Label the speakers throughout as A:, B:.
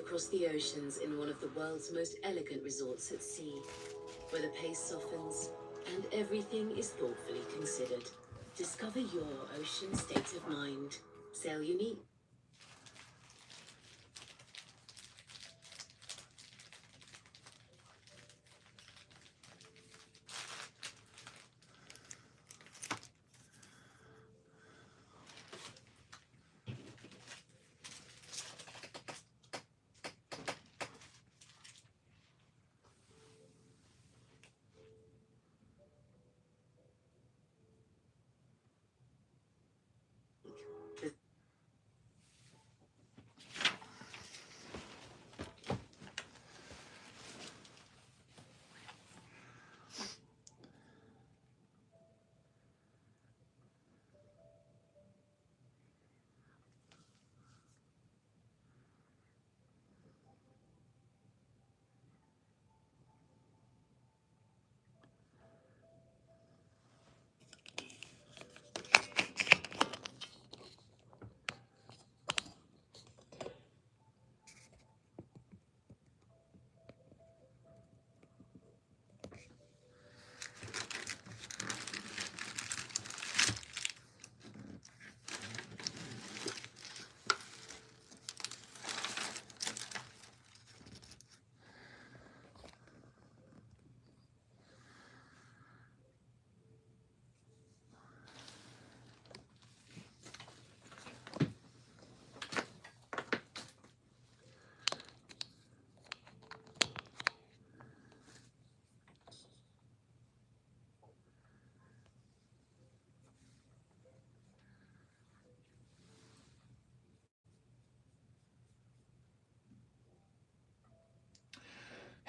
A: across the oceans in one of the world's most elegant resorts at sea, where the pace softens and everything is thoughtfully considered. Discover your ocean state of mind. Sail unique.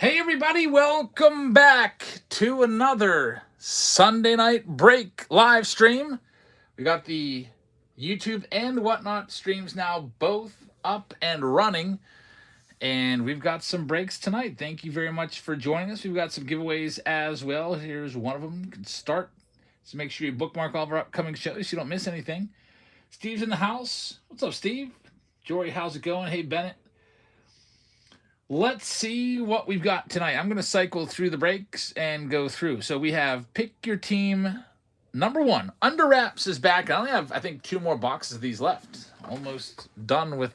B: Hey everybody, welcome back to another Sunday night break live stream. We got the YouTube and whatnot streams now both up and running, and we've got some breaks tonight. Thank you very much for joining us. We've got some giveaways as well. Here's one of them. You can start, so make sure you bookmark all of our upcoming shows so you don't miss anything. Steve's in the house. What's up, Steve? Jory, how's it going? Hey, Bennett. Let's see what we've got tonight. I'm going to cycle through the breaks and go through. So we have Pick Your Team number 1. Under Wraps is back. I only have, I think, 2 more boxes of these left. Almost done with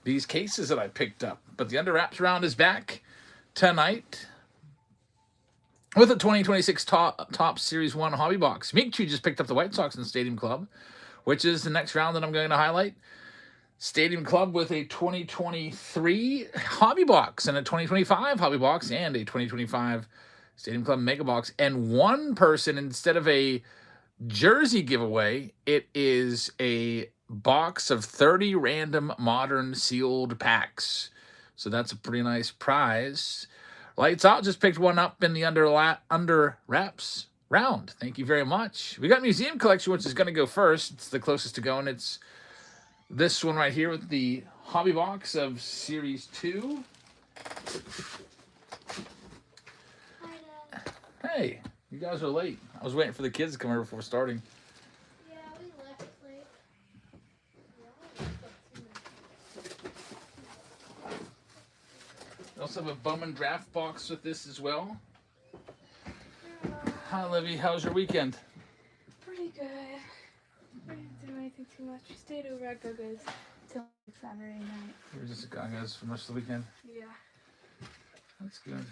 B: these cases that I picked up. But the Under Wraps round is back tonight with a 2026 top Series 1 hobby box. Michu just picked up the White Sox in Stadium Club, which is the next round that I'm going to highlight. Stadium Club with a 2023 hobby box and a 2025 hobby box and a 2025 Stadium Club mega box. And one person, instead of a jersey giveaway, it is a box of 30 random modern sealed packs. So that's a pretty nice prize. Lights Out just picked one up in the Under Wraps round. Thank you very much. We got Museum Collection, which is going to go first. It's the closest to going. It's this one right here with the hobby box of Series 2.
C: Hi, Dad.
B: Hey, you guys are late. I was waiting for the kids to come over before starting.
C: Yeah, we left late.
B: We also have a Bowman draft box with this as well. Hi, Livy. How's your weekend?
C: Pretty good. We didn't do anything too much. We stayed over at Gogo's till Saturday night.
B: You were just a guy, guys, for most of the weekend.
C: Yeah.
B: That's good.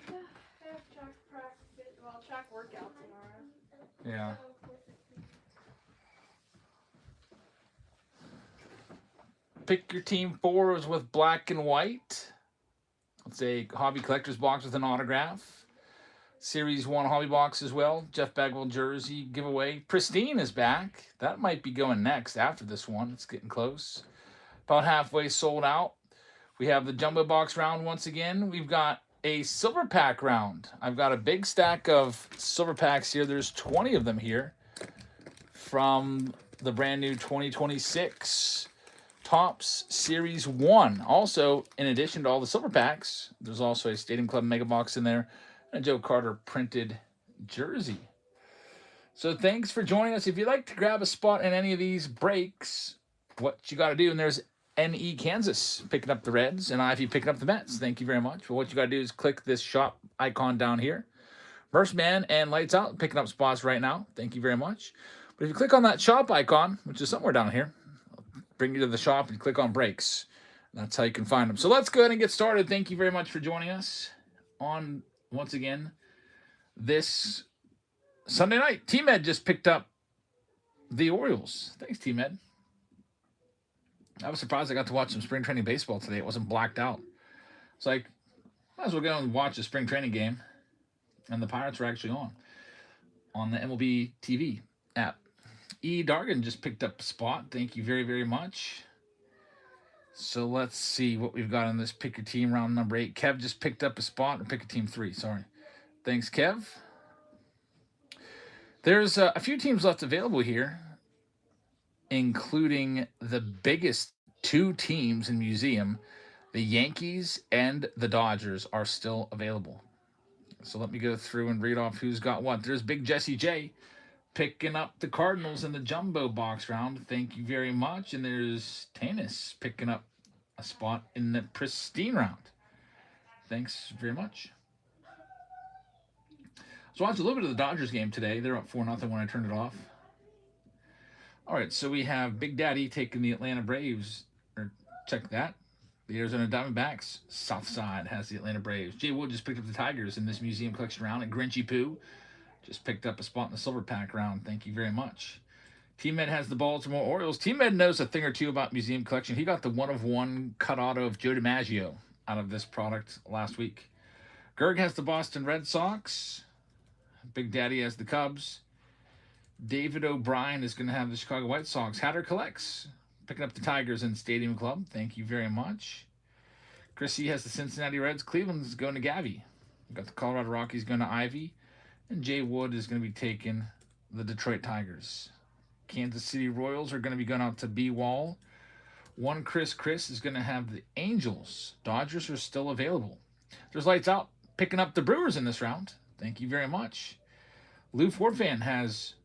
C: Yeah, I have track practice. Well, track workout tomorrow.
B: Yeah. Pick Your Team 4 is with black and white. It's a hobby collector's box with an autograph. Series 1 hobby box as well. Jeff Bagwell jersey giveaway. Pristine is back. That might be going next after this one. It's getting close. About halfway sold out. We have the jumbo box round once again. We've got a silver pack round. I've got a big stack of silver packs here. There's 20 of them here from the brand new 2026 Topps Series 1. Also, in addition to all the silver packs, there's also a Stadium Club mega box in there. And a Joe Carter printed jersey. So thanks for joining us. If you'd like to grab a spot in any of these breaks, what you got to do, and there's NE Kansas picking up the Reds, and Ivy picking up the Mets. Thank you very much. Well, what you got to do is click this shop icon down here. First Man and Lights Out picking up spots right now. Thank you very much. But if you click on that shop icon, which is somewhere down here, I'll bring you to the shop and click on breaks. That's how you can find them. So let's go ahead and get started. Thank you very much for joining us on, once again, this Sunday night. T-Med just picked up the Orioles. Thanks, T-Med. I was surprised I got to watch some spring training baseball today. It wasn't blacked out. It's like, might as well go and watch a spring training game. And the Pirates are actually on the MLB TV app. E. Dargan just picked up a spot. Thank you very, very much. So let's see what we've got in this Pick Your Team round number 8. Kev just picked up a spot, or Pick Your Team 3, sorry. Thanks, Kev. There's a few teams left available here, including the biggest 2 teams in Museum. The Yankees and the Dodgers are still available. So let me go through and read off who's got what. There's Big Jesse J picking up the Cardinals in the jumbo box round. Thank you very much. And there's Tanis picking up a spot in the pristine round. Thanks very much. So I watched a little bit of the Dodgers game today. They're up 4-0 when I turned it off. All right, so we have Big Daddy taking the Atlanta Braves. Or check that. The Arizona Diamondbacks, South Side, has the Atlanta Braves. Jay Wood just picked up the Tigers in this museum collection round. And Grinchy Poo just picked up a spot in the Silver Pack round. Thank you very much. T-Med has the Baltimore Orioles. T-Med knows a thing or two about museum collection. He got the 1-of-1 cut auto of Joe DiMaggio out of this product last week. Gerg has the Boston Red Sox. Big Daddy has the Cubs. David O'Brien is going to have the Chicago White Sox. Hatter collects, picking up the Tigers in Stadium Club. Thank you very much. Chrissy has the Cincinnati Reds. Cleveland's going to Gavi. We've got the Colorado Rockies going to Ivy. And Jay Wood is going to be taking the Detroit Tigers. Kansas City Royals are going to be going out to B-Wall. One Chris is going to have the Angels. Dodgers are still available. There's Lights Out picking up the Brewers in this round. Thank you very much. Lou Ford Fan has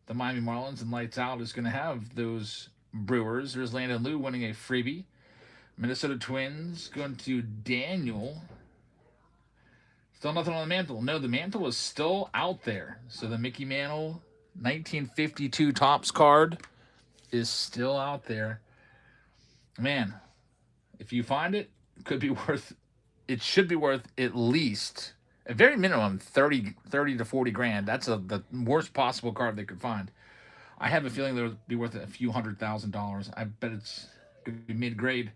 B: the Miami Marlins, and Lights Out is going to have those Brewers. There's Landon Lou winning a freebie. Minnesota Twins going to Daniel. Still nothing on the mantle. No, the mantle is still out there. So the Mickey Mantle 1952 Topps card is still out there. Man, if you find it, it should be worth at least, at very minimum, 30 to 40 grand. That's the worst possible card they could find. I have a feeling that it would be worth a few $100,000. I bet it's going to be mid-grade.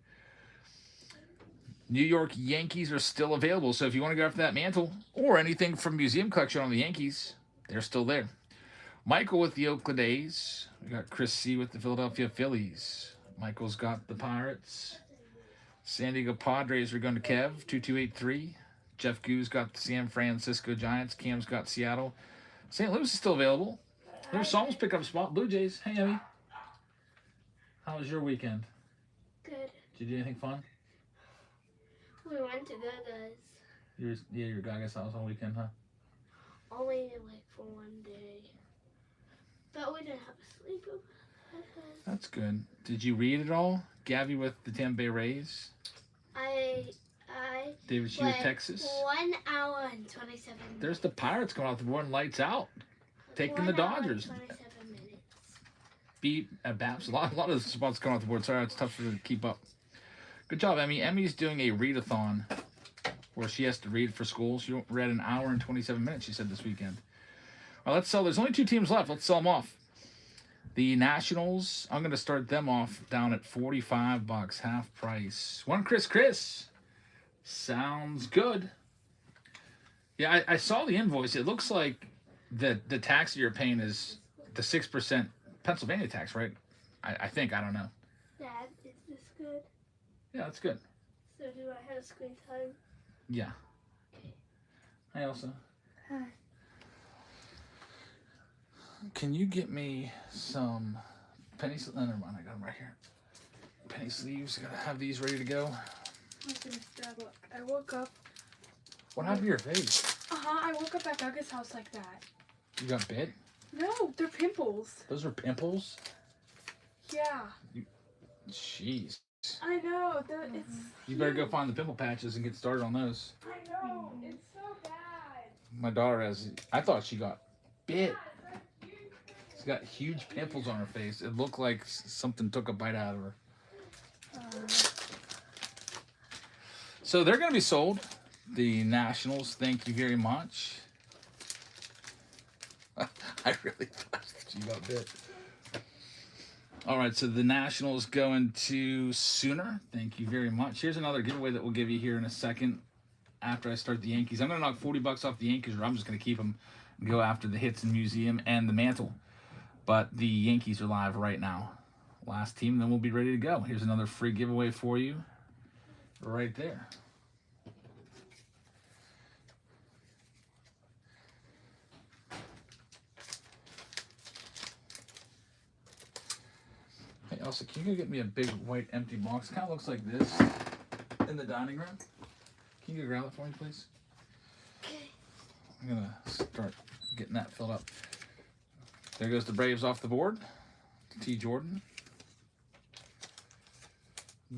B: New York Yankees are still available, so if you want to go after that mantle or anything from Museum Collection on the Yankees, they're still there. Michael with the Oakland A's. We got Chris C with the Philadelphia Phillies. Michael's got the Pirates. San Diego Padres are going to Kev, 2283. Jeff Goo's got the San Francisco Giants. Cam's got Seattle. St. Louis is still available. There's Psalms pick up a spot. Blue Jays. Hey, Emmy. How was your weekend?
C: Good.
B: Did you do anything fun?
C: We went to Gaga's.
B: Your Gaga's house on weekend, huh?
C: Only like for one day. But we didn't have a sleepover.
B: That's good. Did you read it all? Gabby with the Tampa Bay Rays.
C: I
B: David Hughes with Texas.
C: 1 hour and 27 minutes.
B: There's the Pirates going off the board and Lights Out. Taking the Dodgers.
C: 1 hour and 27 minutes.
B: Beat Baps. A lot of spots going off the board. Sorry, it's tough for her to keep up. Good job, Emmy. Emmy's doing a readathon where she has to read for school. She read an hour and 27 minutes, she said, this weekend. All right, let's sell. There's only 2 teams left. Let's sell them off. The Nationals, I'm going to start them off down at $45, half price. One Chris. Sounds good. Yeah, I saw the invoice. It looks like the tax you're paying is the 6% Pennsylvania tax, right? I think. I don't know.
C: Dad, is this good?
B: Yeah, that's good.
C: So do I have screen time?
B: Yeah.
C: Okay.
B: Hi, Elsa.
C: Hi.
B: Can you get me some penny sleeves? Oh, never mind, I got them right here. Penny sleeves. Gotta have these ready to go.
C: I woke up.
B: What happened to your face?
C: I woke up at Gaga's house like that.
B: You got bit?
C: No, they're pimples.
B: Those are pimples?
C: Yeah.
B: Jeez.
C: I know. It's.
B: You better go find the pimple patches and get started on those.
C: I know. It's so bad.
B: My daughter has. I thought she got bit. She's got huge pimples on her face. It looked like something took a bite out of her. So they're going to be sold. The Nationals, thank you very much. I really thought she got bit. All right, so the Nationals going to Sooner. Thank you very much. Here's another giveaway that we'll give you here in a second after I start the Yankees. I'm going to knock $40 off the Yankees, or I'm just going to keep them and go after the Hits and Museum and the Mantle. But the Yankees are live right now. Last team, then we'll be ready to go. Here's another free giveaway for you right there. Hey, Elsa, can you go get me a big white empty box? Kind of looks like this in the dining room. Can you go grab it for me, please?
C: Okay.
B: I'm going to start getting that filled up. There goes the Braves off the board. T. Jordan.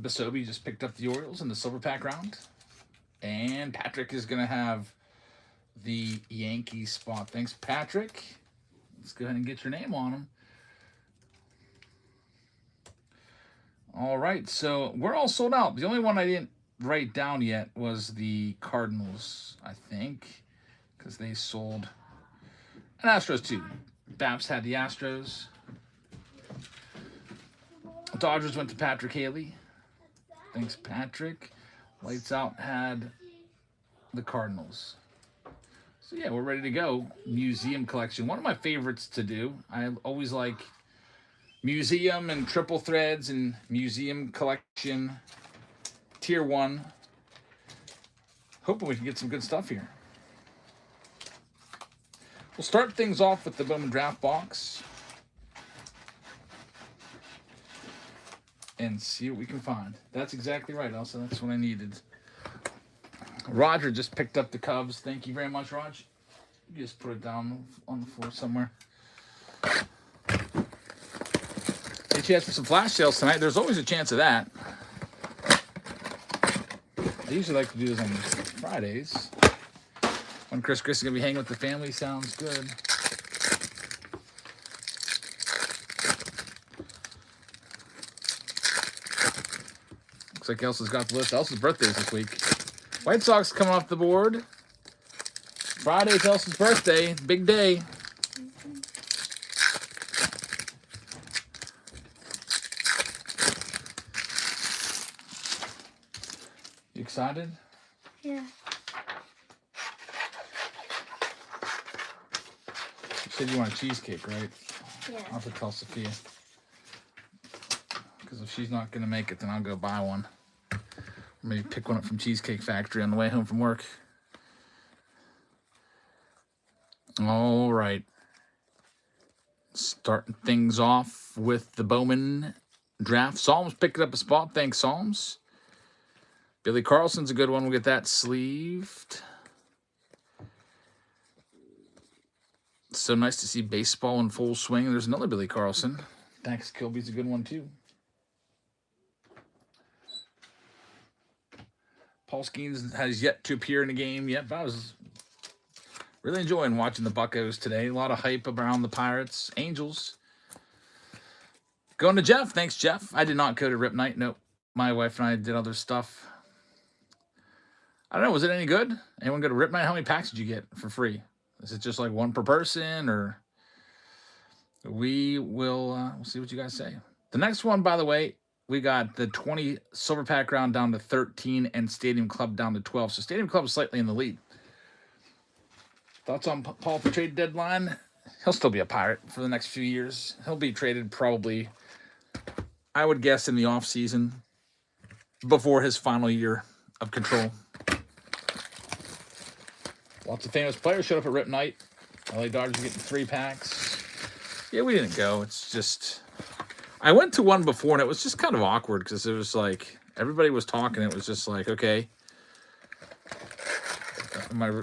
B: Basobi just picked up the Orioles in the silver pack round. And Patrick is going to have the Yankees spot. Thanks, Patrick. Let's go ahead and get your name on them. All right, so we're all sold out. The only one I didn't write down yet was the Cardinals, I think, because they sold. And Astros, too. Babs had the Astros. Dodgers went to Patrick Haley. Thanks, Patrick. Lights Out had the Cardinals. So, yeah, we're ready to go. Museum collection. One of my favorites to do. I always like museum and triple threads and museum collection. Tier 1. Hoping we can get some good stuff here. We'll start things off with the Bowman Draft Box. And see what we can find. That's exactly right, Elsa. That's what I needed. Roger just picked up the Cubs. Thank you very much, Raj. You just put it down on the floor somewhere. Get a chance for some flash sales tonight. There's always a chance of that. I usually like to do this on Fridays. When Chris is going to be hanging with the family. Sounds good. Looks like Elsa's got the list. Elsa's birthday's this week. White Sox coming off the board. Friday's Elsa's birthday. Big day. You excited?
C: Yeah.
B: You said you want a cheesecake, right?
C: Yeah.
B: I'll have to tell Sophia. Because if she's not going to make it, then I'll go buy one. Or maybe pick one up from Cheesecake Factory on the way home from work. All right. Starting things off with the Bowman Draft. Psalms picking up a spot. Thanks, Psalms. Billy Carlson's a good one. We'll get that sleeved. So nice to see baseball in full swing. There's another Billy Carlson. Thanks, Kilby's a good one, too. Paul Skeens has yet to appear in a game yet, but I was really enjoying watching the Buccos today. A lot of hype around the Pirates. Angels. Going to Jeff. Thanks, Jeff. I did not go to Rip Night. Nope. My wife and I did other stuff. I don't know. Was it any good? Anyone go to Rip Night? How many packs did you get for free? Is it just like one per person, or we will we'll see what you guys say. The next one, by the way, we got the 20 silver pack round down to 13 and Stadium Club down to 12. So Stadium Club is slightly in the lead. Thoughts on Paul for trade deadline? He'll still be a Pirate for the next few years. He'll be traded probably, I would guess, in the off season before his final year of control. Lots of famous players showed up at Rip Night. LA Dodgers getting 3 packs. Yeah, we didn't go. It's just, I went to one before and it was just kind of awkward because it was like everybody was talking. It was just like, okay, what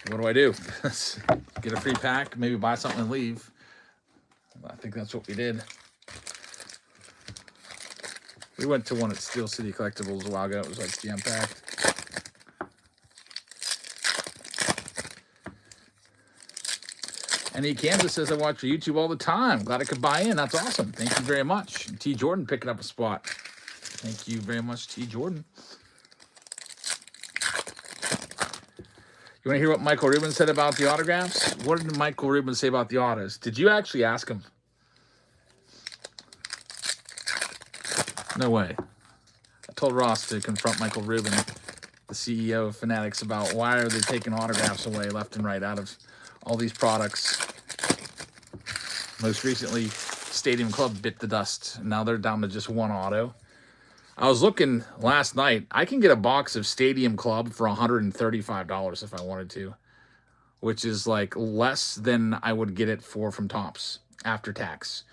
B: do I do? Get a free pack, maybe buy something and leave. I think that's what we did. We went to one at Steel City Collectibles a while ago. It was like jam-packed. And Kansas says, I watch your YouTube all the time. Glad I could buy in. That's awesome. Thank you very much. T. Jordan picking up a spot. Thank you very much, T. Jordan. You want to hear what Michael Rubin said about the autographs? What did Michael Rubin say about the autos? Did you actually ask him? No way. I told Ross to confront Michael Rubin, the CEO of Fanatics, about why are they taking autographs away left and right out of all these products. Most recently, Stadium Club bit the dust. Now they're down to just one auto. I was looking last night. I can get a box of Stadium Club for $135 if I wanted to, which is like less than I would get it for from Topps after tax.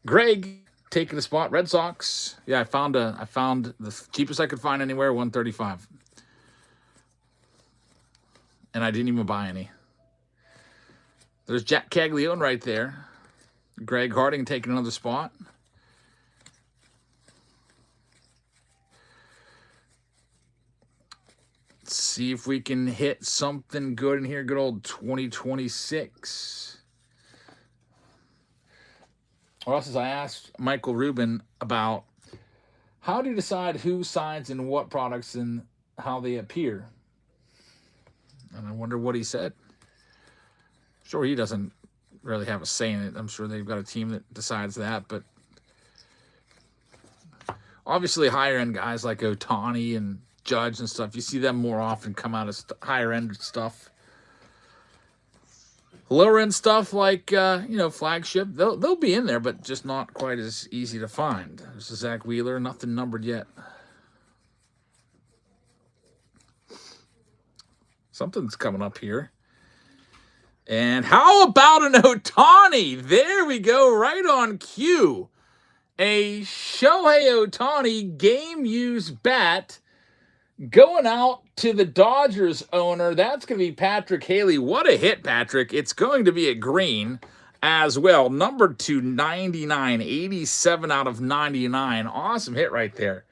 B: Greg taking the spot. Red Sox. Yeah, I found the cheapest I could find anywhere, $135, and I didn't even buy any. There's Jack Caglione right there. Greg Harding taking another spot. Let's see if we can hit something good in here. Good old 2026. Or else, as I asked Michael Rubin about how do you decide who signs in what products and how they appear. And I wonder what he said. Sure, he doesn't really have a say in it. I'm sure they've got a team that decides that. But obviously higher-end guys like Ohtani and Judge and stuff, you see them more often come out of higher-end stuff. Lower-end stuff like, Flagship, they'll be in there, but just not quite as easy to find. There's a Zach Wheeler, nothing numbered yet. Something's coming up here. And how about an Ohtani? There we go, right on cue. A Shohei Ohtani game-used bat going out to the Dodgers owner. That's going to be Patrick Haley. What a hit, Patrick. It's going to be a green as well. Numbered to 99, 87 out of 99. Awesome hit right there.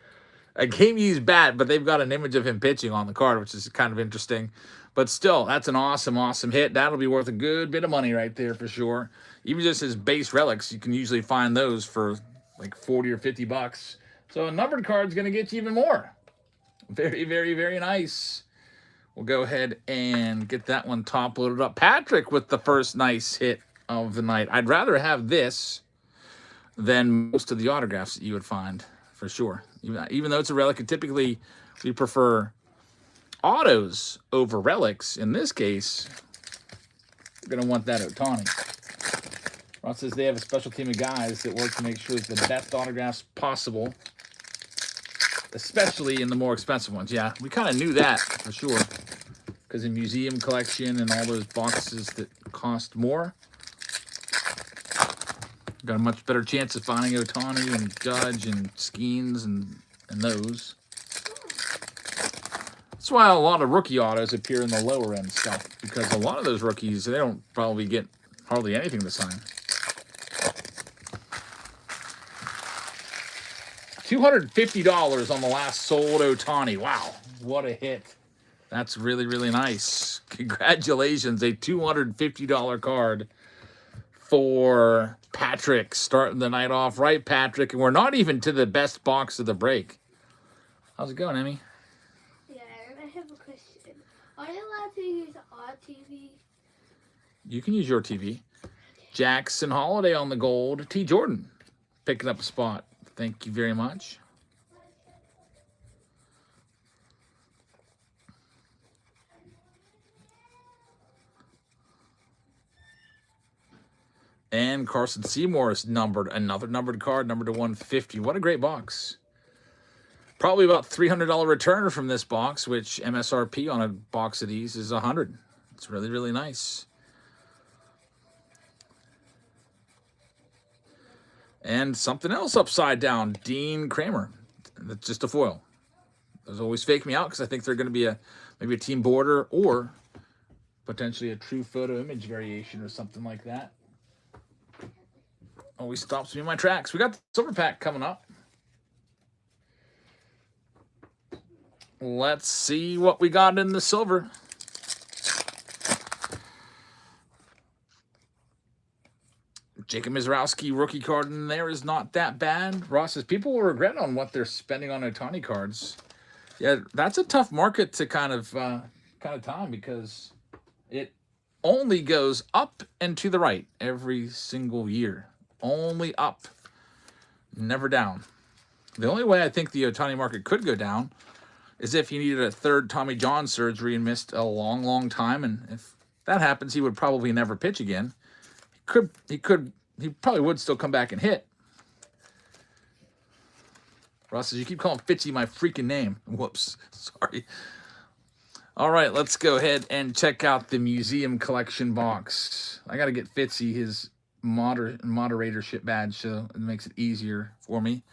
B: A game-used bat, but they've got an image of him pitching on the card, which is kind of interesting. But still, that's an awesome, awesome hit. That'll be worth a good bit of money right there for sure. Even just as base relics, you can usually find those for like 40 or 50 bucks. So a numbered card's going to get you even more. Very, very, very nice. We'll go ahead and get that one top loaded up. Patrick with the first nice hit of the night. I'd rather have this than most of the autographs that you would find, for sure. Even though it's a relic, and typically we prefer autos over relics. In this case, we're going to want that Ohtani. Ross says they have a special team of guys that work to make sure it's the best autographs possible, especially in the more expensive ones. Yeah, we kind of knew that for sure, because in museum collection and all those boxes that cost more, got a much better chance of finding Ohtani and Judge and Skeens and those. That's why a lot of rookie autos appear in the lower end stuff, because a lot of those rookies, they don't probably get hardly anything to sign. $250 on the last sold Ohtani. Wow, what a hit. That's really, really nice. Congratulations, a $250 card for Patrick, starting the night off right, Patrick. And we're not even to the best box of the break. How's it going, Emmy?
C: Yeah, I have a question. Are you allowed to use our TV?
B: You can use your TV. Jackson Holiday on the gold. T. Jordan picking up a spot. Thank you very much. And Carson Seymour is numbered. Another numbered card, numbered to 150. What a great box. Probably about $300 return from this box, which MSRP on a box of these is $100. It's really, really nice. And something else upside down, Dean Kramer. That's just a foil. Those always fake me out because I think they're going to be maybe a team border or potentially a true photo image variation or something like that. Always stops me in my tracks. We got the silver pack coming up. Let's see what we got in the silver. Jacob Mizrowski rookie card in there is not that bad. Ross says people will regret on what they're spending on Ohtani cards. Yeah, that's a tough market to kind of time because it only goes up and to the right every single year. Only up, never down. The only way I think the Ohtani market could go down is if he needed a third Tommy John surgery and missed a long, long time. And if that happens, he would probably never pitch again. He probably would still come back and hit. Ross says, you keep calling Fitzy my freaking name. Whoops. Sorry. All right, let's go ahead and check out the museum collection box. I got to get Fitzy his moderatorship badge so it makes it easier for me.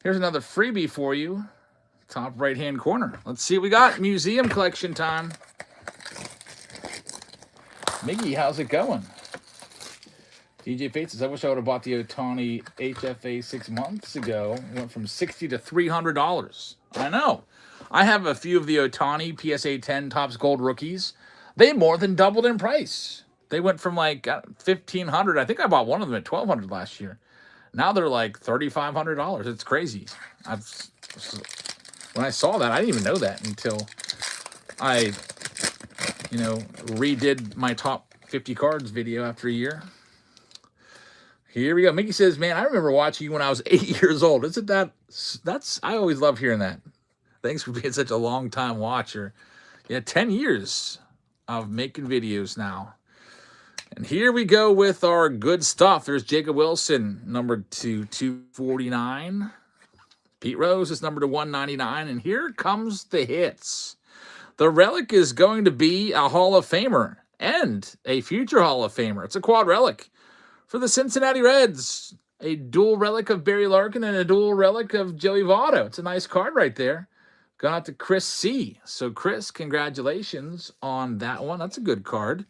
B: Here's another freebie for you. Top right-hand corner. Let's see what we got. Museum collection time. Miggy, how's it going? DJ Fates says, I wish I would have bought the Ohtani HFA 6 months ago. It went from $60 to $300. I know. I have a few of the Ohtani PSA 10 Topps Gold rookies. They more than doubled in price. They went from like $1,500. I think I bought one of them at $1,200 last year. Now they're like $3,500. It's crazy. When I saw that, I didn't even know that until I, redid my top 50 cards video after a year. Here we go. Mickey says, man, I remember watching you when I was 8 years old. Isn't that's, I always love hearing that. Thanks for being such a long time watcher. Yeah, 10 years of making videos now. And here we go with our good stuff. There's Jacob Wilson, numbered to 249. Pete Rose is numbered to 199. And here comes the hits. The relic is going to be a Hall of Famer and a future Hall of Famer. It's a quad relic. For the Cincinnati Reds, a dual relic of Barry Larkin and a dual relic of Joey Votto. It's a nice card right there. Going out to Chris C. So, Chris, congratulations on that one. That's a good card.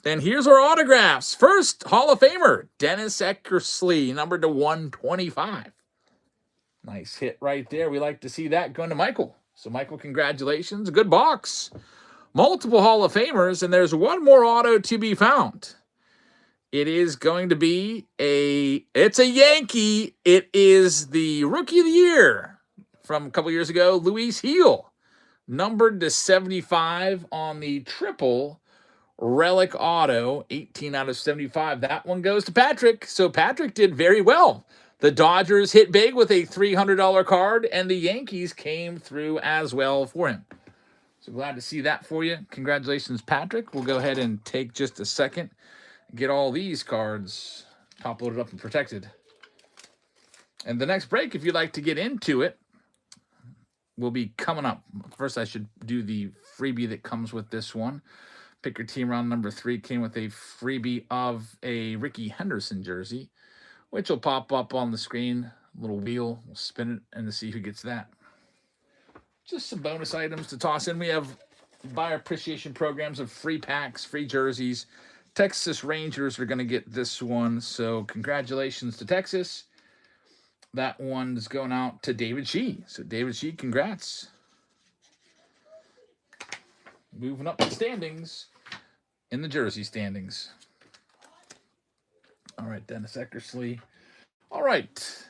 B: And here's our autographs. First, Hall of Famer, Dennis Eckersley, numbered to 125. Nice hit right there. We like to see that going to Michael. So, Michael, congratulations. A good box. Multiple Hall of Famers, and there's one more auto to be found. It is going to be it's a Yankee. It is the Rookie of the Year from a couple years ago, Luis Heel, numbered to 75 on the triple relic auto, 18 out of 75. That one goes to Patrick. So Patrick did very well. The Dodgers hit big with a $300 card, and the Yankees came through as well for him. So glad to see that for you. Congratulations, Patrick. We'll go ahead and take just a second. Get all these cards top loaded up and protected. And the next break, if you'd like to get into it, will be coming up. First, I should do the freebie that comes with this one. Pick your team round number 3 came with a freebie of a Ricky Henderson jersey, which will pop up on the screen. A little wheel. We'll spin it and to see who gets that. Just some bonus items to toss in. We have buyer appreciation programs of free packs, free jerseys. Texas Rangers are going to get this one, so congratulations to Texas. That one's going out to David Shee. So David Shee, congrats. Moving up the standings in the jersey standings. All right, Dennis Eckersley. All right,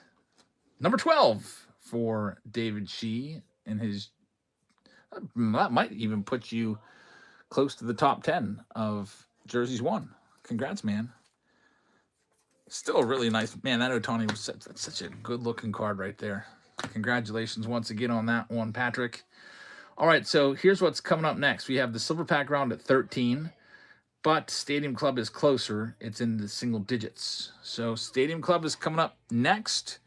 B: number 12 for David Shee in his. That might even put you close to the top 10 of jerseys won. Congrats, man. Still a really nice, man, that Ohtani was that's such a good-looking card right there. Congratulations once again on that one, Patrick. All right, so here's what's coming up next. We have the Silver Pack round at 13, but Stadium Club is closer. It's in the single digits. So Stadium Club is coming up next.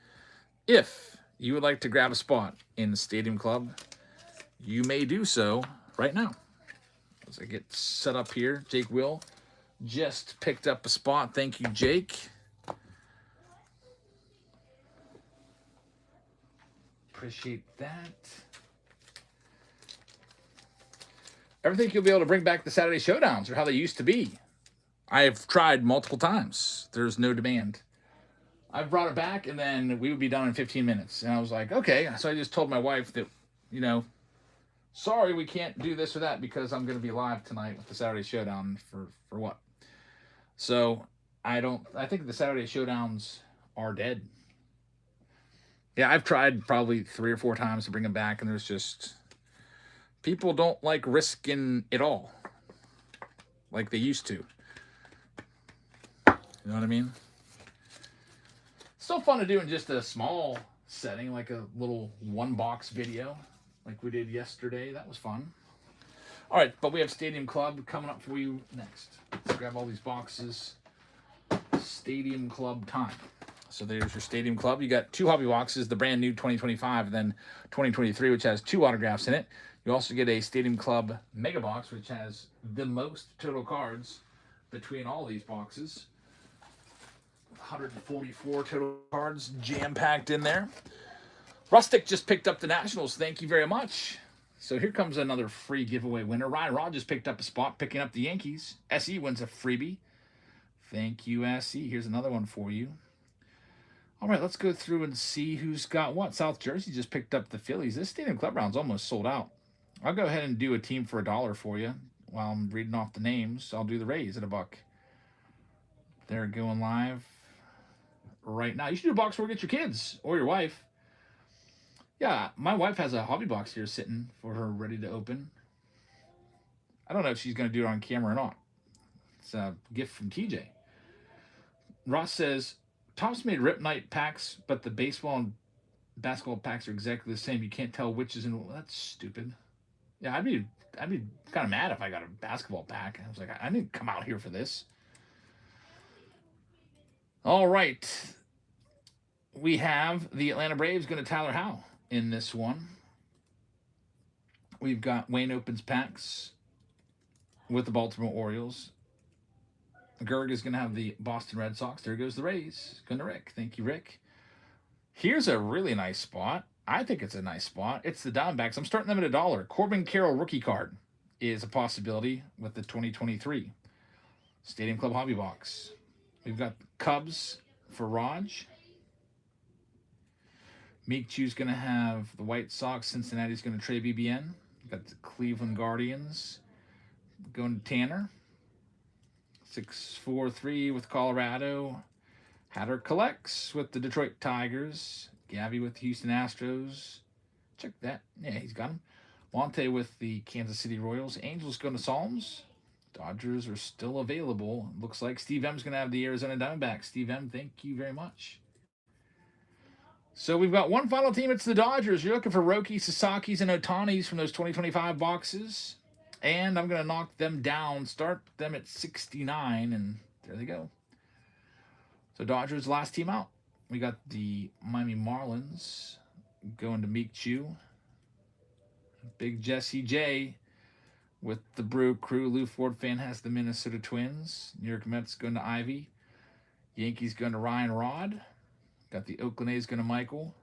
B: If you would like to grab a spot in the Stadium Club, you may do so right now. As I get set up here, Jake Will just picked up a spot. Thank you, Jake. Appreciate that. Ever think you'll be able to bring back the Saturday Showdowns or how they used to be? I've tried multiple times. There's no demand. I've brought it back, and then we would be done in 15 minutes. And I was like, okay. So I just told my wife that you know, sorry we can't do this or that because I'm going to be live tonight with the Saturday Showdown for what? So I think the Saturday Showdowns are dead. Yeah, I've tried probably 3 or 4 times to bring them back, and there's just people don't like risking it all like they used to. You know what I mean? Still fun to do in just a small setting, like a little 1-box video like we did yesterday. That was fun. All right, but we have Stadium Club coming up for you next. Let's grab all these boxes. Stadium Club time. So there's your Stadium Club. You got 2 hobby boxes, the brand new 2025 and then 2023, which has 2 autographs in it. You also get a Stadium Club Mega Box, which has the most total cards between all these boxes. 144 total cards jam-packed in there. Rustic just picked up the Nationals. Thank you very much. So here comes another free giveaway winner. Ryan Rod just picked up a spot, picking up the Yankees. SE wins a freebie. Thank you, SE. Here's another one for you. All right, let's go through and see who's got what. South Jersey just picked up the Phillies. This Stadium Club round's almost sold out. I'll go ahead and do a team for $1 for you while I'm reading off the names. I'll do the Rays at $1. They're going live right now. You should do a box where you get your kids or your wife. Yeah, my wife has a hobby box here sitting for her ready to open. I don't know if she's going to do it on camera or not. It's a gift from TJ. Ross says, Topps made Rip Night packs, but the baseball and basketball packs are exactly the same. You can't tell which is in. Well, that's stupid. Yeah, I'd be kind of mad if I got a basketball pack. I was like, I didn't come out here for this. All right. We have the Atlanta Braves going to Tyler Howe in this one. We've got Wayne opens packs with the Baltimore Orioles. Gerg is going to have the Boston Red Sox. There goes the Rays. Going to Rick. Thank you, Rick. Here's a really nice spot. I think it's a nice spot. It's the Diamondbacks. I'm starting them at $1. Corbin Carroll rookie card is a possibility with the 2023 Stadium Club Hobby Box. We've got Cubs for Raj. Meek Chew's going to have the White Sox. Cincinnati's going to trade BBN. We've got the Cleveland Guardians going to Tanner. 643 with Colorado. Hatter collects with the Detroit Tigers. Gabby with the Houston Astros. Check that. Yeah, he's got him. Monte with the Kansas City Royals. Angels going to Psalms. Dodgers are still available. Looks like Steve M's going to have the Arizona Diamondbacks. Steve M, thank you very much. So we've got one final team. It's the Dodgers. You're looking for Roki, Sasaki's, and Otanis from those 2025 boxes. And I'm going to knock them down, start them at 69, and there they go. So Dodgers, last team out. We got the Miami Marlins going to Meek Chew. Big Jesse J with the Brew Crew. Lou Ford fan has the Minnesota Twins. New York Mets going to Ivy. Yankees going to Ryan Rod. Got the Oakland A's going to Michael.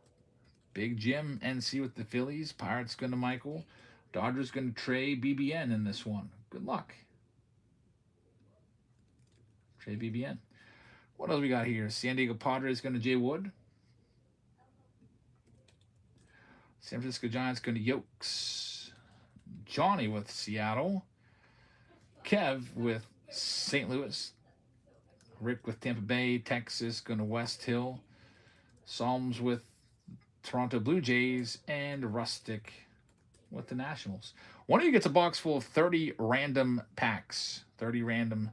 B: Big Jim NC with the Phillies. Pirates going to Michael. Dodgers going to Trey BBN in this one. Good luck. Trey BBN. What else we got here? San Diego Padres going to Jay Wood. San Francisco Giants going to Yokes. Johnny with Seattle. Kev with St. Louis. Rick with Tampa Bay. Texas going to West Hill. Psalms with Toronto Blue Jays. And Rustic with the Nationals. One of you gets a box full of 30 random packs. 30 random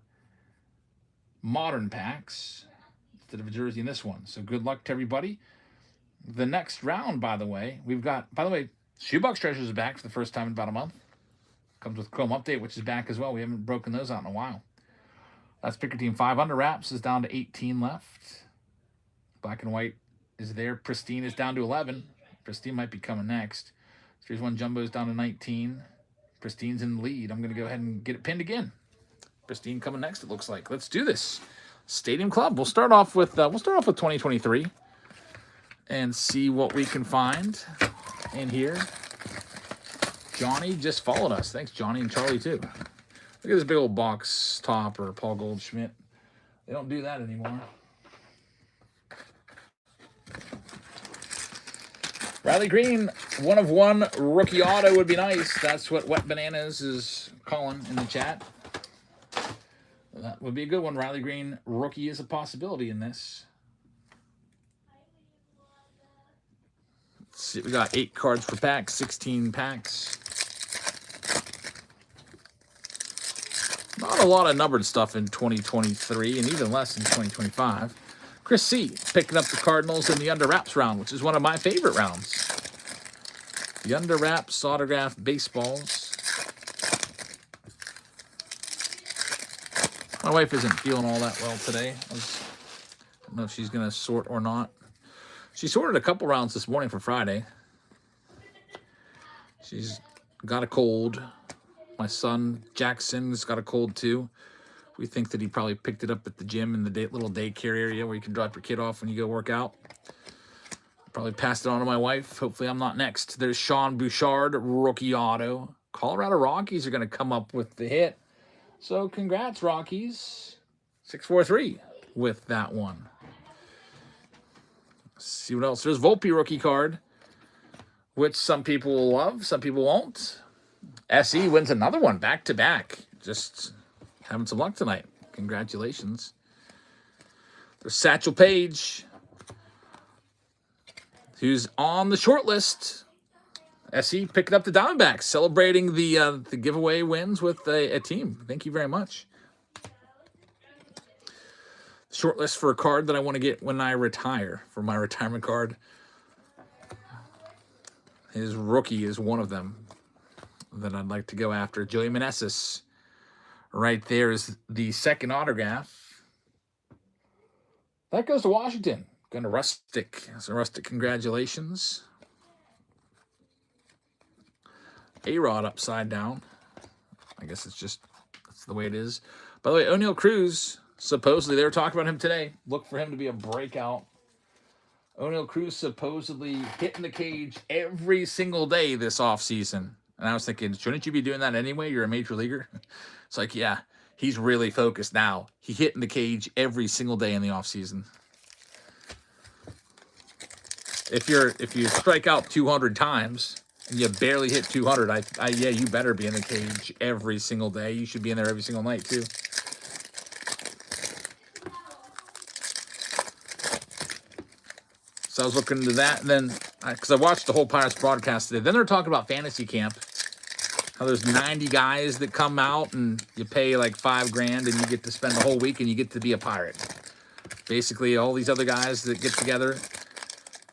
B: modern packs instead of a jersey in this one. So good luck to everybody. The next round, by the way, we've got, Shoebox Treasures is back for the first time in about a month. Comes with Chrome Update, which is back as well. We haven't broken those out in a while. That's Picker Team 5. Under Wraps is down to 18 left. Black and White is there. Pristine is down to 11. Pristine might be coming next. Series 1 Jumbo is down to 19. Pristine's in the lead. I'm going to go ahead and get it pinned again. Pristine coming next, it looks like. Let's do this. Stadium Club. We'll start off with 2023 and see what we can find in here. Johnny just followed us. Thanks, Johnny, and Charlie too. Look at this big old box top or Paul Goldschmidt. They don't do that anymore. Riley Green, 1/1 rookie auto would be nice. That's what Wet Bananas is calling in the chat. That would be a good one. Riley Green, rookie is a possibility in this. Let's see, we got 8 cards per pack, 16 packs. Not a lot of numbered stuff in 2023, and even less in 2025. Chris C. picking up the Cardinals in the Under Wraps round, which is one of my favorite rounds. The Under Wraps autographed baseballs. My wife isn't feeling all that well today. I don't know if she's going to sort or not. She sorted a couple rounds this morning for Friday. She's got a cold. My son, Jackson's got a cold too. We think that he probably picked it up at the gym in the little daycare area where you can drop your kid off when you go work out. Probably passed it on to my wife. Hopefully I'm not next. There's Sean Bouchard, rookie auto. Colorado Rockies are going to come up with the hit. So congrats, Rockies. 643 with that one. Let's see what else. There's Volpe rookie card, which some people will love, some people won't. SE wins another one back-to-back. Just having some luck tonight. Congratulations. There's Satchel Paige, who's on the short list. SE picking up the Diamondbacks, celebrating the giveaway wins with a team. Thank you very much. Short list for a card that I want to get when I retire, for my retirement card. His rookie is one of them that I'd like to go after. Joey Meneses. Right there is the second autograph. That goes to Washington. Going to Rustic. So Rustic, congratulations. A-Rod upside down. I guess that's the way it is. By the way, O'Neal Cruz, supposedly, they were talking about him today. Look for him to be a breakout. O'Neal Cruz supposedly hitting the cage every single day this offseason. And I was thinking, shouldn't you be doing that anyway? You're a major leaguer. It's like, yeah, he's really focused now. He hitting the cage every single day in the offseason. If you strike out 200 times and you barely hit 200, yeah, you better be in the cage every single day. You should be in there every single night too. So I was looking into that, and then because I watched the whole Pirates broadcast today. Then they're talking about fantasy camp. How there's 90 guys that come out and you pay like $5,000 and you get to spend the whole week and you get to be a Pirate. Basically, all these other guys that get together,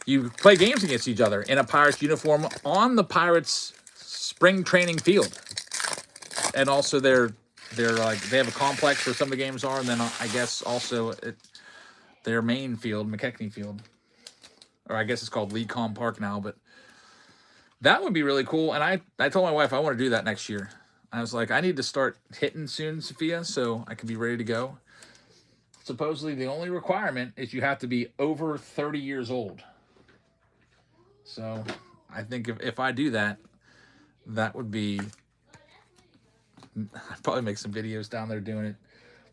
B: you play games against each other in a Pirates uniform on the Pirates spring training field. And also they're like, they have a complex where some of the games are, and then I guess also at their main field, McKechnie Field. Or I guess it's called Lee Com Park now, but that would be really cool. And I told my wife I want to do that next year. I was like, I need to start hitting soon, Sophia, so I can be ready to go. Supposedly, the only requirement is you have to be over 30 years old. So I think if I do that, that would be... I'd probably make some videos down there doing it.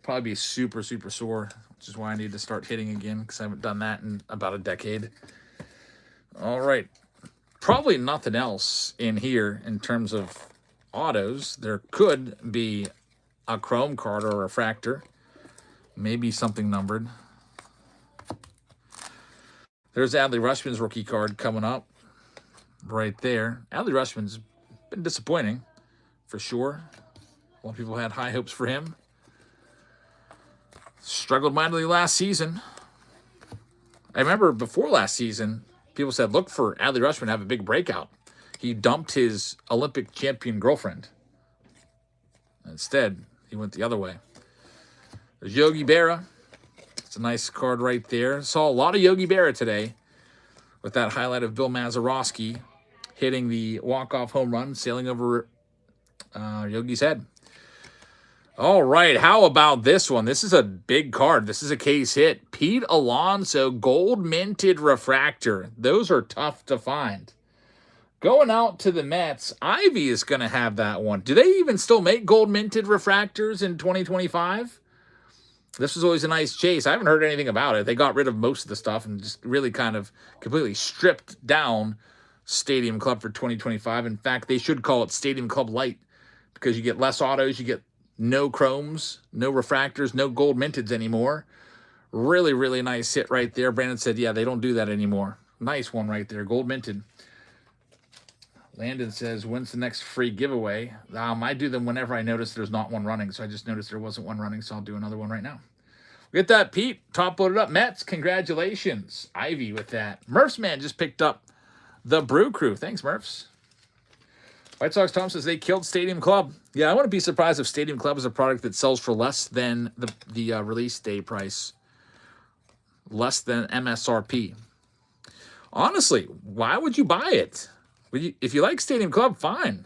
B: Probably be super, super sore, which is why I need to start hitting again, because I haven't done that in about a decade. All right. Probably nothing else in here in terms of autos. There could be a chrome card or a refractor. Maybe something numbered. There's Adley Rutschman's rookie card coming up. Right there. Adley Rutschman's been disappointing, for sure. A lot of people had high hopes for him. Struggled mightily last season. I remember before last season, people said, look for Adley Rutschman to have a big breakout. He dumped his Olympic champion girlfriend. Instead, he went the other way. There's Yogi Berra. It's a nice card right there. Saw a lot of Yogi Berra today with that highlight of Bill Mazeroski hitting the walk-off home run, sailing over Yogi's head. All right, how about this one? This is a big card. This is a case hit. Pete Alonso, gold minted refractor. Those are tough to find. Going out to the Mets, Ivy is going to have that one. Do they even still make gold minted refractors in 2025? This was always a nice chase. I haven't heard anything about it. They got rid of most of the stuff and just really kind of completely stripped down Stadium Club for 2025. In fact, they should call it Stadium Club Light because you get less autos, you get no chromes, no refractors, no gold minteds anymore. Really, really nice hit right there. Brandon said, yeah, they don't do that anymore. Nice one right there, gold minted. Landon says, when's the next free giveaway? I do them whenever I notice there's not one running. So I just noticed there wasn't one running, so I'll do another one right now. Get that, Pete. Top loaded up. Mets, congratulations. Ivy with that. Murph's man just picked up the Brew Crew. Thanks, Murphs. White Sox Tom says they killed Stadium Club. Yeah, I wouldn't be surprised if Stadium Club is a product that sells for less than the release day price. Less than MSRP. Honestly, why would you buy it? If you like Stadium Club, fine.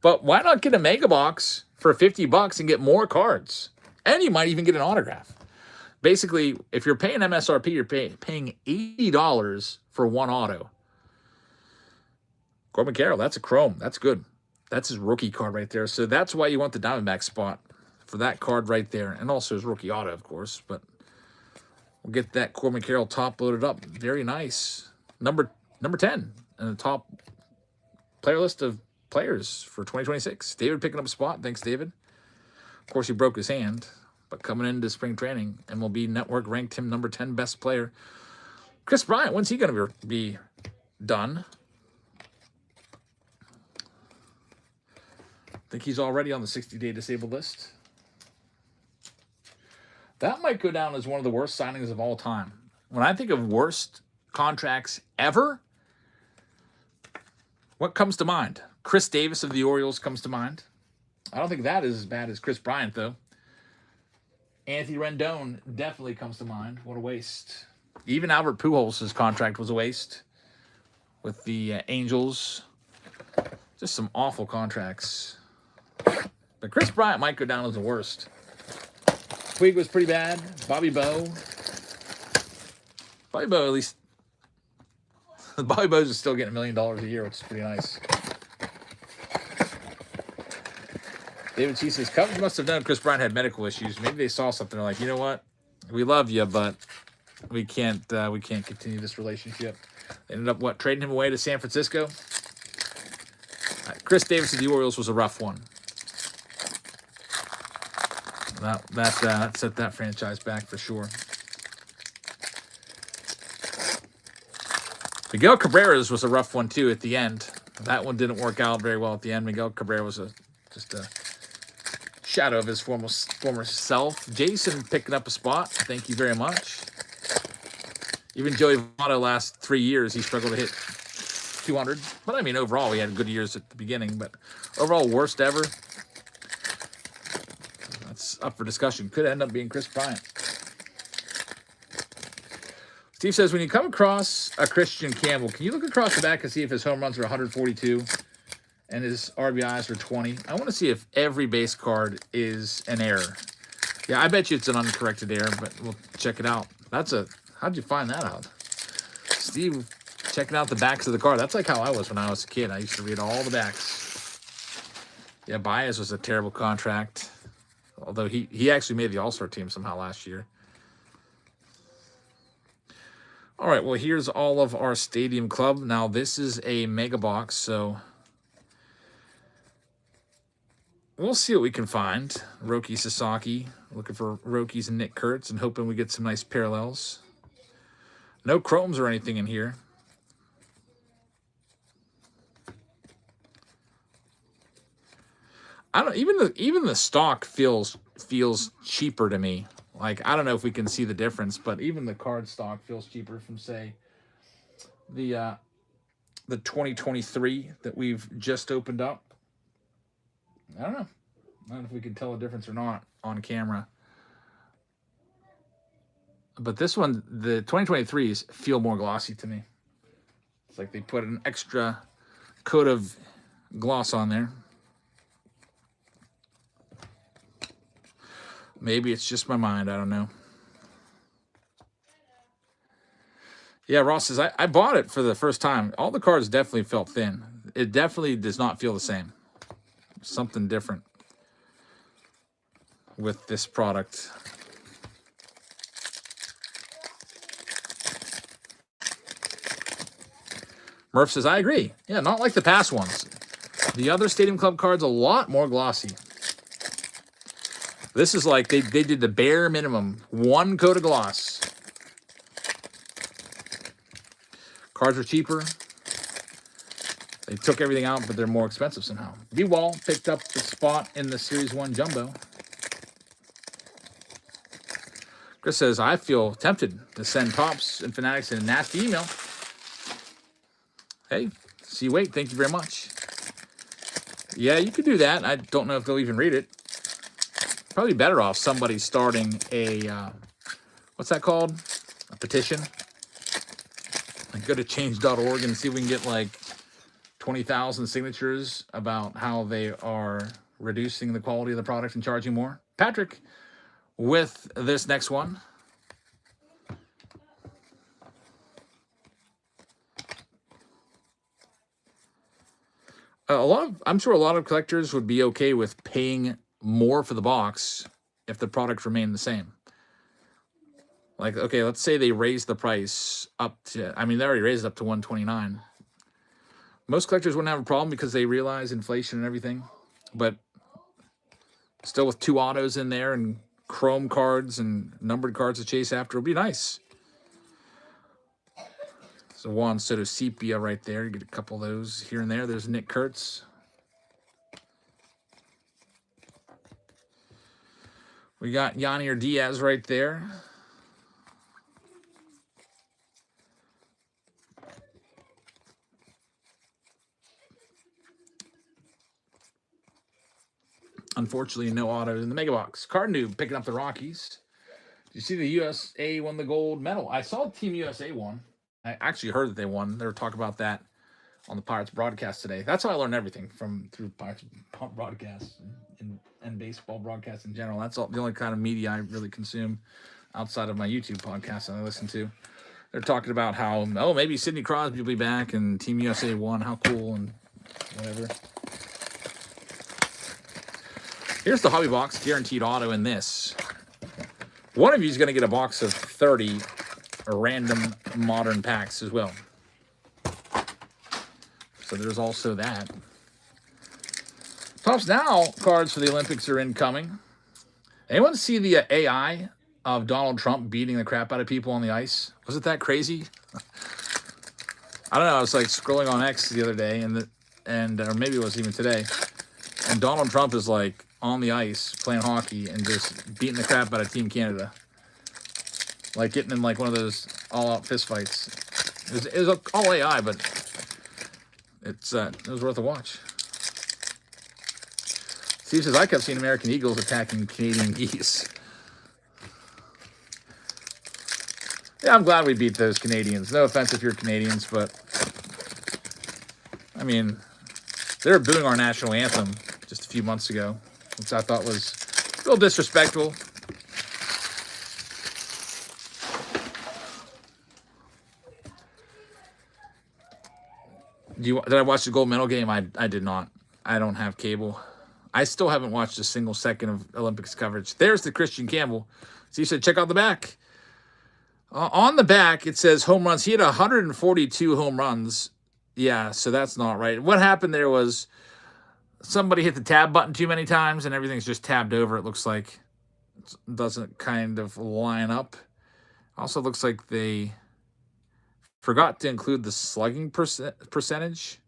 B: But why not get a mega box for $50 and get more cards? And you might even get an autograph. Basically, if you're paying MSRP, you're paying $80 for one auto. Corbin Carroll, that's a chrome. That's good. That's his rookie card right there. So that's why you want the Diamondback spot for that card right there. And also his rookie auto, of course. But we'll get that Corbin Carroll top loaded up. Very nice. Number 10 in the top player list of players for 2026. David picking up a spot. Thanks, David. Of course, he broke his hand, but coming into spring training, MLB Network ranked him number 10 best player. Chris Bryant, when's he going to be done? I think he's already on the 60-day disabled list. That might go down as one of the worst signings of all time. When I think of worst contracts ever, what comes to mind? Chris Davis of the Orioles comes to mind. I don't think that is as bad as Chris Bryant, though. Anthony Rendon definitely comes to mind. What a waste. Even Albert Pujols' contract was a waste with the Angels. Just some awful contracts. But Chris Bryant might go down as the worst. Puig was pretty bad. Bobby Bowe, at least. Bobby Bowe's is still getting $1 million a year, which is pretty nice. David T says, Cubs must have known Chris Bryant had medical issues. Maybe they saw something. They're like, you know what? We love you, but we can't continue this relationship. They ended up, trading him away to San Francisco? Chris Davis of the Orioles was a rough one. That set that franchise back for sure. Miguel Cabrera's was a rough one, too, at the end. That one didn't work out very well at the end. Miguel Cabrera was just a shadow of his former self. Jason picking up a spot. Thank you very much. Even Joey Votto last 3 years, he struggled to hit 200. But, I mean, overall, he had good years at the beginning. But overall, worst ever. That's up for discussion. Could end up being Chris Bryant. Steve says, when you come across a Christian Campbell, can you look across the back and see if his home runs are 142 and his RBIs are 20? I want to see if every base card is an error. Yeah, I bet you it's an uncorrected error, but we'll check it out. How'd you find that out? Steve, checking out the backs of the card. That's like how I was when I was a kid. I used to read all the backs. Yeah, Baez was a terrible contract. Although he actually made the All-Star team somehow last year. All right, well, here's all of our Stadium Club. Now, this is a mega box, so we'll see what we can find. Roki Sasaki, looking for Rokis and Nick Kurtz and hoping we get some nice parallels. No chromes or anything in here. I don't even the stock feels cheaper to me. Like, I don't know if we can see the difference, but even the card stock feels cheaper from, say, the 2023 that we've just opened up. I don't know. I don't know if we can tell a difference or not on camera. But this one, the 2023s feel more glossy to me. It's like they put an extra coat of gloss on there. Maybe it's just my mind. I don't know. Yeah, Ross says, I bought it for the first time. All the cards definitely felt thin. It definitely does not feel the same. Something different with this product. Murph says, I agree. Yeah, not like the past ones. The other Stadium Club cards a lot more glossy. This is like they did the bare minimum. 1 coat of gloss. Cards are cheaper. They took everything out, but they're more expensive somehow. D-Wall picked up the spot in the Series 1 Jumbo. Chris says, I feel tempted to send Tops and Fanatics a nasty email. Hey, see, wait, thank you very much. Yeah, you could do that. I don't know if they'll even read it. Probably better off somebody starting a, what's that called? A petition. Like go to change.org and see if we can get like 20,000 signatures about how they are reducing the quality of the product and charging more. Patrick, with this next one. I'm sure a lot of collectors would be okay with paying more for the box if the product remained the same. Like, okay, let's say they raised the price up to, I mean, they already raised it up to $129. Most collectors wouldn't have a problem because they realize inflation and everything, but still with 2 autos in there and chrome cards and numbered cards to chase after, it'll be nice. So Juan Soto Sepia right there. You get a couple of those here and there. There's Nick Kurtz. We got Yanier Diaz right there. Unfortunately, no autos in the mega box. Card Noob picking up the Rockies. Did you see the USA won the gold medal? I saw Team USA won. I actually heard that they won. They were talking about that on the Pirates broadcast today. That's how I learned everything through Pirates broadcasts and baseball broadcasts in general. That's the only kind of media I really consume outside of my YouTube podcast that I listen to. They're talking about how, oh, maybe Sidney Crosby will be back and Team USA won. How cool and whatever. Here's the hobby box, guaranteed auto in this. One of you is going to get a box of 30 random modern packs as well. So there's also that. Tops Now cards for the Olympics are incoming. Anyone see the AI of Donald Trump beating the crap out of people on the ice? Was it that crazy? I don't know. I was like scrolling on X the other day, or maybe it was even today. And Donald Trump is like on the ice playing hockey and just beating the crap out of Team Canada. Like getting in like one of those all-out fist fights. It was all AI, but it was worth a watch. Steve says, I kept seeing American Eagles attacking Canadian geese. Yeah, I'm glad we beat those Canadians. No offense if you're Canadians, but I mean, they were booing our national anthem just a few months ago, which I thought was a little disrespectful. Did I watch the gold medal game? I did not. I don't have cable. I still haven't watched a single second of Olympics coverage. There's the Christian Campbell. So you said, check out the back. On the back, it says home runs. He had 142 home runs. Yeah, so that's not right. What happened there was somebody hit the tab button too many times, and everything's just tabbed over, it looks like. It doesn't kind of line up. Also looks like they forgot to include the slugging percentage.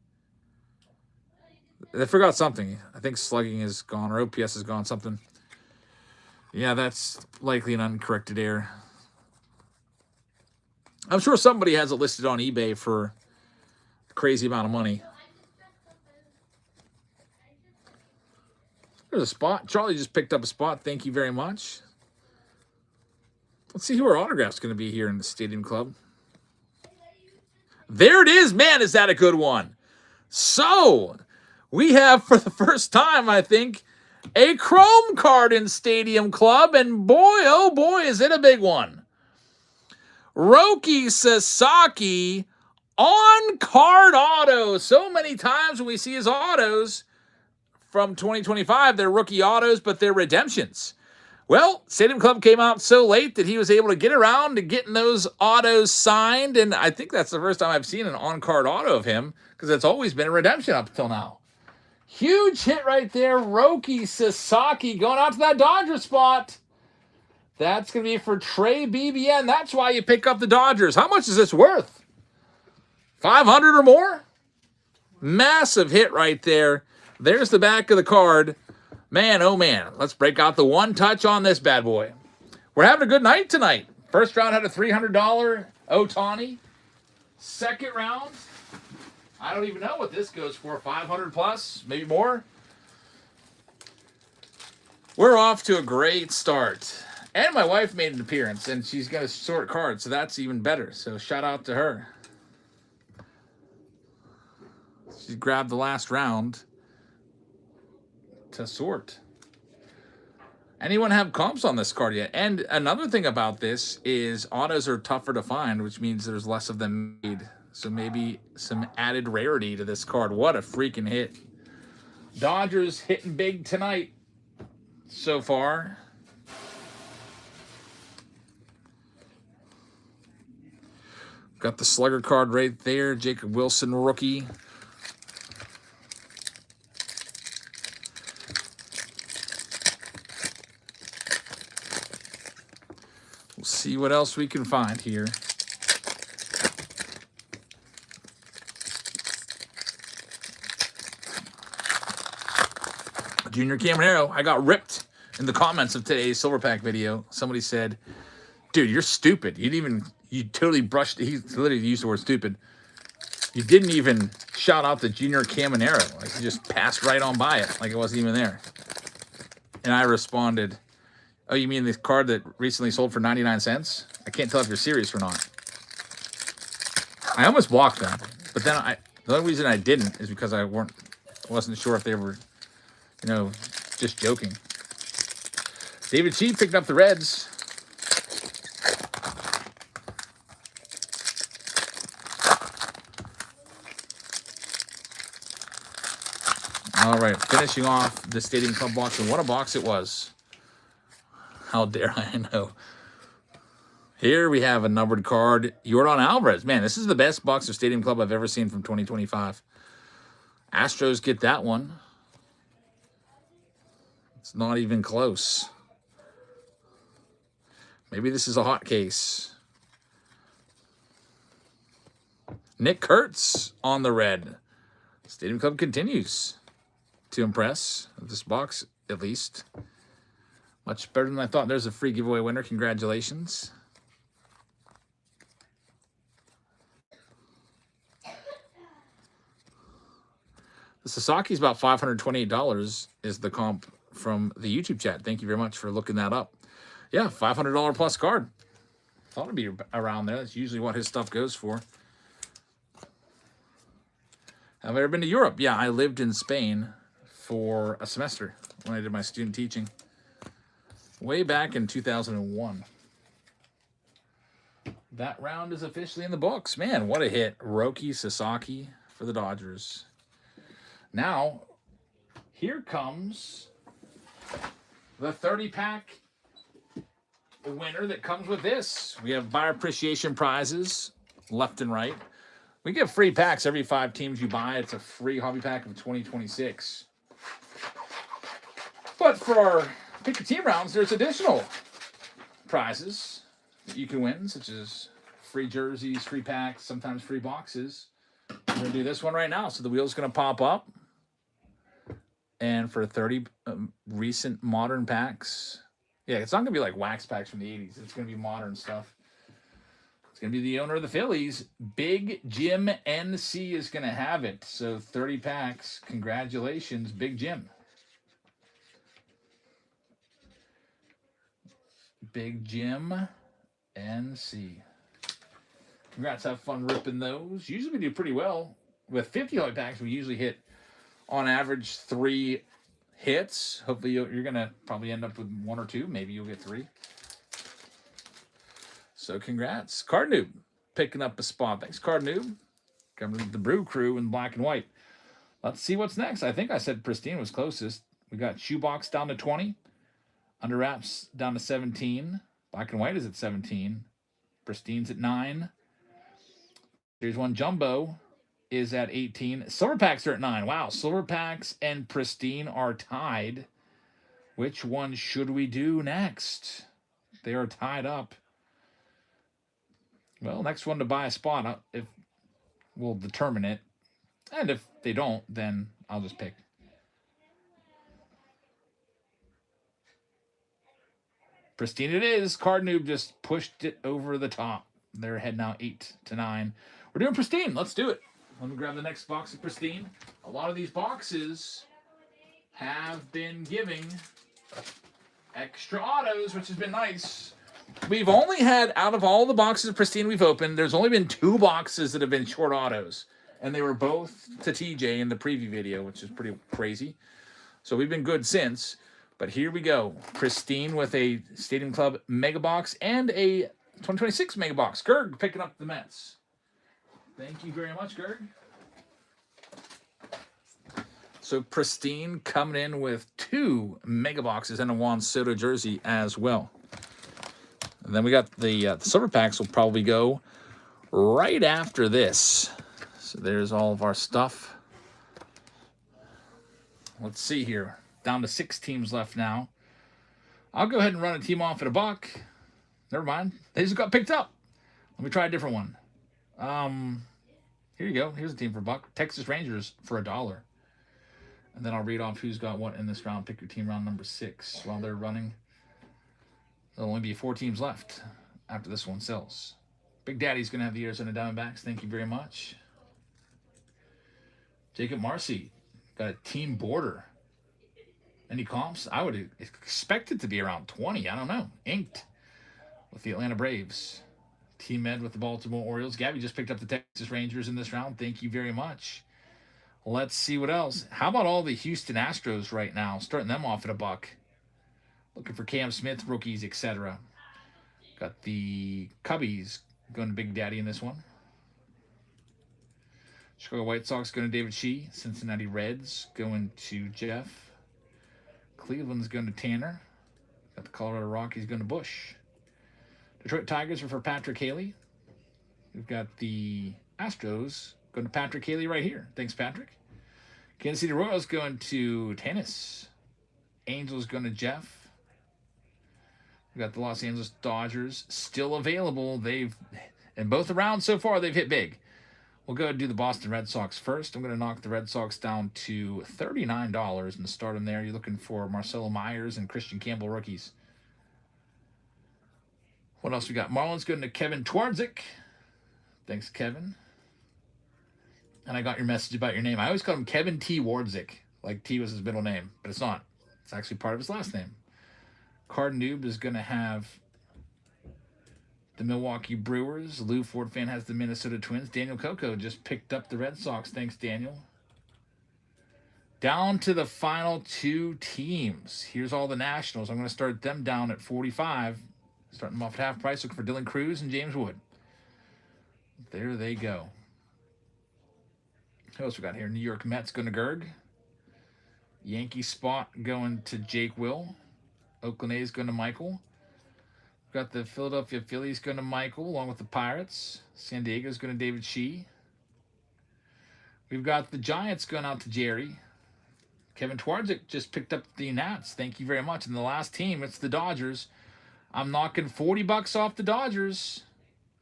B: They forgot something. I think slugging is gone, or OPS is gone, something. Yeah, that's likely an uncorrected error. I'm sure somebody has it listed on eBay for a crazy amount of money. There's a spot. Charlie just picked up a spot. Thank you very much. Let's see who our autograph's going to be here in the Stadium Club. There it is. Man, is that a good one. So, we have, for the first time, I think, a Chrome card in Stadium Club. And boy, oh boy, is it a big one. Roki Sasaki on card auto. So many times when we see his autos from 2025, they're rookie autos, but they're redemptions. Well, Stadium Club came out so late that he was able to get around to getting those autos signed, and I think that's the first time I've seen an on-card auto of him, because it's always been a redemption up until now. Huge hit right there. Roki Sasaki going out to that Dodger spot. That's going to be for Trey BBN. That's why you pick up the Dodgers. How much is this worth? 500 or more? Massive hit right there. There's the back of the card. Man, oh man. Let's break out the one touch on this bad boy. We're having a good night tonight. First round had a $300 Otani. Second round, I don't even know what this goes for. 500 plus, maybe more. We're off to a great start. And my wife made an appearance, and she's going to sort cards, so that's even better. So shout out to her. She grabbed the last round to sort. Anyone have comps on this card yet? And another thing about this is autos are tougher to find, which means there's less of them made. So maybe some added rarity to this card. What a freaking hit. Dodgers hitting big tonight so far. Got the slugger card right there. Jacob Wilson, rookie. We'll see what else we can find here. Junior Caminero. I got ripped in the comments of today's Silver Pack video. Somebody said, dude, you're stupid. You totally brushed, he literally used the word stupid. You didn't even shout out the Junior Caminero. Like, you just passed right on by it, like it wasn't even there. And I responded, oh, you mean the card that recently sold for 99 cents? I can't tell if you're serious or not. I almost blocked them, but then the only reason I didn't is because I wasn't sure if they were, just joking. David Cheap picked up the Reds. All right, finishing off the Stadium Club box, and what a box it was. How dare I know. Here we have a numbered card. Yordan Alvarez. Man, this is the best box of Stadium Club I've ever seen from 2025. Astros get that one. It's not even close. Maybe this is a hot case. Nick Kurtz on the red. Stadium Club continues to impress. This box, at least. Much better than I thought. There's a free giveaway winner. Congratulations. The Sasaki's about $528 is the comp from the YouTube chat. Thank you very much for looking that up. Yeah, $500 plus card. Thought it'd be around there. That's usually what his stuff goes for. Have I ever been to Europe? Yeah, I lived in Spain for a semester when I did my student teaching. Way back in 2001. That round is officially in the books. Man, what a hit. Roki Sasaki for the Dodgers. Now, here comes the 30-pack winner that comes with this. We have buyer appreciation prizes left and right. We give free packs every 5 teams you buy. It's a free hobby pack of 2026. But for our pick a team rounds, there's additional prizes that you can win, such as free jerseys, free packs, sometimes free boxes. We're going to do this one right now. So the wheel's going to pop up. And for 30 recent modern packs, yeah, it's not going to be like wax packs from the 80s. It's going to be modern stuff. It's going to be the owner of the Phillies. Big Jim NC is going to have it. So 30 packs. Congratulations, Big Jim. Big Jim NC. Congrats. Have fun ripping those. Usually we do pretty well. With 50 hobby packs, we usually hit, on average, 3 hits. Hopefully you're going to probably end up with 1 or 2. Maybe you'll get 3. So congrats. Card Noob picking up a spot. Thanks, Card Noob. Coming to the Brew Crew in black and white. Let's see what's next. I think I said Pristine was closest. We got Shoebox down to 20. Under Wraps down to 17. Black and White is at 17. Pristine's at 9. Here's one Jumbo is at 18. Silver Packs are at 9. Wow, Silver Packs and Pristine are tied. Which one should we do next? They are tied up. Well, next one to buy a spot, if we'll determine it. And if they don't, then I'll just pick. Pristine it is. Card Noob just pushed it over the top. They're ahead now 8 to 9. We're doing Pristine. Let's do it. Let me grab the next box of Pristine. A lot of these boxes have been giving extra autos, which has been nice. We've only had, out of all the boxes of Pristine we've opened, there's only been 2 boxes that have been short autos. And they were both to TJ in the preview video, which is pretty crazy. So we've been good since. But here we go. Pristine with a Stadium Club Mega Box and a 2026 Mega Box. Gerg picking up the Mets. Thank you very much, Gerg. So Pristine coming in with 2 Mega Boxes and a Juan Soto jersey as well. And then we got the Silver Packs will probably go right after this. So there's all of our stuff. Let's see here. Down to 6 teams left now. I'll go ahead and run a team off at $1. Never mind. They just got picked up. Let me try a different one. Here you go. Here's a team for $1. Texas Rangers for $1. And then I'll read off who's got what in this round. Pick your team round number 6 while they're running. There'll only be 4 teams left after this one sells. Big Daddy's going to have the Arizona Diamondbacks. Thank you very much. Jacob Marcy got a team border. Any comps? I would expect it to be around 20. I don't know. Inked with the Atlanta Braves. Team Ed with the Baltimore Orioles. Gabby just picked up the Texas Rangers in this round. Thank you very much. Let's see what else. How about all the Houston Astros right now? Starting them off at $1. Looking for Cam Smith, rookies, etc. Got the Cubbies going to Big Daddy in this one. Chicago White Sox going to David Shee. Cincinnati Reds going to Jeff. Cleveland's going to Tanner. Got the Colorado Rockies going to Bush. Detroit Tigers are for Patrick Haley. We've got the Astros going to Patrick Haley right here. Thanks, Patrick. Kansas City Royals going to Tennis. Angels going to Jeff. We've got the Los Angeles Dodgers still available. In both the rounds so far, they've hit big. We'll go and do the Boston Red Sox first. I'm going to knock the Red Sox down to $39 and start them there. You're looking for Marcelo Myers and Christian Campbell rookies. What else we got? Marlins going to Kevin Twardzik. Thanks, Kevin. And I got your message about your name. I always call him Kevin T. Wardzik, like T was his middle name, but it's not. It's actually part of his last name. Card Noob is going to have the Milwaukee Brewers. Lou Ford fan has the Minnesota Twins. Daniel Coco just picked up the Red Sox. Thanks, Daniel. Down to the final 2 teams. Here's all the Nationals. I'm going to start them down at 45. Starting them off at half price. Looking for Dylan Cruz and James Wood. There they go. Who else we got here? New York Mets going to Gerg. Yankee spot going to Jake Will. Oakland A's going to Michael. We've got the Philadelphia Phillies going to Michael, along with the Pirates. San Diego's going to David Shee. We've got the Giants going out to Jerry. Kevin Twardzik just picked up the Nats. Thank you very much. And the last team, it's the Dodgers. I'm knocking $40 off the Dodgers.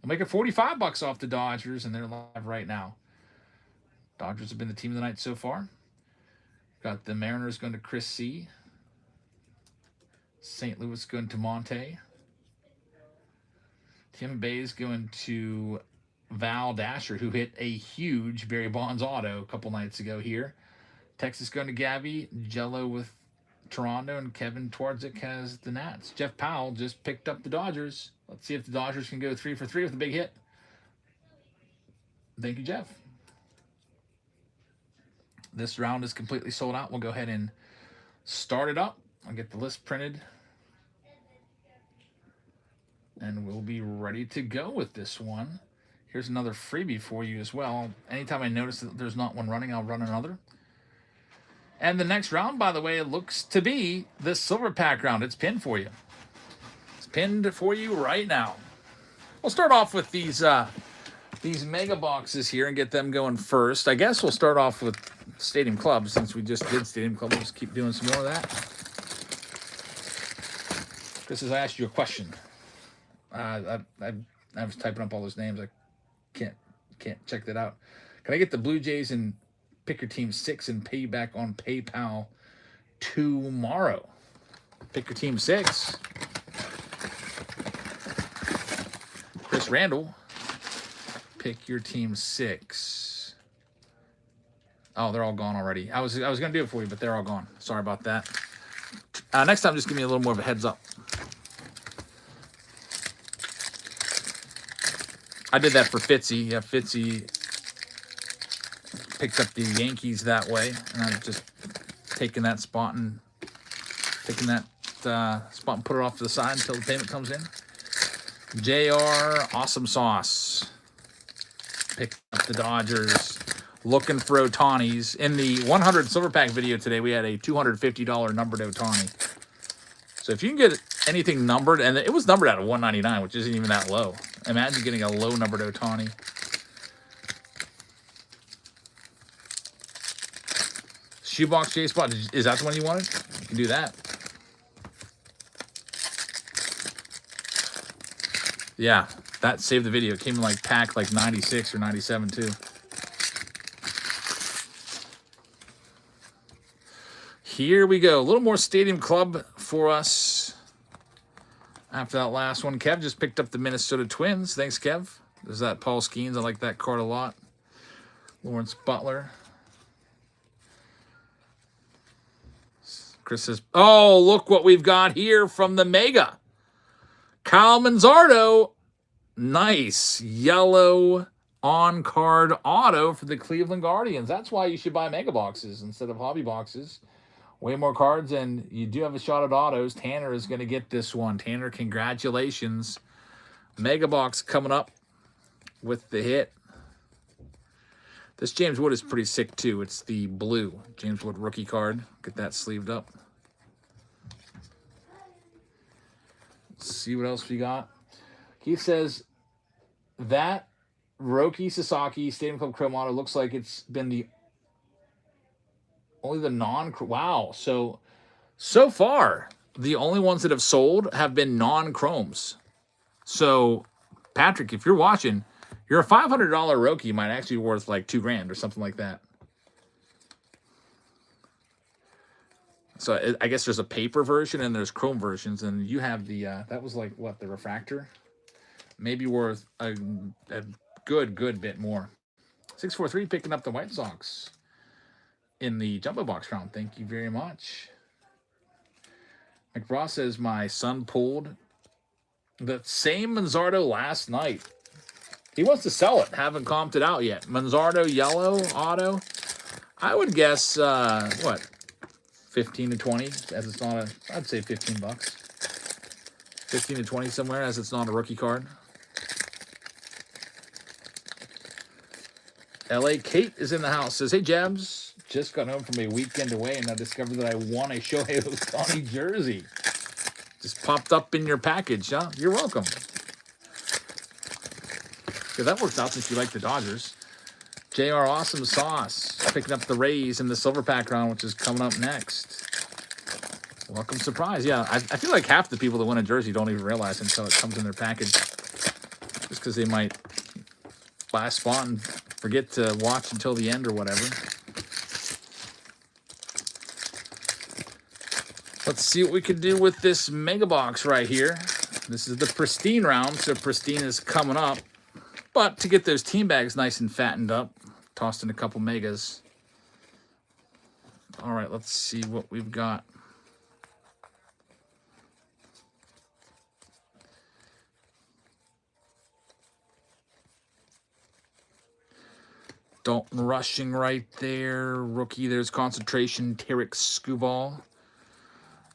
B: I'm making $45 off the Dodgers, and they're live right now. Dodgers have been the team of the night so far. Got the Mariners going to Chris C. St. Louis going to Monte. Tim Bay's going to Val Dasher, who hit a huge Barry Bonds auto a couple nights ago here. Texas going to Gabby. Jello with Toronto, and Kevin Twardzik has the Nats. Jeff Powell just picked up the Dodgers. Let's see if the Dodgers can go 3 for 3 with a big hit. Thank you, Jeff. This round is completely sold out. We'll go ahead and start it up. I'll get the list printed. And we'll be ready to go with this one. Here's another freebie for you as well. Anytime I notice that there's not one running, I'll run another. And the next round, by the way, it looks to be the silver pack round. It's pinned for you. It's pinned for you right now. We'll start off with these mega boxes here and get them going first. I guess we'll start off with Stadium Club since we just did Stadium Club. We'll just keep doing some more of that. Chris, as I asked you a question, I was typing up all those names. I can't check that out. Can I get the Blue Jays and pick your team 6 and pay you back on PayPal tomorrow? Pick your team 6. Chris Randall. Pick your team 6. Oh, they're all gone already. I was gonna do it for you, but they're all gone. Sorry about that. Next time, just give me a little more of a heads up. I did that for Fitzy. Yeah, Fitzy picked up the Yankees that way, and I've just taken that spot and put it off to the side until the payment comes in. JR, awesome sauce. Picked up the Dodgers. Looking for Ohtani's. In the 100 Silver Pack video today, we had a $250 numbered Ohtani. So if you can get anything numbered, and it was numbered out of 199, which isn't even that low. Imagine getting a low numbered Ohtani. Shoebox J Spot. Is that the one you wanted? You can do that. Yeah, that saved the video. It came in like pack like 96 or 97 too. Here we go. A little more Stadium Club for us. After that last one, Kev just picked up the Minnesota Twins. Thanks, Kev. There's that Paul Skeens. I like that card a lot. Lawrence Butler. Chris says, oh, look what we've got here from the Mega. Kyle Manzardo. Nice yellow on-card auto for the Cleveland Guardians. That's why you should buy Mega Boxes instead of Hobby Boxes. Way more cards, and you do have a shot at autos. Tanner is going to get this one. Tanner, congratulations. Mega Box coming up with the hit. This James Wood is pretty sick, too. It's the blue James Wood rookie card. Get that sleeved up. Let's see what else we got. Keith says that Roki Sasaki Stadium Club Chrome Auto looks like it's been only the wow. So far, the only ones that have sold have been non-chromes. So, Patrick, if you're watching, your $500 Roki might actually be worth like $2,000 or something like that. So I guess there's a paper version and there's chrome versions, and you have the that was like what, the refractor, maybe worth a good bit more. 643 picking up the White Sox in the jumbo box round. Thank you very much. McBraw says my son pulled the same Manzardo last night. He wants to sell it. Haven't comped it out yet. Manzardo yellow auto. I would guess what, 15 to 20, as it's not I'd say $15. 15 to 20 somewhere, as it's not a rookie card. LA Kate is in the house. Says, hey Jabs. Just got home from a weekend away and I discovered that I won a Shohei Ohtani jersey. Just popped up in your package, huh? You're welcome. Yeah, that works out since you like the Dodgers. JR Awesome Sauce picking up the Rays in the Silver Pack round, which is coming up next. Welcome surprise. Yeah, I feel like half the people that win a jersey don't even realize until it comes in their package. Just because they might buy a spot and forget to watch until the end or whatever. Let's see what we can do with this Mega Box right here. This is the Pristine round, so Pristine is coming up. But to get those team bags nice and fattened up, tossed in a couple Megas. All right, let's see what we've got. Dalton Rushing right there. Rookie, there's concentration. Tarek Skubal.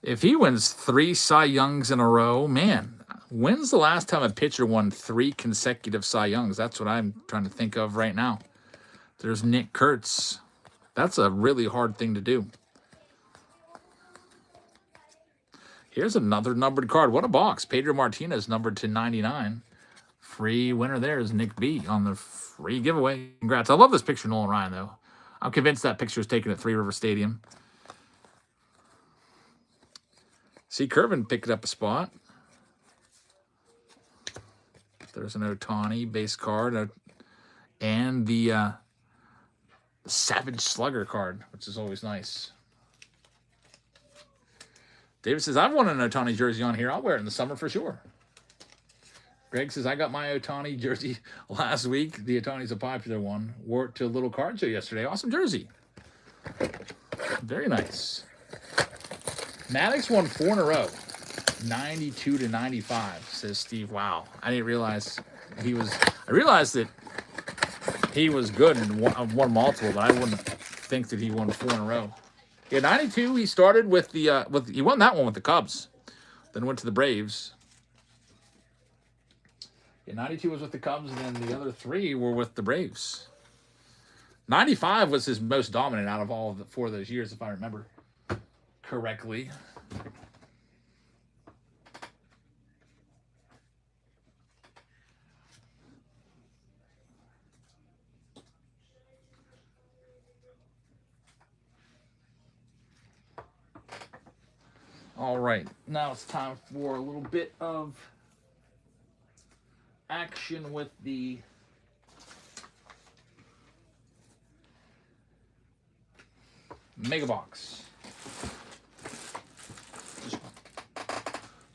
B: If he wins 3 Cy Youngs in a row, man, when's the last time a pitcher won 3 consecutive Cy Youngs? That's what I'm trying to think of right now. There's Nick Kurtz. That's a really hard thing to do. Here's another numbered card. What a box. Pedro Martinez numbered to 99. Free winner there is Nick B on the free giveaway. Congrats. I love this picture of Nolan Ryan, though. I'm convinced that picture was taken at Three River Stadium. See, Curvin picked up a spot. There's an Ohtani base card. And the Savage Slugger card, which is always nice. David says, I've won an Ohtani jersey on here. I'll wear it in the summer for sure. Greg says, I got my Ohtani jersey last week. The Ohtani's a popular one. Wore it to a little card show yesterday. Awesome jersey. Very nice. Maddox won 4 in a row. 92 to 95, says Steve. Wow. I didn't realize he was... I realized that he was good and won multiple, but I wouldn't think that he won 4 in a row. Yeah, 92, he started with the... he won that one with the Cubs. Then went to the Braves. Yeah, 92 was with the Cubs, and then the other 3 were with the Braves. 95 was his most dominant out of all of the 4 of those years, if I remember correctly. All right, now it's time for a little bit of action with the Mega Box.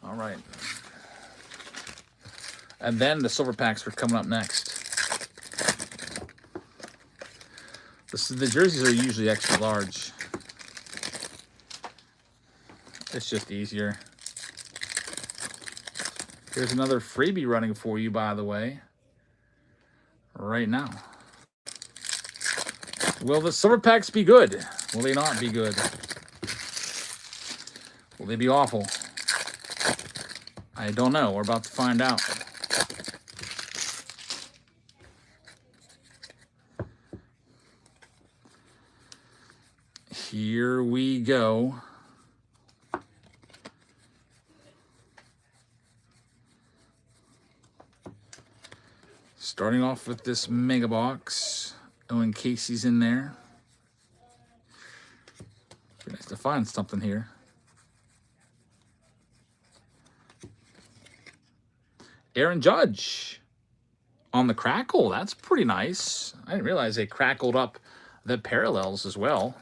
B: All right. And then the silver packs are coming up next. The jerseys are usually extra large. It's just easier. Here's another freebie running for you, by the way, right now. Will the silver packs be good? Will they not be good? Will they be awful? I don't know. We're about to find out. Here we go. Starting off with this Mega Box. Owen Casey's in there. Be nice to find something here. Aaron Judge on the crackle. That's pretty nice. I didn't realize they crackled up the parallels as well.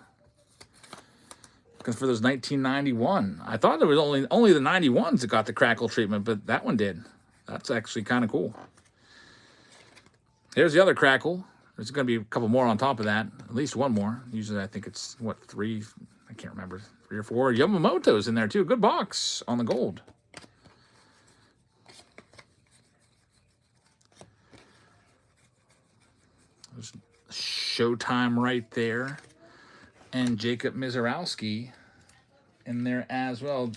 B: Because for those 1991, I thought there was only the 91s that got the crackle treatment, but that one did. That's actually kind of cool. Here's the other crackle. There's going to be a couple more on top of that. At least one more. Usually I think it's, what, 3? I can't remember. 3 or 4. Yamamoto's in there, too. Good box on the gold. There's Showtime right there. And Jacob Mizorowski in there as well.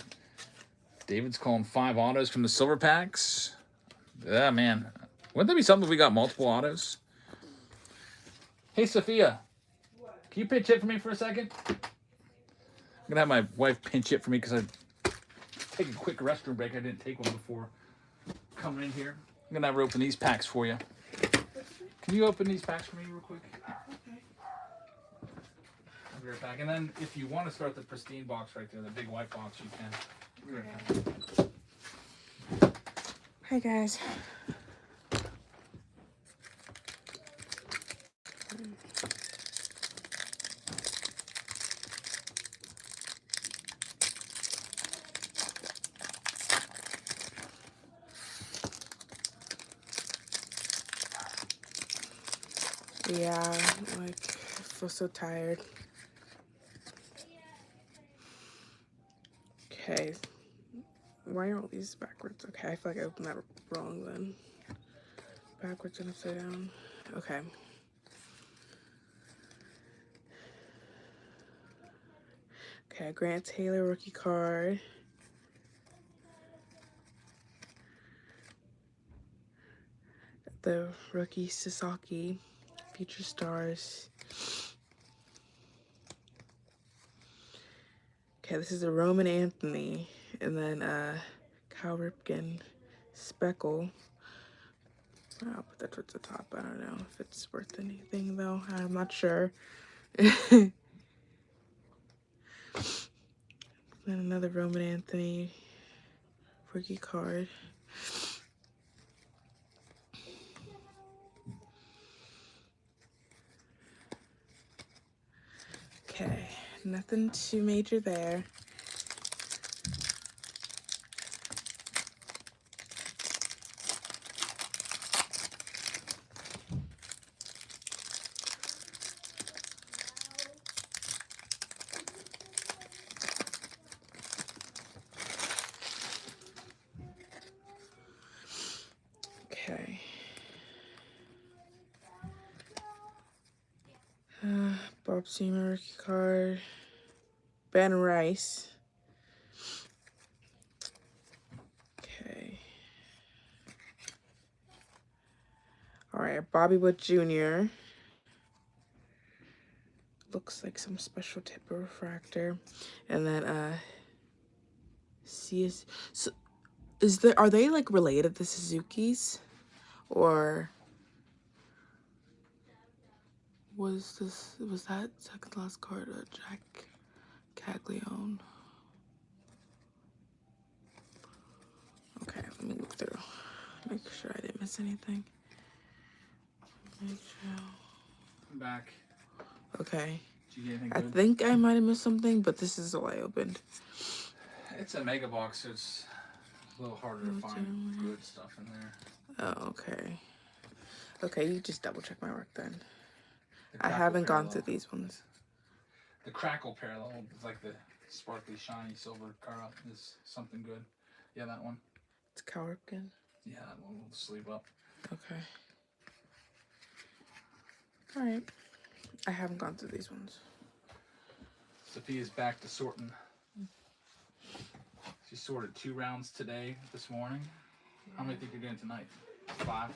B: David's calling 5 autos from the silver packs. Yeah, man. Wouldn't that be something if we got multiple autos? Hey, Sophia. What? Can you pinch hit for me for a second? I'm going to have my wife pinch hit for me because I take a quick restroom break. I didn't take one before coming in here. I'm going to have her open these packs for you. Can you open these packs for me real quick?
C: Okay.
B: I'll be right back. And then if you want to start the pristine box right there, the big white box, you can. I'll be right back.
C: Hi, guys. Yeah, like, I feel so tired. Okay. Why are all these backwards? Okay, I feel like I opened that wrong then. Backwards and upside down. Okay. Okay, Grant Taylor rookie card. The rookie Sasaki. Future Stars. Okay, this is a Roman Anthony And then Cal Ripken Speckle. I'll put that towards the top. I don't know if it's worth anything though. I'm not sure. Then another Roman Anthony rookie card. Okay, nothing too major there. Okay. Bob Seamer rookie card. Ben Rice. Okay. All right, Bobby Wood Jr. Looks like some special type of refractor. And then CS. So are they like related, the Suzuki's? Or was that second last card Jack Caglione? Okay, let me look through. Make sure I didn't miss anything. Make sure.
B: I'm back.
C: Okay.
B: Did you get anything
C: I
B: good?
C: think I might have missed something, but this is all I opened.
B: It's a mega box, so it's a little harder to find good stuff in there.
C: Oh, okay. Okay, you just double check my work then.
B: The
C: I
B: Crackle
C: haven't gone
B: Parallel.
C: through these ones.
B: The Crackle Parallel is like the sparkly, shiny silver card is something good. Yeah, that one.
C: It's Cal Ripken.
B: Yeah, that one will sleeve up.
C: Okay. All right. I haven't gone through these ones.
B: Sophia's back to sorting. She sorted 2 rounds today, this morning. How many think you're doing tonight? 5?
C: I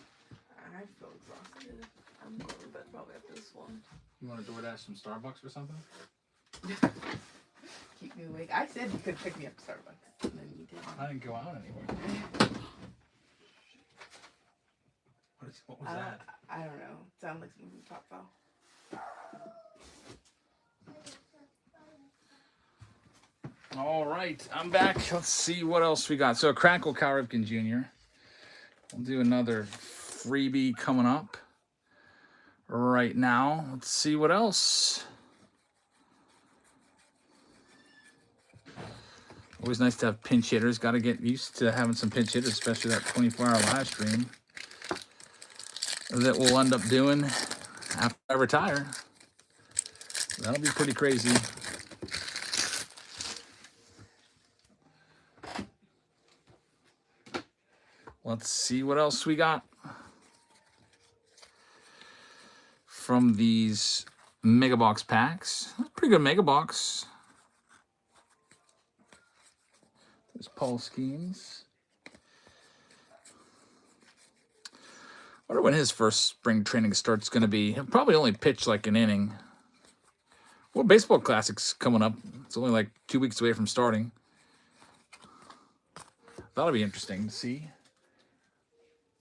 C: feel exhausted. I'm going to bed probably after this one.
B: You want to DoorDash some Starbucks or something?
C: Keep me awake. I said you could pick me up at Starbucks, and then you didn't.
B: I didn't go out anywhere. What was that?
C: I don't know. It sounded like something from Top Fell.
B: All right, I'm back. Let's see what else we got. So, Crackle Cal Ripken Jr. We'll do another freebie coming up right now. Let's see what else. Always nice to have pinch hitters. Got to get used to having some pinch hitters, especially that 24-hour live stream that we'll end up doing after I retire. That'll be pretty crazy. Let's see what else we got from these mega box packs. Pretty good mega box. There's Paul Skeens. I wonder when his first spring training start's going to be. He'll probably only pitch like an inning. Well, baseball classic's coming up. It's only like 2 weeks away from starting. That'll be interesting to see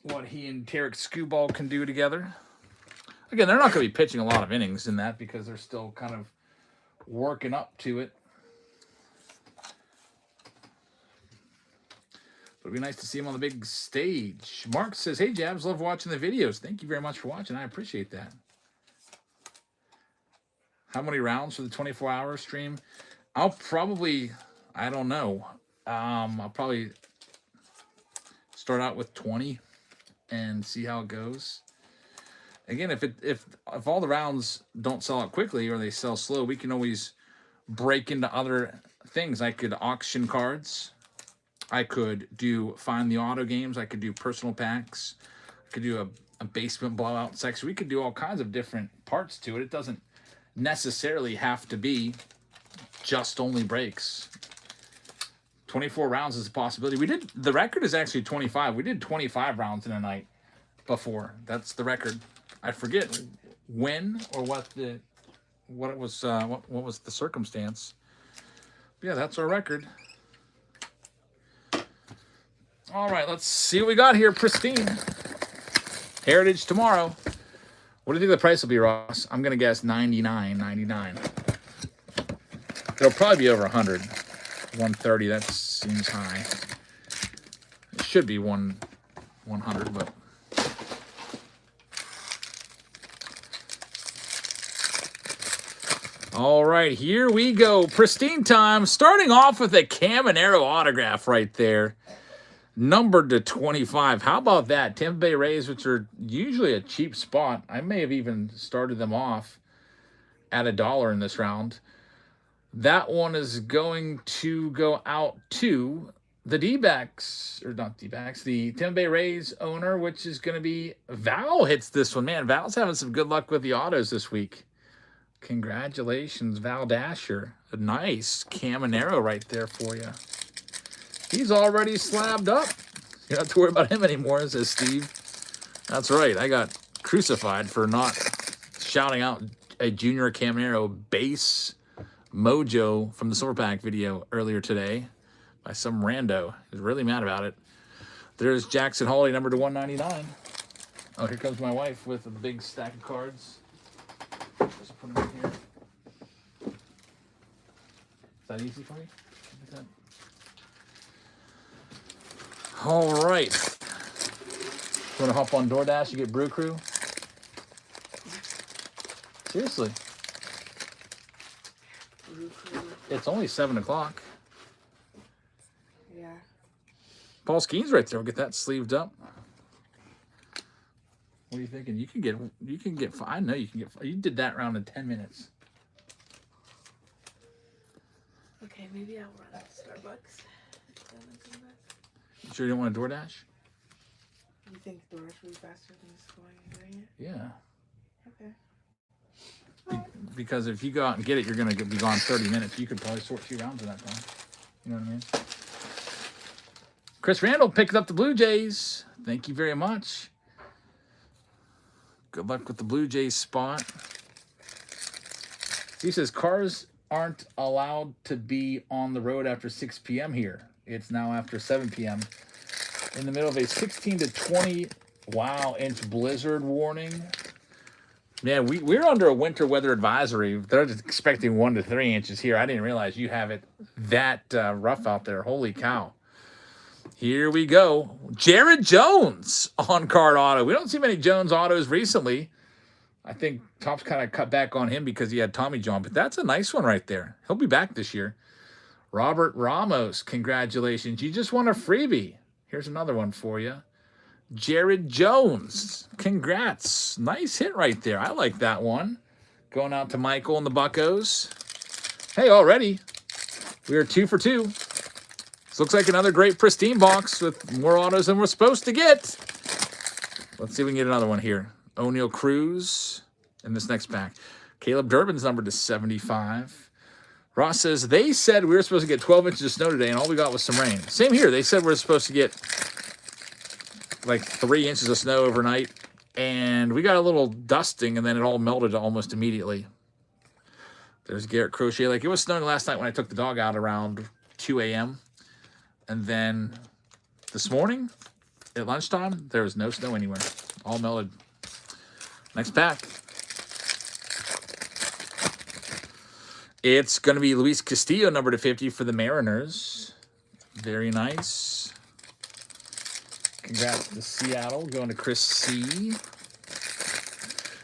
B: what he and Tarek Skubal can do together. Again, they're not going to be pitching a lot of innings in that because they're still kind of working up to it. But it'd be nice to see him on the big stage. Mark says, hey, Jabs, love watching the videos. Thank you very much for watching. I appreciate that. How many rounds for the 24-hour stream? I'll probably, I don't know. I'll probably start out with 20 and see how it goes. Again, if all the rounds don't sell out quickly or they sell slow, we can always break into other things. I could auction cards. I could do find the auto games. I could do personal packs. I could do a basement blowout section. We could do all kinds of different parts to it. It doesn't necessarily have to be just only breaks. 24 rounds is a possibility. The record is actually 25. We did 25 rounds in a night before. That's the record. I forget when or what was the circumstance. But yeah, that's our record. All right, let's see what we got here. Pristine. Heritage tomorrow. What do you think the price will be, Ross? I'm going to guess $99.99. It'll probably be over 100. 130, that seems high. It should be 100, but... All right, here we go. Pristine time. Starting off with a Caminero autograph right there. Numbered to 25. How about that? Tampa Bay Rays, which are usually a cheap spot. I may have even started them off at $1 in this round. That one is going to go out to the D-backs, or not D-backs, the Tampa Bay Rays owner, which is going to be Val hits this one. Man, Val's having some good luck with the autos this week. Congratulations, Val Dasher. A nice Caminero right there for you. He's already slabbed up. You don't have to worry about him anymore, says Steve. That's right. I got crucified for not shouting out a Junior Caminero base mojo from the Silver Pack video earlier today by some rando. He's really mad about it. There's Jackson Holiday, number to 199. Oh, here comes my wife with a big stack of cards. Just put them in here. Is that easy for you? All right. You want to hop on DoorDash? You get Brew Crew? Seriously. It's only 7 o'clock.
C: Yeah.
B: Paul Skeen's right there. We'll get that sleeved up. What are you thinking? You can get, I know you can get, you did that round in 10 minutes.
C: Okay, maybe I'll run to Starbucks.
B: You sure you don't want a DoorDash?
C: You think DoorDash will be faster than just going and doing it?
B: Yeah.
C: Okay.
B: Because if you go out and get it, you're going to be gone 30 minutes. You could probably sort 2 rounds in that time. You know what I mean? Chris Randall picked up the Blue Jays. Thank you very much. Good luck with the Blue Jays spot. He says cars aren't allowed to be on the road after 6 p.m. here. It's now after 7 p.m. in the middle of a 16 to 20 inch blizzard warning. Yeah, we're under a winter weather advisory. They're just expecting 1 to 3 inches here. I didn't realize you have it that rough out there. Holy cow. Here we go. Jared Jones on card auto. We don't see many Jones autos recently. I think Topps kind of cut back on him because he had Tommy John, but that's a nice one right there. He'll be back this year. Robert Ramos, congratulations. You just won a freebie. Here's another one for you. Jared Jones, congrats. Nice hit right there. I like that one. Going out to Michael and the Buccos. Hey, already we are 2 for 2. This looks like another great pristine box with more autos than we're supposed to get. Let's see if we can get another one here. O'Neal Cruz in this next pack. Caleb Durbin's numbered to 75. Ross says, they said we were supposed to get 12 inches of snow today, and all we got was some rain. Same here. They said we're supposed to get like 3 inches of snow overnight, and we got a little dusting, and then it all melted almost immediately. There's Garrett Crochet. Like, it was snowing last night when I took the dog out around 2 a.m., and then this morning at lunchtime, there was no snow anywhere. All melted. Next pack. It's going to be Luis Castillo, number to 50 for the Mariners. Very nice. Congrats to Seattle. Going to Chris C.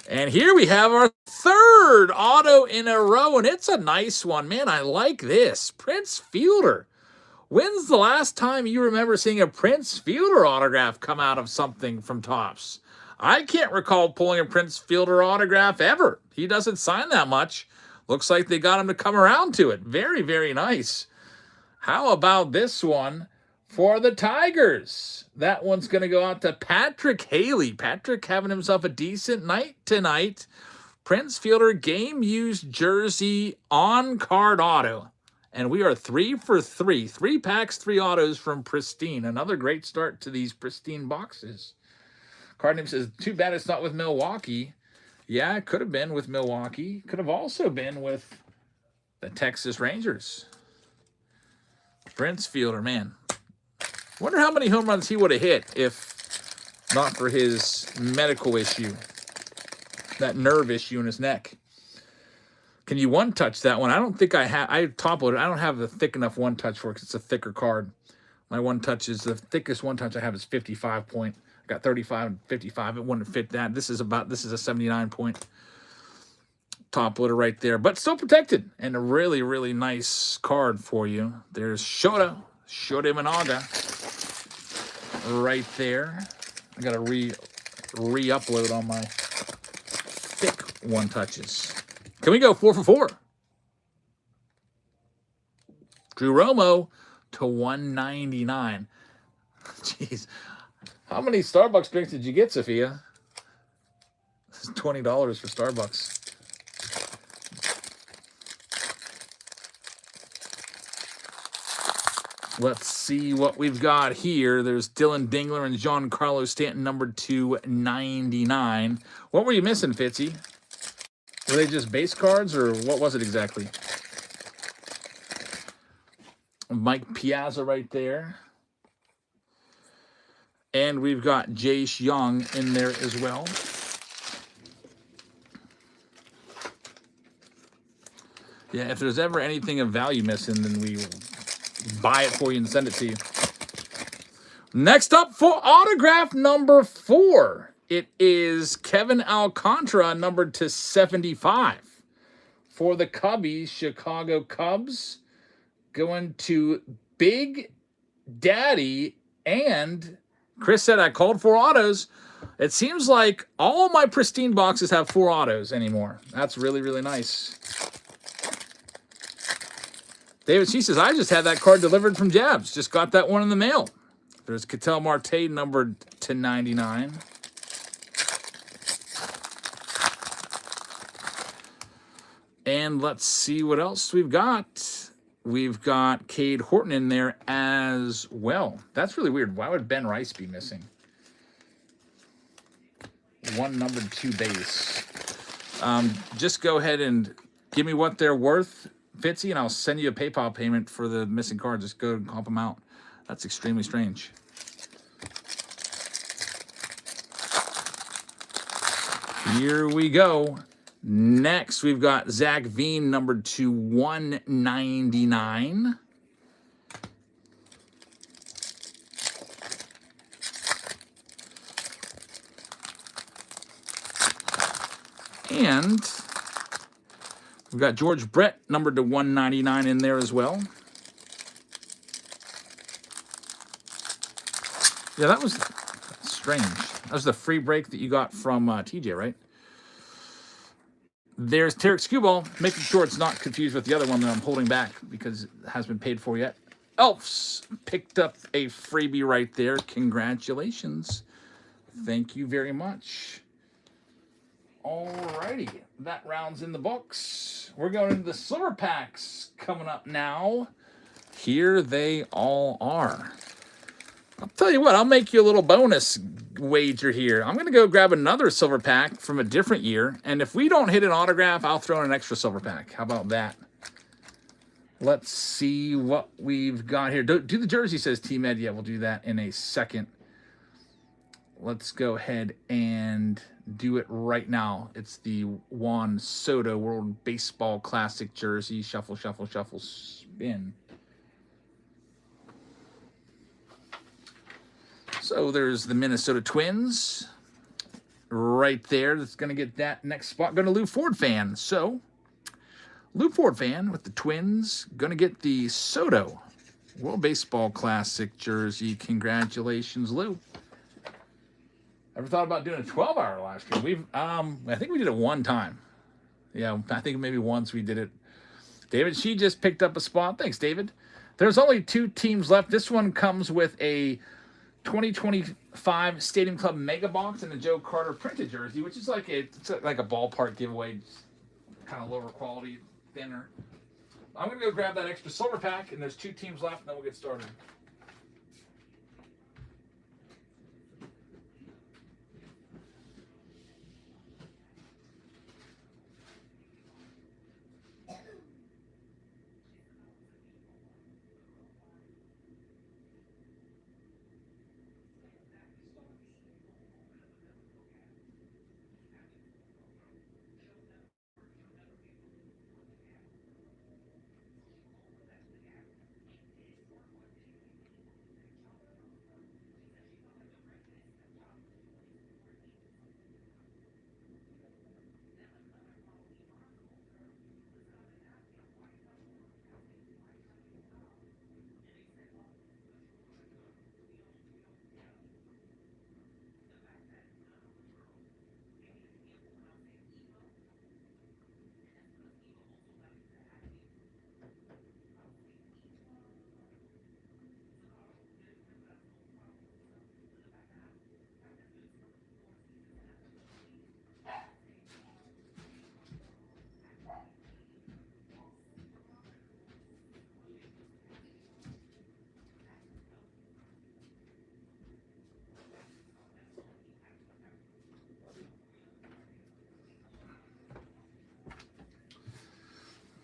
B: And here we have our third auto in a row, and it's a nice one. Man, I like this. Prince Fielder. When's the last time you remember seeing a Prince Fielder autograph come out of something from Topps? I can't recall pulling a Prince Fielder autograph ever. He doesn't sign that much. Looks like they got him to come around to it. Very, very nice. How about this one for the Tigers? That one's going to go out to Patrick Haley. Patrick having himself a decent night tonight. Prince Fielder game-used jersey on-card auto. And we are 3 for 3. 3 packs, 3 autos from Pristine. Another great start to these Pristine boxes. Card name says, too bad it's not with Milwaukee. Yeah, it could have been with Milwaukee. Could have also been with the Texas Rangers. Prince Fielder, man. Wonder how many home runs he would have hit if not for his medical issue, that nerve issue in his neck. Can you one-touch that one? I don't think I have. I top-loaded. I don't have the thick enough one-touch for it because it's a thicker card. My one-touch is the thickest one-touch I have is 55 point. I got 35 and 55. It wouldn't fit that. This is a 79 point top loader right there, but still protected and a really, really nice card for you. There's Shota Imanaga right there. I got to re-upload on my thick one-touches. Can we go 4 for 4? Drew Romo to 199. Jeez. How many Starbucks drinks did you get, Sophia? This is $20 for Starbucks. Let's see what we've got here. There's Dylan Dingler and Giancarlo Stanton, numbered to 99. What were you missing, Fitzy? Were they just base cards, or what was it exactly? Mike Piazza right there. And we've got Jace Young in there as well. Yeah, if there's ever anything of value missing, then we will buy it for you and send it to you. Next up for autograph number 4, it is Kevin Alcantara, numbered to 75. For the Cubbies, Chicago Cubs, going to Big Daddy. And Chris said I called 4 autos. It seems like all my pristine boxes have 4 autos anymore. That's really, really nice. David, she says, I just had that card delivered from Jabs. Just got that one in the mail. There's Ketel Marte, numbered to 99. And let's see what else we've got. We've got Cade Horton in there as well. That's really weird. Why would Ben Rice be missing? 1 numbered 2 base. Just go ahead and give me what they're worth, Fitzy, and I'll send you a PayPal payment for the missing card. Just go and comp them out. That's extremely strange. Here we go. Next, we've got Zach Veen, numbered to 199. And we've got George Brett, numbered to 199 in there as well. Yeah, that was strange. That was the free break that you got from TJ, right? There's Tarek Skewball, making sure it's not confused with the other one that I'm holding back because it hasn't been paid for yet. Elfs picked up a freebie right there. Congratulations. Thank you very much. Alrighty, that rounds in the books. We're going into the silver packs coming up now. Here they all are. I'll tell you what, I'll make you a little bonus wager here. I'm going to go grab another silver pack from a different year, and if we don't hit an autograph, I'll throw in an extra silver pack. How about that? Let's see what we've got here. Do the jersey, says T-Med. Yeah, we'll do that in a second. Let's go ahead and do it right now. It's the Juan Soto World Baseball Classic jersey. Shuffle, shuffle, shuffle, spin. So there's the Minnesota Twins right there. That's going to get that next spot. Going to Lou Ford fan. So Lou Ford fan with the Twins going to get the Soto World Baseball Classic jersey. Congratulations, Lou. Ever thought about doing a 12-hour live stream? I think we did it one time. Yeah, I think maybe once we did it. David, she just picked up a spot. Thanks, David. There's only 2 teams left. This one comes with a 2025 Stadium Club Mega Box and a Joe Carter printed jersey, which is like a ballpark giveaway, kind of lower quality, thinner. I'm going to go grab that extra silver pack, and there's 2 teams left, and then we'll get started.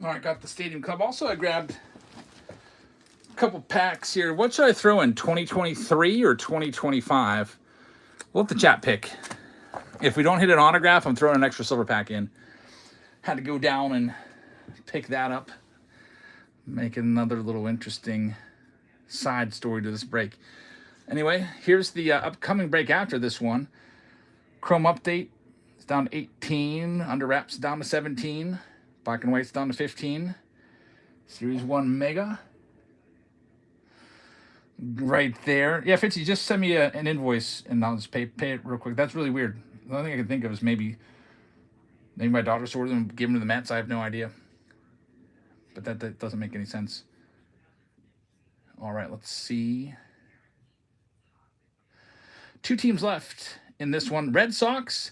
B: All right, got the Stadium Club. Also, I grabbed a couple packs here. What should I throw in, 2023 or 2025? We'll let the chat pick. If we don't hit an autograph, I'm throwing an extra silver pack in. Had to go down and pick that up. Make another little interesting side story to this break. Anyway, here's the upcoming break after this one. Chrome update. It's down to 18. Under wraps down to 17. Black and white's down to 15. Series 1 Mega. Right there. Yeah, Fitzy, just send me an invoice and I'll just pay it real quick. That's really weird. The only thing I can think of is maybe my daughter sorted them and gave them to the Mets. I have no idea. But that doesn't make any sense. All right, let's see. 2 teams left in this one. Red Sox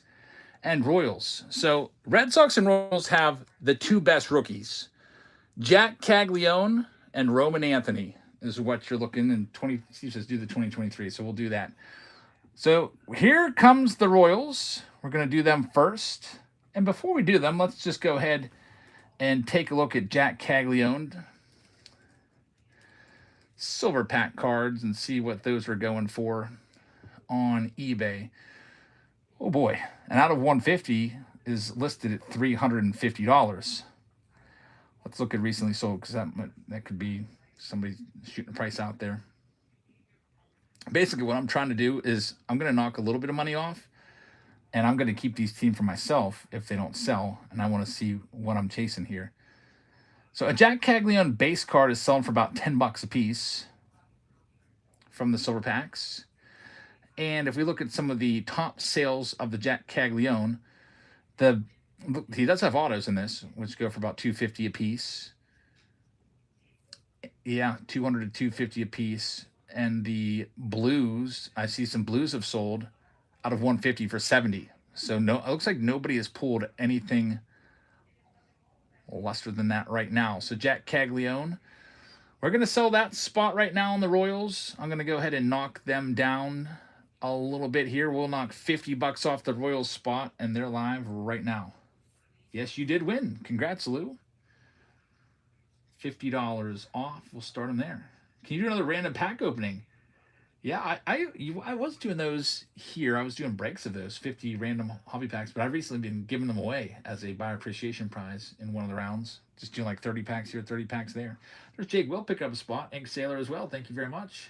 B: and Royals. So Red Sox and Royals have the 2 best rookies. Jack Caglione and Roman Anthony is what you're looking in. Steve says do the 2023, so we'll do that. So here comes the Royals. We're going to do them first. And before we do them, let's just go ahead and take a look at Jack Caglione silver pack cards and see what those are going for on eBay. Oh boy. And out of 150 is listed at $350. Let's look at recently sold, because that could be somebody shooting a price out there. Basically, what I'm trying to do is I'm going to knock a little bit of money off, and I'm going to keep these teams for myself if they don't sell, and I want to see what I'm chasing here. So a Jack Caglione base card is selling for about $10 a piece from the silver packs. And if we look at some of the top sales of the Jack Caglione, he does have autos in this, which go for about $250 a piece. Yeah, $200 to $250 a piece. And the blues, I see some blues have sold out of $150 for $70. So it looks like nobody has pulled anything lesser than that right now. So Jack Caglione, we're going to sell that spot right now on the Royals. I'm going to go ahead and knock them down a little bit here. We'll knock $50 off the Royals spot, and they're live right now. Yes, you did win. Congrats, Lou. $50 off. We'll start them there. Can you do another random pack opening? Yeah, I was doing those here. I was doing breaks of those 50 random hobby packs, but I've recently been giving them away as a buyer appreciation prize in one of the rounds. Just doing like 30 packs here, 30 packs there. There's Jake Will pick up a spot. Ink Sailor as well. Thank you very much.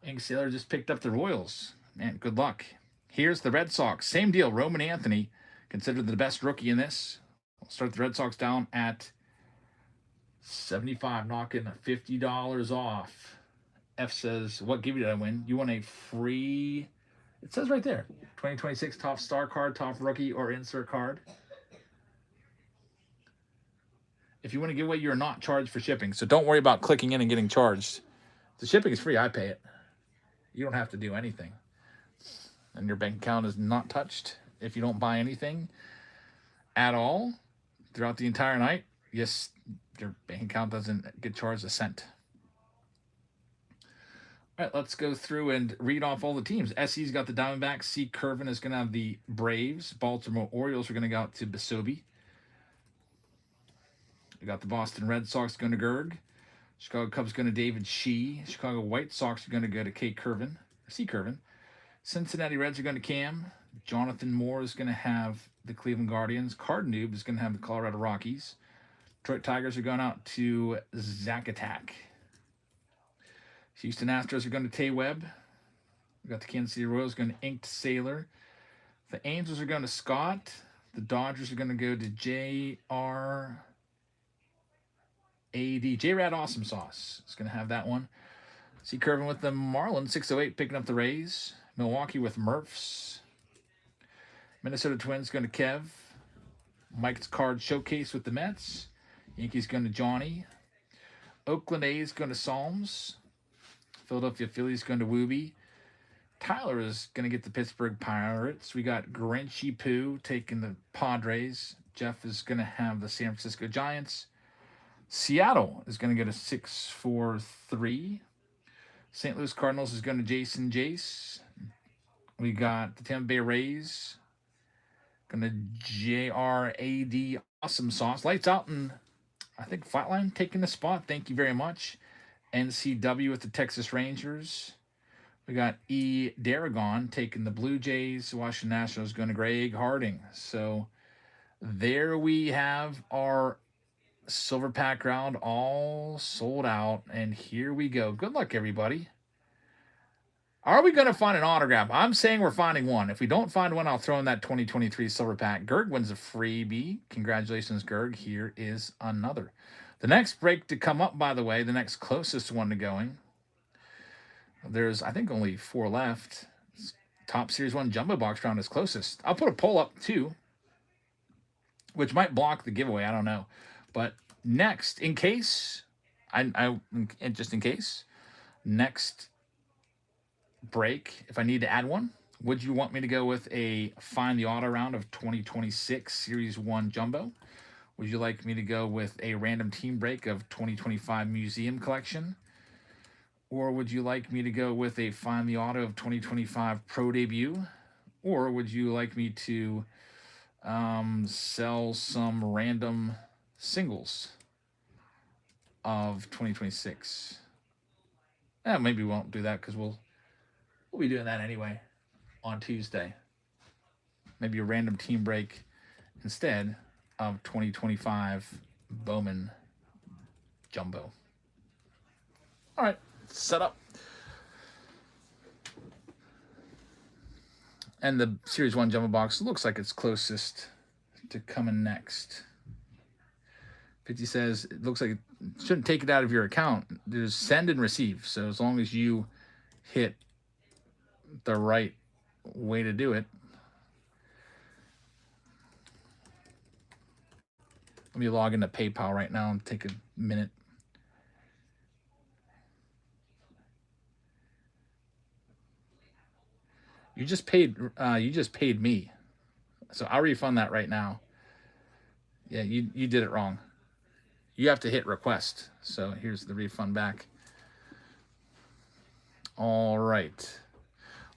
B: Ink Sailor just picked up the Royals. Man, good luck. Here's the Red Sox. Same deal. Roman Anthony, considered the best rookie in this. We'll start the Red Sox down at 75, knocking $50 off. F says, what give you did I win? You won a free, it says right there, 2026 top star card, top rookie, or insert card. If you want to give away, you're not charged for shipping. So don't worry about clicking in and getting charged. The shipping is free. I pay it. You don't have to do anything. And your bank account is not touched if you don't buy anything at all throughout the entire night. Yes, your bank account doesn't get charged a cent. All right, let's go through and read off all the teams. SE's got the Diamondbacks. C. Curvin is going to have the Braves. Baltimore Orioles are going to go out to Bisobi. We got the Boston Red Sox going to Gerg. Chicago Cubs going to David Shee. Chicago White Sox are going to go to C. Curvin. Cincinnati Reds are going to Cam. Jonathan Moore is going to have the Cleveland Guardians. Card Noob is going to have the Colorado Rockies. Detroit Tigers are going out to Zacatec. Houston Astros are going to Tay Webb. We got the Kansas City Royals going to Inked Sailor. The Angels are going to Scott. The Dodgers are going to go to J.R. A.D. J-Rad Awesome Sauce. It's going to have that one. C. Curvin with the Marlins. 608 picking up the Rays. Milwaukee with Murphs. Minnesota Twins going to Kev. Mike's Card Showcase with the Mets. Yankees going to Johnny. Oakland A's going to Psalms. Philadelphia Phillies going to Wooby. Tyler is going to get the Pittsburgh Pirates. We got Grinchy Poo taking the Padres. Jeff is going to have the San Francisco Giants. Seattle is going to go to 643. St. Louis Cardinals is going to Jason Jace. We got the Tampa Bay Rays going to JRAD Awesome Sauce. Lights out in I think Flatline taking the spot. Thank you very much. NCW with the Texas Rangers. We got E. Daragon taking the Blue Jays. Washington Nationals going to Greg Harding. So there we have our silver pack round all sold out. And here we go. Good luck, everybody. Are we going to find an autograph? I'm saying we're finding one. If we don't find one, I'll throw in that 2023 silver pack. Gerg wins a freebie. Congratulations, Gerg. Here is another. The next break to come up, by the way, the next closest one to going, there's, I think, only 4 left. Top Series 1 Jumbo Box round is closest. I'll put a poll up, too, which might block the giveaway. I don't know. But next, in case, just in case, next break, if I need to add one, would you want me to go with a Find the Auto round of 2026 Series 1 Jumbo? Would you like me to go with a random team break of 2025 Museum Collection? Or would you like me to go with a Find the Auto of 2025 Pro Debut? Or would you like me to sell some random singles of 2026? Maybe we won't do that because we'll be doing that anyway on Tuesday. Maybe a random team break instead of 2025 Bowman Jumbo. All right, set up. And the Series 1 Jumbo Box looks like it's closest to coming next. 50 says, it looks like it shouldn't take it out of your account. There's send and receive. So as long as you hit the right way to do it. Let me log into PayPal right now and take a minute. You just paid me. So I'll refund that right now. Yeah, you did it wrong. You have to hit request. So here's the refund back. All right.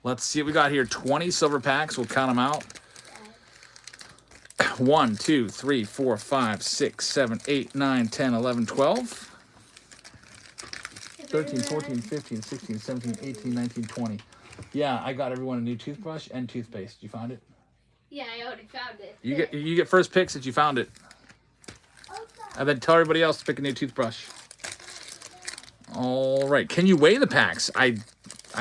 B: Let's see what we got here. 20 silver packs. We'll count them out. 1, 2, 3, 4, 5, 6, 7, 8, 9, 10, 11, 12, 13, 14, 15, 16, 17, 18, 19, 20. Yeah, I got everyone a new toothbrush and toothpaste. You found it?
D: Yeah, I already found it.
B: You get first picks if you found it. And then tell everybody else to pick a new toothbrush. All right. Can you weigh the packs? I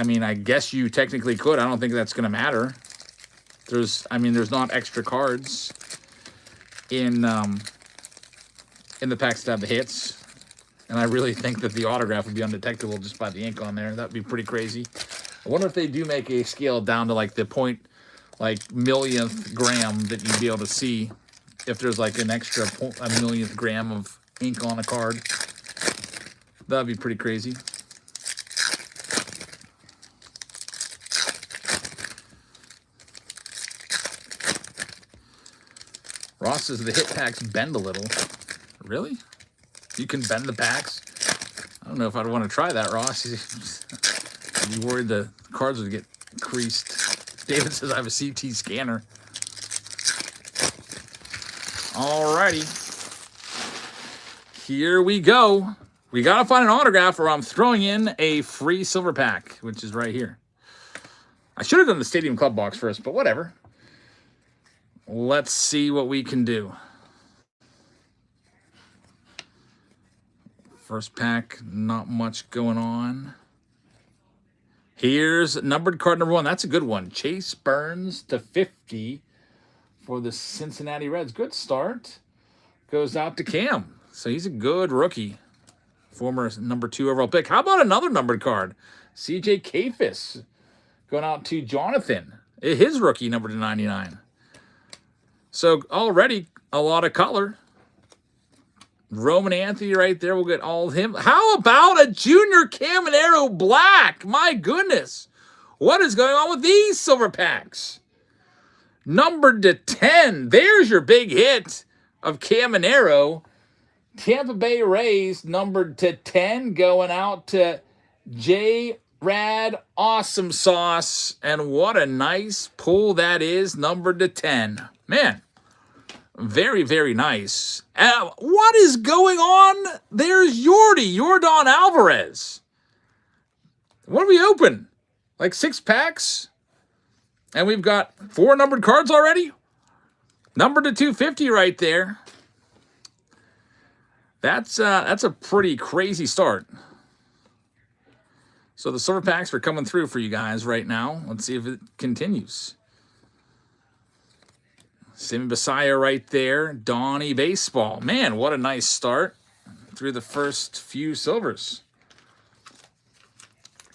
B: mean, I guess you technically could. I don't think that's going to matter. There's not extra cards in the packs that have the hits. And I really think that the autograph would be undetectable just by the ink on there. That'd be pretty crazy. I wonder if they do make a scale down to like the millionth gram that you'd be able to see if there's like an extra a millionth gram of ink on a card. That'd be pretty crazy. Ross says the hit packs bend a little. Really? You can bend the packs? I don't know if I'd want to try that, Ross. I'd be worried the cards would get creased. David says I have a CT scanner. Alrighty. Here we go. We got to find an autograph or I'm throwing in a free silver pack, which is right here. I should have done the Stadium Club box first, but whatever. Let's see what we can do. First pack, not much going on. Here's numbered card number 1. That's a good one. Chase Burns /50 for the Cincinnati Reds. Good start. Goes out to Cam. So he's a good rookie. Former number 2 overall pick. How about another numbered card? CJ Kafis going out to Jonathan. His rookie number /99. So already a lot of color. Roman Anthony right there. We'll get all of him. How about a Junior Caminero Black? My goodness. What is going on with these silver packs? Numbered to 10. There's your big hit of Caminero. Tampa Bay Rays numbered to 10 going out to J. Rad Awesome Sauce. And what a nice pull that is, numbered to 10. Man, Very, very nice. What is going on? There's Jordan Alvarez. What do we open? Like 6 packs? And we've got 4 numbered cards already? Number to 250 right there. That's a pretty crazy start. So the silver packs are coming through for you guys right now. Let's see if it continues. Simi Basaya right there. Donnie Baseball. Man, what a nice start through the first few silvers.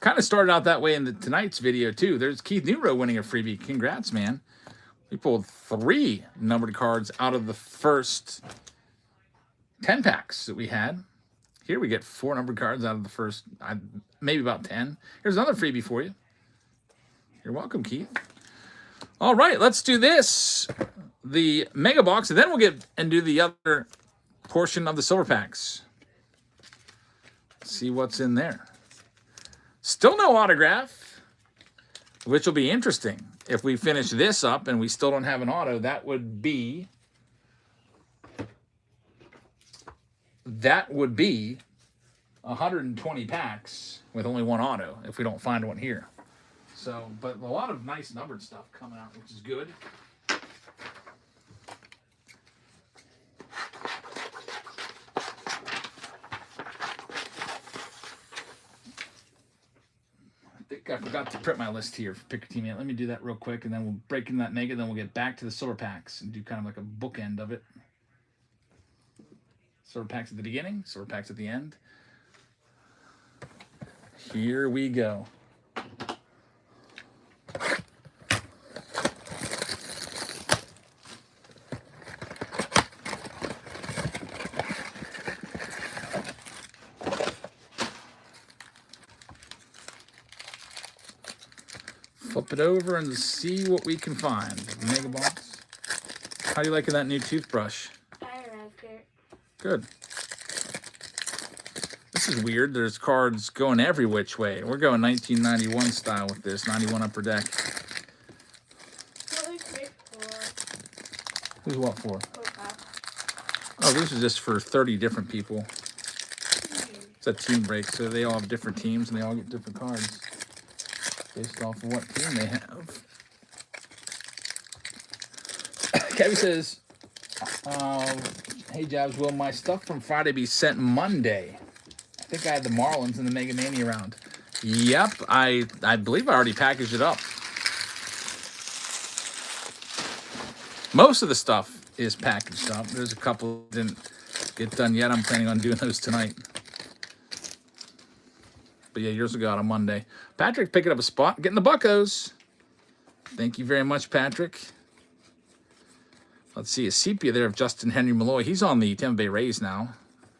B: Kind of started out that way in tonight's video, too. There's Keith Newrow winning a freebie. Congrats, man. We pulled 3 numbered cards out of the first 10 packs that we had. Here we get 4 numbered cards out of the first, maybe about 10. Here's another freebie for you. You're welcome, Keith. All right, let's do this. The mega box, and then we'll get and do the other portion of the silver packs. See what's in there. Still no autograph, which will be interesting. If we finish this up and we still don't have an auto, that would be 120 packs with only 1 auto if we don't find one here. So, but a lot of nice numbered stuff coming out, which is good. I think I forgot to print my list here for Pick Your Team. Let me do that real quick, and then we'll break in that mega, then we'll get back to the silver packs and do kind of like a bookend of it. Silver packs at the beginning, silver packs at the end. Here we go. Flip it over and see what we can find. Mega box. How do you liking that new toothbrush?
D: I like it.
B: Good. This is weird. There's cards going every which way. We're going 1991 style with this. 91 upper deck.
D: What was this for?
B: Who's what for?
D: Okay.
B: Oh, this is just for 30 different people. It's a team break, so they all have different teams and they all get different cards based off of what team they have. Kevin says, hey Jabs, will my stuff from Friday be sent Monday? I think I had the Marlins in the Mega Mania round. Yep, I believe I already packaged it up. Most of the stuff is packaged up. There's a couple that didn't get done yet. I'm planning on doing those tonight. But yeah, yours will go out on Monday. Patrick picking up a spot, getting the Buccos. Thank you very much, Patrick. Let's see, a sepia there of Justin Henry Malloy. He's on the Tampa Bay Rays now.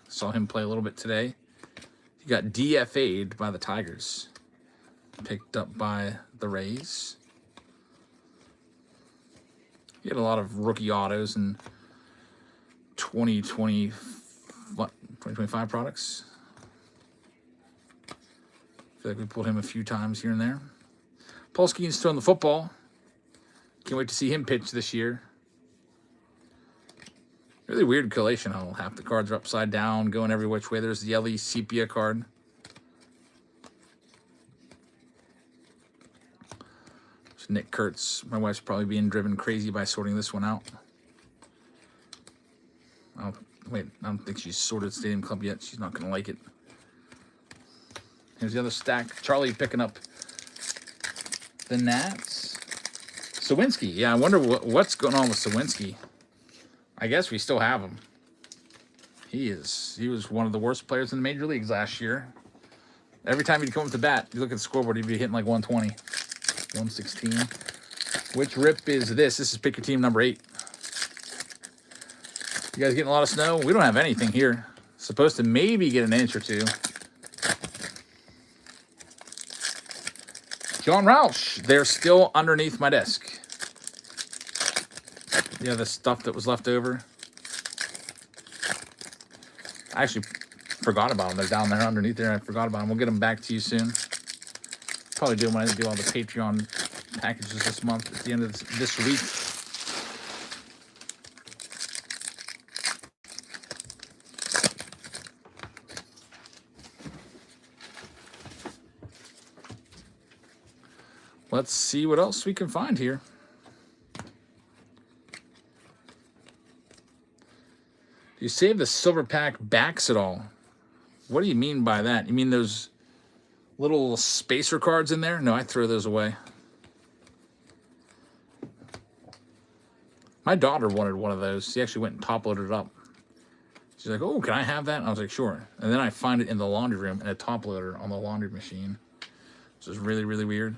B: Saw him play a little bit today. He got DFA'd by the Tigers. Picked up by the Rays. He had a lot of rookie autos and 2025 products. I feel like we pulled him a few times here and there. Paul Skeen's throwing the football. Can't wait to see him pitch this year. Really weird collation how half the cards are upside down, going every which way. There's the Ellie Sepia card. There's Nick Kurtz. My wife's probably being driven crazy by sorting this one out. I don't think she's sorted Stadium Club yet. She's not going to like it. Here's the other stack. Charlie picking up the Nats. Sawinski. Yeah, I wonder what's going on with Sawinski. I guess we still have him. He was one of the worst players in the major leagues last year. Every time he'd come up to bat, you look at the scoreboard, he'd be hitting like 120, 116. Which rip is this? This is Pick Your Team number 8. You guys getting a lot of snow? We don't have anything here. Supposed to maybe get an inch or 2. John Roush, they're still underneath my desk. Yeah, the stuff that was left over. I actually forgot about them. They're down there underneath there. I forgot about them. We'll get them back to you soon. Probably do them when I do all the Patreon packages this month at the end of this week. let's see what else we can find here. Do you save the silver pack backs at all? What do you mean by that? You mean those little spacer cards in there? No, I throw those away. My daughter wanted one of those. She actually went and top-loaded it up. She's like, oh, can I have that? And I was like, sure. And then I find it in the laundry room in a top loader on the laundry machine. Which is really, really weird.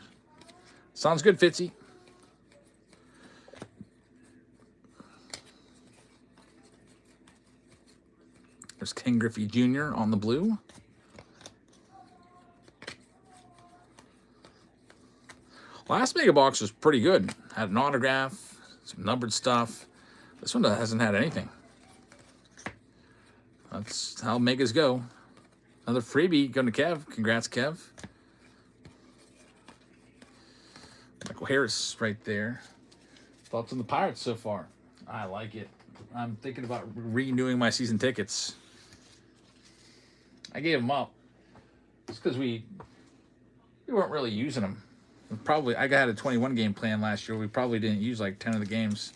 B: Sounds good, Fitzy. There's King Griffey Jr. on the blue. Last mega box was pretty good. Had an autograph, some numbered stuff. This one hasn't had anything. That's how megas go. Another freebie going to Kev. Congrats, Kev. Michael Harris right there. Thoughts on the Pirates so far? I like it. I'm thinking about renewing my season tickets. I gave them up just because we weren't really using them. I had a 21 game plan last year. We probably didn't use like 10 of the games.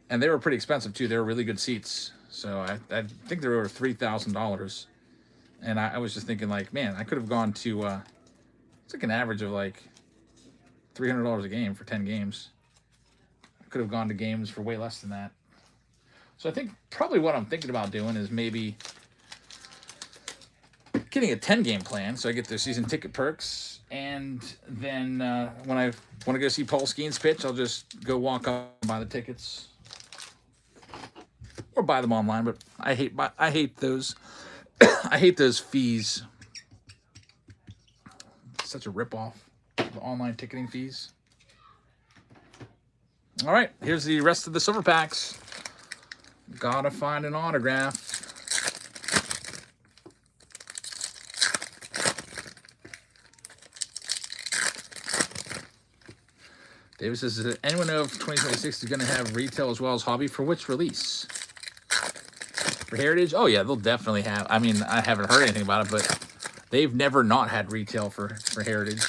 B: And they were pretty expensive too. They were really good seats. So I think they were over $3,000. And I was just thinking like, man, I could have gone to, it's like an average of like $300 a game for 10 games. I could have gone to games for way less than that. So I think probably what I'm thinking about doing is maybe getting a 10-game plan so I get the season ticket perks. And then when I want to go see Paul Skeens pitch, I'll just go walk up and buy the tickets. Or buy them online, but I hate those. I hate those fees. It's such a ripoff. The online ticketing fees. All right, here's the rest of the silver packs. Gotta find an autograph. Davis says, does anyone know if 2026 is going to have retail as well as hobby? For which release? For Heritage? Oh, yeah, they'll definitely have. I mean, I haven't heard anything about it, but they've never not had retail for Heritage.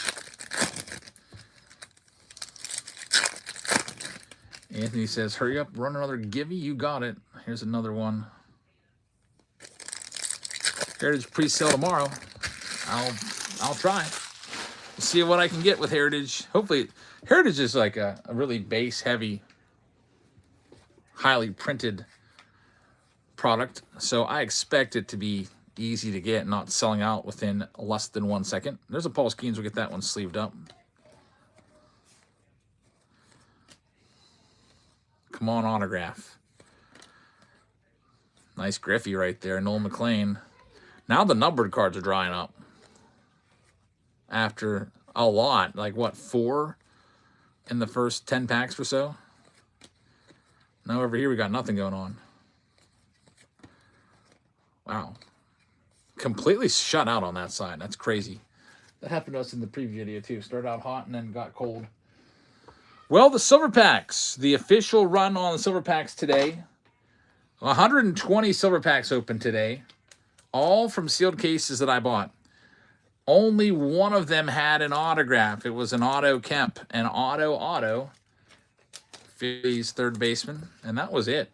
B: Anthony says, hurry up, run another Givey. You got it. Here's another one. Heritage pre-sale tomorrow. I'll try. We'll see what I can get with Heritage. Hopefully, Heritage is like a really base-heavy, highly printed product, so I expect it to be easy to get, not selling out within less than 1 second. There's a Paul Skeens. We'll get that one sleeved up. Come on, autograph. Nice Griffey right there. Noel McLean. Now the numbered cards are drying up. After a lot. Like, what, 4 in the first 10 packs or so? Now over here we got nothing going on. Wow. Completely shut out on that side. That's crazy. That happened to us in the preview video too. Started out hot and then got cold. Well, the silver packs. The official run on the silver packs today. 120 silver packs open today. All from sealed cases that I bought. Only one of them had an autograph. It was an Otto Kemp. An Otto. Phillies third baseman. And that was it.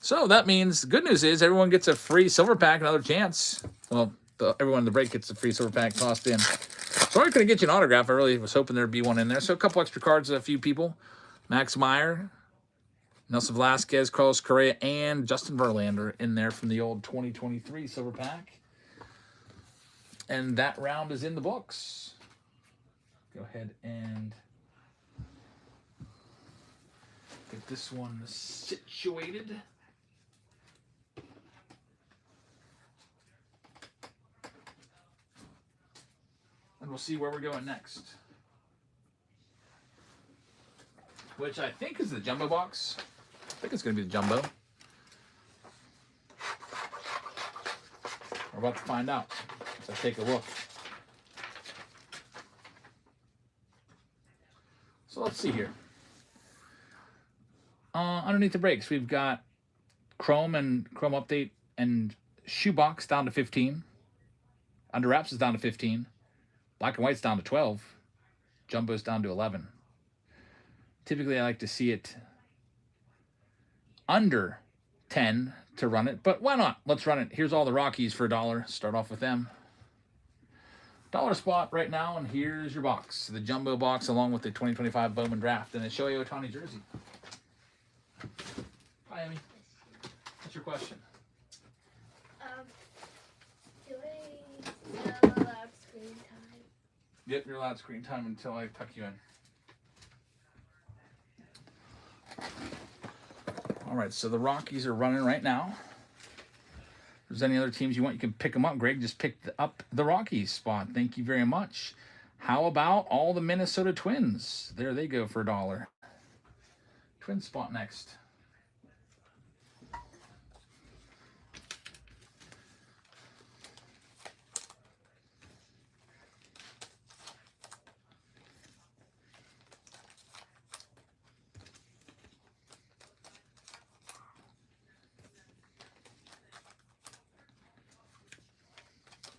B: So that means the good news is everyone gets a free silver pack, another chance. Well, everyone in the break gets a free silver pack tossed in. Sorry I couldn't get you an autograph. I really was hoping there'd be one in there. So a couple extra cards, a few people. Max Meyer, Nelson Velasquez, Carlos Correa, and Justin Verlander in there from the old 2023 silver pack. And that round is in the books. Go ahead and get this one situated. And we'll see where we're going next. Which I think is the jumbo box. I think it's going to be the jumbo. We're about to find out. So take a look. So let's see here. Underneath the breaks, we've got Chrome and Chrome Update and Shoebox down to 15. Under wraps is down to 15. Black and white's down to 12. Jumbo's down to 11. Typically, I like to see it under 10 to run it, but why not? Let's run it. Here's all the Rockies for $1. Start off with them. $1 spot right now, and here's your box. The jumbo box along with the 2025 Bowman Draft and a Shohei Ohtani jersey. Hi, Amy. What's your question?
D: Do I not allowed screen time?
B: Yep, you're allowed screen time until I tuck you in. All right, so the Rockies are running right now. If there's any other teams you want, you can pick them up. Greg just picked up the Rockies spot. Thank you very much. How about all the Minnesota Twins? There they go for $1. Twins spot next.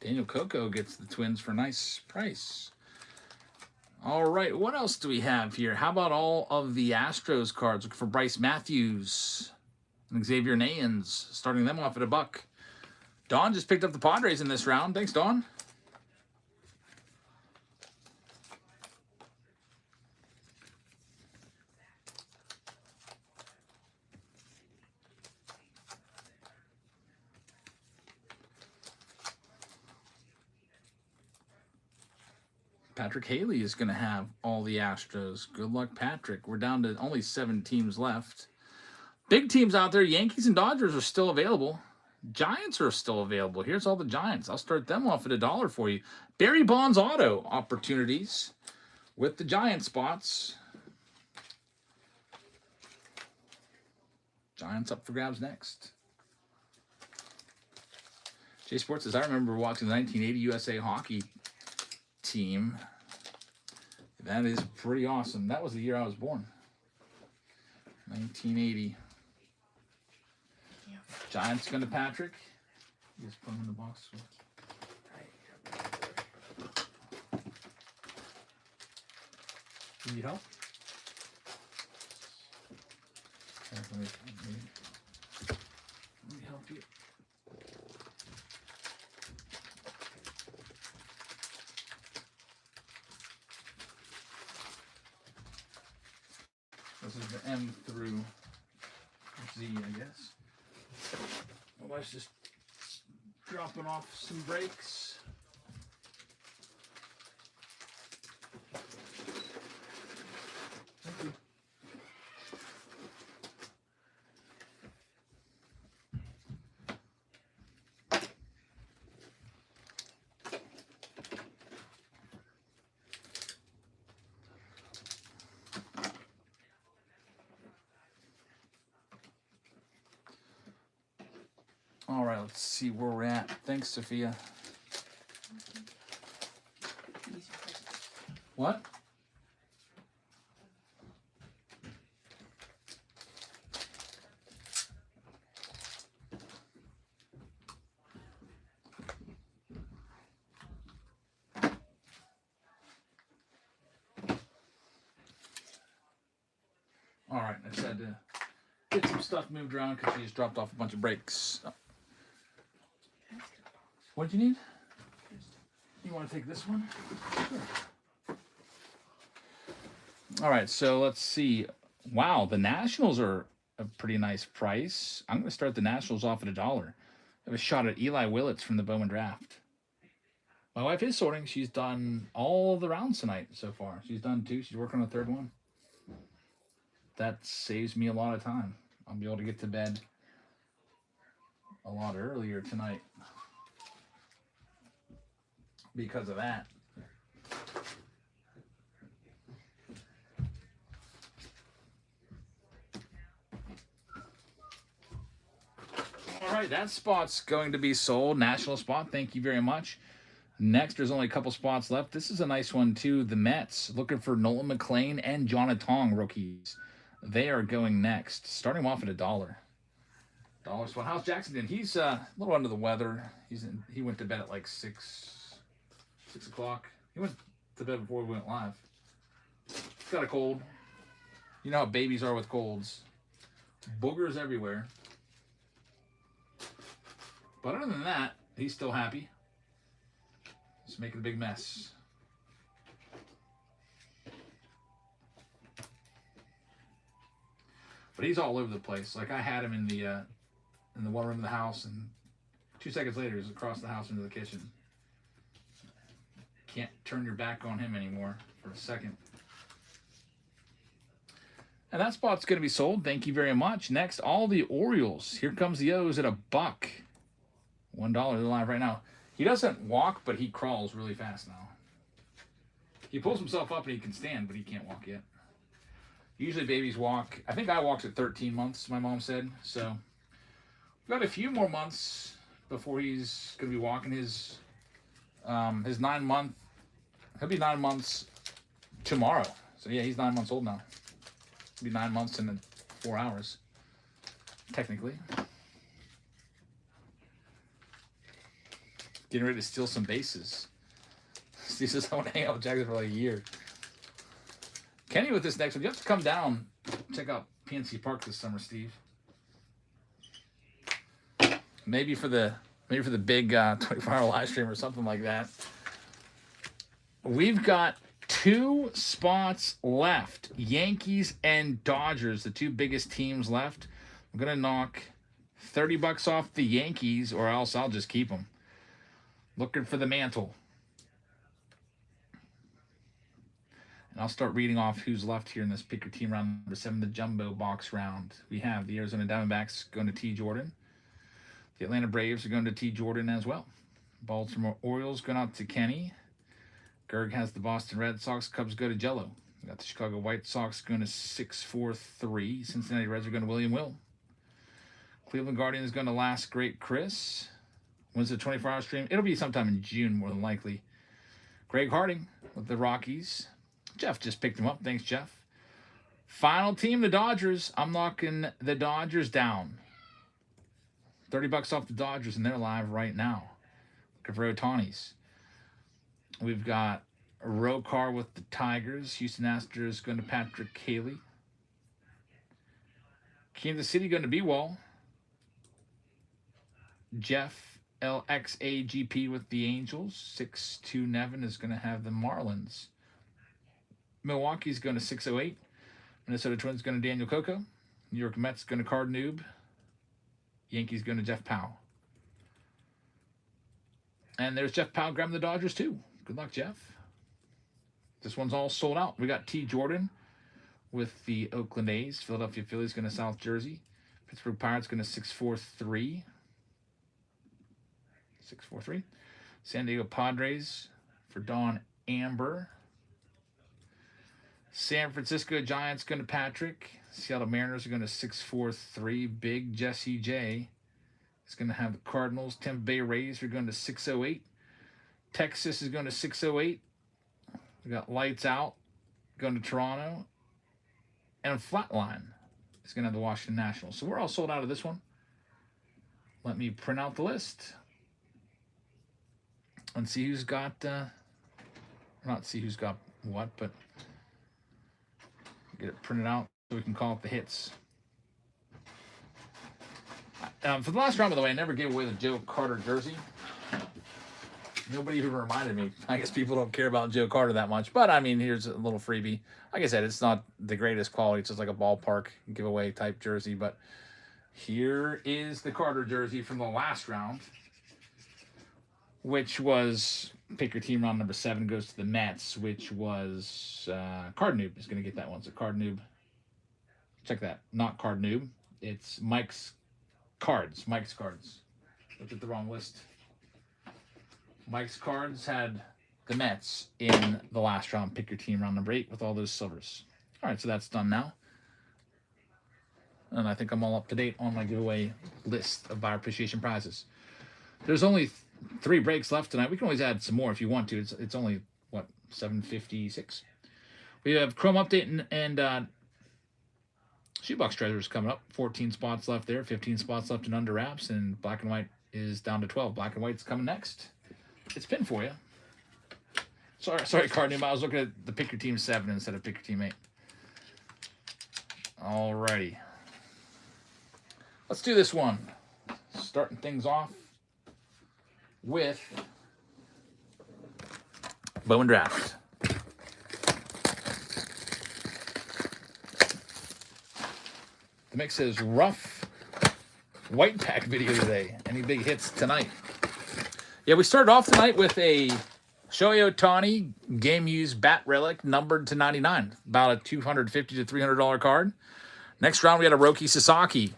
B: Daniel Coco gets the Twins for a nice price. All right, what else do we have here? How about all of the Astros cards? Looking for Bryce Matthews and Xavier Nayans, starting them off at $1. Dawn just picked up the Padres in this round. Thanks, Dawn. Patrick Haley is going to have all the Astros. Good luck, Patrick. We're down to only 7 teams left. Big teams out there. Yankees and Dodgers are still available. Giants are still available. Here's all the Giants. I'll start them off at $1 for you. Barry Bonds auto opportunities with the Giant spots. Giants up for grabs next. Jay Sports says, I remember watching the 1980 USA Hockey team. That is pretty awesome. That was the year I was born. 1980. Giants going to Patrick. You just put him in the box. You need help? Let me help you. This is the M through Z, I guess. My wife's just dropping off some breaks. Thank you. All right, let's see where we're at. Thanks, Sophia. What? All right, I just had to get some stuff moved around because she just dropped off a bunch of breaks. Oh. What do you need? You want to take this one? Sure. All right, so let's see. Wow, the Nationals are a pretty nice price. I'm going to start the Nationals off at $1. I have a shot at Eli Willits from the Bowman Draft. My wife is sorting. She's done all the rounds tonight so far. She's done 2. She's working on the 3rd one. That saves me a lot of time. I'll be able to get to bed a lot earlier tonight because of that. All right, that spot's going to be sold. National spot, thank you very much. Next, there's only a couple spots left. This is a nice one, too. The Mets, looking for Nolan McLean and Jonah Tong rookies. They are going next. Starting them off at $1. $1 spot. How's Jackson doing? He's a little under the weather. He went to bed at like 6 6 o'clock. He went to bed before we went live. He's got a cold. You know how babies are with colds. Boogers everywhere. But other than that, he's still happy. He's making a big mess. But he's all over the place. Like I had him in the one room of the house, and 2 seconds later he's across the house into the kitchen. Can't turn your back on him anymore for a second. And that spot's going to be sold. Thank you very much. Next, all the Orioles. Here comes the O's at $1. $1. They're live right now. He doesn't walk, but he crawls really fast now. He pulls himself up and he can stand, but he can't walk yet. Usually babies walk. I think I walked at 13 months, my mom said. So we've got a few more months before he's going to be walking his 9-month. He'll be 9 months tomorrow. So yeah, he's 9 months old now. He'll be 9 months in 4 hours, technically. Getting ready to steal some bases. Steve says, I want to hang out with Jackson for like a year. Kenny with this next one. You have to come down, check out PNC Park this summer, Steve. Maybe for the big 24-hour live stream or something like that. We've got 2 spots left. Yankees and Dodgers, the 2 biggest teams left. I'm going to knock $30 off the Yankees, or else I'll just keep them. Looking for the mantle. And I'll start reading off who's left here in this Pick Your Team round number 7, the Jumbo Box round. We have the Arizona Diamondbacks going to T. Jordan. The Atlanta Braves are going to T. Jordan as well. Baltimore Orioles going out to Kenny. Gerg has the Boston Red Sox. Cubs go to Jello. We got the Chicago White Sox going to 6-4-3. Cincinnati Reds are going to William Will. Cleveland Guardians going to Last Great Chris. When's the 24-hour stream? It'll be sometime in June, more than likely. Greg Harding with the Rockies. Jeff just picked him up. Thanks, Jeff. Final team, the Dodgers. I'm knocking the Dodgers down. $30 off the Dodgers, and they're live right now. Looking for Ohtani's. We've got Rokar with the Tigers. Houston Astros going to Patrick Haley. Kansas City going to B-Wall. Jeff LXAGP with the Angels. 6-2 Nevin is going to have the Marlins. Milwaukee's going to 608. Minnesota Twins going to Daniel Coco. New York Mets going to Card Noob. Yankees going to Jeff Powell. And there's Jeff Powell grabbing the Dodgers too. Good luck, Jeff. This one's all sold out. We got T. Jordan with the Oakland A's. Philadelphia Phillies going to South Jersey. Pittsburgh Pirates going to 643. 643. San Diego Padres for Don Amber. San Francisco Giants going to Patrick. Seattle Mariners are going to 643. Big Jesse J is going to have the Cardinals. Tampa Bay Rays are going to 608. Texas is going to 608. We got Lights Out going to Toronto. And Flatline is going to have the Washington Nationals. So we're all sold out of this one. Let me print out the list. And see who's got, not see who's got what, but get it printed out so we can call it the hits. For the last round, by the way, I never gave away the Joe Carter jersey. Nobody even reminded me. I guess people don't care about Joe Carter that much. But, I mean, here's a little freebie. Like I said, it's not the greatest quality. It's just like a ballpark giveaway type jersey. But here is the Carter jersey from the last round, which was Pick Your Team round number 7 goes to the Mets, which was Card Noob is going to get that one. So Card Noob, check that. Not Card Noob. It's Mike's Cards. Mike's Cards. Looked at the wrong list. Mike's Cards had the Mets in the last round. Pick Your Team round number 8 with all those silvers. All right, so that's done now. And I think I'm all up to date on my giveaway list of buyer appreciation prizes. There's only 3 breaks left tonight. We can always add some more if you want to. It's only, what, 7:56? We have Chrome Update and Shoebox Treasures coming up. 14 spots left there. 15 spots left in Under Wraps. And Black and White is down to 12. Black and White's coming next. It's pinned for you. Sorry, Card Newman. I was looking at the Pick Your Team 7 instead of Pick Your Team 8. Alrighty. Let's do this one. Starting things off with Bowman Draft. The mix says rough white pack video today. Any big hits tonight? Yeah, we started off tonight with a Shohei Ohtani game used bat relic numbered to 99. About a $250 to $300 card. Next round we had a Roki Sasaki.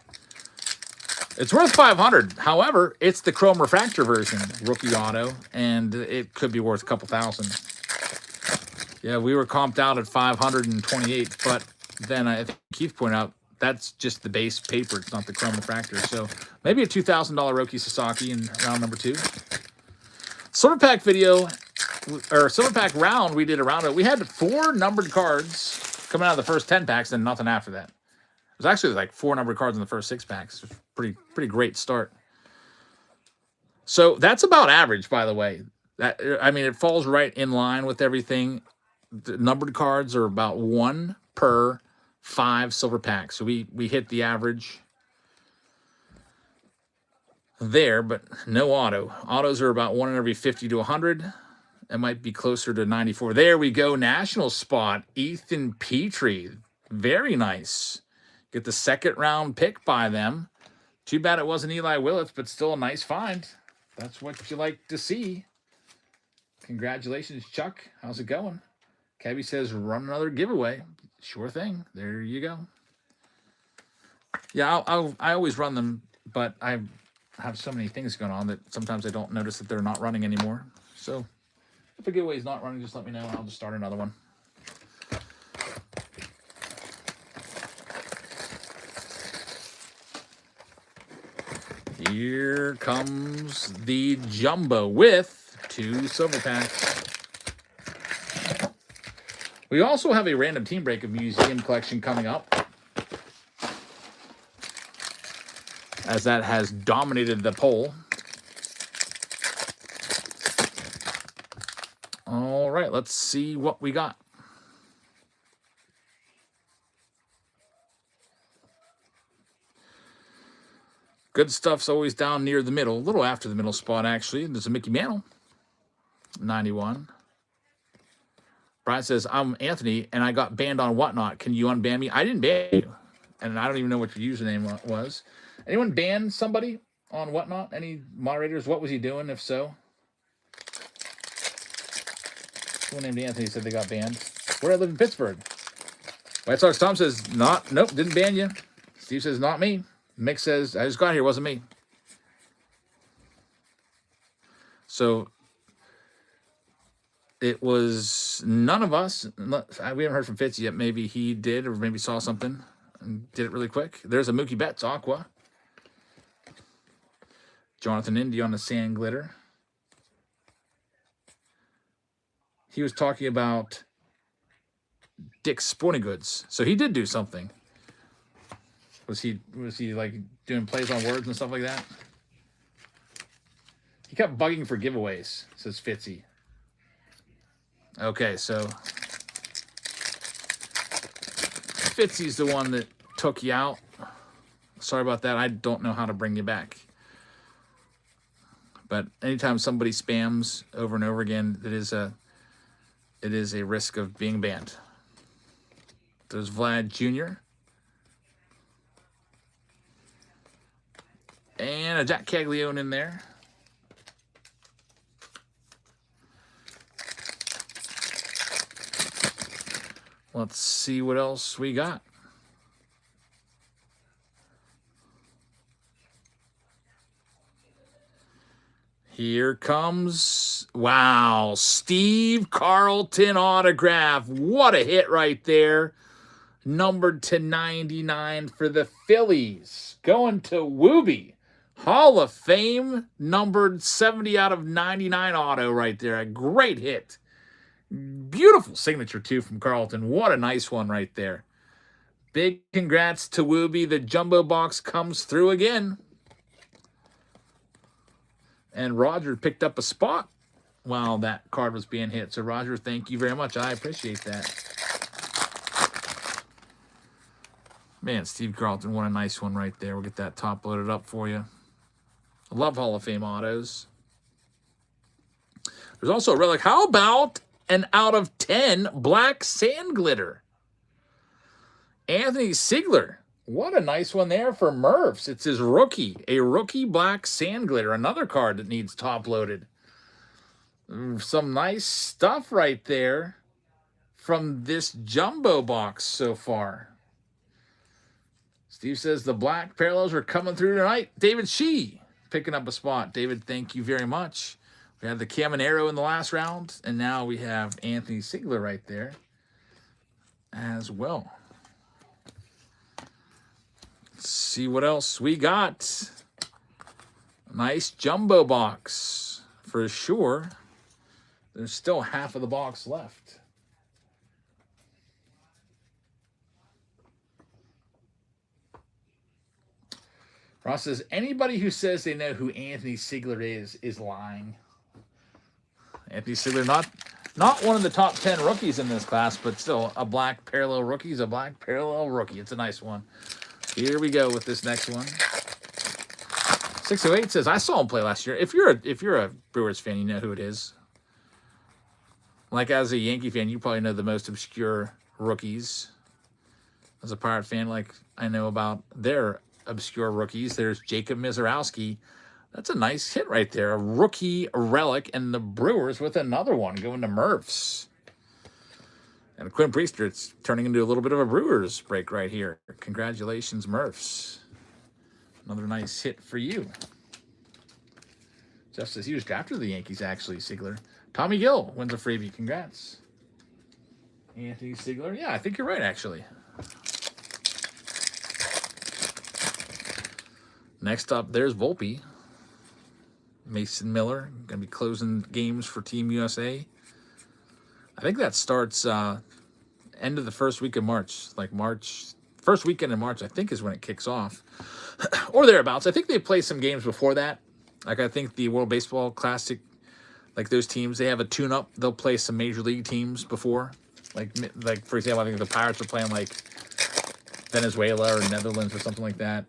B: It's worth $500. However, it's the chrome refractor version, rookie auto, and it could be worth a couple thousand. Yeah, we were comped out at 528, but then I think Keith pointed out that's just the base paper. It's not the chrome refractor. So maybe a $2,000 Roki Sasaki in round number 2. Silver pack video, or silver pack round, we did a round. We had 4 numbered cards coming out of the first 10 packs and nothing after that. It was actually like 4 numbered cards in the first 6 packs. It was pretty great start. So that's about average, by the way. I mean, it falls right in line with everything. The numbered cards are about 1 per 5 silver packs. So we hit the average there, but no auto. Autos are about 1 in every 50 to 100. It might be closer to 94. There we go. National spot. Ethan Petrie. Very nice. Get the 2nd round pick by them. Too bad it wasn't Eli Willits, but still a nice find. That's what you like to see. Congratulations, Chuck. How's it going? Cabby says, run another giveaway. Sure thing. There you go. Yeah, I always run them, but I have so many things going on that sometimes I don't notice that they're not running anymore. So if a giveaway is not running, just let me know and I'll just start another one. Here comes the jumbo with 2 silver packs. We also have a random team break of museum collection coming up, as that has dominated the poll. All right, let's see what we got. Good stuff's always down near the middle, a little after the middle spot, actually. There's a Mickey Mantle, 91. Brian says, I'm Anthony, and I got banned on Whatnot. Can you unban me? I didn't ban you, and I don't even know what your username was. Anyone ban somebody on Whatnot? Any moderators? What was he doing, if so? Someone named Anthony said they got banned. Where I live in Pittsburgh. White Sox Tom says, nope, didn't ban you. Steve says, not me. Mick says, I just got here, wasn't me. So it was none of us. We haven't heard from Fitz yet. Maybe he did, or maybe saw something and did it really quick. There's a Mookie Betts Aqua. Jonathan Indy on the sand glitter. He was talking about Dick's Sporting Goods. So he did do something. Was he like doing plays on words and stuff like that? He kept bugging for giveaways, says Fitzy. Okay, so Fitzy's the one that took you out. Sorry about that. I don't know how to bring you back. But anytime somebody spams over and over again, it is a risk of being banned. There's Vlad Jr. And a Jack Caglione in there. Let's see what else we got. Here comes, wow, Steve Carlton autograph. What a hit right there. Numbered to 99 for the Phillies. Going to Wooby. Hall of Fame, numbered 70 out of 99 auto right there. A great hit. Beautiful signature, too, from Carlton. What a nice one right there. Big congrats to Wooby. The jumbo box comes through again. And Roger picked up a spot while that card was being hit. So, Roger, thank you very much. I appreciate that. Man, Steve Carlton, what a nice one right there. We'll get that top loaded up for you. I love Hall of Fame autos. There's also a relic. How about an out of 10 black sand glitter? Anthony Siegler. What a nice one there for Murphs. It's his rookie. A rookie black sand glitter. Another card that needs top loaded. Some nice stuff right there from this jumbo box so far. Steve says the black parallels are coming through tonight. David Shee picking up a spot. David, thank you very much. We had the Caminero in the last round, and now we have Anthony Siegler right there as well. Let's see what else we got. Nice jumbo box for sure. There's still half of the box left. Ross says, anybody who says they know who Anthony Siegler is lying. Anthony Siegler, not one of the top 10 rookies in this class, but still a black parallel rookie is a black parallel rookie. It's a nice one. Here we go with this next one. 608 says, I saw him play last year. If you're a Brewers fan, you know who it is. Like, as a Yankee fan, you probably know the most obscure rookies. As a Pirate fan, like, I know about their obscure rookies. There's Jacob Mizorowski. That's a nice hit right there. A rookie relic, and the Brewers with another one going to Murphs. And Quinn Priester, it's turning into a little bit of a Brewers break right here. Congratulations, Murphs. Another nice hit for you. Jeff says he was after the Yankees, actually, Siegler. Tommy Gill wins a freebie. Congrats. Anthony Siegler. Yeah, I think you're right, actually. Next up, there's Volpe. Mason Miller. Going to be closing games for Team USA. I think that starts end of the first week of March. Like March, first weekend in March, I think, is when it kicks off. Or thereabouts. I think they play some games before that. Like, I think the World Baseball Classic, like those teams, they have a tune-up. They'll play some Major League teams before. Like for example, I think the Pirates are playing, like, Venezuela or Netherlands or something like that.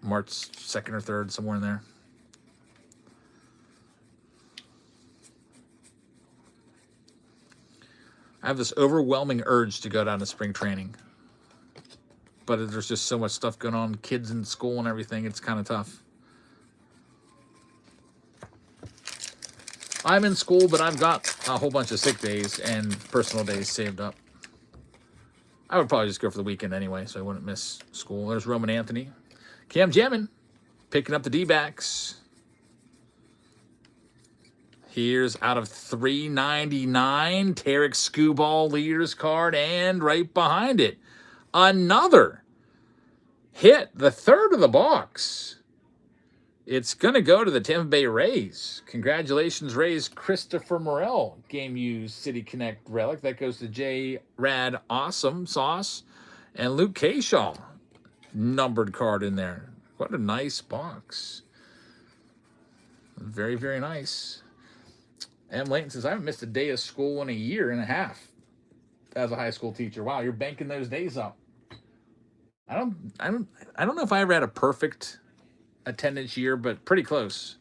B: March 2nd or 3rd, somewhere in there. I have this overwhelming urge to go down to spring training. But there's just so much stuff going on, kids in school and everything, it's kind of tough. I'm in school, but I've got a whole bunch of sick days and personal days saved up. I would probably just go for the weekend anyway, so I wouldn't miss school. There's Roman Anthony. Cam Jammin picking up the D-backs. Here's out of 399, Tarek Skubal leaders card, and right behind it, another hit, the third of the box. It's going to go to the Tampa Bay Rays. Congratulations, Rays. Christopher Morel, Game Used City Connect relic. That goes to J. Rad Awesome Sauce and Luke Kershaw. Numbered card in there. What a nice box. Very, very nice. M. Layton says, I haven't missed a day of school in a year and a half as a high school teacher. Wow, you're banking those days up. I don't know if I ever had a perfect attendance year, but pretty close.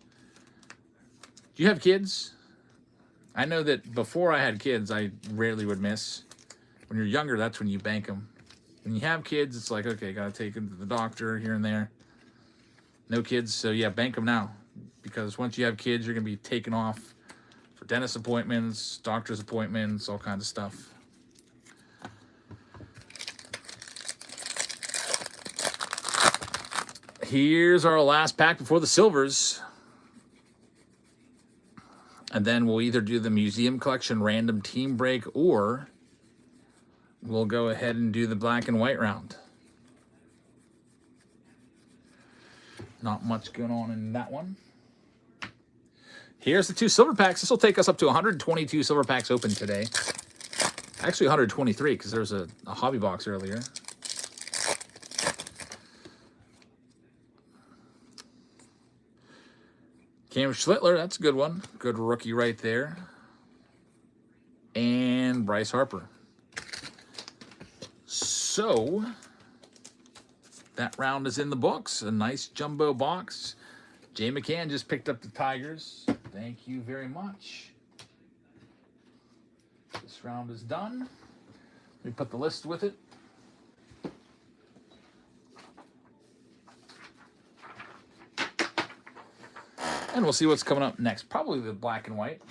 B: Do you have kids? I know that before I had kids, I rarely would miss. When you're younger, that's when you bank them. When you have kids, it's like, okay, got to take them to the doctor here and there. No kids, so yeah, bank them now. Because once you have kids, you're going to be taken off for dentist appointments, doctor's appointments, all kinds of stuff. Here's our last pack before the silvers. And then we'll either do the museum collection random team break, or we'll go ahead and do the black and white round. Not much going on in that one. Here's the 2 silver packs. This will take us up to 122 silver packs open today. Actually 123, because there's a hobby box earlier. Cam Schlittler, that's a good one. Good rookie right there. And Bryce Harper. So, that round is in the books. A nice jumbo box. Jay McCann just picked up the Tigers. Thank you very much. This round is done. Let me put the list with it. And we'll see what's coming up next. Probably the black and white.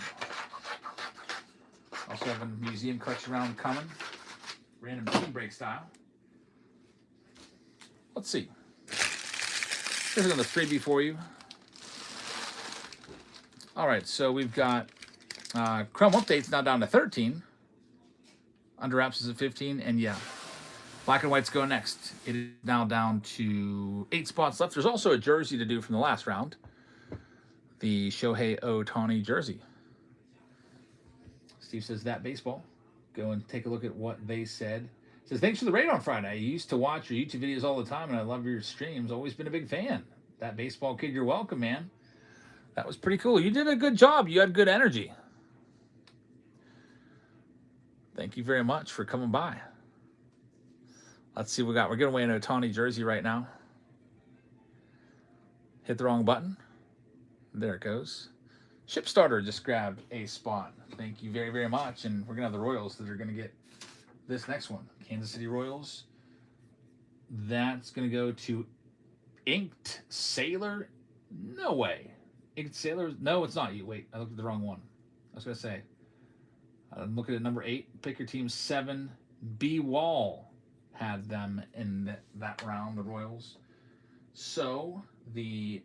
B: Also have a museum collection round coming. Random team break style. Let's see. Here's another freebie for you. All right, so we've got Chrome Updates now down to 13. Under Wraps is at 15. And yeah, black and white's go next. It is now down to 8 spots left. There's also a jersey to do from the last round. The Shohei Ohtani jersey. Steve says, that baseball. Go and take a look at what they said. Says, thanks for the raid on Friday. I used to watch your YouTube videos all the time, and I love your streams. Always been a big fan. That baseball kid, you're welcome, man. That was pretty cool. You did a good job. You had good energy. Thank you very much for coming by. Let's see what we got. We're giving away an Ohtani jersey right now. Hit the wrong button. There it goes. Ship Starter just grabbed a spot. Thank you very, very much. And we're going to have the Royals that are going to get this next one. Kansas City Royals. That's going to go to Inked Sailor. No way. Inked Sailor. No, it's not you. Wait, I looked at the wrong one. I was going to say. I'm looking at number 8. Pick your team 7. B. Wall had them in that round, the Royals. So, the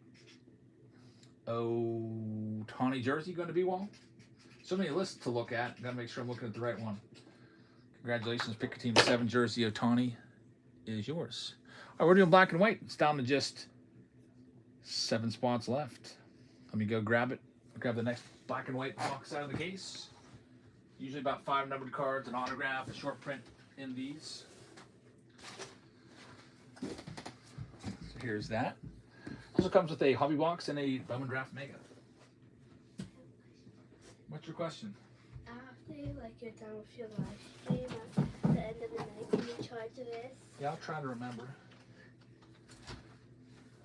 B: Ohtani jersey going to be Wall? So many lists to look at. Got to make sure I'm looking at the right one. Congratulations. Pick your team 7 jersey. Ohtani is yours. All right, we're doing black and white. It's down to just 7 spots left. Let me go grab it. Grab the next black and white box out of the case. Usually about 5 numbered cards, an autograph, a short print in these. So here's that. Also comes with a hobby box and a Bowman Draft Mega. What's your question?
D: After you're done with your live stream at the end of the night, can you charge this?
B: Yeah, I'll try to remember.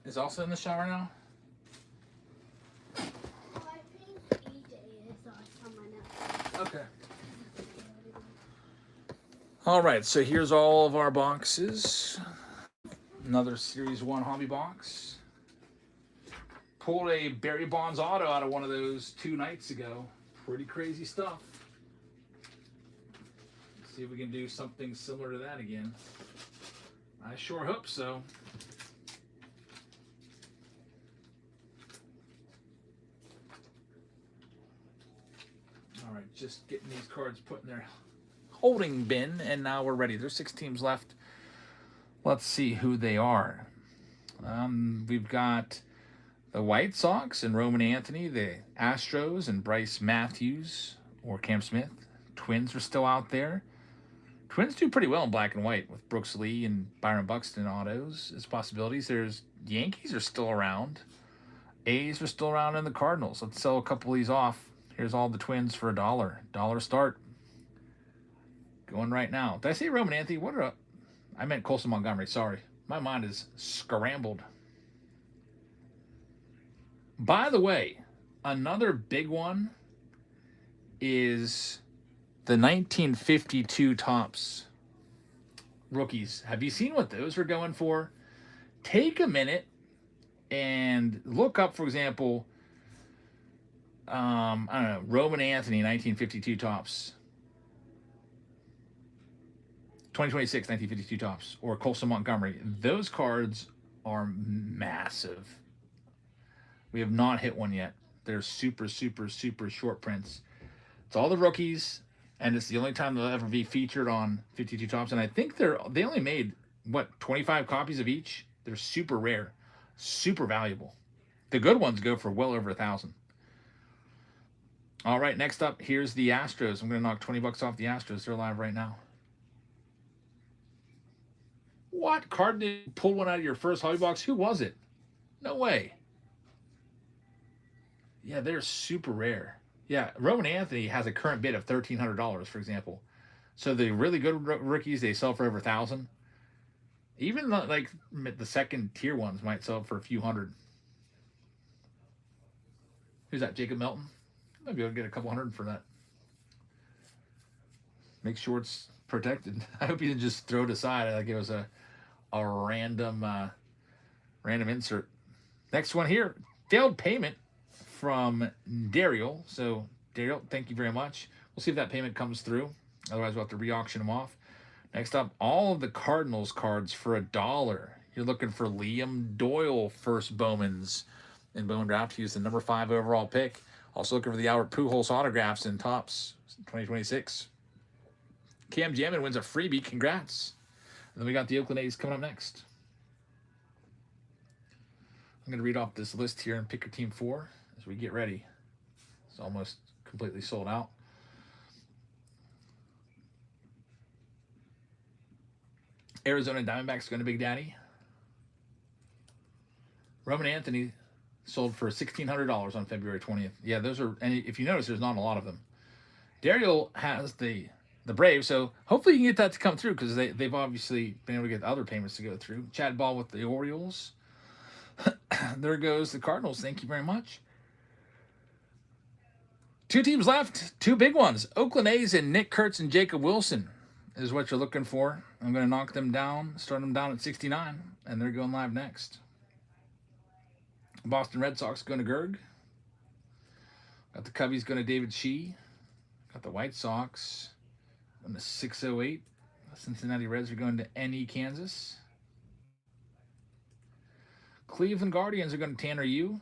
B: Is Elsa in the shower now?
D: Oh, I think EJ is or someone else.
B: Okay. All right, so here's all of our boxes. Another Series 1 hobby box. Pulled a Barry Bonds auto out of one of those 2 nights ago. Pretty crazy stuff. Let's see if we can do something similar to that again. I sure hope so. All right, just getting these cards put in their holding bin, and now we're ready. There's 6 teams left. Let's see who they are. We've got the White Sox and Roman Anthony, the Astros and Bryce Matthews or Cam Smith. Twins are still out there. Twins do pretty well in black and white with Brooks Lee and Byron Buxton autos as possibilities. There's Yankees are still around. A's are still around, and the Cardinals. Let's sell a couple of these off. Here's all the Twins for $1. $1 start. Going right now. Did I say Roman Anthony? I meant Colson Montgomery. Sorry. My mind is scrambled. By the way, another big one is the 1952 Topps rookies. Have you seen what those are going for? Take a minute and look up, for example, I don't know, Roman Anthony, 1952 Topps. 2026, 1952 Topps, or Colson Montgomery. Those cards are massive. We have not hit one yet. They're super, super, super short prints. It's all the rookies, and it's the only time they'll ever be featured on 52 Topps. And I think they only made, 25 copies of each? They're super rare, super valuable. The good ones go for well over $1,000. All right, next up, here's the Astros. I'm going to knock $20 off the Astros. They're live right now. What? Card did you pull one out of your first hobby box? Who was it? No way. Yeah, they're super rare. Yeah, Roman Anthony has a current bid of $1,300, for example. So the really good rookies, they sell for over 1,000. Even like the second tier ones might sell for a few hundred. Who's that? Jacob Melton? Maybe I'll get a couple hundred for that. Make sure it's protected. I hope you didn't just throw it aside like it was a random insert. Next one here, failed payment from Daryl. So Daryl, thank you very much. We'll see if that payment comes through. Otherwise, we'll have to re-auction them off. Next up, all of the Cardinals cards for $1. You're looking for Liam Doyle first Bowmans in Bowman Draft. He was the number 5 overall pick. Also looking for the Albert Pujols autographs in Topps 2026. Cam Jammin wins a freebie. Congrats. And then we got the Oakland A's coming up next. I'm going to read off this list here and pick your team 4 as we get ready. It's almost completely sold out. Arizona Diamondbacks going to Big Daddy. Roman Anthony sold for $1,600 on February 20th. Yeah, those are, and if you notice, there's not a lot of them. Daryl has the Braves, so hopefully you can get that to come through because they've obviously been able to get other payments to go through. Chad Ball with the Orioles. There goes the Cardinals. Thank you very much. 2 teams left, 2 big ones. Oakland A's and Nick Kurtz and Jacob Wilson is what you're looking for. I'm going to knock them down, start them down at 69, and they're going live next. Boston Red Sox going to Gerg. Got the Cubbies going to David Shee. Got the White Sox on the 608. Cincinnati Reds are going to NE Kansas. Cleveland Guardians are going to Tanner Yu.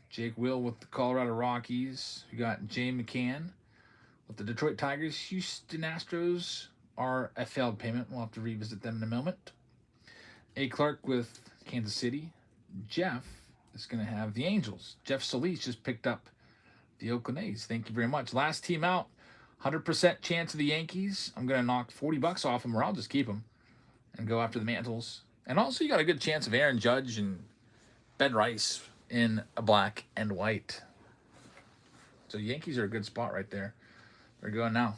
B: Jake Will with the Colorado Rockies. We got Jay McCann with the Detroit Tigers. Houston Astros are a failed payment. We'll have to revisit them in a moment. A. Clark with Kansas City. Jeff is going to have the Angels. Jeff Solis just picked up the Oakland A's. Thank you very much. Last team out, 100% chance of the Yankees. I'm going to knock $40 off them, or I'll just keep them and go after the Mantles. And also, you got a good chance of Aaron Judge and Ben Rice in a black and white. So Yankees are a good spot right there. They're going now.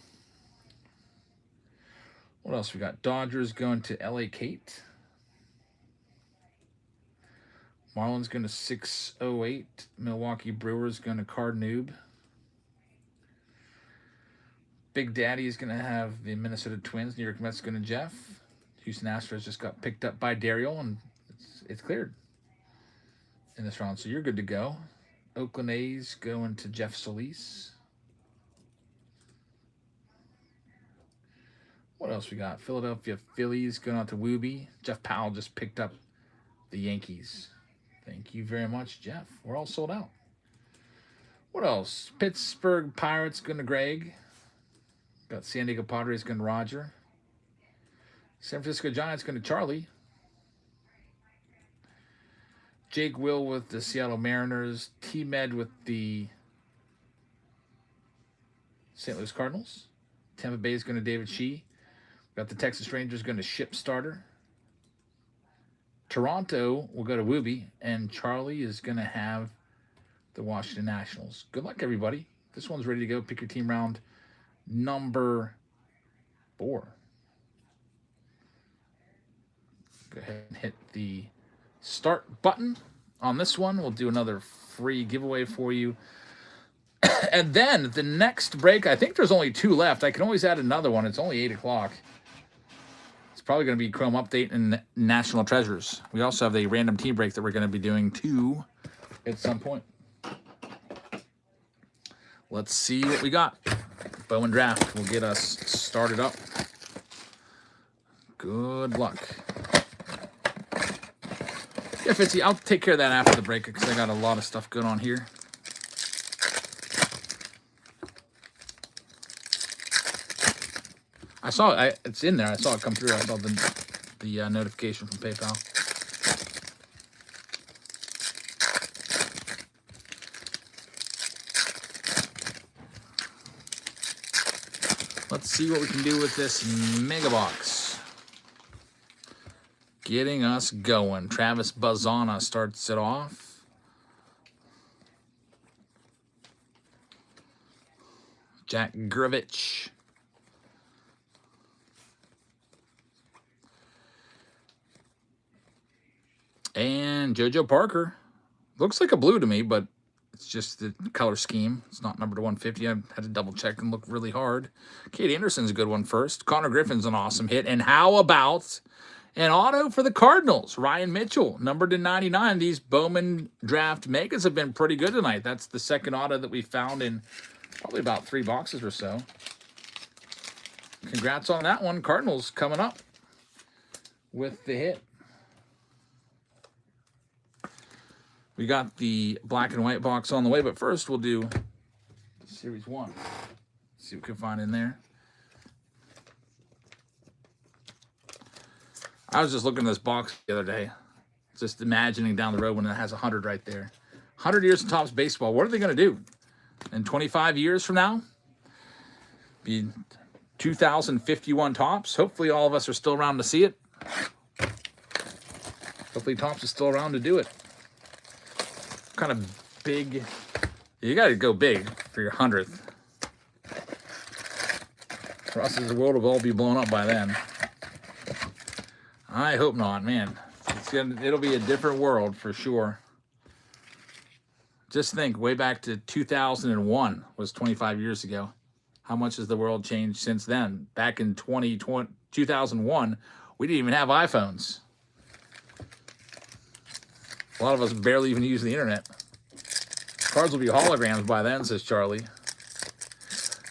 B: What else we got? Dodgers going to LA Kate. Marlins going to 608. Milwaukee Brewers going to Card Noob. Big Daddy is going to have the Minnesota Twins. New York Mets going to Jeff. Houston Astros just got picked up by Daryl, and it's cleared in this round. So you're good to go. Oakland A's going to Jeff Solis. What else we got? Philadelphia Phillies going out to Wooby. Jeff Powell just picked up the Yankees. Thank you very much, Jeff. We're all sold out. What else? Pittsburgh Pirates going to Greg. Got San Diego Padres going to Roger. San Francisco Giants going to Charlie. Jake Will with the Seattle Mariners. T-Med with the St. Louis Cardinals. Tampa Bay is going to David Shee. Got the Texas Rangers going to Ship Starter. Toronto will go to Wooby. And Charlie is going to have the Washington Nationals. Good luck, everybody. This one's ready to go. Pick your team round number 4. Go ahead and hit the start button on this one. We'll do another free giveaway for you. And then the next break, I think there's only 2 left. I can always add another one. It's only 8 o'clock. It's probably going to be Chrome Update and National Treasures. We also have a random team break that we're going to be doing too at some point. Let's see what we got. Bowman Draft will get us started up. Good luck. Yeah, Fitzy, I'll take care of that after the break because I got a lot of stuff going on here. I saw it. It's in there. I saw it come through. I saw the notification from PayPal. Let's see what we can do with this mega box. Getting us going. Travis Bazzana starts it off. Jack Gravich. And JoJo Parker. Looks like a blue to me, but it's just the color scheme. It's not numbered to 150. I had to double check and look really hard. Kate Anderson's a good one first. Connor Griffin's an awesome hit. And how about an auto for the Cardinals? Ryan Mitchell, numbered to 99. These Bowman draft megas have been pretty good tonight. That's the second auto that we found in probably about 3 boxes or so. Congrats on that one. Cardinals coming up with the hit. We got the black and white box on the way, but first we'll do Series 1. See what we can find in there. I was just looking at this box the other day, just imagining down the road when it has 100 right there. 100 years of Topps baseball. What are they going to do? In 25 years from now? Be 2051 Topps. Hopefully all of us are still around to see it. Hopefully Topps is still around to do it. Kind of big. You got to go big for your 100th. For us, the world will all be blown up by then. I hope not, man. It'll be a different world for sure. Just think, way back to 2001 was 25 years ago. How much has the world changed since then? Back in 2001, we didn't even have iPhones. A lot of us barely even use the internet. Cards will be holograms by then, says Charlie.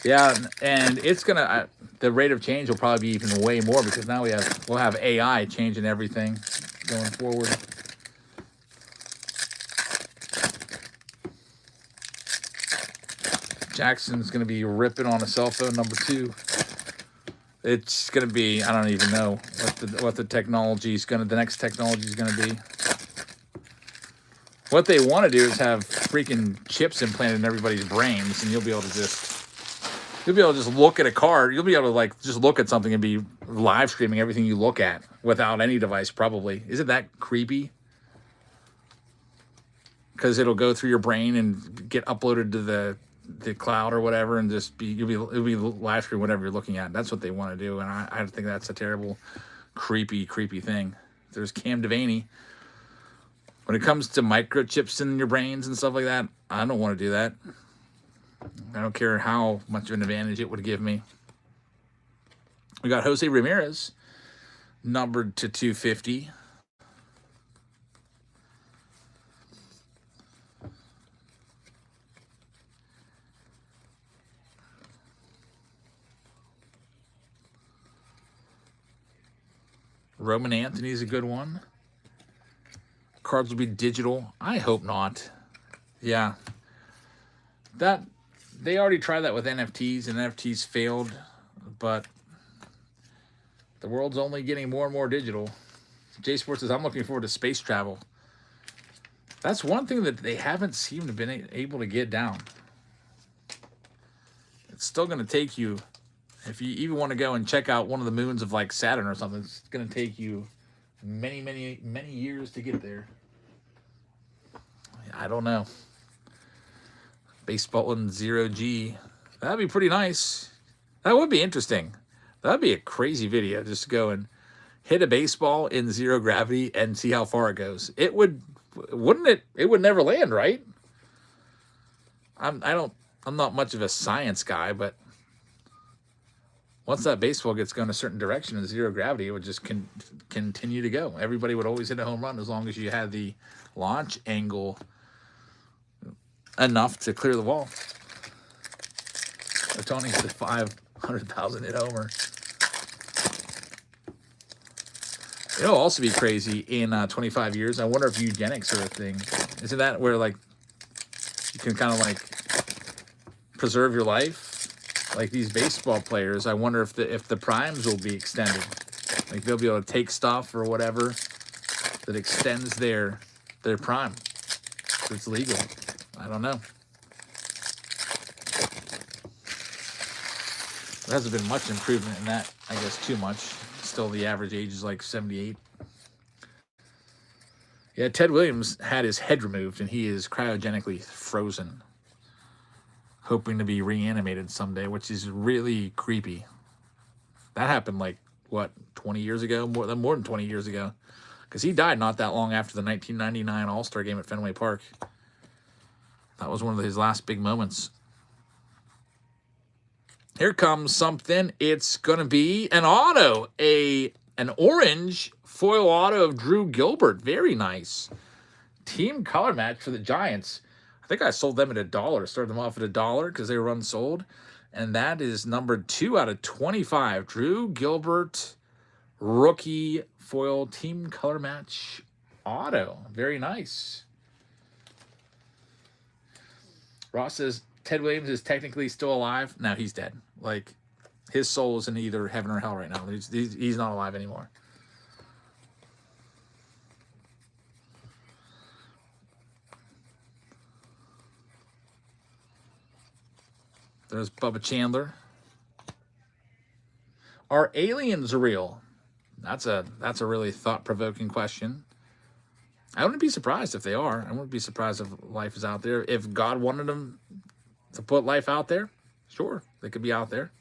B: Yeah, and it's gonna. The rate of change will probably be even way more because now we'll have AI changing everything going forward. Jackson's gonna be ripping on a cell phone number 2. It's gonna be. I don't even know what the technology's gonna. The next technology's gonna be. What they want to do is have freaking chips implanted in everybody's brains, and you'll be able to just look at a card. You'll be able to like just look at something and be live streaming everything you look at without any device. Probably isn't that creepy? Because it'll go through your brain and get uploaded to the cloud or whatever, and just it'll be live stream whatever you're looking at. That's what they want to do, and I think that's a terrible, creepy thing. There's Cam Devaney. When it comes to microchips in your brains and stuff like that, I don't want to do that. I don't care how much of an advantage it would give me. We got Jose Ramirez, numbered to 250. Roman Anthony's a good one. Cards will be digital. I hope not. Yeah. That they already tried that with NFTs, and NFTs failed, but the world's only getting more and more digital. J Sports says, I'm looking forward to space travel. That's one thing that they haven't seemed to have been able to get down. It's still going to take you, if you even want to go and check out one of the moons of like Saturn or something, it's going to take you many years to get there. I don't know. Baseball in 0G. That'd be pretty nice. That would be interesting. That'd be a crazy video. Just go and hit a baseball in 0 gravity and see how far it goes. It would, wouldn't it? It would never land, right? I'm not much of a science guy, but once that baseball gets going a certain direction in 0 gravity, it would just continue to go. Everybody would always hit a home run as long as you had the launch angle enough to clear the wall. Tony's the 500,000 hit homer. It'll also be crazy in 25 years. I wonder if eugenics are a thing. Isn't that where like you can kind of like preserve your life? Like these baseball players, I wonder if the primes will be extended. Like they'll be able to take stuff or whatever that extends their prime. So it's legal. I don't know. There hasn't been much improvement in that, I guess, too much. Still, the average age is like 78. Yeah, Ted Williams had his head removed, and he is cryogenically frozen. hoping to be reanimated someday, which is really creepy. That happened like, what, 20 years ago? More than 20 years ago. Because he died not that long after the 1999 All-Star game at Fenway Park. That was one of his last big moments. Here comes something. It's going to be an auto. An orange foil auto of Drew Gilbert. Very nice. Team color match for the Giants. I think I sold them at $1. Started them off at $1 because they were unsold. And that is numbered 2 out of 25. Drew Gilbert, rookie foil team color match auto. Very nice. Ross says Ted Williams is technically still alive. No, he's dead. Like, his soul is in either heaven or hell right now. He's not alive anymore. There's Bubba Chandler. Are aliens real? That's a really thought-provoking question. I wouldn't be surprised if they are. I wouldn't be surprised if life is out there. If God wanted them to put life out there, sure, they could be out there.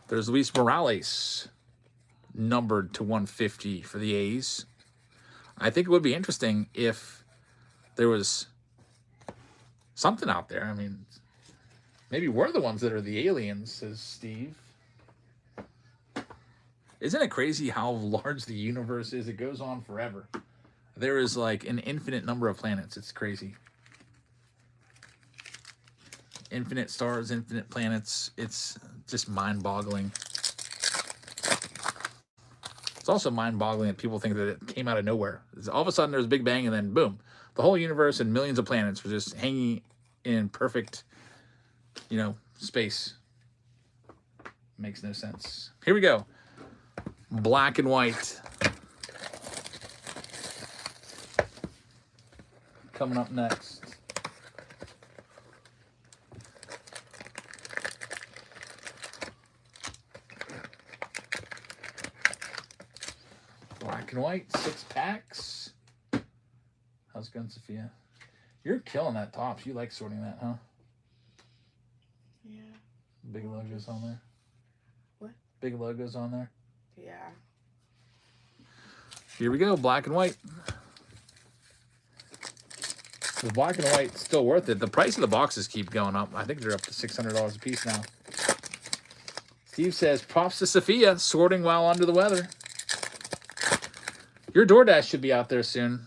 B: There's Luis Morales, numbered to 150 for the A's. I think it would be interesting if there was something out there. I mean, maybe we're the ones that are the aliens, says Steve. Isn't it crazy how large the universe is? It goes on forever. There is like an infinite number of planets. It's crazy. Infinite stars, infinite planets. It's just mind-boggling. It's also mind-boggling that people think that it came out of nowhere. All of a sudden there's a Big Bang and then boom. The whole universe and millions of planets were just hanging in perfect, space. Makes no sense. Here we go. Black and white. Coming up next. Black and white, 6 packs. How's it going, Sophia? You're killing that tops. You like sorting that, huh?
C: Yeah.
B: Big logos on there.
C: What?
B: Big logos on there.
C: Yeah.
B: Here we go, black and white. The black and white still worth it. The price of the boxes keep going up. I think they're up to $600 a piece now. Steve says, props to Sophia, sorting while under the weather. Your DoorDash should be out there soon.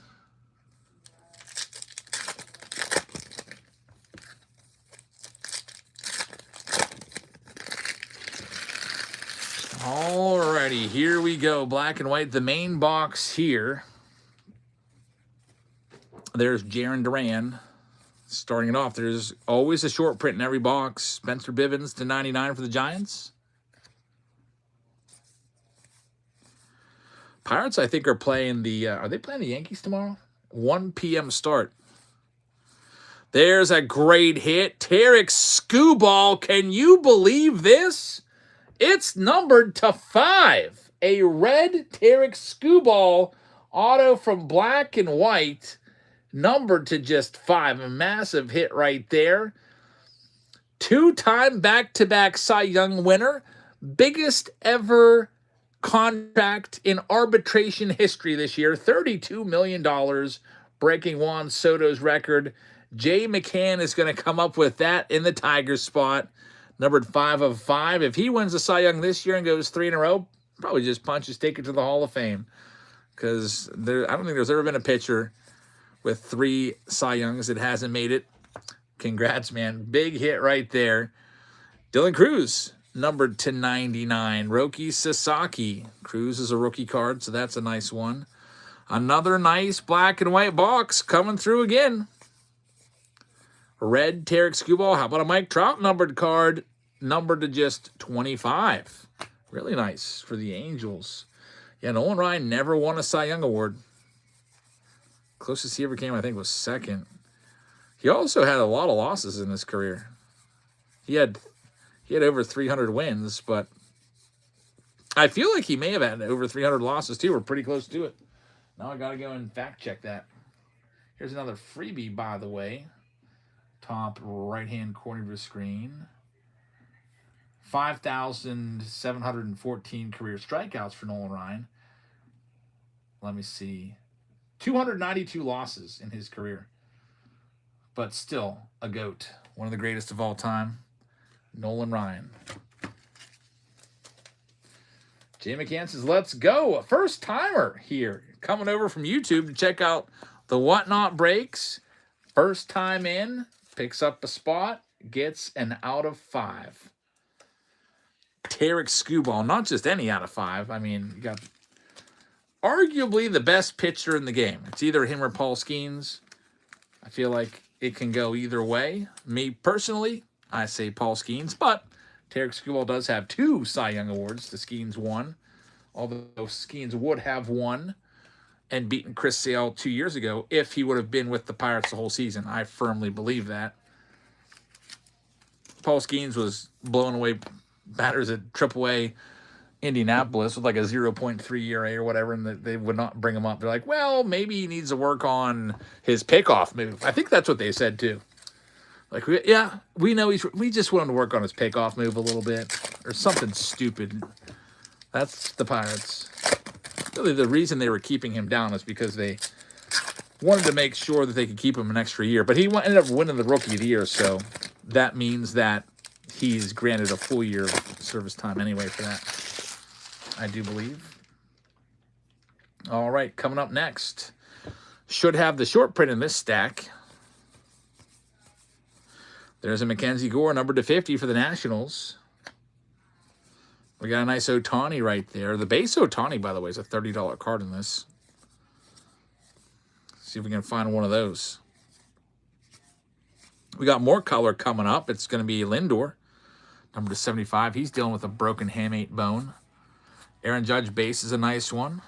B: Alrighty, here we go. Black and white. The main box here. There's Jarren Duran. Starting it off, there's always a short print in every box. Spencer Bivens to 99 for the Giants. Pirates, I think, are playing the... are they playing the Yankees tomorrow? 1 p.m. start. There's a great hit. Tarek Skubal. Can you believe this? It's numbered to 5. A red Tarek Skubal auto from black and white. Numbered to just 5. A massive hit right there. 2-time back-to-back Cy Young winner. Biggest ever contract in arbitration history this year. $32 million. Breaking Juan Soto's record. Jay McCann is going to come up with that in the Tigers spot. Numbered 5 of 5. If he wins the Cy Young this year and goes 3 in a row, probably just punch his ticket to the Hall of Fame. Because I don't think there's ever been a pitcher with 3 Cy Youngs that hasn't made it. Congrats, man. Big hit right there. Dylan Cruz, numbered to 99. Roki Sasaki. Cruz is a rookie card, so that's a nice one. Another nice black and white box coming through again. Red Tarek Skubal. How about a Mike Trout numbered card? Numbered to just 25. Really nice for the Angels. Yeah, Nolan Ryan never won a Cy Young Award. Closest he ever came, I think, was 2nd. He also had a lot of losses in his career. He had over 300 wins, but I feel like he may have had over 300 losses, too. We're pretty close to it. Now I got to go and fact check that. Here's another freebie, by the way. Top right-hand corner of your screen. 5,714 career strikeouts for Nolan Ryan. Let me see. 292 losses in his career. But still a GOAT. One of the greatest of all time. Nolan Ryan. Jay McCann says, let's go. A first timer here. Coming over from YouTube to check out the Whatnot breaks. First time in. Picks up a spot. Gets an out of 5. Tarek Skubal. Not just any out of 5. I mean, you got arguably the best pitcher in the game. It's either him or Paul Skeens. I feel like it can go either way. Me personally, I say Paul Skeens, but Tarek Skubal does have 2 Cy Young Awards to Skeens 1, although Skeens would have won and beaten Chris Sale 2 years ago if he would have been with the Pirates the whole season. I firmly believe that. Paul Skeens was blowing away batters at AAA Indianapolis with like a 0.3 ERA or whatever, and they would not bring him up. They're like, well, maybe he needs to work on his pickoff move. I think that's what they said too. Like, we know we just want him to work on his pickoff move a little bit or something stupid. That's the Pirates. Really, the reason they were keeping him down is because they wanted to make sure that they could keep him an extra year. But he ended up winning the Rookie of the Year, so that means that he's granted a full year of service time anyway for that, I do believe. All right, coming up next. Should have the short print in this stack. There's a Mackenzie Gore, number /50 for the Nationals. We got a nice Ohtani right there. The base Ohtani, by the way, is a $30 card in this. See if we can find one of those. We got more color coming up. It's going to be Lindor, number /75. He's dealing with a broken hamate bone. Aaron Judge base is a nice one.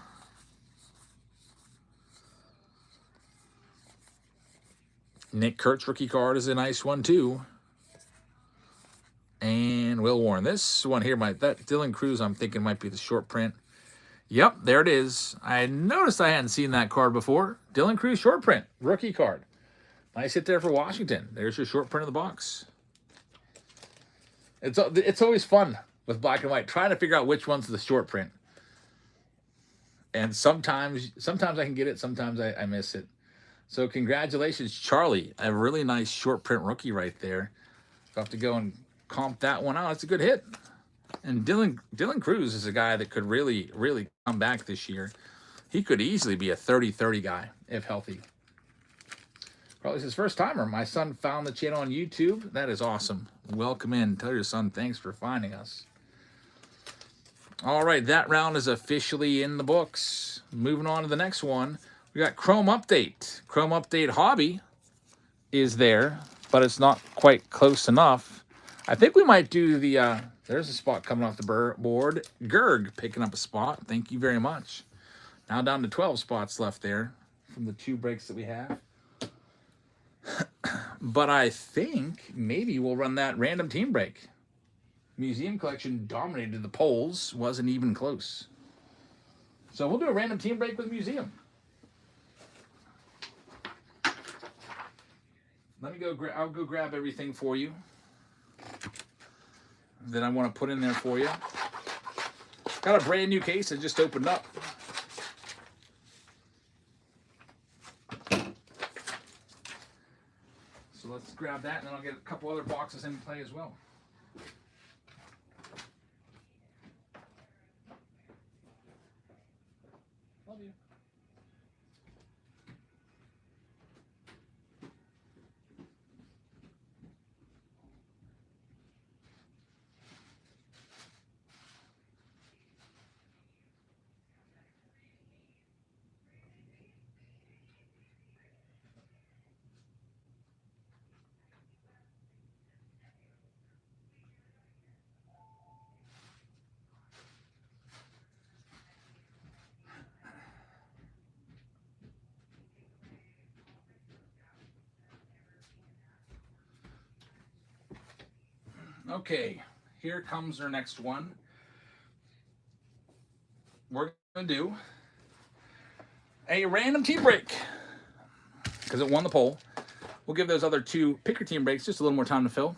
B: Nick Kurtz rookie card is a nice one too. And Will Warren. This one here, that Dylan Cruz, I'm thinking might be the short print. Yep, there it is. I noticed I hadn't seen that card before. Dylan Cruz short print, rookie card. Nice hit there for Washington. There's your short print of the box. It's always fun with black and white, trying to figure out which one's the short print. And sometimes I can get it, sometimes I miss it. So congratulations, Charlie. A really nice short print rookie right there. I'll have to go and comp that one out. That's a good hit. And Dylan Cruz is a guy that could really, really come back this year. He could easily be a 30-30 guy if healthy. Probably his first timer. My son found the channel on YouTube. That is awesome. Welcome in. Tell your son thanks for finding us. All right, that round is officially in the books. Moving on to the next one. We got Chrome Update. Chrome Update Hobby is there, but it's not quite close enough. I think we might do the, there's a spot coming off the board. Gerg picking up a spot. Thank you very much. Now down to 12 spots left there from the 2 breaks that we have. But I think maybe we'll run that random team break. Museum collection dominated the polls. Wasn't even close. So we'll do a random team break with Museum. Let me go. I'll go grab everything for you that I want to put in there for you. Got a brand new case that just opened up. So let's grab that, and then I'll get a couple other boxes in play as well. Love you. Okay, here comes our next one. We're going to do a random team break. because it won the poll. We'll give those other 2 pick your team breaks just a little more time to fill.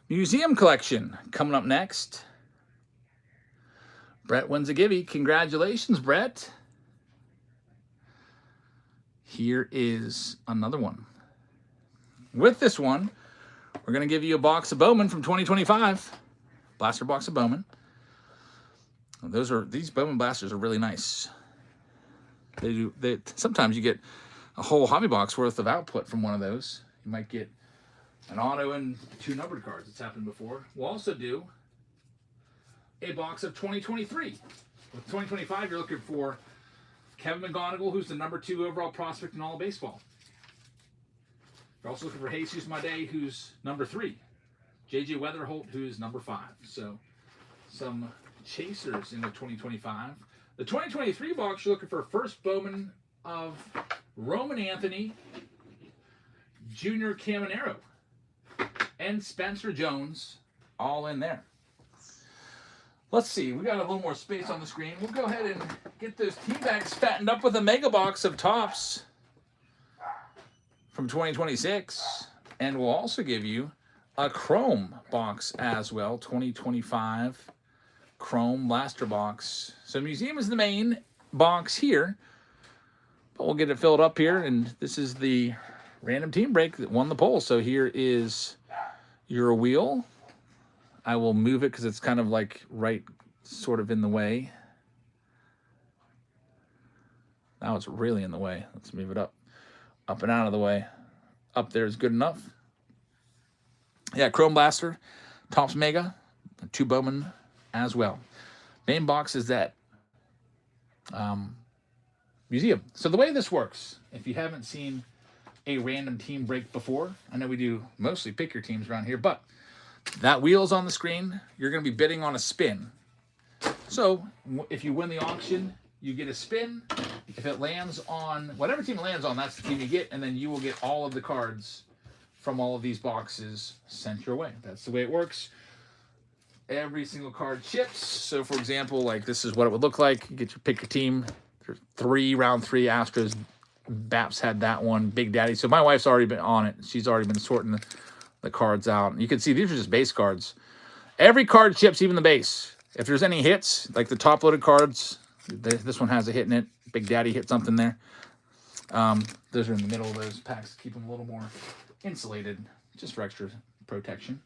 B: Museum collection coming up next. Brett wins a givey. Congratulations, Brett. Here is another one. With this one, we're going to give you a box of Bowman from 2025. Blaster box of Bowman. These Bowman blasters are really nice. Sometimes you get a whole hobby box worth of output from one of those. You might get an auto and 2 numbered cards. It's happened before. We'll also do a box of 2023. With 2025, you're looking for Kevin McGonigal, who's the number 2 overall prospect in all of baseball. You're also looking for Jesus Madej, who's number 3. J.J. Weatherholt, who's number 5. So some chasers in the 2025. The 2023 box, you're looking for first Bowman of Roman Anthony, Junior Caminero, and Spencer Jones, all in there. Let's see, we got a little more space on the screen. We'll go ahead and get those team bags fattened up with a mega box of Topps from 2026. And we'll also give you a Chrome box as well, 2025 Chrome Blaster box. So Museum is the main box here, but we'll get it filled up here. And this is the random team break that won the poll. So here is your wheel. I will move it because it's kind of like right sort of in the way. Now it's really in the way. Let's move it up and out of the way. Up there is good enough. Yeah, Chrome Blaster, Topps Mega, 2 Bowman as well. Main box is that Museum. So the way this works, if you haven't seen a random team break before, I know we do mostly pick your teams around here, but that wheel's on the screen. You're going to be bidding on a spin. So if you win the auction, you get a spin. If it lands on whatever team it lands on, that's the team you get, and then you will get all of the cards from all of these boxes sent your way. That's the way it works. Every single card chips. So for example, like this is what it would look like. You get your pick your team. There's 3 round 3 Astros. Baps had that one. Big Daddy. So my wife's already been on it. She's already been sorting the cards out. You can see these are just base cards. Every card chips, even the base. If there's any hits, like the top loaded cards, this one has a hit in it. Big Daddy hit something there. Those are in the middle of those packs to keep them a little more insulated, just for extra protection.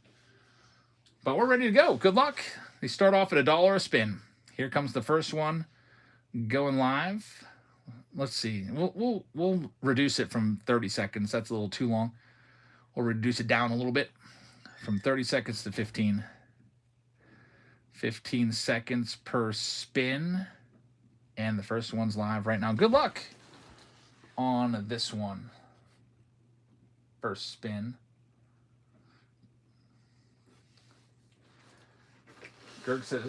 B: But we're ready to go. Good luck. They start off at $1 a spin. Here comes the first one going live. Let's see. We'll reduce it from 30 seconds. That's a little too long. We'll reduce it down a little bit from 30 seconds to 15. 15 seconds per spin. And the first one's live right now. Good luck on this one. First spin. Gerg says,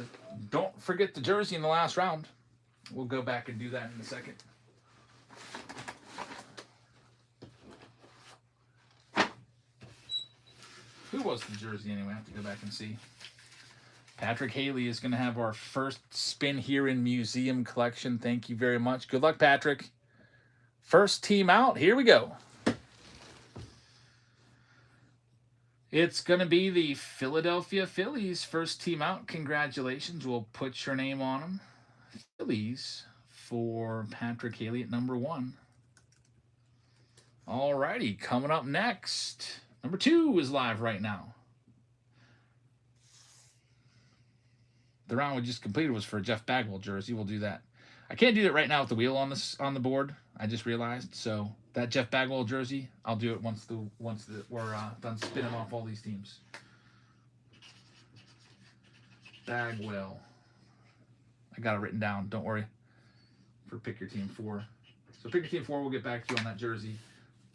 B: don't forget the jersey in the last round. We'll go back and do that in a second. Who was the jersey anyway? I have to go back and see. Patrick Haley is going to have our first spin here in Museum Collection. Thank you very much. Good luck, Patrick. First team out. Here we go. It's going to be the Philadelphia Phillies. First team out. Congratulations. We'll put your name on them. Phillies for Patrick Haley at number 1. All righty. Coming up next. Number 2 is live right now. The round we just completed was for a Jeff Bagwell jersey. We'll do that. I can't do that right now with the wheel on the board. I just realized. So that Jeff Bagwell jersey, I'll do it once we're done spinning off all these teams. Bagwell. I got it written down. Don't worry. For Pick Your Team 4. So Pick Your Team 4, we'll get back to you on that jersey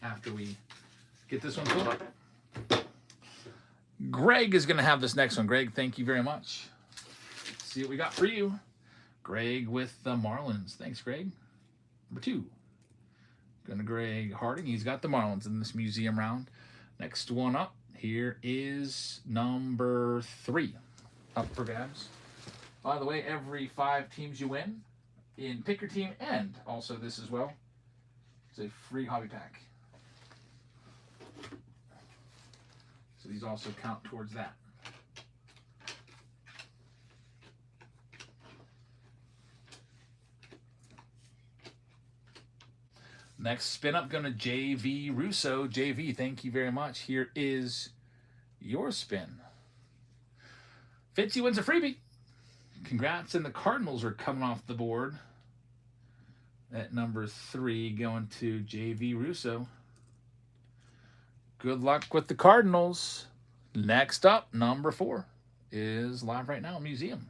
B: after we get this one filled up. Greg is going to have this next one. Greg, thank you very much. Let's see what we got for you. Greg with the Marlins. Thanks, Greg. Number 2. Going to Greg Harding. He's got the Marlins in this museum round. Next one up here is number 3. Up for grabs. By the way, every 5 teams you win in Pick Your Team and also this as well. It's a free hobby pack. So these also count towards that. Next spin up, going to JV Russo. JV, thank you very much. Here is your spin. Fitzy wins a freebie. Congrats, and the Cardinals are coming off the board at number 3, going to JV Russo. Good luck with the Cardinals. Next up, number 4 is live right now, Museum.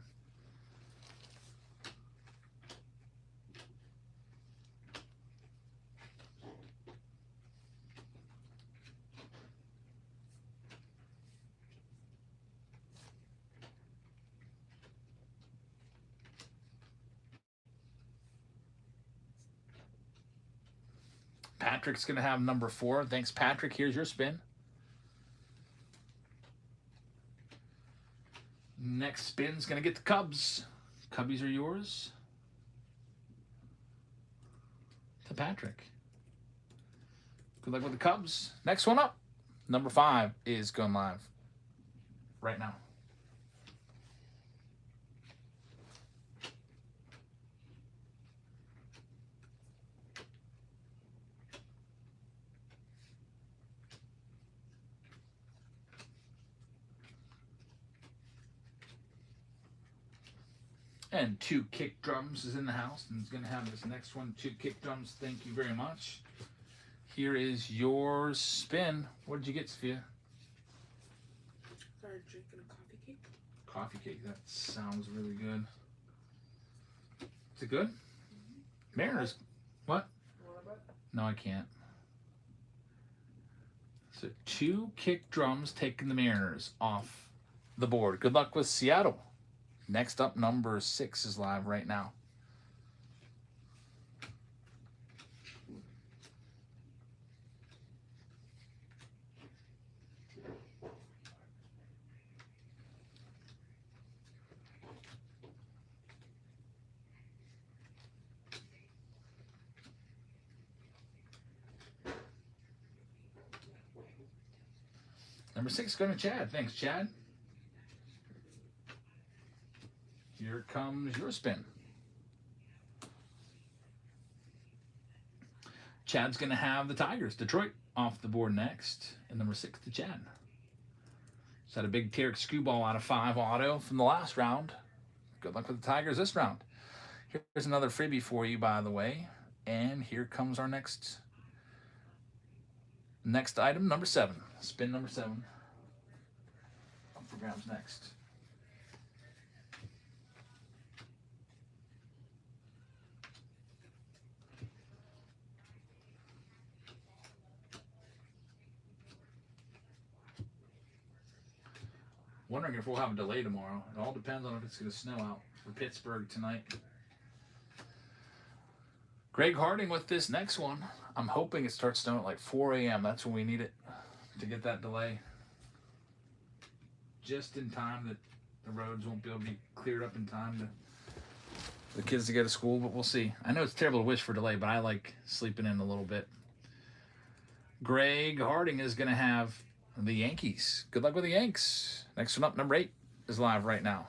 B: Patrick's going to have number 4. Thanks, Patrick. Here's your spin. Next spin's going to get the Cubs. Cubbies are yours. To Patrick. Good luck with the Cubs. Next one up. Number 5 is going live right now. And 2 kick drums is in the house, and is going to have this next one. 2 kick drums. Thank you very much. Here is your spin. What did you get, Sophia?
C: Started drinking a coffee cake.
B: Coffee cake. That sounds really good. Is it good? Mariners. What? No, I can't. So 2 kick drums taking the Mariners off the board. Good luck with Seattle. Next up, number 6 is live right now. Number 6 going to Chad. Thanks, Chad. Here comes your spin. Chad's going to have the Tigers. Detroit off the board next. And number 6 to Chad. Just had a big Tarek Skewball out of 5 auto from the last round. Good luck with the Tigers this round. Here's another freebie for you, by the way. And here comes our next item, number 7. Spin number 7. Up for grabs next. Wondering if we'll have a delay tomorrow. It all depends on if it's going to snow out for Pittsburgh tonight. Greg Harding with this next one. I'm hoping it starts snowing at like 4 a.m. That's when we need it to get that delay. Just in time that the roads won't be able to be cleared up in time for the kids to go to school, but we'll see. I know it's terrible to wish for delay, but I like sleeping in a little bit. Greg Harding is going to have the Yankees. Good luck with the Yanks. Next one up, number 8 is live right now.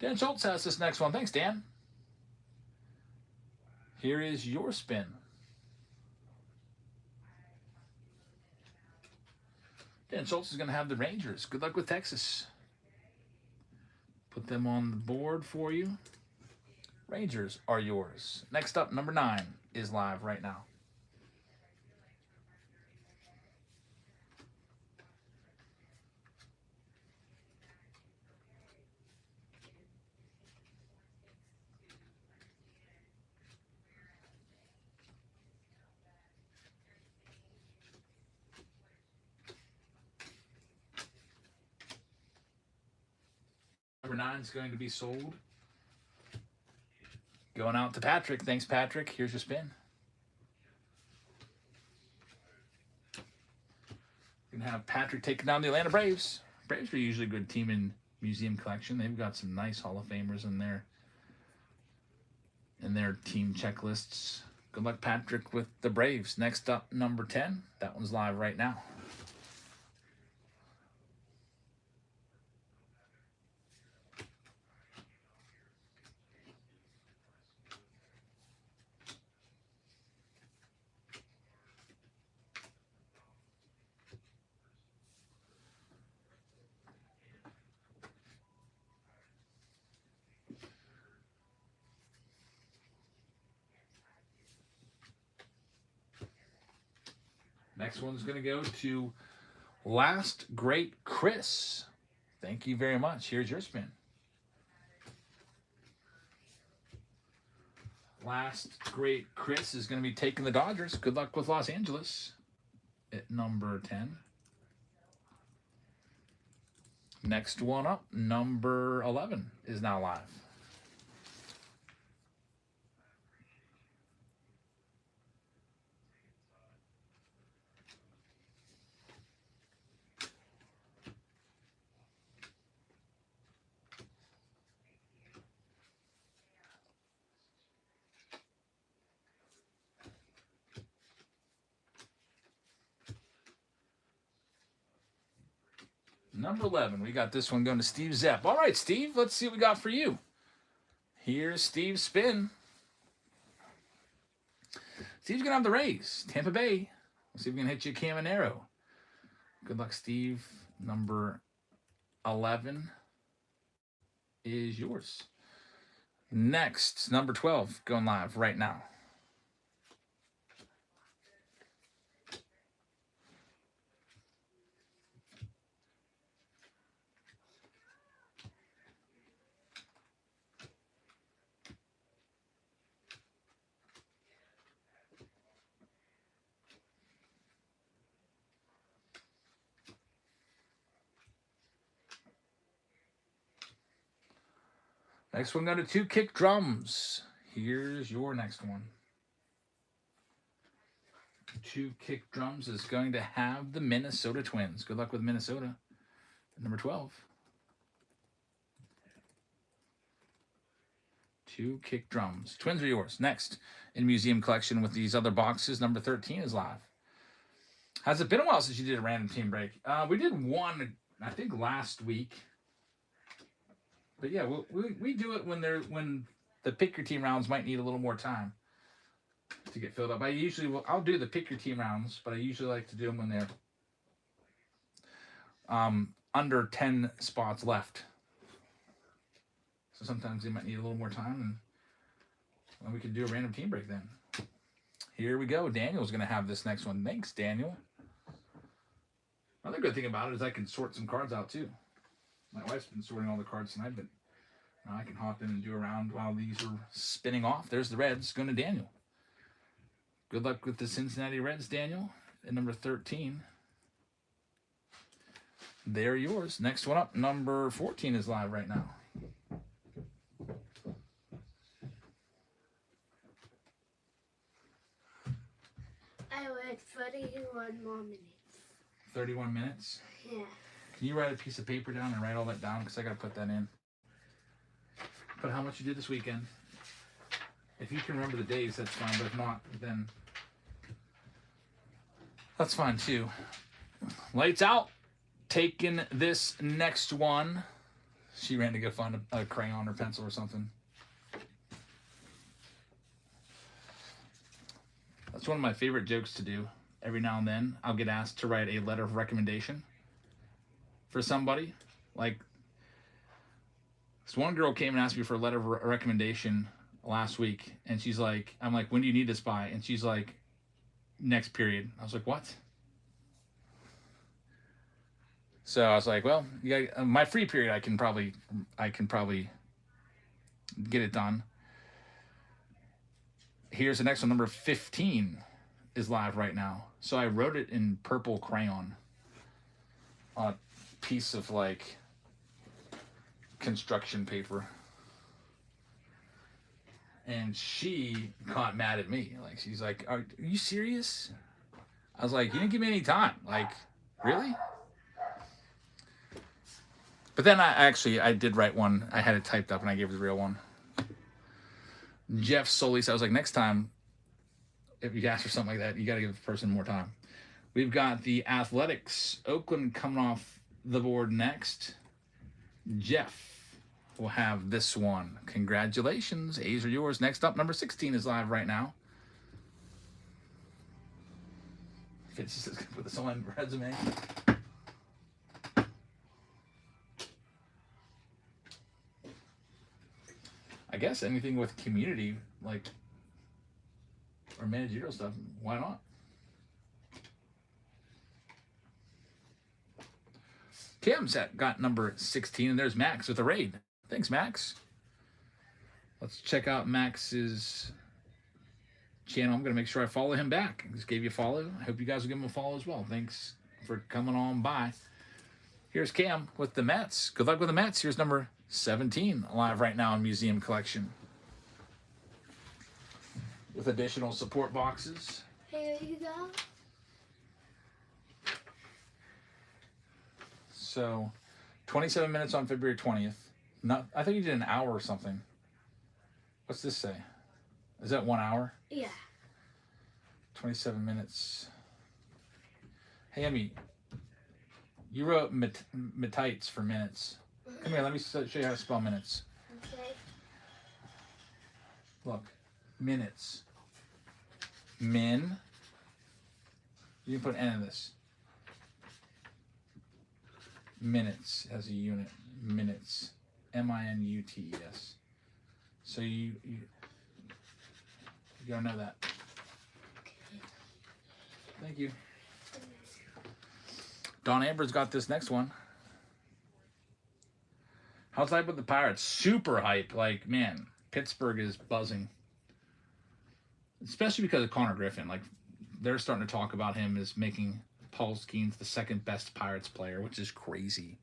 B: Dan Schultz has this next one. Thanks, Dan. Here is your spin. Dan Schultz is going to have the Rangers. Good luck with Texas. Put them on the board for you. Rangers are yours. Next up, number 9 is live right now. Number 9 is going to be sold. Going out to Patrick. Thanks, Patrick. Here's your spin. We're going to have Patrick taking down the Atlanta Braves. Braves are usually a good team in museum collection. They've got some nice Hall of Famers in their team checklists. Good luck, Patrick, with the Braves. Next up, number 10. That one's live right now. Next one's going to go to Last Great Chris. Thank you very much. Here's your spin. Last Great Chris is going to be taking the Dodgers. Good luck with Los Angeles at number 10. Next one up, number 11, is now live. Number 11, we got this one going to Steve Zepp. All right, Steve, let's see what we got for you. Here's Steve's spin. Steve's going to have the Rays, Tampa Bay. Let's see if we can hit you a Caminero. Good luck, Steve. Number 11 is yours. Next, number 12, going live right now. Next one, go to 2 kick drums. Here's your next one. 2 kick drums is going to have the Minnesota Twins. Good luck with Minnesota. Number 12. 2 kick drums. Twins are yours. Next, in museum collection with these other boxes, number 13 is live. Has it been a while since you did a random team break? We did one, I think, last week. But yeah, we do it when the pick your team rounds might need a little more time to get filled up. I'll do the pick your team rounds, but I usually like to do them when they're under 10 spots left. So sometimes they might need a little more time, and we can do a random team break then. Here we go. Daniel's going to have this next one. Thanks, Daniel. Another good thing about it is I can sort some cards out too. My wife's been sorting all the cards tonight, but now I can hop in and do a round while these are spinning off. There's the Reds going to Daniel. Good luck with the Cincinnati Reds, Daniel, at number 13. They're yours. Next one up, number 14 is live right now.
D: I wait 31 more minutes.
B: 31 minutes?
D: Yeah.
B: Can you write a piece of paper down and write all that down? Because I got to put that in. Put how much you did this weekend. If you can remember the days, that's fine. But if not, then that's fine too. Lights out. Taking this next one. She ran to go find a crayon or pencil or something. That's one of my favorite jokes to do. Every now and then, I'll get asked to write a letter of recommendation for somebody. Like, this one girl came and asked me for a letter of recommendation last week, and she's like, I'm like, when do you need this by? And she's like, next period. I was like, what? So I was like, well, you got, my free period, I can probably get it done. Here's the next one, number 15 is live right now. So I wrote it in purple crayon on a piece of like construction paper. and she got mad at me. Like, she's like, are you serious? I was like, you didn't give me any time. Like, really? But then I did write one. I had it typed up and I gave her the real one. Jeff Solis, I was like, next time, if you ask for something like that, you got to give the person more time. We've got the Athletics, Oakland coming off the board next. Jeff will have this one. Congratulations. A's are yours. Next up, number 16 is live right now. Fitz is with his own resume. I guess anything with community, like, or managerial stuff, why not? Kim's got number 16, and there's Max with a raid. Thanks, Max. Let's check out Max's channel. I'm going to make sure I follow him back. I just gave you a follow. I hope you guys will give him a follow as well. Thanks for coming on by. Here's Cam with the Mets. Good luck with the Mets. Here's number 17, live right now in Museum Collection. With additional support boxes.
D: Here you go.
B: So, 27 minutes on February 20th. I think you did an hour or something. What's this say? Is that 1 hour?
D: Yeah.
B: 27 minutes. Hey, Emmy, you wrote metites for minutes. Come here, let me show you how to spell minutes.
D: Okay.
B: Look, minutes. Min. You can put N in this. Minutes as a unit. Minutes. M-I-N-U-T-E-S. So you gotta know that.
D: Okay.
B: Thank you. Don Amber's got this next one. How's hype with the Pirates? Super hype. Like, man, Pittsburgh is buzzing. Especially because of Connor Griffin. Like, they're starting to talk about him as making Paul Skeens the second best Pirates player, which is crazy.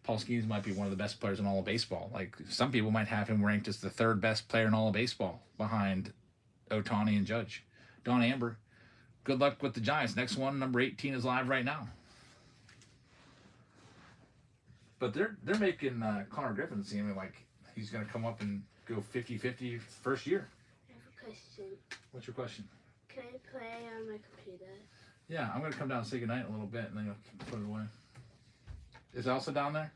B: Paul Skeens might be one of the best players in all of baseball. Like, some people might have him ranked as the third best player in all of baseball behind Ohtani and Judge. Don Amber, good luck with the Giants. Next one, number 18, is live right now. But they're making Connor Griffin seem like he's going to come up and go 50-50 first year.
D: I have a question.
B: What's your question?
D: Can I play on my computer?
B: Yeah, I'm going to come down and say goodnight in a little bit, and then you'll put it away. Is Elsa down there?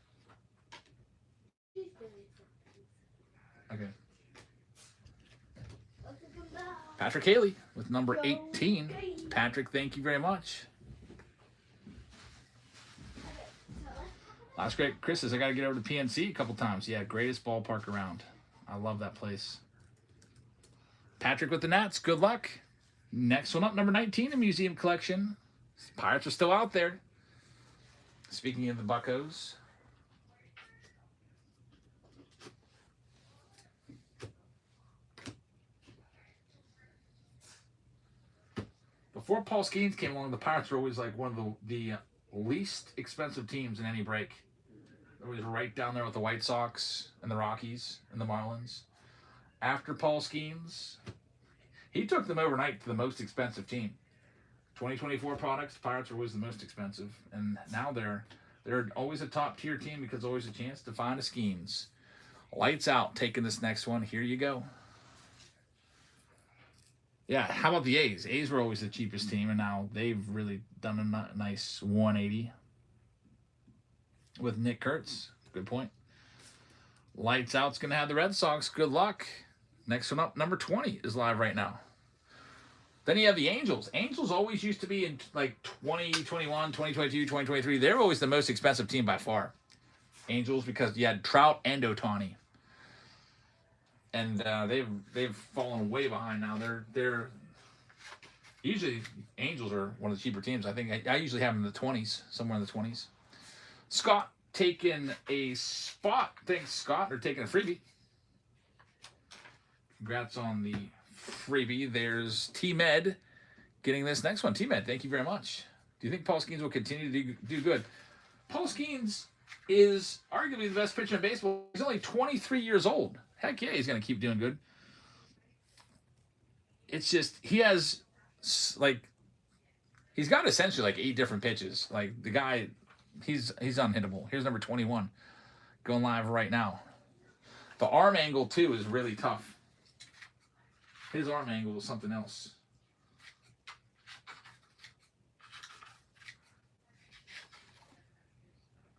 D: She's doing something.
B: Okay.
D: Okay, come down.
B: Patrick Haley with number 18. Patrick, thank you very much. Last great, Chris says, I got to get over to PNC a couple times. Yeah, greatest ballpark around. I love that place. Patrick with the Nats, good luck. Next one up, number 19 in Museum Collection. Pirates are still out there. Speaking of the Buccos. Before Paul Skeens came along, the Pirates were always like one of the least expensive teams in any break. Always right down there with the White Sox and the Rockies and the Marlins. After Paul Skeens, he took them overnight to the most expensive team. 2024 products, Pirates are always the most expensive, and now they're always a top tier team because there's always a chance to find a Skeens. Lights out, taking this next one. Here you go. Yeah, how about the A's? A's were always the cheapest team, and now they've really done a nice 180 with Nick Kurtz. Good point. Lights out's going to have the Red Sox. Good luck. Next one up, number 20, is live right now. Then you have the Angels. Angels always used to be in like 2021, 2022, 2023. They're always the most expensive team by far. Angels, because you had Trout and Ohtani. And they've fallen way behind now. They're usually Angels are one of the cheaper teams. I think I usually have them in the 20s, somewhere in the 20s. Scott taking a spot. Thanks, Scott, or taking a freebie. Congrats on the freebie. There's T-Med getting this next one. T-Med, thank you very much. Do you think Paul Skeens will continue to do good? Paul Skeens is arguably the best pitcher in baseball. He's only 23 years old. Heck yeah, he's going to keep doing good. it's just he has like he's got essentially like 8 different pitches. Like the guy, he's unhittable. Here's number 21 going live right now. The arm angle too is really tough. His arm angle is something else.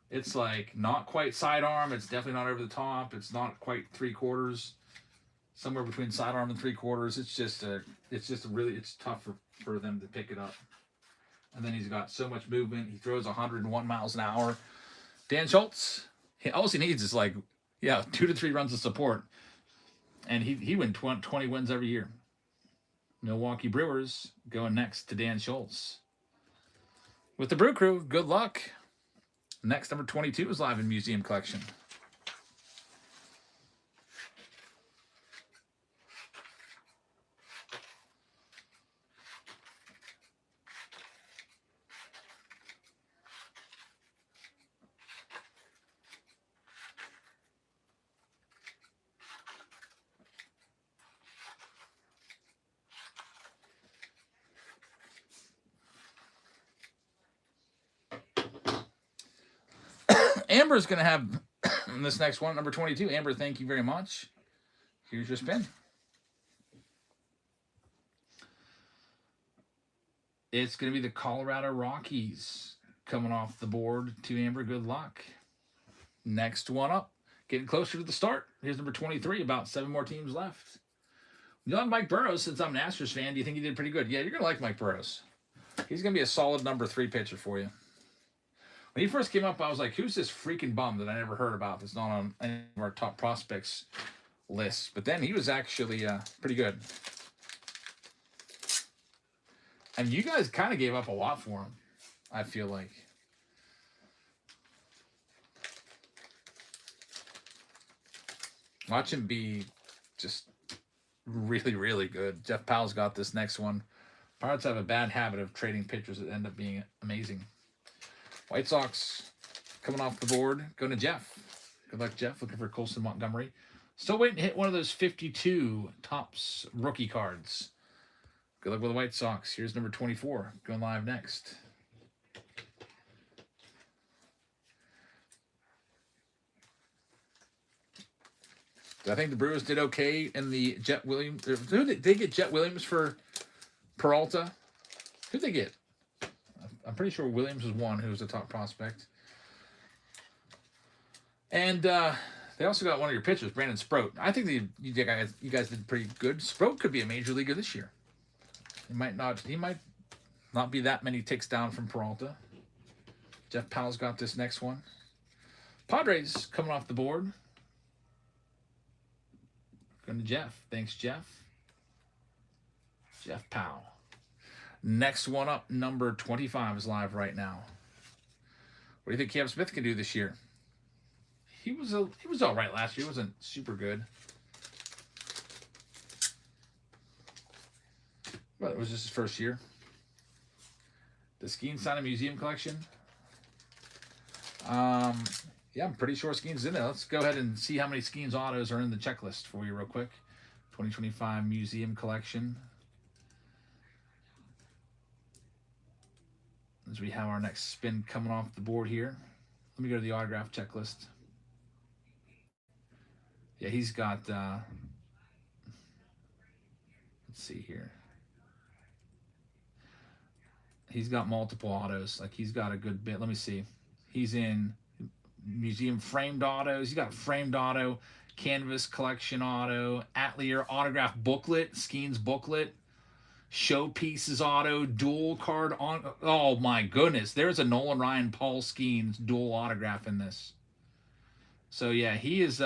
B: It's like not quite sidearm. It's definitely not over the top. It's not quite 3/4. Somewhere between sidearm and 3/4. It's just it's tough for them to pick it up. And then he's got so much movement. He throws 101 miles an hour. Dan Schultz, all he needs is like, 2 to 3 runs of support. And he wins 20 wins every year. Milwaukee Brewers going next to Dan Schultz. With the Brew Crew, good luck. Next, number 22 is live in Museum Collection. Amber's going to have this next one, number 22. Amber, thank you very much. Here's your spin. It's going to be the Colorado Rockies coming off the board to Amber. Good luck. Next one up. Getting closer to the start. Here's number 23. About 7 more teams left. You like Mike Burrows, since I'm an Astros fan, do you think he did pretty good? Yeah, you're going to like Mike Burrows. He's going to be a solid number 3 pitcher for you. When he first came up, I was like, who's this freaking bum that I never heard about that's not on any of our top prospects lists? But then he was actually pretty good. And you guys kind of gave up a lot for him, I feel like. Watch him be just really, really good. Jeff Powell's got this next one. Pirates have a bad habit of trading pitchers that end up being amazing. White Sox coming off the board. Going to Jeff. Good luck, Jeff. Looking for Colson Montgomery. Still waiting to hit one of those 52 Topps rookie cards. Good luck with the White Sox. Here's number 24. Going live next. I think the Brewers did okay in the Jet Williams. Who did they get? Jet Williams for Peralta? Who'd they get? I'm pretty sure Williams was one who was a top prospect. And they also got one of your pitchers, Brandon Sproat. I think you guys did pretty good. Sproat could be a major leaguer this year. He might not be that many ticks down from Peralta. Jeff Powell's got this next one. Padres coming off the board. Going to Jeff. Thanks, Jeff. Jeff Powell. Next one up, number 25 is live right now. What do you think Cam Smith can do this year? He was all right last year. He wasn't super good. But it was just his first year. The Skeen sign a museum collection. Yeah, I'm pretty sure Skeen's in there. Let's go ahead and see how many Skeen's autos are in the checklist for you real quick. 2025 museum collection. As we have our next spin coming off the board here. Let me go to the autograph checklist. Yeah, he's got, let's see here. He's got multiple autos. Like, he's got a good bit. Let me see. He's in museum framed autos. He's got framed auto, canvas collection auto, Atelier autograph booklet, Skeen's booklet, showpieces auto, dual card on. Oh my goodness, there's a Nolan Ryan, Paul Skeen's dual autograph in this. So yeah, he is.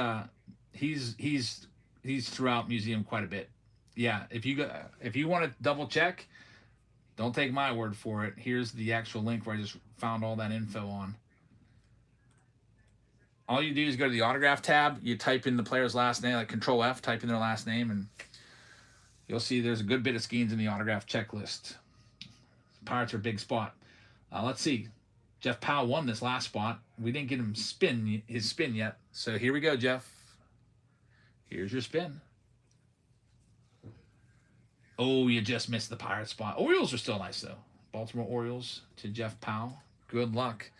B: He's throughout museum quite a bit. Yeah, if you want to double check, don't take my word for it. Here's the actual link where I just found all that info on. All you do is go to the autograph tab. You type in the player's last name, like Control F, type in their last name, and you'll see there's a good bit of Skeens in the autograph checklist. Pirates are a big spot. Let's see. Jeff Powell won this last spot. We didn't get him his spin yet. So here we go, Jeff. Here's your spin. Oh, you just missed the Pirate spot. Orioles are still nice, though. Baltimore Orioles to Jeff Powell. Good luck.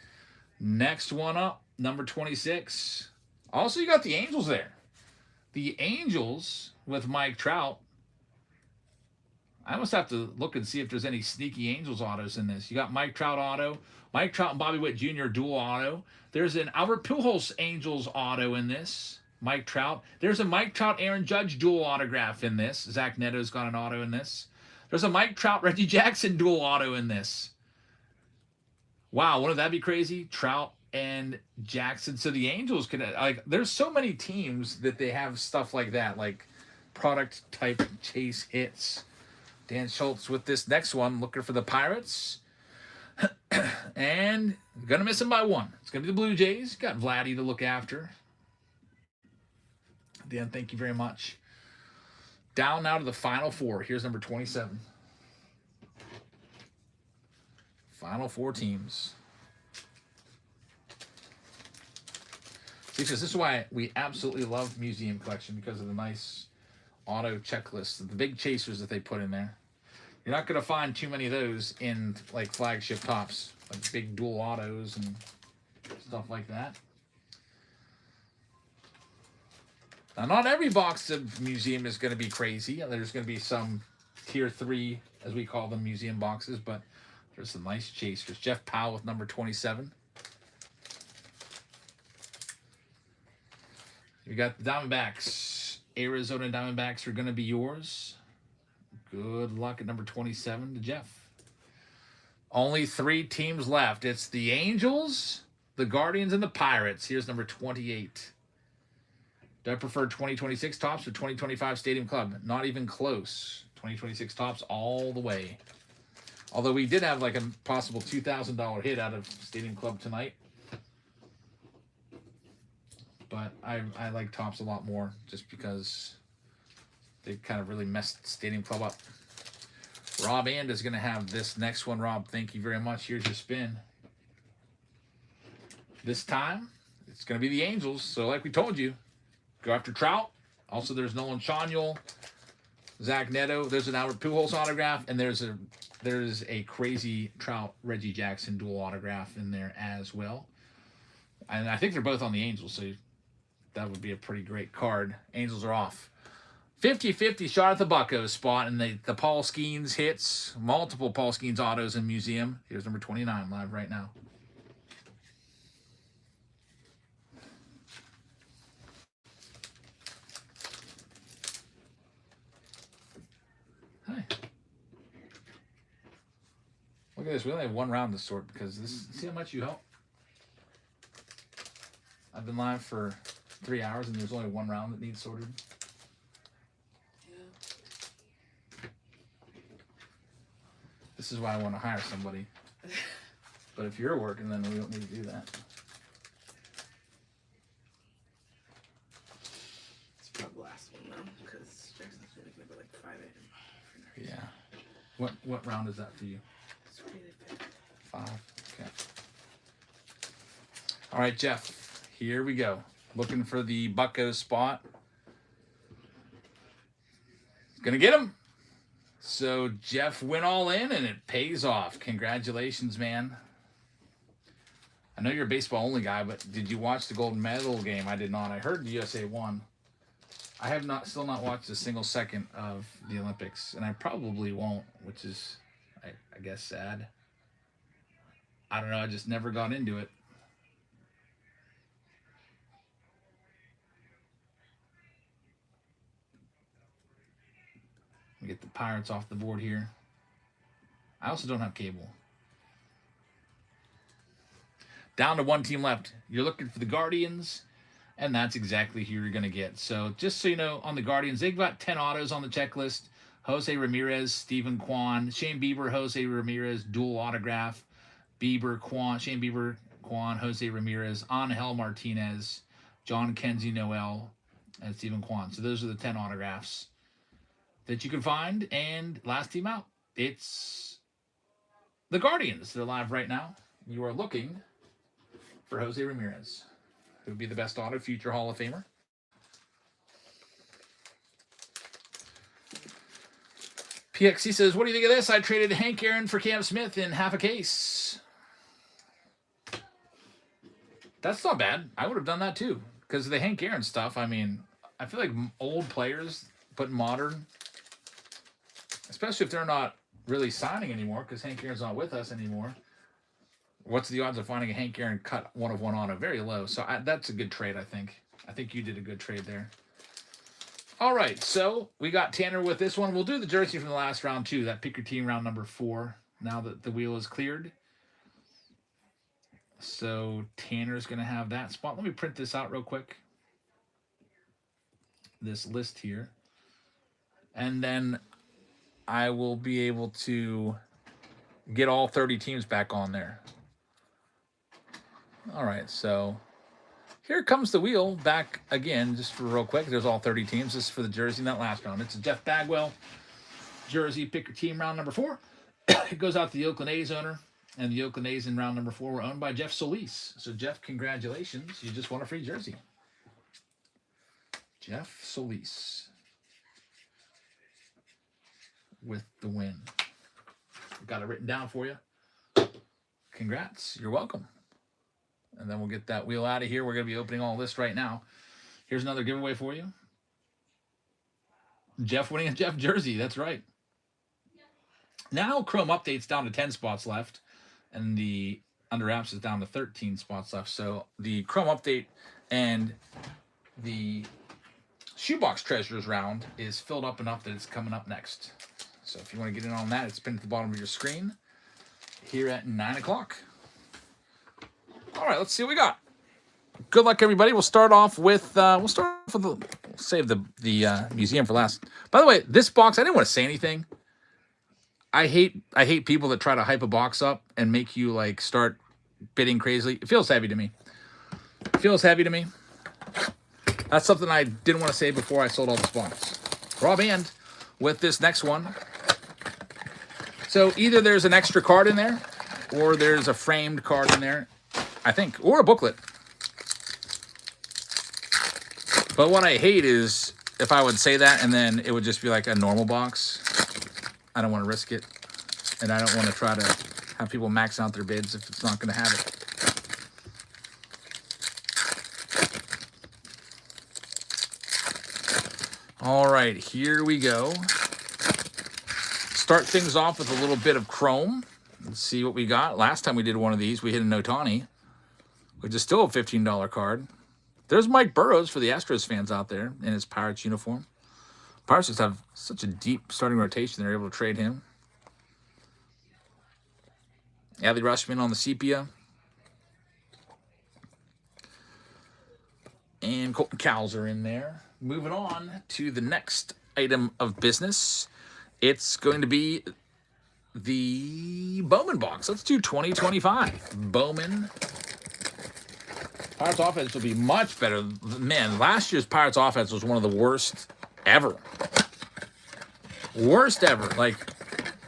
B: Next one up, number 26. Also, you got the Angels there. The Angels with Mike Trout. I almost have to look and see if there's any sneaky Angels autos in this. You got Mike Trout auto, Mike Trout and Bobby Witt Jr. dual auto. There's an Albert Pujols Angels auto in this. Mike Trout. There's a Mike Trout Aaron Judge dual autograph in this. Zach Neto's got an auto in this. There's a Mike Trout Reggie Jackson dual auto in this. Wow, wouldn't that be crazy? Trout and Jackson. So the Angels can, like, there's so many teams that they have stuff like that, like product type chase hits. Dan Schultz with this next one, looking for the Pirates. And gonna miss him by one. It's gonna be the Blue Jays. Got Vladdy to look after. Dan, thank you very much. Down now to the final four. Here's number 27. Final four teams. Because this is why we absolutely love Museum Collection, because of the nice auto checklists, the big chasers that they put in there. You're not going to find too many of those in like flagship tops, like big dual autos and stuff like that. Now, not every box of Museum is going to be crazy. There's going to be some tier 3, as we call them, Museum boxes, but there's some nice chasers. Jeff Powell with number 27. You got the Diamondbacks. Arizona Diamondbacks are going to be yours. Good luck at number 27 to Jeff. Only 3 teams left. It's the Angels, the Guardians, and the Pirates. Here's number 28. Do I prefer 2026 tops or 2025 Stadium Club? Not even close. 2026 tops all the way. Although we did have like a possible $2,000 hit out of Stadium Club tonight. But I like tops a lot more just because they kind of really messed Stadium Club up. Rob And is going to have this next one. Rob, thank you very much. Here's your spin. This time, it's going to be the Angels. So like we told you, go after Trout. Also, there's Nolan Schanuel, Zach Neto. There's an Albert Pujols autograph. And there's a crazy Trout Reggie Jackson dual autograph in there as well. And I think they're both on the Angels, so that would be a pretty great card. Angels are off. 50-50 shot at the Buccos spot, and the Paul Skeens hits. Multiple Paul Skeens autos in Museum. Here's number 29 live right now. Hi. Look at this. We only have one round to sort because this. See how much you help? I've been live for 3 hours and there's only one round that needs sorted. Yeah. This is why I want to hire somebody. But if you're working, then we don't need to do that.
C: It's probably the last one though, because Jackson's really gonna go like 5 a.m.
B: Yeah. What round is that for you?
C: It's really
B: 5. Okay. All right, Jeff. Here we go. Looking for the Bucco spot. Gonna get him. So Jeff went all in and it pays off. Congratulations, man. I know you're a baseball only guy, but did you watch the gold medal game? I did not. I heard the USA won. I have still not watched a single second of the Olympics, and I probably won't, which is, I guess, sad. I don't know. I just never got into it. We get the Pirates off the board here. I also don't have cable. Down to one team left. You're looking for the Guardians, and that's exactly who you're going to get. So just so you know, on the Guardians, they've got 10 autos on the checklist. Jose Ramirez, Stephen Kwan, Shane Bieber, Jose Ramirez, dual autograph. Bieber, Kwan, Shane Bieber, Kwan, Jose Ramirez, Angel Martinez, John Kenzie Noel, and Stephen Kwan. So those are the 10 autographs that you can find. And last team out, it's the Guardians. They're live right now. You are looking for Jose Ramirez, who would be the best auto, future Hall of PXC says, what do you think of this? I traded Hank Aaron for Cam Smith in half a case. That's not bad. I would have done that too. Because of the Hank Aaron stuff, I mean, I feel like old players, but modern, especially if they're not really signing anymore, because Hank Aaron's not with us anymore. What's the odds of finding a Hank Aaron cut 1 of 1 auto? Very low. So that's a good trade, I think. I think you did a good trade there. All right, so we got Tanner with this one. We'll do the jersey from the last round, too. That pick your team round number 4, now that the wheel is cleared. So Tanner's going to have that spot. Let me print this out real quick. This list here. And then I will be able to get all 30 teams back on there. All right, so here comes the wheel back again, just for real quick. There's all 30 teams. This is for the jersey in that last round. It's a Jeff Bagwell jersey, pick your team round number 4. It goes out to the Oakland A's owner, and the Oakland A's in round number 4 were owned by Jeff Solis. So, Jeff, congratulations. You just won a free jersey. Jeff Solis with the win. Got it written down for you. Congrats. You're welcome. And then we'll get that wheel out of here. We're going to be opening all this right now. Here's another giveaway for you. Jeff winning a Jeff jersey. That's right. Now Chrome Update's down to 10 spots left. And the Under Apps is down to 13 spots left. So the Chrome Update and the Shoebox Treasures round is filled up enough that it's coming up next. So if you want to get in on that, it's pinned at the bottom of your screen here at 9 o'clock. All right, let's see what we got. Good luck, everybody. We'll save the museum for last. By the way, this box, I didn't want to say anything. I hate people that try to hype a box up and make you like start bidding crazily. It feels heavy to me. That's something I didn't want to say before I sold all the spots. Raw band with this next one. So either there's an extra card in there, or there's a framed card in there, I think, or a booklet. But what I hate is if I would say that and then it would just be like a normal box. I don't want to risk it. And I don't want to try to have people max out their bids if it's not going to have it. All right, here we go. Start things off with a little bit of Chrome. Let's see what we got. Last time we did one of these, we hit an Ohtani, which is still a $15 card. There's Mike Burrows for the Astros fans out there in his Pirates uniform. Pirates just have such a deep starting rotation, they're able to trade him. Adley Rutschman on the sepia. And Colton Cowles are in there. Moving on to the next item of business. It's going to be the Bowman box. Let's do 2025. Bowman. Pirates offense will be much better. Man, last year's Pirates offense was one of the worst ever. Worst ever. Like,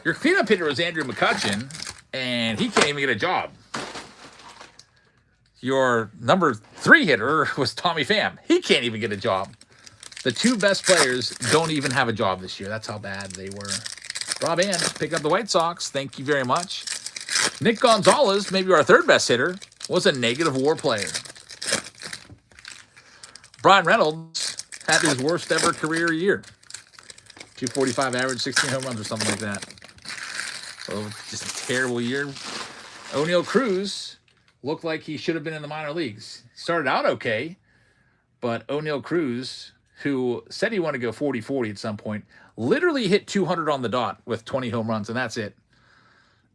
B: your cleanup hitter was Andrew McCutchen, and he can't even get a job. Your number 3 hitter was Tommy Pham. He can't even get a job. The 2 best players don't even have a job this year. That's how bad they were. Rob Ann, pick up the White Sox. Thank you very much. Nick Gonzalez, maybe our 3rd best hitter, was a negative WAR player. Brian Reynolds had his worst ever career year. 245 average, 16 home runs or something like that. So just a terrible year. O'Neal Cruz looked like he should have been in the minor leagues. Started out okay, but O'Neal Cruz, who said he wanted to go 40-40 at some point, literally hit 200 on the dot with 20 home runs, and that's it.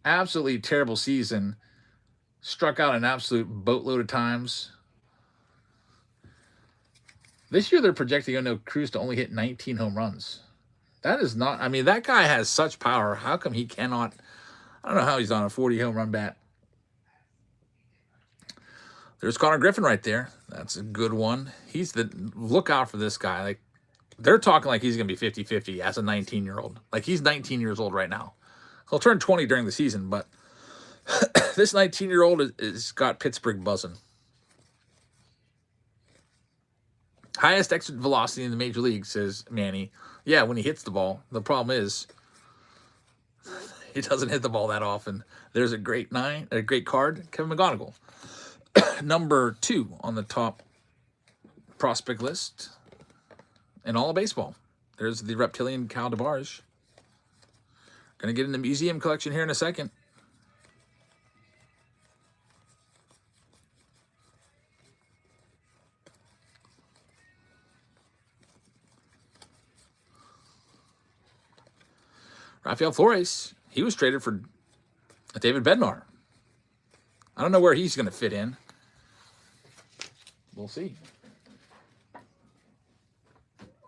B: Absolutely terrible season. Struck out an absolute boatload of times. This year they're projecting O'Neal Cruz to only hit 19 home runs. That is not, I mean, that guy has such power. How come he cannot, I don't know how he's on a 40 home run bat. There's Connor Griffin right there. That's a good one. He's the, look out for this guy. Like, they're talking like he's going to be 50-50 as a 19-year-old. Like, he's 19 years old right now. He'll turn 20 during the season, but this 19-year-old is got Pittsburgh buzzing. Highest exit velocity in the major league, says Manny. Yeah, when he hits the ball. The problem is He doesn't hit the ball that often. There's a great card, Kevin McGonigal. Number 2 on the top prospect list in all of baseball. There's the reptilian Cal DeBarge. Gonna get in the museum collection here in a second. Rafael Flores, he was traded for David Bednar. I don't know where he's going to fit in. We'll see.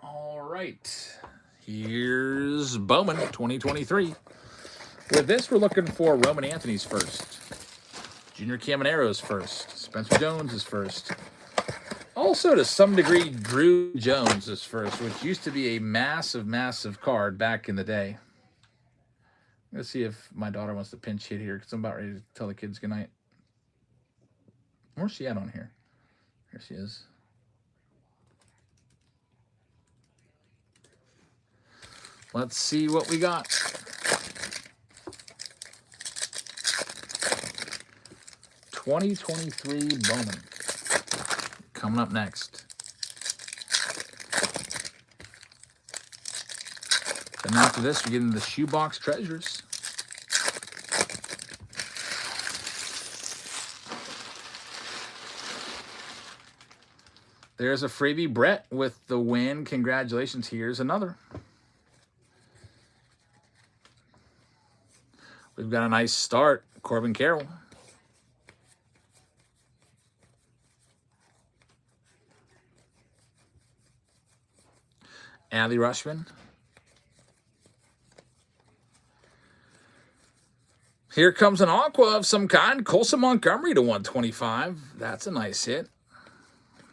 B: All right. Here's Bowman 2023. With this, we're looking for Roman Anthony's first. Junior Camanero's first. Spencer Jones is first. Also, to some degree, Drew Jones is first, which used to be a massive, massive card back in the day. Let's see if my daughter wants to pinch hit here because I'm about ready to tell the kids goodnight. Where's she at on here? Here she is. Let's see what we got. '23 Bowman. Coming up next. And after this, we get into the shoebox treasures. There's a freebie. Brett with the win. Congratulations. Here's another. We've got a nice start. Corbin Carroll. Adley Rushman. Here comes an aqua of some kind. Colson Montgomery to 125. That's a nice hit.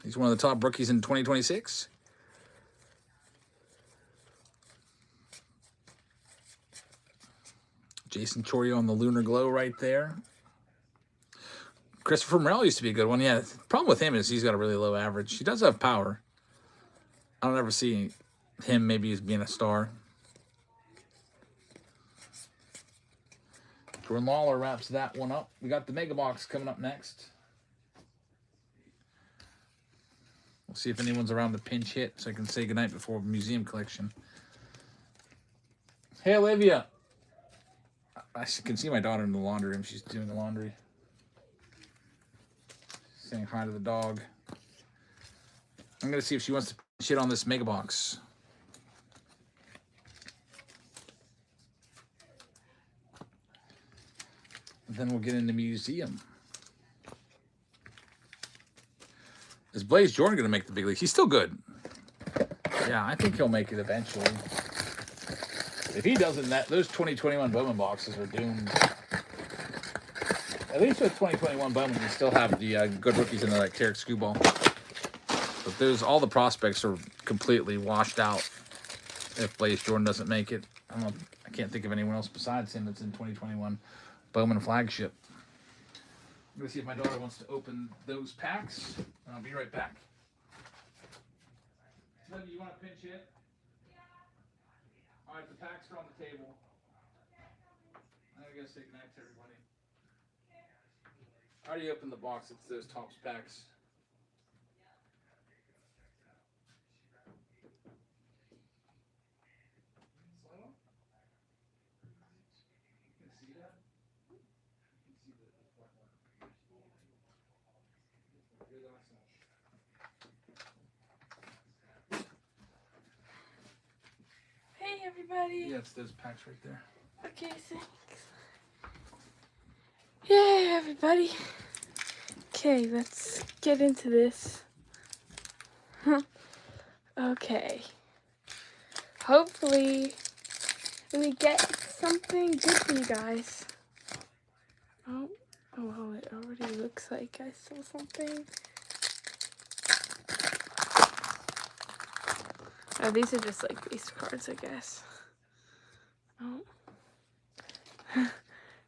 B: He's one of the top rookies in 2026. Jason Chorio on the Lunar Glow right there. Christopher Morel used to be a good one. Yeah, the problem with him is he's got a really low average. He does have power. I don't ever see him maybe as being a star. Jordan Lawler wraps that one up. We got the Mega Box coming up next. We'll see if anyone's around to pinch hit so I can say goodnight before museum collection. Hey, Olivia. I can see my daughter in the laundry room. She's doing the laundry. Saying hi to the dog. I'm going to see if she wants to pinch hit on this Mega Box. Then we'll get into museum. Is Blaze Jordan going to make the big leagues? He's still good. Yeah, I think he'll make it eventually. If he doesn't, those 2021 Bowman boxes are doomed. At least with 2021 Bowman, you still have the good rookies in there like Tarek Skubal. But all the prospects are completely washed out if Blaze Jordan doesn't make it. I can't think of anyone else besides him that's in 2021 Bowman flagship. I'm going to see if my daughter wants to open those packs. I'll be right back. Libby, you want to pinch hit? All right, the packs are on the table. I'm going to say goodnight to everybody. I already opened the box. It's those Topps packs.
C: Hey everybody.
B: Yeah, it's those packs right there.
C: Okay, thanks. Yay everybody. Okay, let's get into this. Okay. Hopefully we get something good for you guys. Oh well, it already looks like I saw something. Oh, these are just like base cards, I guess. Oh.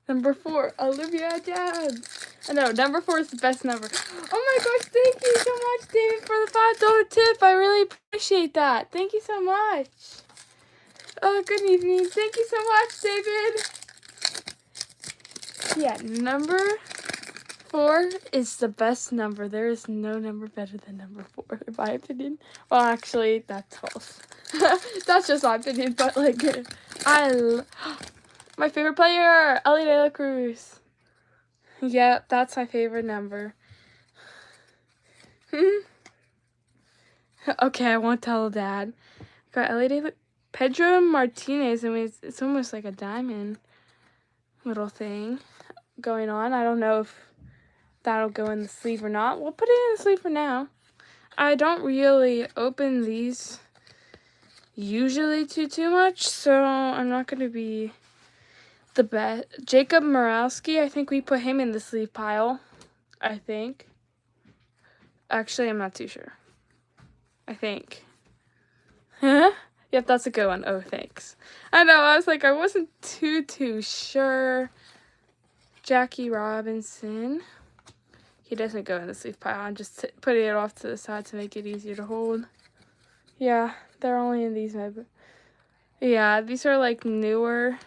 C: Number 4, Olivia Downs. Oh, no, number 4 is the best number. Oh my gosh, thank you so much, David, for the $5 tip. I really appreciate that. Thank you so much. Good evening. Thank you so much, David.
D: Yeah, number 4 is the best number. There is no number better than number 4, in my opinion. Well, actually, that's false. That's just my opinion, but like, my favorite player, Ellie De La Cruz. Yeah, that's my favorite number. Okay, I won't tell Dad. Got Ellie De La Pedro Martinez. I mean, it's almost like a diamond little thing going on. I don't know if that'll go in the sleeve or not. We'll put it in the sleeve for now. I don't really open these usually too much, so I'm not going to be the best. Jacob Morowski, I think we put him in the sleeve pile. I think. Actually, I'm not too sure. I think. Huh? Yep, that's a good one. Oh, thanks. I know, I was like, I wasn't too sure. Jackie Robinson. He doesn't go in the sleeve pile. I'm just putting it off to the side to make it easier to hold. Yeah, they're only in these. Yeah, these are like newer.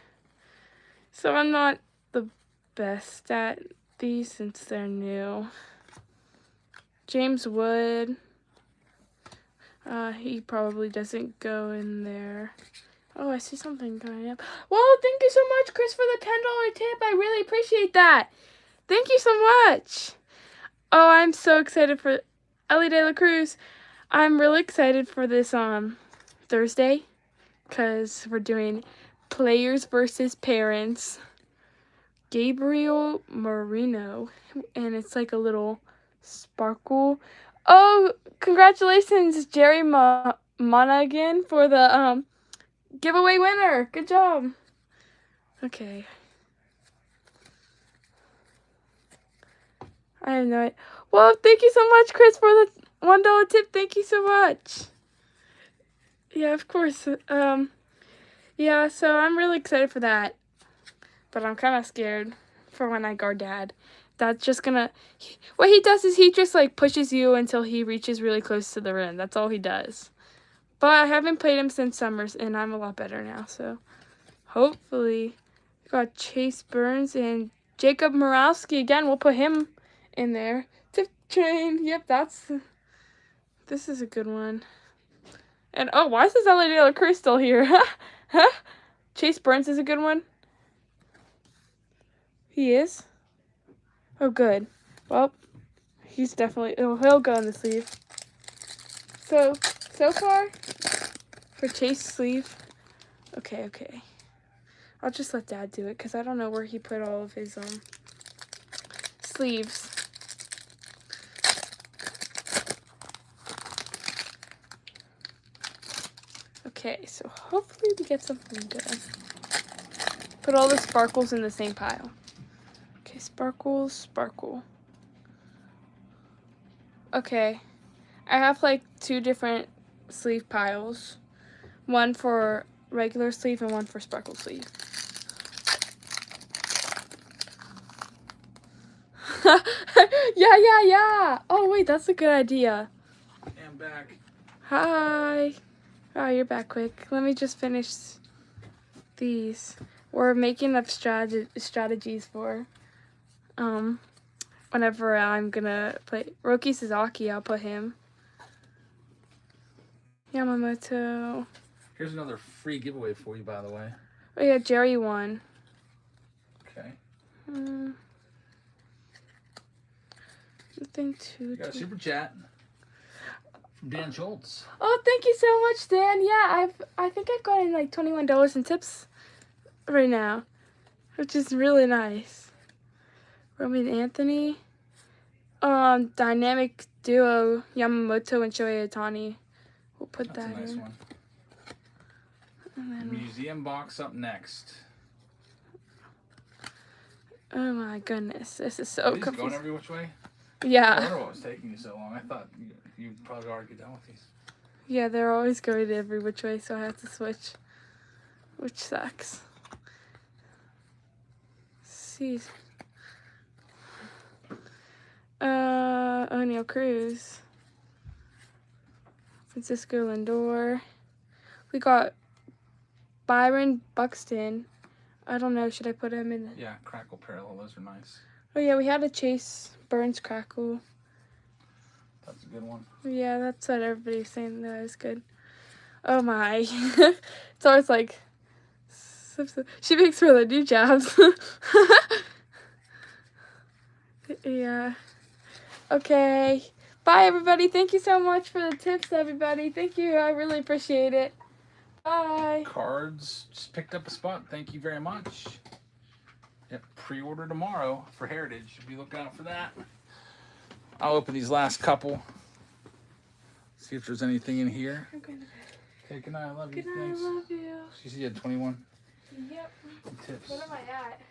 D: So I'm not the best at these since they're new. James Wood. He probably doesn't go in there. Oh, I see something coming up. Whoa, thank you so much, Chris, for the $10 tip. I really appreciate that. Thank you so much. Oh, I'm so excited for Ellie De La Cruz. I'm really excited for this Thursday because we're doing players versus parents. Gabriel Marino, and it's like a little sparkle. Oh, congratulations, Jerry Monaghan, for the giveaway winner. Good job. Okay. I have no idea. Well, thank you so much, Chris, for the $1 tip. Thank you so much. Yeah, of course. Yeah, so I'm really excited for that. But I'm kind of scared for when I guard Dad. That's just gonna... What he does is he just, like, pushes you until he reaches really close to the rim. That's all he does. But I haven't played him since summers, and I'm a lot better now, so... Hopefully. We got Chase Burns and Jacob Morowski. Again, we'll put him in there. Tip train. Yep, that's... This is a good one. And, oh, why is this Ellie De La Cruz still here? Huh? Chase Burns is a good one. He is? Oh, good. Well, he's definitely... Oh, he'll go in the sleeve. So far, for Chase sleeve... Okay. I'll just let Dad do it, because I don't know where he put all of his, sleeves. Okay, so hopefully we get something good. Put all the sparkles in the same pile. Okay, sparkle. Okay. I have like 2 different sleeve piles. One for regular sleeve and one for sparkle sleeve. Yeah. Oh, wait, that's a good idea.
B: I'm back.
D: Hi. Oh, you're back quick. Let me just finish these. We're making up strategies for whenever I'm gonna play Roki Sasaki. I'll put him. Yamamoto.
B: Here's another free giveaway for you, by the way.
D: Oh yeah, Jerry won.
B: Okay.
D: Nothing too.
B: You got a super chat from Dan Schultz.
D: Oh, thank you so much, Dan. Yeah, I think I've gotten like $21 in tips right now, which is really nice. Roman Anthony. Dynamic duo Yamamoto and Shohei Ohtani. We'll put
B: That's
D: that
B: a nice
D: in.
B: one.
D: And then,
B: Museum box up next.
D: oh my goodness, this is so
B: Are these
D: confusing.
B: going every which way? I
D: Yeah.
B: wonder what was taking you so long. I thought you probably already done with these.
D: Yeah, they're always going every which way, so I have to switch, which sucks. See. O'Neal Cruz. Francisco Lindor. We got Byron Buxton. I don't know. Should I put him in?
B: Yeah, Crackle Parallel. Those are nice.
D: Oh yeah, we had a Chase Burns Crackle.
B: That's a good one.
D: Yeah, that's what everybody's saying. That is good. Oh my. It's always like, she makes really new jobs. Yeah. Okay. Bye, everybody. Thank you so much for the tips, everybody. Thank you. I really appreciate it. Bye.
B: Cards just picked up a spot. Thank you very much. Yep, pre-order tomorrow for Heritage. Be looking out for that. I'll open these last couple. See if there's anything in here.
D: I'm going to bed.
B: Okay, good night. I love you.
D: Good night.
B: Thanks.
D: I love you.
B: She said you had 21
D: Yep.
B: tips.
D: What am I at?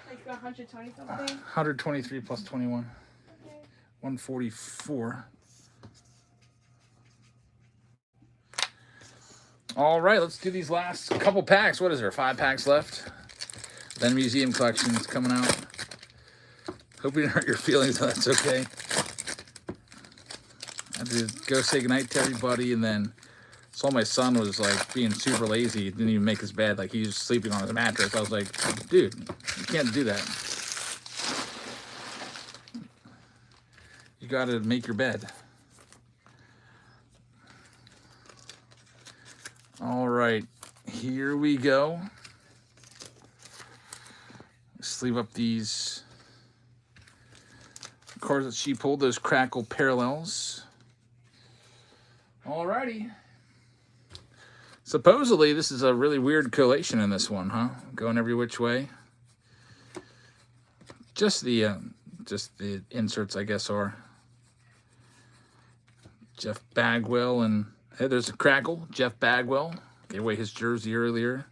D: Like 120 something?
B: 123 plus 21.
D: Okay.
B: 144. All right, let's do these last couple packs. What is there? 5 packs left. Then museum collection is coming out. Hope we didn't hurt your feelings. That's okay. I had to go say goodnight to everybody, and then saw my son was like being super lazy. He didn't even make his bed. Like he was sleeping on his mattress. I was like, dude, you can't do that. You got to make your bed. All right, here we go. Sleeve up these cards that she pulled, those Crackle Parallels. All righty. Supposedly, this is a really weird collation in this one, huh? Going every which way. Just the inserts, I guess, are Jeff Bagwell, and hey, there's a Crackle. Jeff Bagwell gave away his jersey earlier.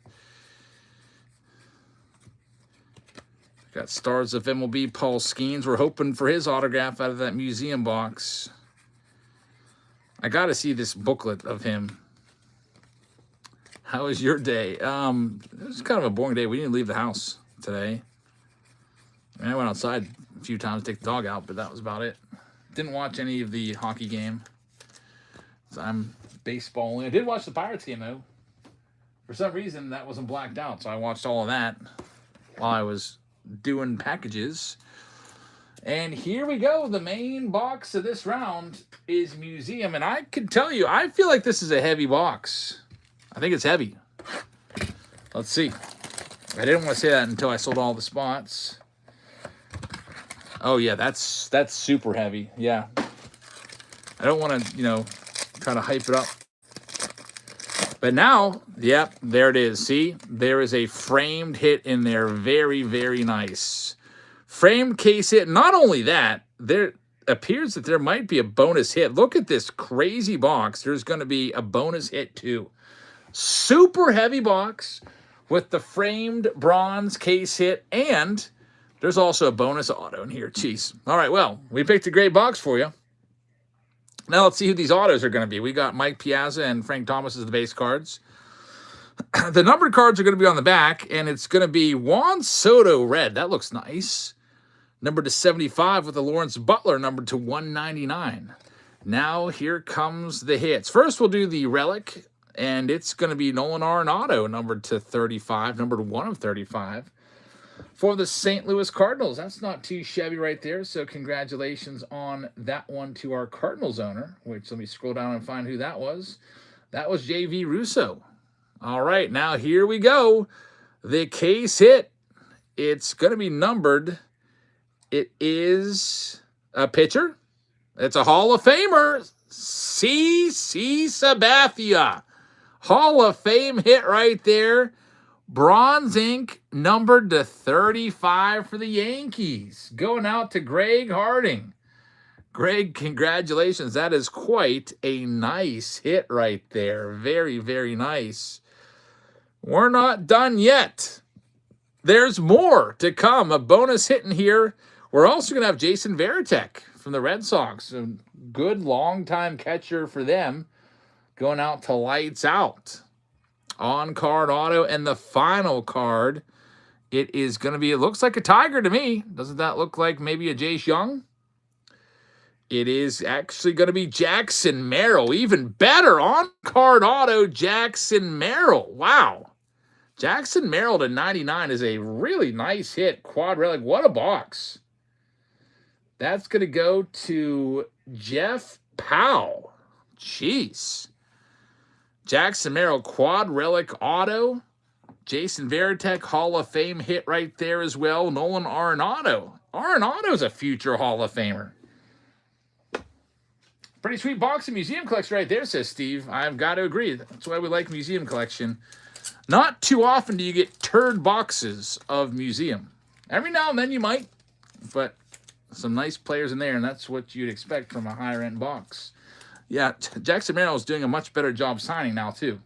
B: Got Stars of MLB, Paul Skeens. We're hoping for his autograph out of that museum box. I got to see this booklet of him. How was your day? It was kind of a boring day. We didn't leave the house today. I mean, I went outside a few times to take the dog out, but that was about it. Didn't watch any of the hockey game. So I'm baseball. I did watch the Pirates game, though. For some reason, that wasn't blacked out, so I watched all of that while I was doing packages. And here we go. The main box of this round is museum, and I can tell you, I feel like this is a heavy box. I think it's heavy. Let's see. I didn't want to say that until I sold all the spots. Oh yeah, that's super heavy. Yeah. I don't want to, try to hype it up. But now, yep, there it is. See, there is a framed hit in there. Very, very nice. Framed case hit. Not only that, there appears that there might be a bonus hit. Look at this crazy box. There's going to be a bonus hit too. Super heavy box with the framed bronze case hit, and there's also a bonus auto in here. Jeez. All right, well, we picked a great box for you. Now let's see who these autos are going to be. We got Mike Piazza and Frank Thomas as the base cards. The numbered cards are going to be on the back, and it's going to be Juan Soto red. That looks nice. Numbered to 75 with the Lawrence Butler numbered to 199. Now here comes the hits. First we'll do the relic, and it's going to be Nolan Arenado numbered to 35, numbered 1 of 35. For the St. Louis Cardinals. That's not too shabby right there, so congratulations on that one to our Cardinals owner, which let me scroll down and find who that was. That was J.V. Russo. All right, now here we go. The case hit. It's going to be numbered. It is a pitcher. It's a Hall of Famer. C.C. Sabathia. Hall of Fame hit right there. Bronze ink, numbered to 35 for the Yankees. Going out to Greg Harding. Greg, congratulations. That is quite a nice hit right there. Very, very nice. We're not done yet. There's more to come. A bonus hit in here. We're also going to have Jason Varitek from the Red Sox. A good long-time catcher for them. Going out to Lights Out. On-card auto, and the final card, it is going to be, it looks like a Tiger to me. Doesn't that look like maybe a Jace Young? It is actually going to be Jackson Merrill. Even better, on-card auto, Jackson Merrill. Wow. Jackson Merrill to 99 is a really nice hit. Quad relic. What a box. That's going to go to Jeff Powell. Jeez. Jackson Merrill, quad relic auto. Jason Varitek, Hall of Fame hit right there as well. Nolan Arenado. Arenado's a future Hall of Famer. Pretty sweet box of museum collection right there, says Steve. I've got to agree. That's why we like museum collection. Not too often do you get turd boxes of museum. Every now and then you might, but some nice players in there, and that's what you'd expect from a higher-end box. Yeah, Jackson Merrill is doing a much better job signing now, too.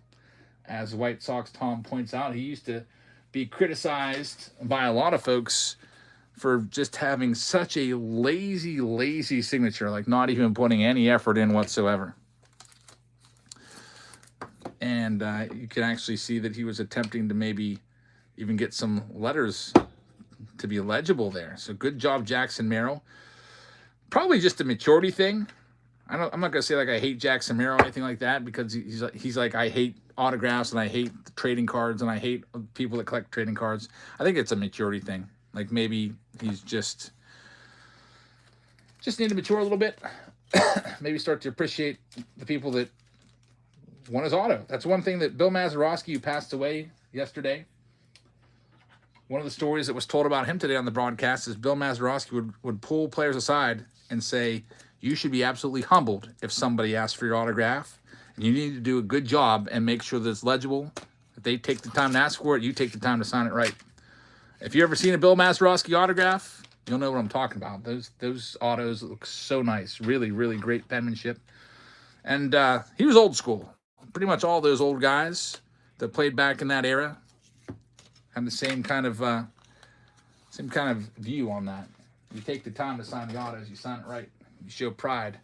B: As White Sox Tom points out, he used to be criticized by a lot of folks for just having such a lazy signature, like not even putting any effort in whatsoever. And you can actually see that he was attempting to maybe even get some letters to be legible there. So good job, Jackson Merrill. Probably just a maturity thing. I'm not going to say like I hate Jackson Merrill or anything like that, because he's like, I hate autographs and I hate trading cards and I hate people that collect trading cards. I think it's a maturity thing. Like maybe he's just need to mature a little bit. Maybe start to appreciate the people that won his auto. That's one thing that Bill Mazeroski, who passed away yesterday, one of the stories that was told about him today on the broadcast is Bill Mazeroski would pull players aside and say, you should be absolutely humbled if somebody asks for your autograph. And you need to do a good job and make sure that it's legible. If they take the time to ask for it, you take the time to sign it right. If you've ever seen a Bill Mazeroski autograph, you'll know what I'm talking about. Those autos look so nice. Really, really great penmanship. And he was old school. Pretty much all those old guys that played back in that era have the same kind of view on that. You take the time to sign the autos, you sign it right. You show pride.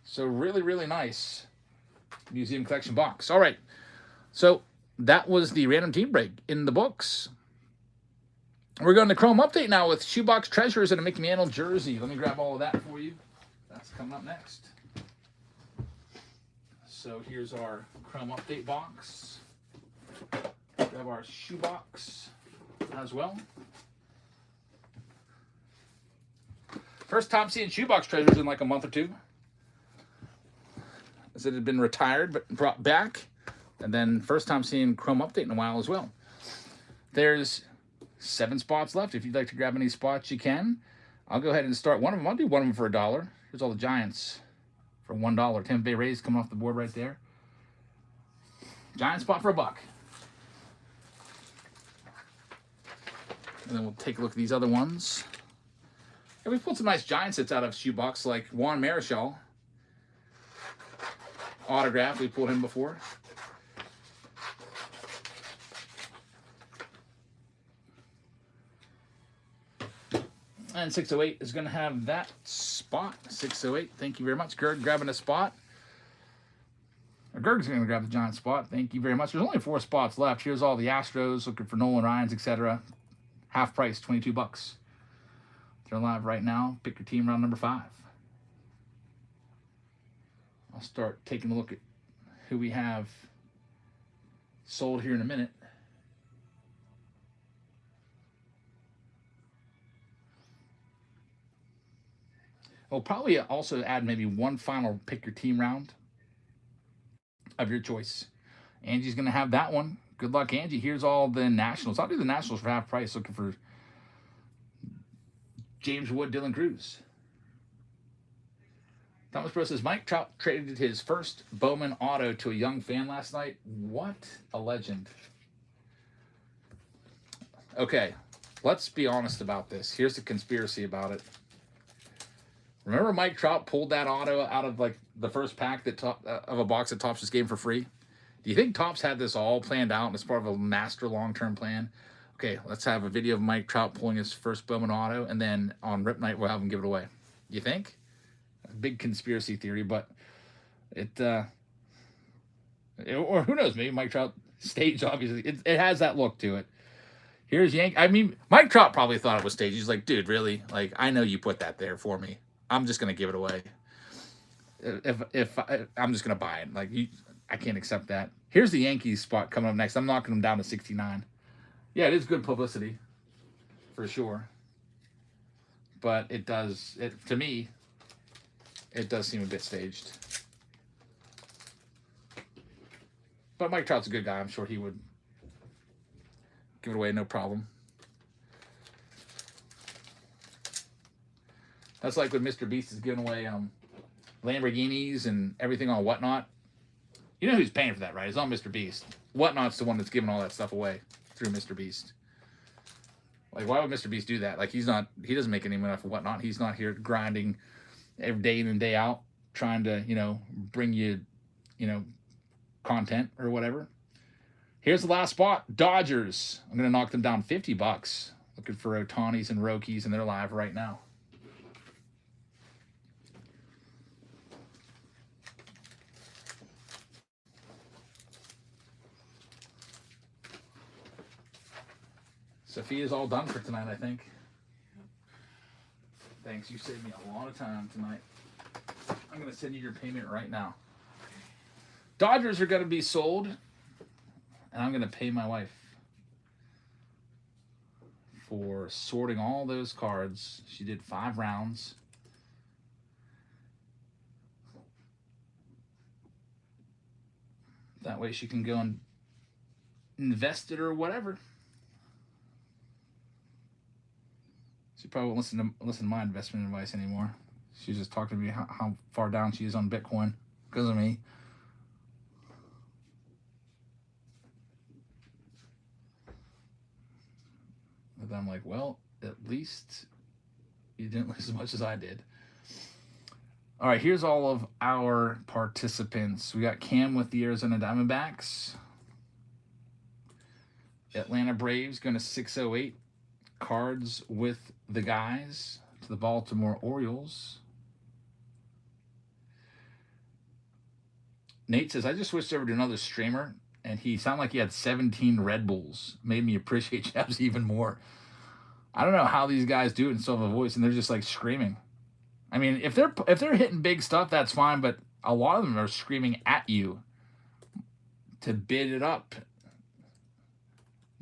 B: So really, really nice museum collection box. All right. So that was the random team break in the books. We're going to Chrome Update now with Shoebox Treasures and a Mickey Mantle jersey. Let me grab all of that for you. That's coming up next. So here's our Chrome Update box. Grab our shoebox as well. First time seeing Shoebox Treasures in like a month or two, as it had been retired but brought back. And then first time seeing Chrome Update in a while as well. There's 7 spots left. If you'd like to grab any spots, you can. I'll go ahead and start one of them. I'll do one of them for $1. Here's all the Giants for $1. Tampa Bay Rays coming off the board right there. Giant spot for $1. And then we'll take a look at these other ones. And we pulled some nice Giants hits out of Shoebox, like Juan Marichal. Autograph, we pulled him before. And 608 is going to have that spot. 608, thank you very much. Gerg grabbing a spot. Gerg's going to grab the Giant spot. Thank you very much. There's only 4 spots left. Here's all the Astros looking for Nolan Ryans, etc. Half price, $22. They're live right now. Pick your team round number 5. I'll start taking a look at who we have sold here in a minute. We'll probably also add maybe one final pick your team round of your choice. Angie's going to have that one. Good luck, Angie. Here's all the Nationals. I'll do the Nationals for half price, looking for James Wood, Dylan Cruz. Thomas Bro says, Mike Trout traded his first Bowman auto to a young fan last night. What a legend. Okay, let's be honest about this. Here's the conspiracy about it. Remember Mike Trout pulled that auto out of like the first pack that of a box that Topps just gave for free? Do you think Topps had this all planned out as part of a master long-term plan? Okay, let's have a video of Mike Trout pulling his first Bowman auto, and then on Rip Night we'll have him give it away. You think? A big conspiracy theory, but or who knows, maybe Mike Trout staged, obviously. It has that look to it. Here's Yank. I mean, Mike Trout probably thought it was staged. He's like, dude, really? Like, I know you put that there for me. I'm just gonna give it away. If I'm just gonna buy it. Like, I can't accept that. Here's the Yankees spot coming up next. I'm knocking them down to 69. Yeah, it is good publicity, for sure. But it does, to me, it does seem a bit staged. But Mike Trout's a good guy. I'm sure he would give it away, no problem. That's like when Mr. Beast is giving away Lamborghinis and everything on Whatnot. You know who's paying for that, right? It's not Mr. Beast. Whatnot's the one that's giving all that stuff away through Mr. Beast. Like, why would Mr. Beast do that? Like, he doesn't make any money off of Whatnot. He's not here grinding every day in and day out, trying to, bring you, content or whatever. Here's the last spot. Dodgers. I'm going to knock them down $50. Looking for Otanis and Rokies, and they're live right now. Sophia's all done for tonight, I think. Thanks. You saved me a lot of time tonight. I'm going to send you your payment right now. Dodgers are going to be sold, and I'm going to pay my wife for sorting all those cards. She did 5 rounds. That way she can go and invest it or whatever. She probably won't listen to my investment advice anymore. She's just talking to me how far down she is on Bitcoin because of me. But I'm like, well, at least you didn't lose as much as I did. All right, here's all of our participants. We got Cam with the Arizona Diamondbacks. Atlanta Braves going to 608. Cards with the guys to the Baltimore Orioles. Nate says, I just switched over to another streamer, and he sounded like he had 17 Red Bulls. Made me appreciate Chavs even more. I don't know how these guys do it and still have a voice, and they're just like screaming. I mean, if they're hitting big stuff, that's fine, but a lot of them are screaming at you to bid it up.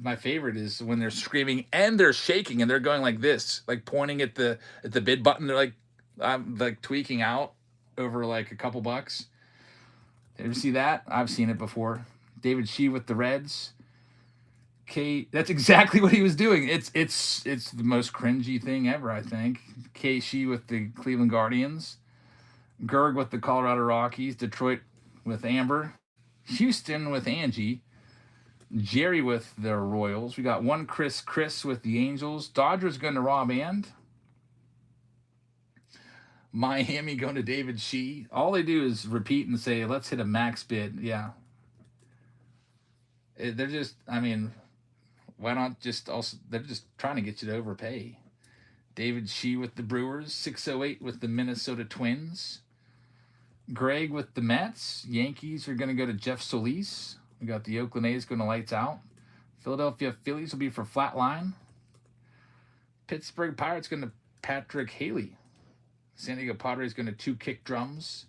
B: My favorite is when they're screaming and they're shaking and they're going like this, like pointing at the bid button. They're like, I'm like tweaking out over like a couple bucks. Did you ever see that? I've seen it before. David Shee with the Reds. That's exactly what he was doing. It's the most cringy thing ever, I think. K. Shee with the Cleveland Guardians. Gerg with the Colorado Rockies. Detroit with Amber. Houston with Angie. Jerry with the Royals. We got one Chris with the Angels. Dodgers going to Rob And. Miami going to David Shee. All they do is repeat and say, let's hit a max bid. Yeah. They're just, I mean, why not just also, they're just trying to get you to overpay. David Shee with the Brewers. 608 with the Minnesota Twins. Greg with the Mets. Yankees are going to go to Jeff Solis. We got the Oakland A's going to lights out. Philadelphia Phillies will be for Flatline. Pittsburgh Pirates going to Patrick Haley. San Diego Padres going to 2 Kick Drums.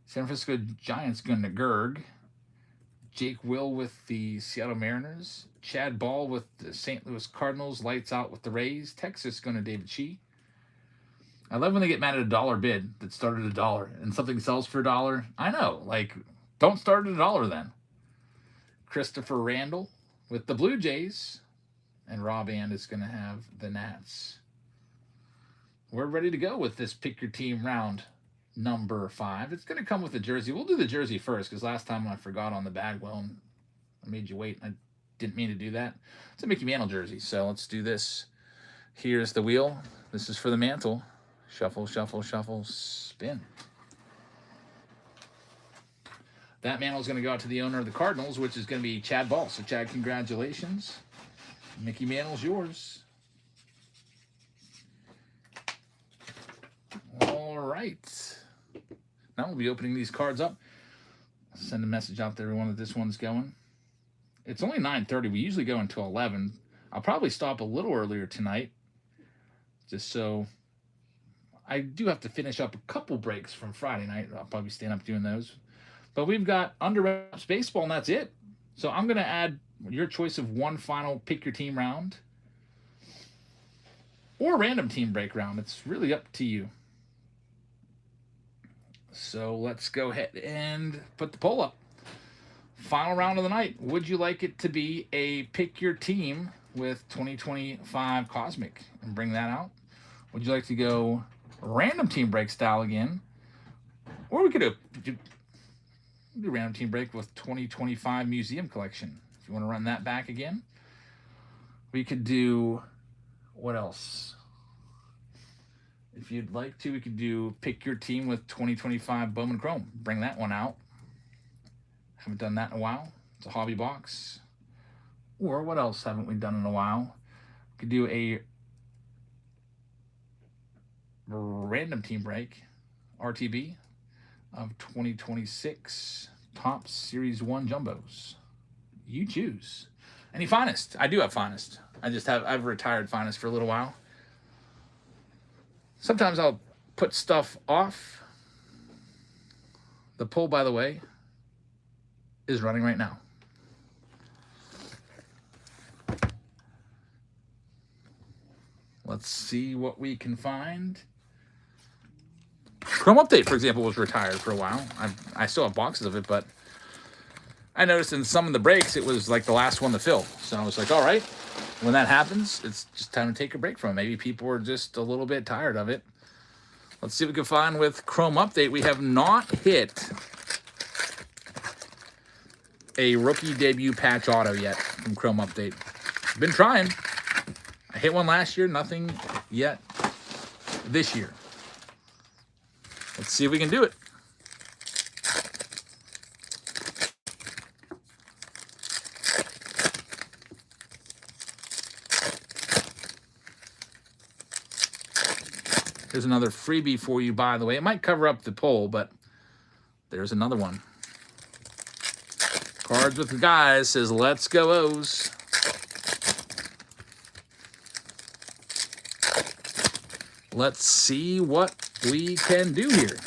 B: San Francisco Giants going to Gerg. Jake Will with the Seattle Mariners. Chad Ball with the St. Louis Cardinals. Lights out with the Rays. Texas going to David Shee. I love when they get mad at a dollar bid that started at $1 and something sells for $1. I know, like, don't start at $1 then. Christopher Randall with the Blue Jays. And Rob And is going to have the Nats. We're ready to go with this Pick Your Team round number 5. It's going to come with the jersey. We'll do the jersey first because last time I forgot on the Bagwell and I made you wait. I didn't mean to do that. It's a Mickey Mantle jersey, so let's do this. Here's the wheel. This is for the mantle. Shuffle, shuffle, shuffle, spin. That mantle is going to go out to the owner of the Cardinals, which is going to be Chad Ball. So, Chad, congratulations. Mickey Mantle's yours. All right. Now we'll be opening these cards up. Send a message out to everyone that this one's going. It's only 9:30. We usually go until 11. I'll probably stop a little earlier tonight, just so I do have to finish up a couple breaks from Friday night. I'll probably stand up doing those. But we've got under wraps baseball, and that's it. So I'm going to add your choice of one final pick your team round or random team break round. It's really up to you. So let's go ahead and put the poll up. Final round of the night. Would you like it to be a pick your team with 2025 Cosmic and bring that out? Would you like to go random team break style again? Or we could do random team break with 2025 Museum Collection. If you want to run that back again. We could do, what else? If you'd like to, we could do pick your team with 2025 Bowman Chrome. Bring that one out. Haven't done that in a while. It's a hobby box. Or what else haven't we done in a while? We could do a random team break, RTB, of 2026 Topps Series 1 Jumbos. You choose. Any Finest? I do have Finest. I've retired Finest for a little while. Sometimes I'll put stuff off. The poll, by the way, is running right now. Let's see what we can find. Chrome Update, for example, was retired for a while. I still have boxes of it, but I noticed in some of the breaks, it was like the last one to fill. So I was like, all right, when that happens, it's just time to take a break from it. Maybe people are just a little bit tired of it. Let's see what we can find with Chrome Update. We have not hit a rookie debut patch auto yet from Chrome Update. Been trying. I hit one last year, nothing yet this year. Let's see if we can do it. Here's another freebie for you, by the way. It might cover up the poll, but there's another one. Cards with the Guys says, let's go O's. Let's see what we can do here.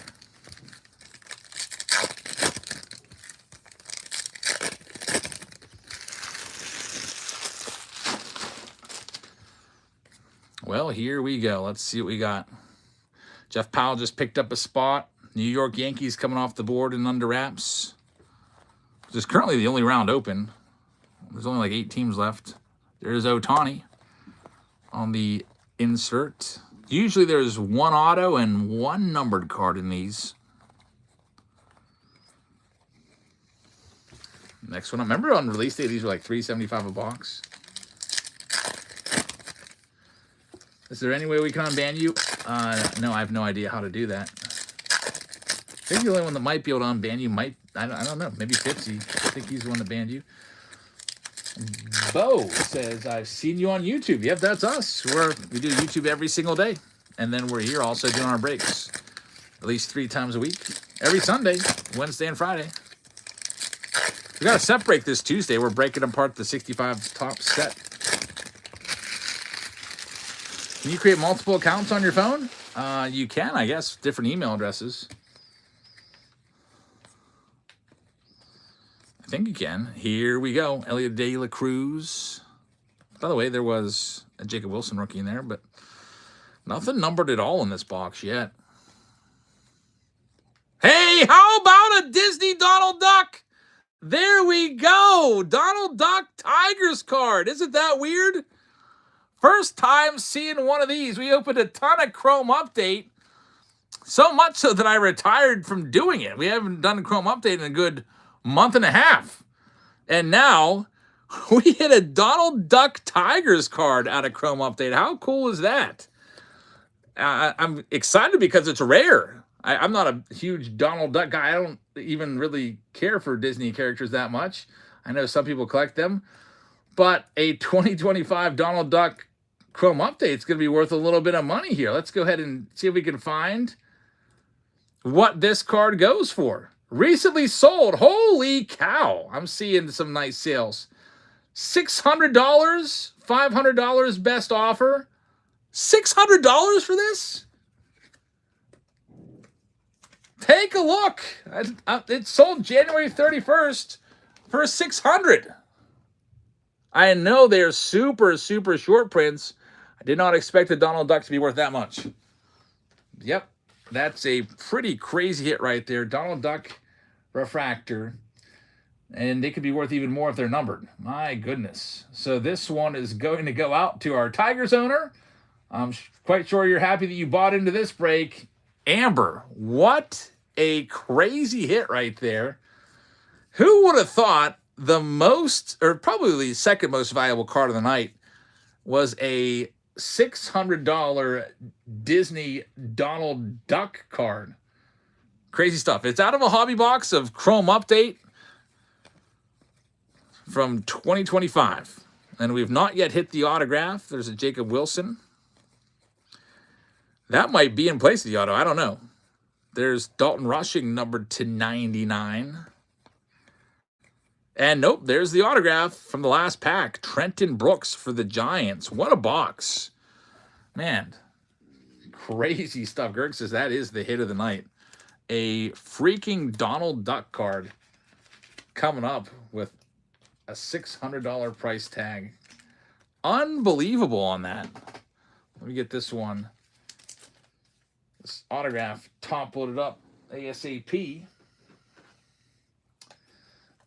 B: Well, here we go. Let's see what we got. Jeff Powell just picked up a spot. New York Yankees coming off the board in under wraps. Which is currently the only round open. There's only like 8 teams left. There's Ohtani on the insert. Usually there's one auto and one numbered card in these. Next one. I remember on release day, these were like $3.75 a box. Is there any way we can unban you? No, I have no idea how to do that. I think the only one that might be able to unban you might, I don't know, maybe Fipsy. I think he's the one that banned you. Bo says, I've seen you on YouTube. Yep, that's us. We do YouTube every single day. And then we're here also doing our breaks at least 3 times a week. Every Sunday, Wednesday and Friday. We got a set break this Tuesday. We're breaking apart the 65 top set. Can you create multiple accounts on your phone? You can, I guess. Different email addresses. I think you can. Here we go. Elliot De La Cruz. By the way, there was a Jacob Wilson rookie in there, but nothing numbered at all in this box yet. Hey, how about a Disney Donald Duck? There we go. Donald Duck Tigers card. Isn't that weird? First time seeing one of these. We opened a ton of Chrome Update. So much so that I retired from doing it. We haven't done a Chrome Update in a good month and a half. And now we hit a Donald Duck Tigers card out of Chrome Update. How cool is that? I'm excited because it's rare. I'm not a huge Donald Duck guy. I don't even really care for Disney characters that much. I know some people collect them. But a 2025 Donald Duck Chrome Update is going to be worth a little bit of money here. Let's go ahead and see if we can find what this card goes for. Recently sold. Holy cow. I'm seeing some nice sales. $600, $500 best offer. $600 for this? Take a look. It sold January 31st for $600. I know they're super, super short prints. I did not expect the Donald Duck to be worth that much. Yep, that's a pretty crazy hit right there. Donald Duck refractor. And they could be worth even more if they're numbered. My goodness. So this one is going to go out to our Tigers owner. I'm quite sure you're happy that you bought into this break. Amber, what a crazy hit right there. Who would have thought the most, or probably the second most valuable card of the night was a $600 Disney Donald Duck card? Crazy stuff. It's out of a hobby box of Chrome Update from 2025. And we've not yet hit the autograph. There's a Jacob Wilson. That might be in place of the auto. I don't know. There's Dalton Rushing numbered to 99. And nope, there's the autograph from the last pack. Trenton Brooks for the Giants. What a box. Man, crazy stuff. Gerg says that is the hit of the night. A freaking Donald Duck card coming up with a $600 price tag. Unbelievable on that. Let me get this one. This autograph top loaded up ASAP.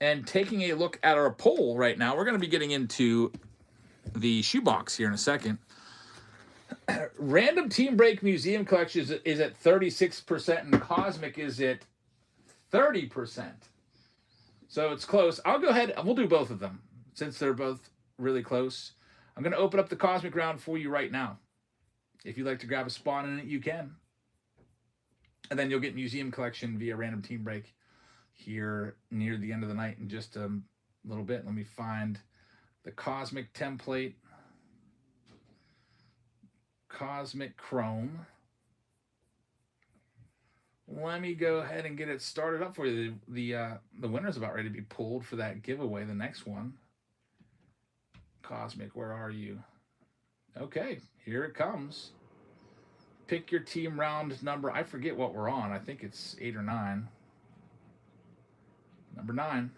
B: And taking a look at our poll right now, we're going to be getting into the shoebox here in a second. Random Team Break Museum Collection is at 36%, and Cosmic is at 30%. So it's close. I'll go ahead, and we'll do both of them since they're both really close. I'm going to open up the Cosmic round for you right now. If you'd like to grab a spot in it, you can. And then you'll get Museum Collection via Random Team Break here near the end of the night in just a little bit. Let me find the Cosmic template. Cosmic Chrome. Let me go ahead and get it started up for you. The winner's about ready to be pulled for that giveaway, the next one. Cosmic, where are you? Okay, here it comes. Pick your team round number. I forget what we're on. I think it's 8 or 9. Number 9.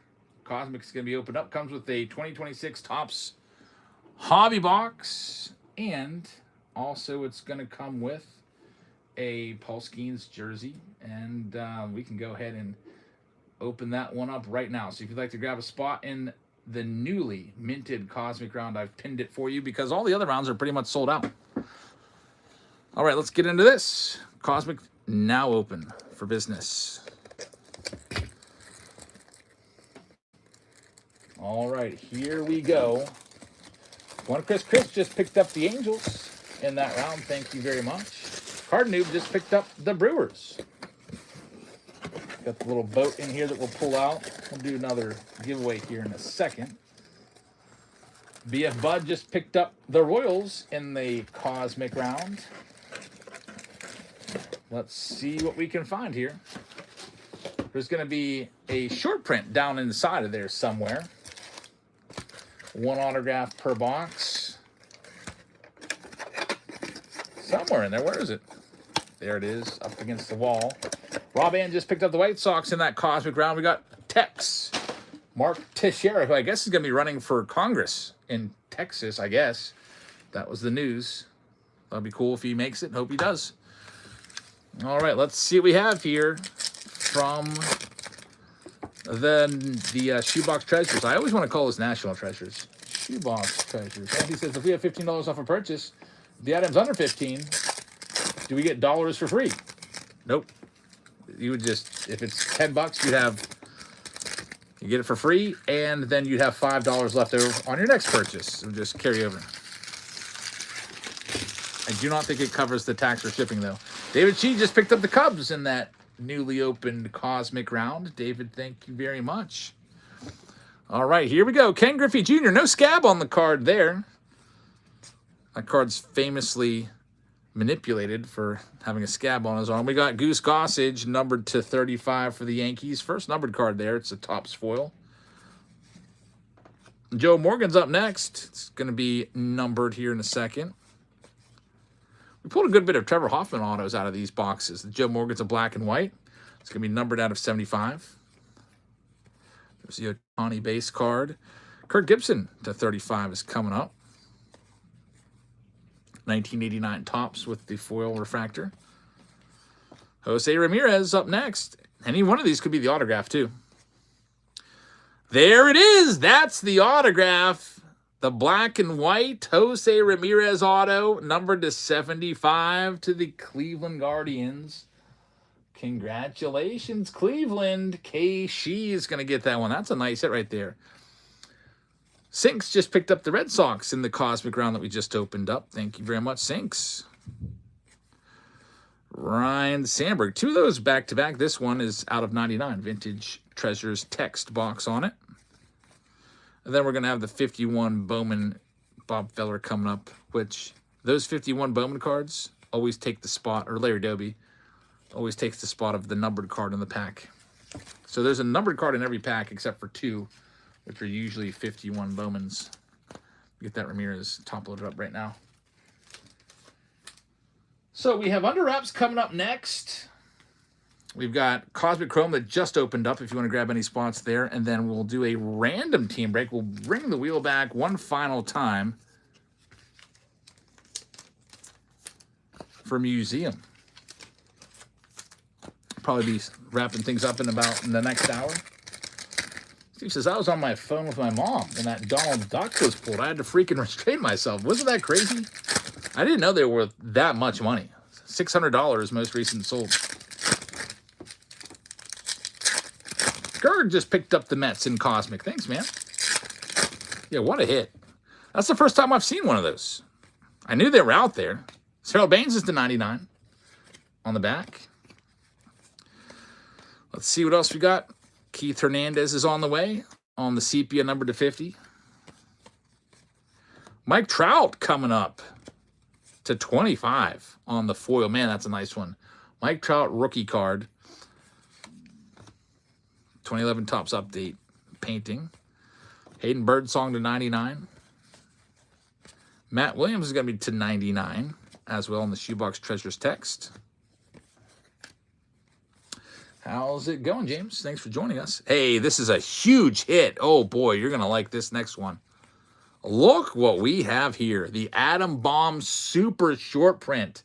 B: Cosmic's going to be opened up. Comes with a 2026 Topps hobby box. And also it's going to come with a Paul Skeens jersey. And we can go ahead and open that one up right now. So if you'd like to grab a spot in the newly minted Cosmic round, I've pinned it for you because all the other rounds are pretty much sold out. All right, let's get into this. Cosmic now open for business. All right, here we go. One Chris just picked up the Angels in that round. Thank you very much. Card Noob just picked up the Brewers. Got the little boat in here that we'll pull out. We'll do another giveaway here in a second. BF Bud just picked up the Royals in the Cosmic round. Let's see what we can find here. There's going to be a short print down inside of there somewhere. One autograph per box. Somewhere in there. Where is it? There it is, up against the wall. Rob Ann just picked up the White Sox in that Cosmic round. We got Tex. Mark Teixeira, who I guess is going to be running for Congress in Texas, I guess. That was the news. That'll be cool if he makes it. Hope he does. All right, let's see what we have here from the Shoebox Treasures. I always want to call this National Treasures. Shoebox Treasures. Andy says, if we have $15 off a purchase, the item's under $15, do we get dollars for free? Nope. You would just, if it's $10, you get it for free, and then you'd have $5 left over on your next purchase. So just carry over. I do not think it covers the tax or shipping, though. David Shee just picked up the Cubs in that newly opened Cosmic round. David, thank you very much. All right, here we go. Ken Griffey Jr. No scab on the card there. That card's famously manipulated for having a scab on his arm. We got Goose Gossage numbered to 35 for the Yankees. First numbered card there. It's a Topps foil. Joe Morgan's up next. It's going to be numbered here in a second. We pulled a good bit of Trevor Hoffman autos out of these boxes. The Joe Morgan's a black and white. It's going to be numbered out of 75. There's the Ohtani base card. Kirk Gibson to 35 is coming up. 1989 tops with the foil refractor. Jose Ramirez up next. Any one of these could be the autograph, too. There it is. That's the autograph. The black and white Jose Ramirez auto, numbered to 75 to the Cleveland Guardians. Congratulations, Cleveland. K. Shee is going to get that one. That's a nice hit right there. Sinks just picked up the Red Sox in the Cosmic round that we just opened up. Thank you very much, Sinks. Ryan Sandberg. 2 of those back-to-back. This one is out of 99. Vintage Treasures text box on it. And then we're going to have the 51 Bowman Bob Feller coming up, which those 51 Bowman cards always take the spot, or Larry Doby always takes the spot of the numbered card in the pack. So there's a numbered card in every pack except for 2, which are usually 51 Bowmans. Get that Ramirez top loaded up right now. So we have under wraps coming up next. We've got Cosmic Chrome that just opened up if you want to grab any spots there. And then we'll do a random team break. We'll bring the wheel back one final time for Museum. Probably be wrapping things up in the next hour. Steve says, I was on my phone with my mom when that Donald Duck was pulled. I had to freaking restrain myself. Wasn't that crazy? I didn't know they were worth that much money. $600 most recent sold. Gerg just picked up the Mets in Cosmic. Thanks, man. Yeah, what a hit. That's the first time I've seen one of those. I knew they were out there. Cyril Baines is to 99 on the back. Let's see what else we got. Keith Hernandez is on the way on the sepia number to 50. Mike Trout coming up to 25 on the foil. Man, that's a nice one. Mike Trout rookie card. 2011 Topps update painting. Hayden Birdsong to 99. Matt Williams is going to be to 99 as well in the Shoebox Treasures text. How's it going, James? Thanks for joining us. Hey, this is a huge hit. Oh, boy, you're going to like this next one. Look what we have here. The Atom Bomb Super Short Print.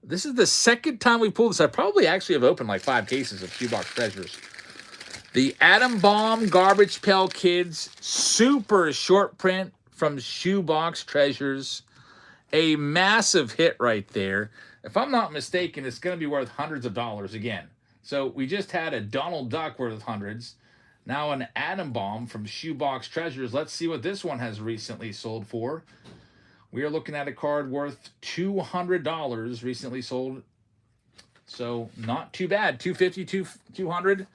B: This is the second time we pulled this. I probably actually have opened like 5 cases of Shoebox Treasures. The Atom Bomb Garbage Pail Kids Super Short Print from Shoebox Treasures. A massive hit right there. If I'm not mistaken, it's going to be worth hundreds of dollars again. So we just had a Donald Duck worth hundreds. Now an Atom Bomb from Shoebox Treasures. Let's see what this one has recently sold for. We are looking at a card worth $200 recently sold. So not too bad. $250, $200.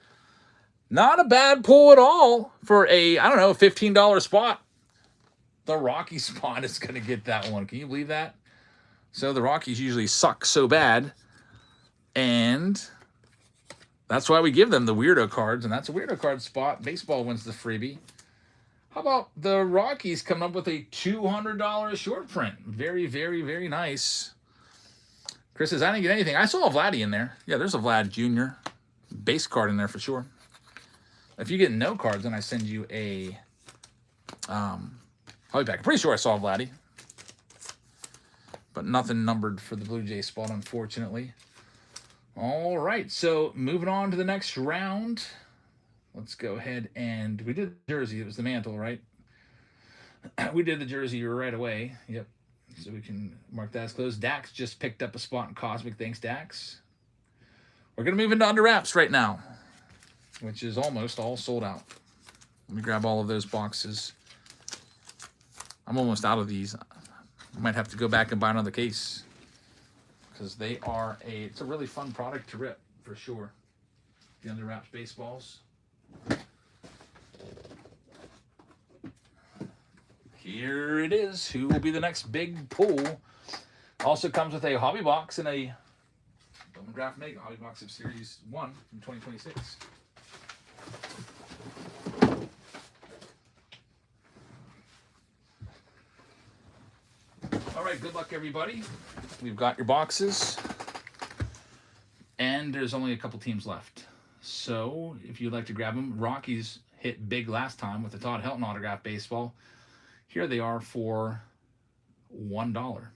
B: Not a bad pull at all for a, I don't know, $15 spot. The Rocky spot is going to get that one. Can you believe that? So the Rockies usually suck so bad. And that's why we give them the weirdo cards. And that's a weirdo card spot. Baseball wins the freebie. How about the Rockies coming up with a $200 short print? Very, very, very nice. Chris says, I didn't get anything. I saw a Vladdy in there. Yeah, there's a Vlad Jr. base card in there for sure. If you get no cards, then I send you a hobby pack. I'm pretty sure I saw a Vladdy. But nothing numbered for the Blue Jay spot, unfortunately. All right, so moving on to the next round. Let's go ahead and we did the jersey. It was the mantle, right? We did the jersey right away. Yep. So we can mark that as closed. Dax just picked up a spot in Cosmic. Thanks, Dax. We're going to move into under wraps right now, which is almost all sold out. Let me grab all of those boxes. I'm almost out of these. I might have to go back and buy another case because they are it's a really fun product to rip for sure. The under wraps baseballs. Here it is. Who will be the next big pull? Also comes with a hobby box and a Bowman Graph Mega hobby box of Series 1 from 2026. All right, good luck, everybody. We've got your boxes. And there's only a couple teams left. So if you'd like to grab them, Rockies hit big last time with the Todd Helton autograph baseball. Here they are for $1.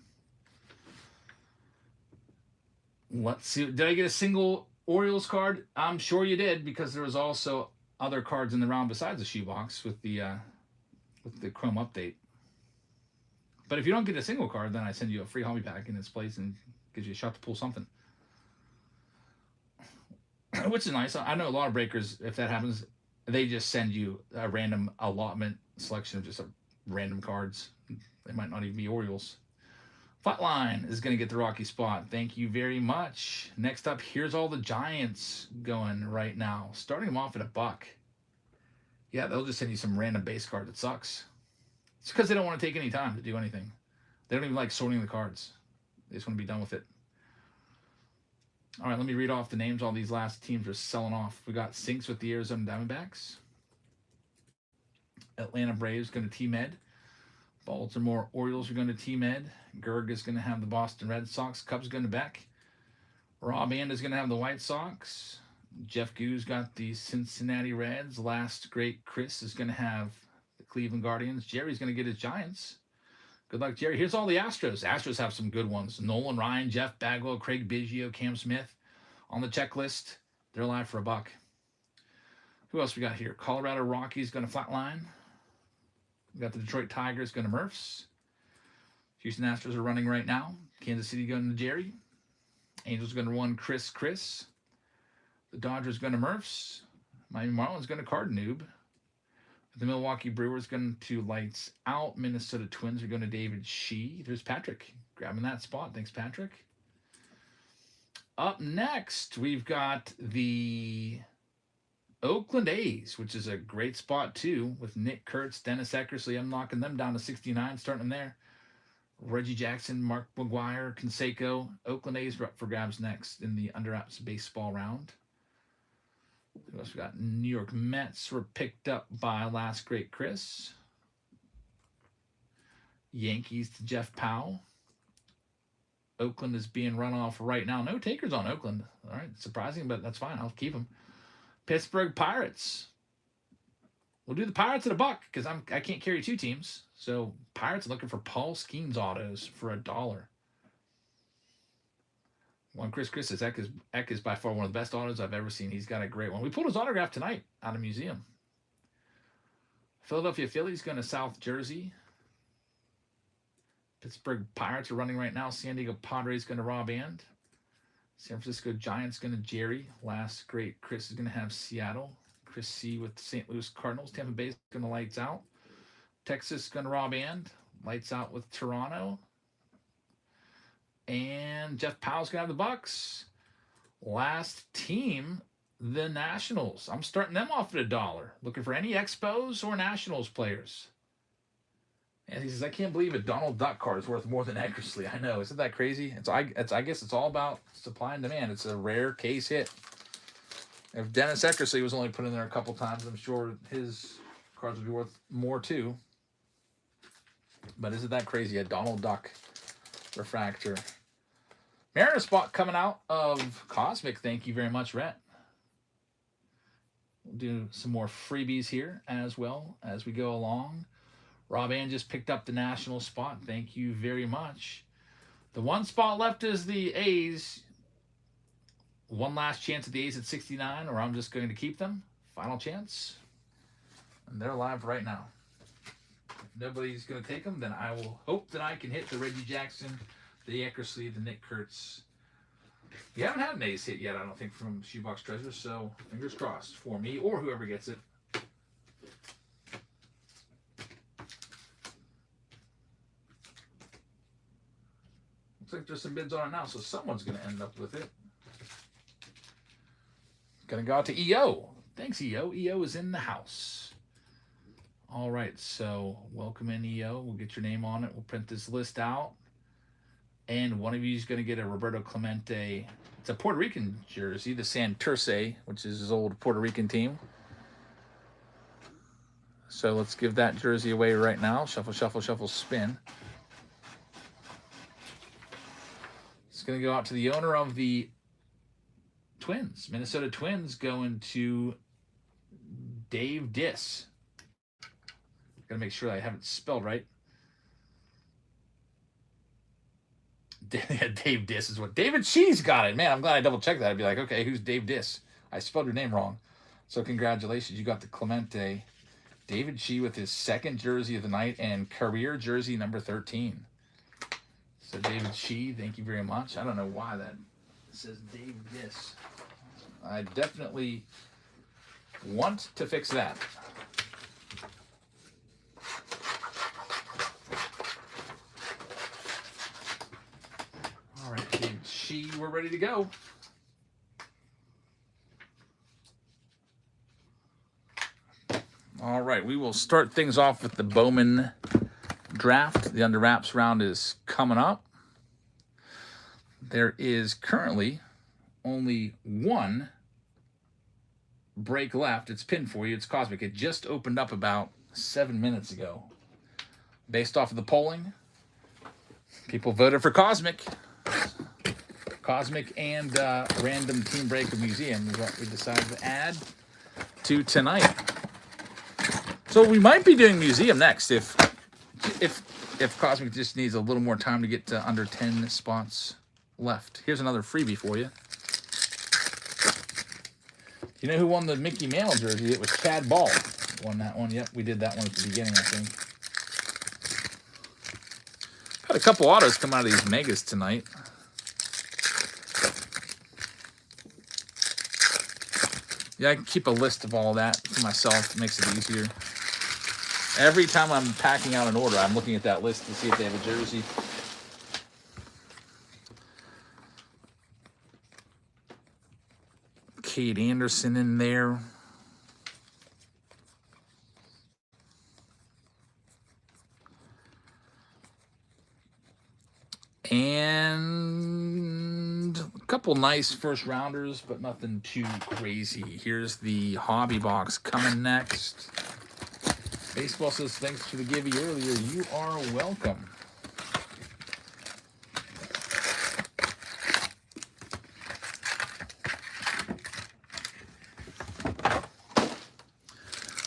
B: Let's see. Did I get a single Orioles card? I'm sure you did, because there was also other cards in the round besides the shoebox with the Chrome update. But if you don't get a single card, then I send you a free hobby pack in its place and gives you a shot to pull something. Which is nice. I know a lot of breakers, if that happens, they just send you a random allotment selection of just random cards. They might not even be Orioles. Flatline is going to get the Rocky spot. Thank you very much. Next up, here's all the Giants going right now. Starting them off at $1. Yeah, they'll just send you some random base card that sucks. It's because they don't want to take any time to do anything. They don't even like sorting the cards. They just want to be done with it. All right, let me read off the names all these last teams are selling off. We got Sinks with the Arizona Diamondbacks. Atlanta Braves going to T-Med. Baltimore Orioles are going to T-Med. Gerg is going to have the Boston Red Sox. Cubs going to Beck. Rob And is going to have the White Sox. Jeff Goo's got the Cincinnati Reds. Last Great Chris is going to have the Cleveland Guardians. Jerry's going to get his Giants. Good luck, Jerry. Here's all the Astros. Astros have some good ones. Nolan Ryan, Jeff Bagwell, Craig Biggio, Cam Smith on the checklist. They're live for $1. Who else we got here? Colorado Rockies going to Flatline. We got the Detroit Tigers going to Murphs. Houston Astros are running right now. Kansas City going to Jerry. Angels going to run Chris. The Dodgers going to Murphs. Miami Marlins going to Card Noob. The Milwaukee Brewers going to Lights Out. Minnesota Twins are going to David Shee. There's Patrick grabbing that spot. Thanks, Patrick. Up next, we've got the Oakland A's, which is a great spot too, with Nick Kurtz, Dennis Eckersley. I'm knocking them down to 69, starting them there. Reggie Jackson, Mark McGuire, Canseco. Oakland A's are up for grabs next in the Under Wraps baseball round. Who else we got? New York Mets were picked up by Last Great Chris. Yankees to Jeff Powell. Oakland is being run off right now. No takers on Oakland. All right, surprising, but that's fine. I'll keep them. Pittsburgh Pirates. We'll do the Pirates at $1 because I can't carry two teams. So Pirates are looking for Paul Skeens autos for $1. One Chris says Eck is by far one of the best autos I've ever seen. He's got a great one. We pulled his autograph tonight out of museum. Philadelphia Phillies going to South Jersey. Pittsburgh Pirates are running right now. San Diego Padres going to Rob And. San Francisco Giants going to Jerry. Last Great Chris is going to have Seattle. Chris C with the St. Louis Cardinals. Tampa Bay is going to Lights Out. Texas going to Rob And. Lights Out with Toronto. And Jeff Powell's going to have the Bucks. Last team, the Nationals. I'm starting them off at $1. Looking for any Expos or Nationals players. And he says, I can't believe a Donald Duck card is worth more than Eckersley. I know. Isn't that crazy? I guess it's all about supply and demand. It's a rare case hit. If Dennis Eckersley was only put in there a couple times, I'm sure his cards would be worth more too. But isn't that crazy? A Donald Duck refractor. Mariner spot coming out of Cosmic. Thank you very much, Rhett. We'll do some more freebies here as well as we go along. Rob Ann just picked up the national spot. Thank you very much. The one spot left is the A's. One last chance at the A's at 69, or I'm just going to keep them. Final chance. And they're live right now. If nobody's going to take them, then I will hope that I can hit the Reggie Jackson, the Eckersley, the Nick Kurtz. We haven't had an A's hit yet, I don't think, from Shoebox Treasures, so fingers crossed for me or whoever gets it. Looks like there's some bids on it now, so someone's going to end up with it. Going to go out to EO. Thanks, EO. EO is in the house. All right, so welcome in, EO. We'll get your name on it. We'll print this list out. And one of you is going to get a Roberto Clemente. It's a Puerto Rican jersey, the Santurce, which is his old Puerto Rican team. So let's give that jersey away right now. Shuffle, shuffle, shuffle, spin. It's going to go out to the owner of the Twins. Minnesota Twins going to Dave Diss. Gotta make sure I have it spelled right. Dave Diss is what David Shee's got it. Man, I'm glad I double checked that. I'd be like, okay, who's Dave Diss? I spelled your name wrong. So congratulations, you got the Clemente. David Shee with his second jersey of the night and career jersey number 13. So David Shee, thank you very much. I don't know why that says Dave Diss. I definitely want to fix that. All right, David Shee, we're ready to go. All right, we will start things off with the Bowman draft. The under wraps round is coming up. There is currently only one break left. It's pinned for you. It's Cosmic. It just opened up about 7 minutes ago. Based off of the polling, people voted for Cosmic. Cosmic and random team break of Museum is what we decided to add to tonight. So we might be doing Museum next if Cosmic just needs a little more time to get to under 10 spots left. Here's another freebie for you. You know who won the Mickey Mantle jersey? It was Chad Ball. Won that one. Yep, we did that one at the beginning, I think. Had a couple autos come out of these megas tonight. Yeah, I can keep a list of all that for myself. It makes it easier. Every time I'm packing out an order, I'm looking at that list to see if they have a jersey. Kate Anderson in there. And a couple nice first rounders, but nothing too crazy. Here's the hobby box coming next. Baseball says thanks for the givey earlier. You are welcome.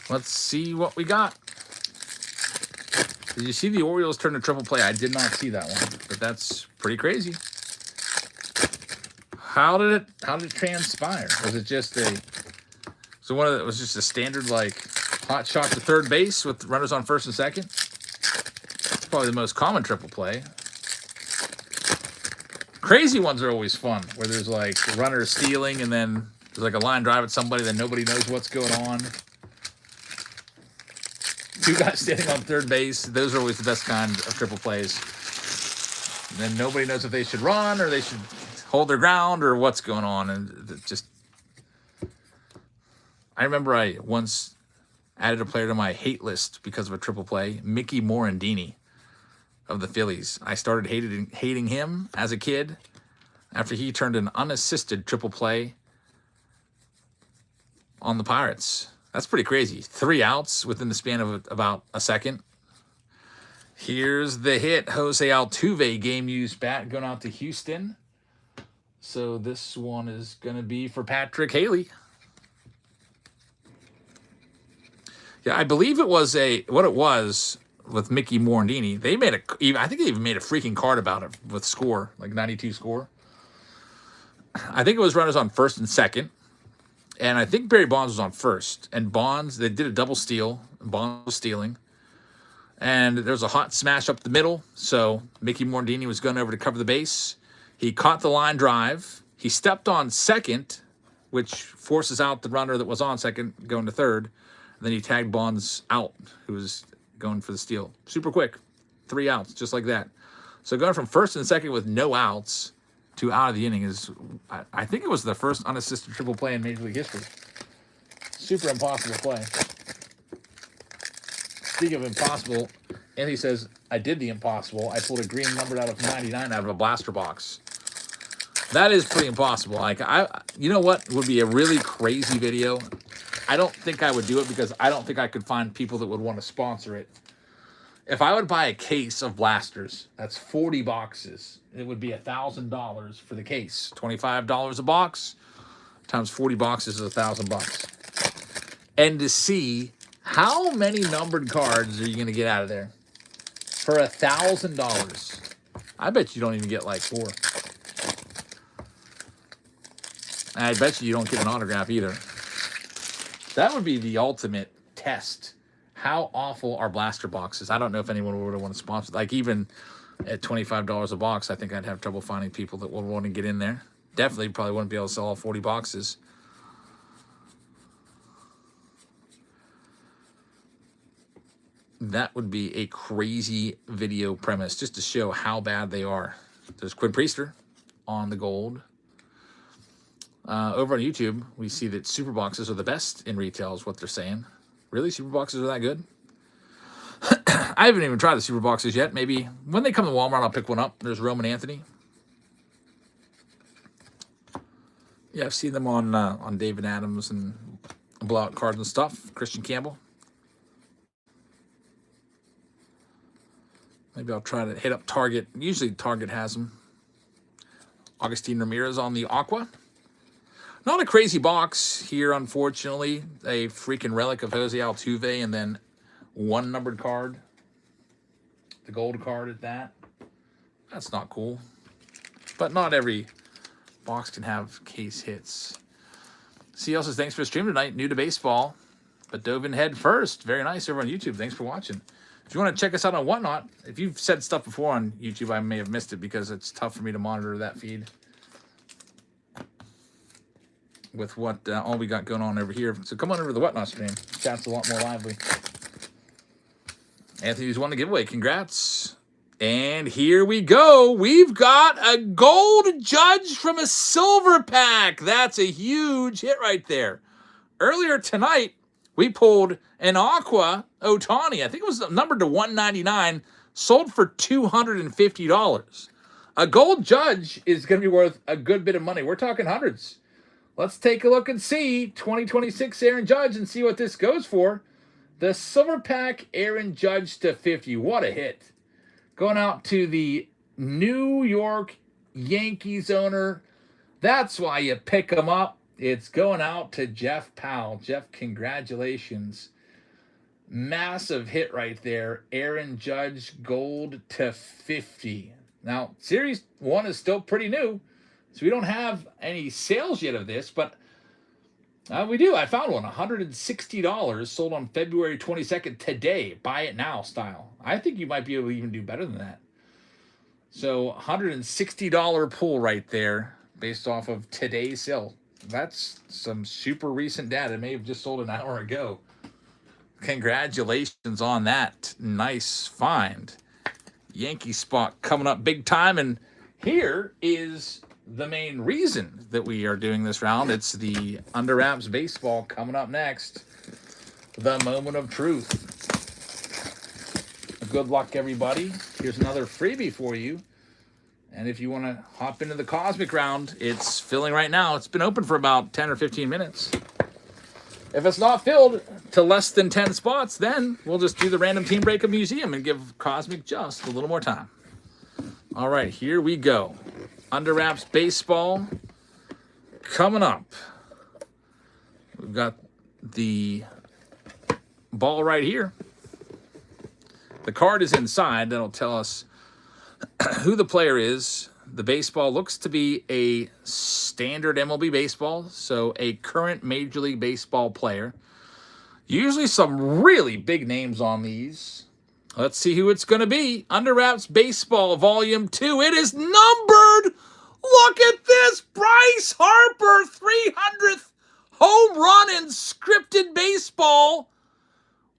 B: Let's see what we got. Did you see the Orioles turn to triple play? I did not see that one, but that's pretty crazy. How did it transpire? Was it just a was just a standard like hot shot to third base with runners on first and second? It's probably the most common triple play. Crazy ones are always fun, where there's like runners stealing and then there's like a line drive at somebody, then nobody knows what's going on. Two guys standing on third base. Those are always the best kind of triple plays. And then nobody knows if they should run or they should hold their ground or what's going on. And it just, I remember I once added a player to my hate list because of a triple play, Mickey Morandini of the Phillies. I started hating him as a kid after he turned an unassisted triple play on the Pirates. That's pretty crazy. 3 outs within the span of about a second. Here's the hit. Jose Altuve game used bat going out to Houston. So this one is going to be for Patrick Haley. Yeah, I believe it was what it was with Mickey Morandini. I think they even made a freaking card about it with score, like 92 score. I think it was runners on first and second. And I think Barry Bonds was on first. And Bonds, they did a double steal. Bonds was stealing. And there was a hot smash up the middle. So Mickey Morandini was going over to cover the base. He caught the line drive. He stepped on second, which forces out the runner that was on second going to third. And then he tagged Bonds out, who was going for the steal. Super quick. 3 outs, just like that. So going from first and second with no outs to out of the inning is, I think it was the first unassisted triple play in Major League history. Super impossible play. Speaking of impossible, Anthony says, I did the impossible. I pulled a green numbered out of 99 out of a blaster box. That is pretty impossible. You know what would be a really crazy video? I don't think I would do it because I don't think I could find people that would want to sponsor it. If I would buy a case of blasters, that's 40 boxes. It would be $1,000 for the case. $25 a box. times 40 boxes is $1,000. And to see how many numbered cards are you going to get out of there for $1,000. I bet you don't even get like 4. I bet you don't get an autograph either. That would be the ultimate test. How awful are blaster boxes? I don't know if anyone would want to sponsor. Like even at $25 a box, I think I'd have trouble finding people that would want to get in there. Definitely probably wouldn't be able to sell all 40 boxes. That would be a crazy video premise just to show how bad they are. There's Quinn Priester on the gold. Over on YouTube, we see that super boxes are the best in retail is what they're saying. Really? Super boxes are that good? I haven't even tried the super boxes yet. Maybe when they come to Walmart, I'll pick one up. There's Roman Anthony. Yeah, I've seen them on David Adams and blowout cards and stuff. Christian Campbell. Maybe I'll try to hit up Target. Usually Target has them. Augustine Ramirez on the Aqua. Not a crazy box here, unfortunately. A freaking relic of Jose Altuve and then one numbered card. The gold card at that. That's not cool. But not every box can have case hits. CL says, thanks for the stream tonight. New to baseball, but dove in head first. Very nice over on YouTube. Thanks for watching. If you want to check us out on Whatnot, if you've said stuff before on YouTube, I may have missed it because it's tough for me to monitor that feed with what all we got going on over here. So come on over to the Whatnot stream. Chat's a lot more lively. Anthony's won the giveaway. Congrats. And here we go. We've got a gold Judge from a silver pack. That's a huge hit right there. Earlier tonight, we pulled an Aqua Ohtani. I think it was numbered to 199, sold for $250. A gold Judge is going to be worth a good bit of money. We're talking hundreds. Let's take a look and see 2026 Aaron Judge and see what this goes for. The silver pack Aaron Judge to 50. What a hit. Going out to the New York Yankees owner. That's why you pick them up. It's going out to Jeff Powell. Jeff, congratulations. Massive hit right there. Aaron Judge gold to 50. Now, Series 1 is still pretty new, so we don't have any sales yet of this, but we do. I found one, $160, sold on February 22nd today. Buy it now style. I think you might be able to even do better than that. So $160 pull right there based off of today's sale. That's some super recent data. It may have just sold an hour ago. Congratulations on that. Nice find. Yankee spot coming up big time. And here is the main reason that we are doing this round. It's the Under Wraps baseball coming up next. The moment of truth. Good luck, everybody. Here's another freebie for you. And if you want to hop into the Cosmic round, it's filling right now. It's been open for about 10 or 15 minutes. If it's not filled to less than 10 spots, then we'll just do the random team break of museum and give Cosmic just a little more time. All right, here we go. Under Wraps baseball coming up. We've got the ball right here. The card is inside. That'll tell us who the player is. The baseball looks to be a standard MLB baseball, so a current Major League Baseball player. Usually some really big names on these. Let's see who it's going to be. Under Wraps Baseball Volume 2. It is numbered. Look at this. Bryce Harper, 300th home run in scripted baseball.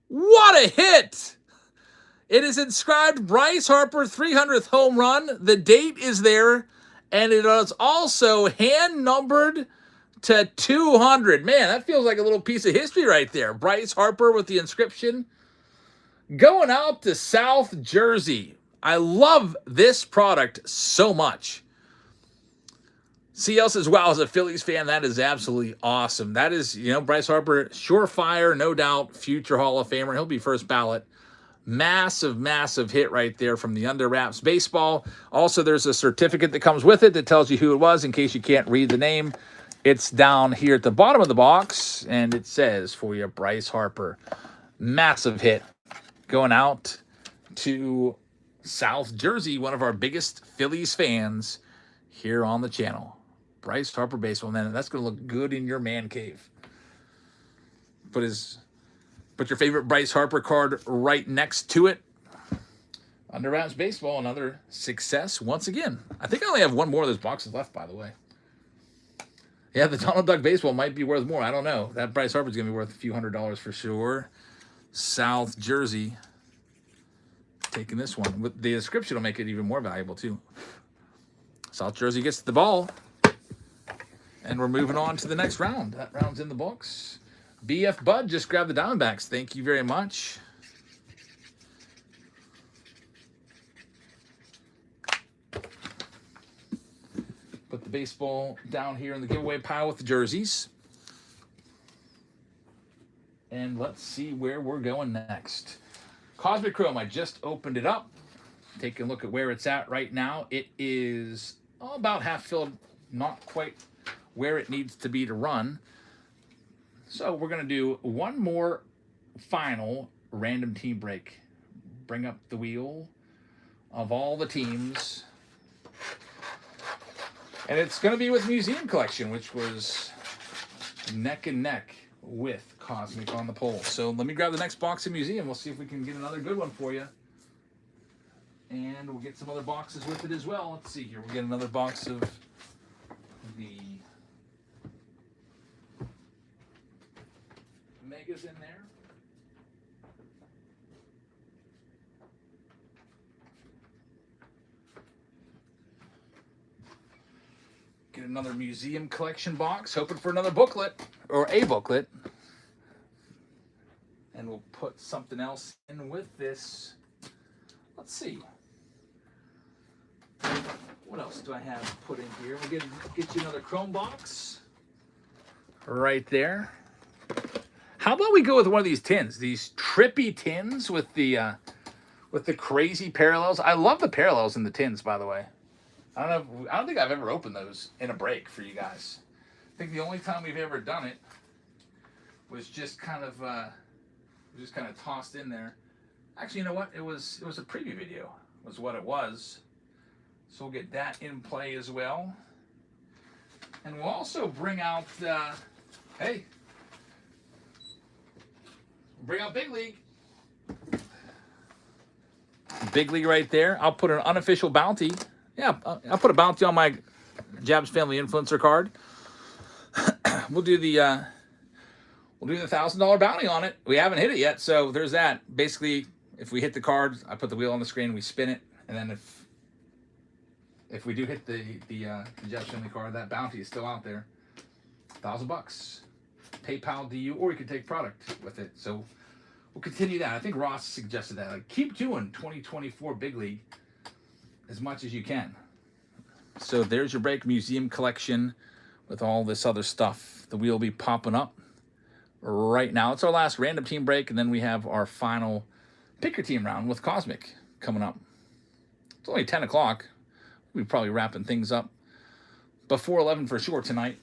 B: What a hit. It is inscribed Bryce Harper, 300th home run. The date is there, and it is also hand-numbered to 200. Man, that feels like a little piece of history right there. Bryce Harper with the inscription. Going out to South Jersey. I love this product so much. CL says, wow, as a Phillies fan, that is absolutely awesome. That is, Bryce Harper, surefire, no doubt, future Hall of Famer. He'll be first ballot. Massive, massive hit right there from the Under Wraps baseball. Also, there's a certificate that comes with it that tells you who it was in case you can't read the name. It's down here at the bottom of the box, and it says for you, Bryce Harper. Massive hit going out to South Jersey, one of our biggest Phillies fans here on the channel. Bryce Harper baseball, man, that's going to look good in your man cave. Put your favorite Bryce Harper card right next to it. Under Wraps Baseball, another success once again. I think I only have one more of those boxes left, by the way. Yeah, the Donald Duck Baseball might be worth more. I don't know. That Bryce Harper's going to be worth a few $100s for sure. South Jersey. Taking this one. With the description will make it even more valuable, too. South Jersey gets the ball. And we're moving on to the next round. That round's in the books. BF Bud just grabbed the Diamondbacks. Thank you very much. Put the baseball down here in the giveaway pile with the jerseys. And let's see where we're going next. Cosmic Chrome, I just opened it up. Taking a look at where it's at right now. It is about half filled, not quite where it needs to be to run. So we're going to do one more final random team break. Bring up the wheel of all the teams. And it's going to be with Museum Collection, which was neck and neck with Cosmic on the poll. So let me grab the next box in Museum. We'll see if we can get another good one for you. And we'll get some other boxes with it as well. Let's see here. We'll get another box of the Megas in there. Get another Museum Collection box, hoping for another booklet, or a booklet. And we'll put something else in with this. Let's see. What else do I have put in here? We'll get you another Chrome box. Right there. How about we go with one of these tins? These trippy tins with the crazy parallels. I love the parallels in the tins, by the way. I don't think I've ever opened those in a break for you guys. I think the only time we've ever done it was just kind of tossed in there. Actually, you know what? It was a preview video, was what it was. So we'll get that in play as well. And we'll also bring out, bring out Big League. Big League right there. I'll put an unofficial bounty. Yeah, I'll put a bounty on my Jabs Family Influencer card. We'll do the $1,000 bounty on it. We haven't hit it yet, so there's that. Basically, if we hit the card, I put the wheel on the screen, we spin it, and then if we do hit the Jabs Family card, that bounty is still out there. $1,000. PayPal to you, or you can take product with it. So we'll continue that. I think Ross suggested that. Like, keep doing 2024 Big League as much as you can. So there's your break. Museum Collection with all this other stuff. The wheel will be popping up right now. It's our last random team break, and then we have our final pick your team round with Cosmic coming up. It's only 10 o'clock. We'll be probably wrapping things up before 11 for sure tonight.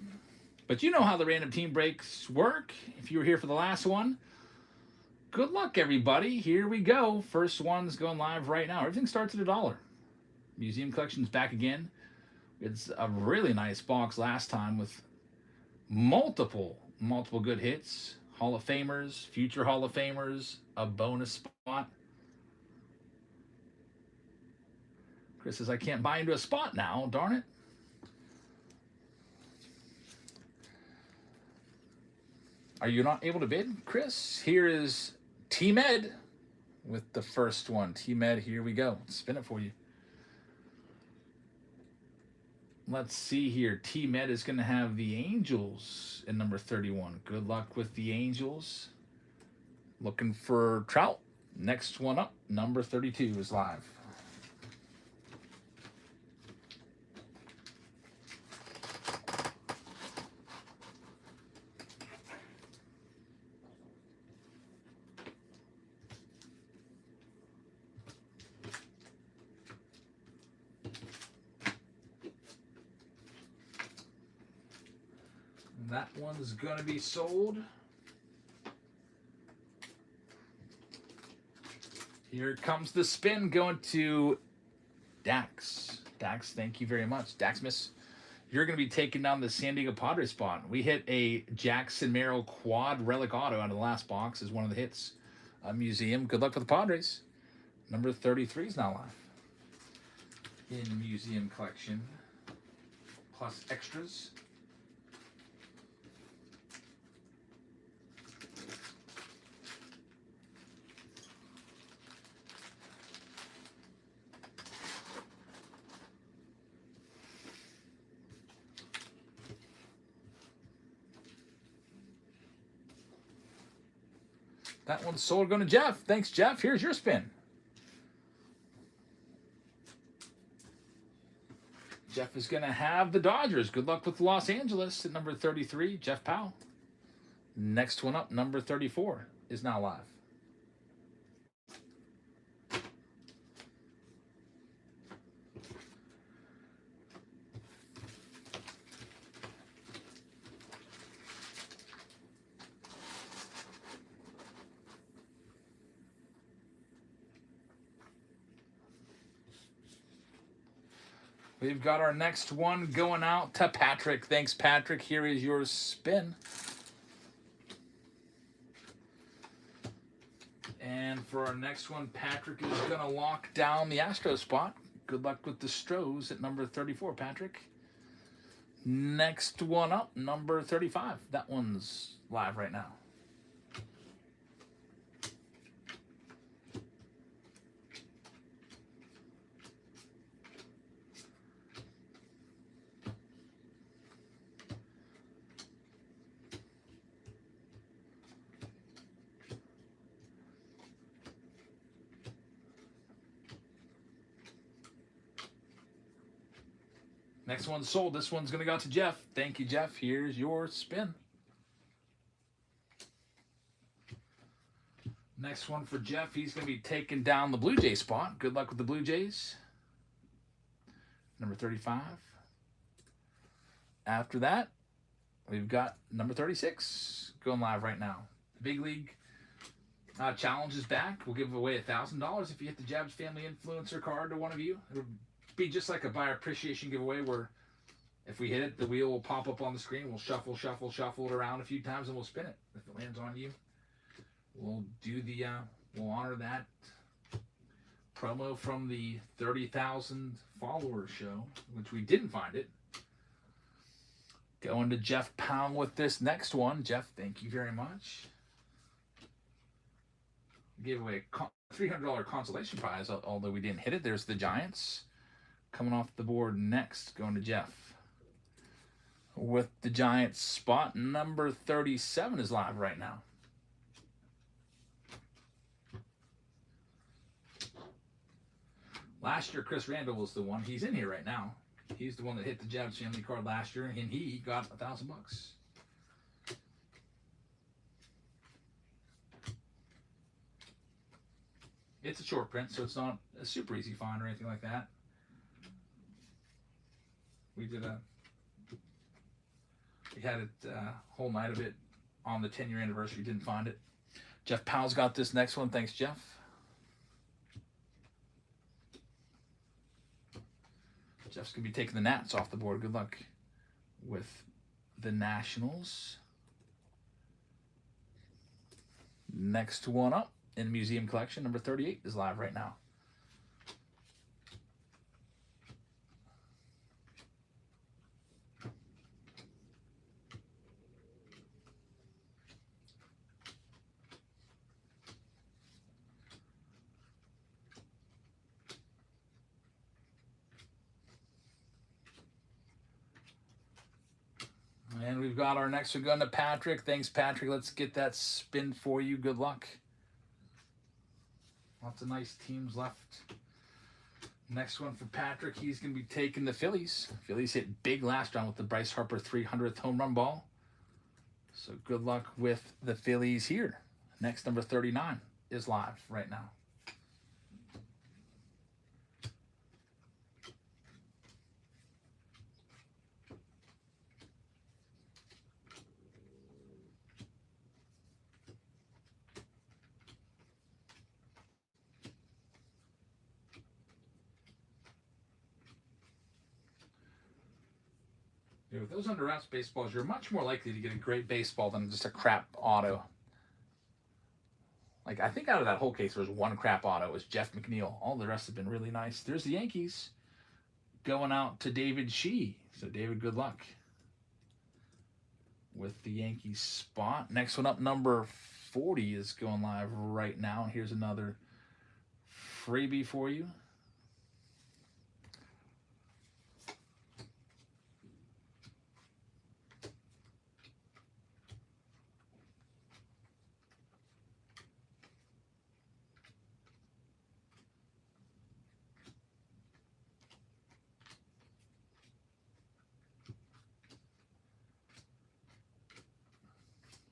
B: But you know how the random team breaks work. If you were here for the last one, good luck, everybody. Here we go. First one's going live right now. Everything starts at $1. Museum Collection's back again. It's a really nice box last time with multiple good hits. Hall of Famers, future Hall of Famers, a bonus spot. Chris says, I can't buy into a spot now. Darn it. Are you not able to bid, Chris? Here is T-Med with the first one. T-Med, here we go. Spin it for you. Let's see here. T-Med is going to have the Angels in number 31. Good luck with the Angels. Looking for Trout. Next one up, number 32 is live. That one's going to be sold. Here comes the spin going to Dax. Dax, thank you very much. Daxmas, you're going to be taking down the San Diego Padres spot. We hit a Jackson Merrill quad relic auto out of the last box as one of the hits. A museum. Good luck with the Padres. Number 33 is now live. In museum collection. Plus extras. That one's sold, going to Jeff. Thanks, Jeff. Here's your spin. Jeff is going to have the Dodgers. Good luck with Los Angeles at number 33, Jeff Powell. Next one up, number 34, is now live. We've got our next one going out to Patrick. Thanks, Patrick. Here is your spin. And for our next one, Patrick is going to lock down the Astro spot. Good luck with the Stros at number 34, Patrick. Next one up, number 35. That one's live right now. Next one's sold. This one's going to go to Jeff. Thank you, Jeff. Here's your spin. Next one for Jeff. He's going to be taking down the Blue Jay spot. Good luck with the Blue Jays. Number 35. After that, we've got number 36 going live right now. The Big League Challenge is back. We'll give away $1,000 if you hit the Jabs Family Influencer card to one of you. It'll be just like a buyer appreciation giveaway where if we hit it, the wheel will pop up on the screen. We'll shuffle it around a few times and we'll spin it. If it lands on you, we'll do the we'll honor that promo from the 30,000 followers show, which we didn't find it. Going to Jeff Powell with this next one. Jeff, thank you very much. Gave away a $300 consolation prize, although we didn't hit it. There's the Giants. Coming off the board next, going to Jeff. With the Giants spot, number 37 is live right now. Last year, Chris Randall was the one. He's in here right now. He's the one that hit the Jabs Family card last year, and he got $1,000. It's a short print, so it's not a super easy find or anything like that. We had it whole night of it on the 10-year anniversary. Didn't find it. Jeff Powell's got this next one. Thanks, Jeff. Jeff's going to be taking the Nats off the board. Good luck with the Nationals. Next one up in museum collection, number 38 is live right now. And we've got our next one going to Patrick. Thanks, Patrick. Let's get that spin for you. Good luck. Lots of nice teams left. Next one for Patrick. He's going to be taking the Phillies. Phillies hit big last round with the Bryce Harper 300th home run ball. So good luck with the Phillies here. Next, number 39 is live right now. You know, with those under wraps baseballs, you're much more likely to get a great baseball than just a crap auto. Like, I think out of that whole case, there was one crap auto. It was Jeff McNeil. All the rest have been really nice. There's the Yankees going out to David Shee. So, David, good luck with the Yankees spot. Next one up, number 40 is going live right now. Here's another freebie for you.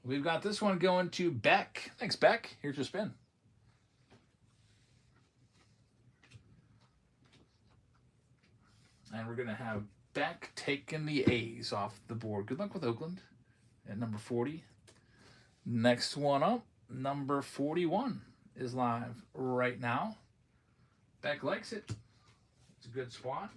B: We've got this one going to Beck. Thanks, Beck. Here's your spin. And we're going to have Beck taking the A's off the board. Good luck with Oakland at number 40. Next one up, number 41 is live right now. Beck likes it. It's a good spot.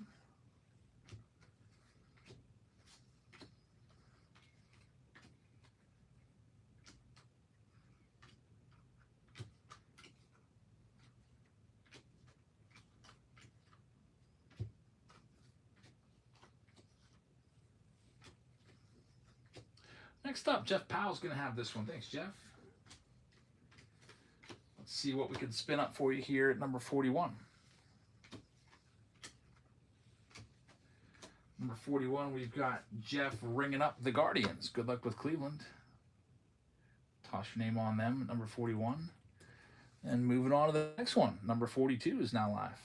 B: Next up, Jeff Powell's going to have this one. Thanks, Jeff. Let's see what we can spin up for you here at number 41. Number 41, we've got Jeff ringing up the Guardians. Good luck with Cleveland. Toss your name on them at number 41. And moving on to the next one. Number 42 is now live.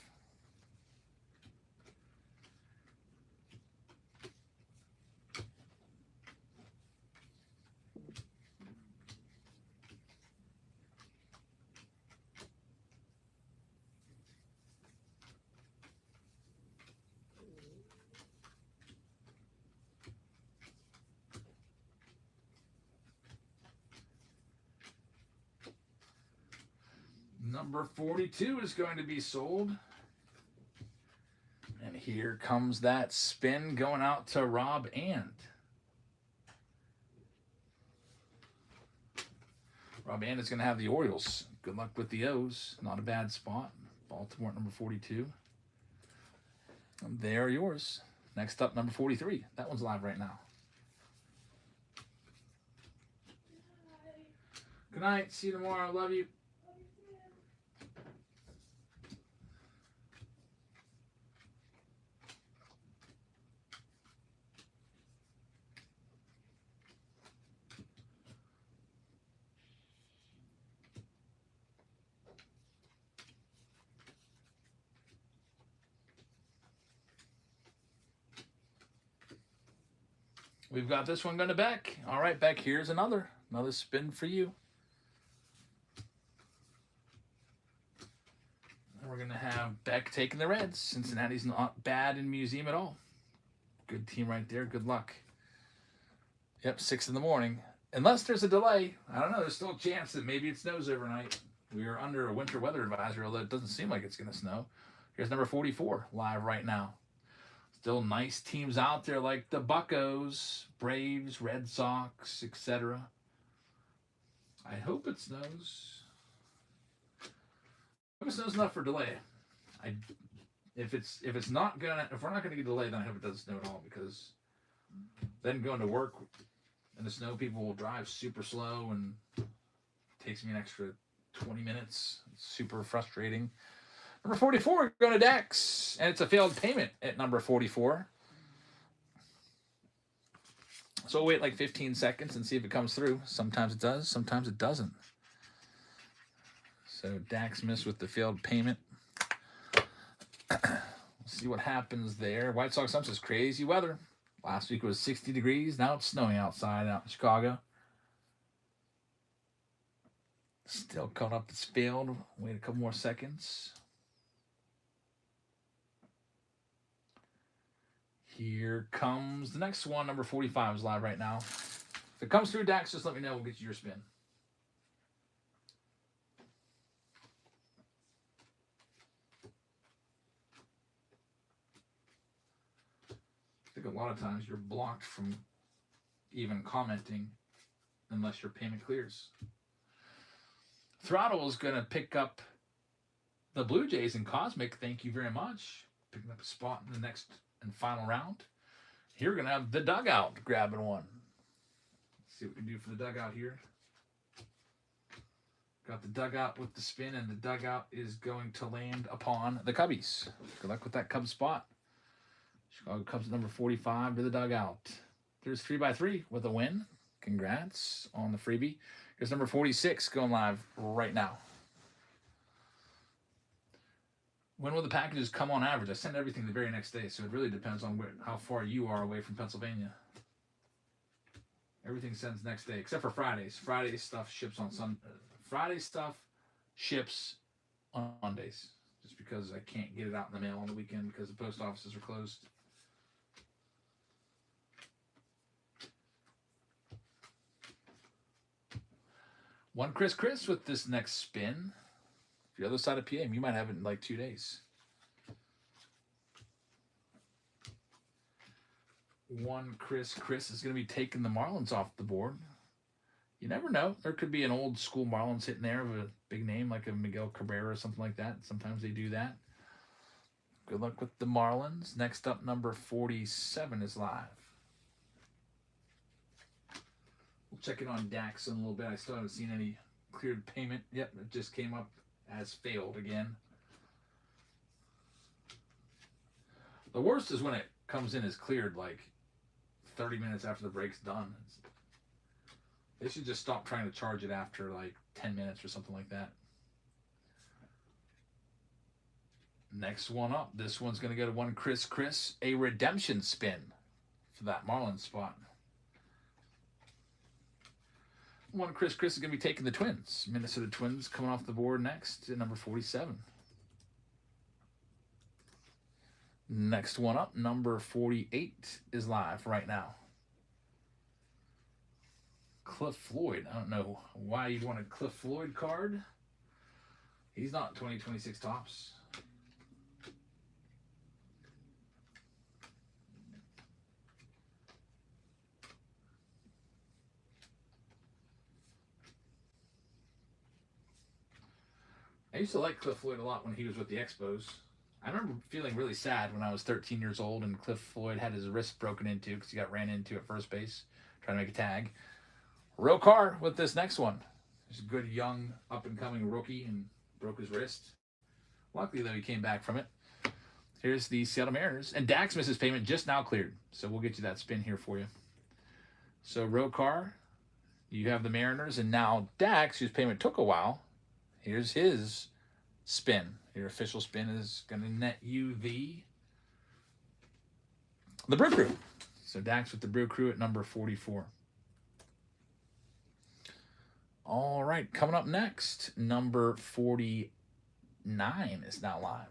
B: Number 42 is going to be sold. And here comes that spin going out to Rob And. Rob And is going to have the Orioles. Good luck with the O's. Not a bad spot. Baltimore at number 42. And they are yours. Next up, number 43. That one's live right now. Good night. See you tomorrow. Love you. We've got this one going to Beck. All right, Beck, here's another spin for you. And we're going to have Beck taking the Reds. Cincinnati's not bad in museum at all. Good team right there. Good luck. Yep, 6 in the morning. Unless there's a delay. I don't know. There's still a chance that maybe it snows overnight. We are under a winter weather advisory, although it doesn't seem like it's going to snow. Here's number 44 live right now. Still nice teams out there like the Buccos, Braves, Red Sox, etc. I hope it snows. I hope it snows enough for delay. If we're not gonna get delayed, then I hope it doesn't snow at all, because then going to work in the snow, people will drive super slow and it takes me an extra 20 minutes. It's super frustrating. Number 44, going to Dex, and it's a failed payment at number 44. So we'll wait like 15 seconds and see if it comes through. Sometimes it does, sometimes it doesn't. So Dax missed with the failed payment. See what happens there. White Sox Suns is crazy weather. Last week it was 60 degrees. Now it's snowing outside out in Chicago. Still coming up, it's failed. Wait a couple more seconds. Here comes the next one. Number 45 is live right now. If it comes through, Dax, just let me know. We'll get you your spin. If think a lot of times you're blocked from even commenting unless your payment clears. Throttle is going to pick up the Blue Jays in Cosmic. Thank you very much. Picking up a spot in the next and final round. Here we're going to have the Dugout grabbing one. Let's see what we can do for the Dugout here. Got the Dugout with the spin, and the Dugout is going to land upon the Cubbies. Good luck with that Cubs spot. Chicago Cubs at number 45 to the Dugout. There's 3x3 with a win. Congrats on the freebie. Here's number 46 going live right now. When will the packages come on average? I send everything the very next day, so it really depends on how far you are away from Pennsylvania. Everything sends next day, except for Fridays. Fridays stuff ships on Friday stuff ships on Mondays, just because I can't get it out in the mail on the weekend because the post offices are closed. One Chris with this next spin. If you're the other side of PM, you might have it in like 2 days. One Chris is going to be taking the Marlins off the board. You never know. There could be an old school Marlins hitting there of a big name like a Miguel Cabrera or something like that. Sometimes they do that. Good luck with the Marlins. Next up, number 47 is live. We'll check it on Dax in a little bit. I still haven't seen any cleared payment. Yep, it just came up as failed again. The worst is when it comes in as cleared like 30 minutes after the break's done. They should just stop trying to charge it after like 10 minutes or something like that. Next one up. This one's going to go to one Chris. A redemption spin for that Marlins spot. One Chris is going to be taking the Twins. Minnesota Twins coming off the board next at number 47. Next one up, number 48 is live right now. Cliff Floyd. I don't know why you'd want a Cliff Floyd card. He's not 2026 tops. I used to like Cliff Floyd a lot when he was with the Expos. I remember feeling really sad when I was 13 years old and Cliff Floyd had his wrist broken into because he got ran into at first base trying to make a tag. Real car with this next one. He's a good young up-and-coming rookie and broke his wrist. Luckily, though, he came back from it. Here's the Seattle Mariners. And Dax misses payment just now cleared. So we'll get you that spin here for you. So row car, you have the Mariners. And now Dax, whose payment took a while, here's his spin. Your official spin is going to net you the Brew Crew. So Dax with the Brew Crew at number 44. All right, coming up next, number 49 is now live.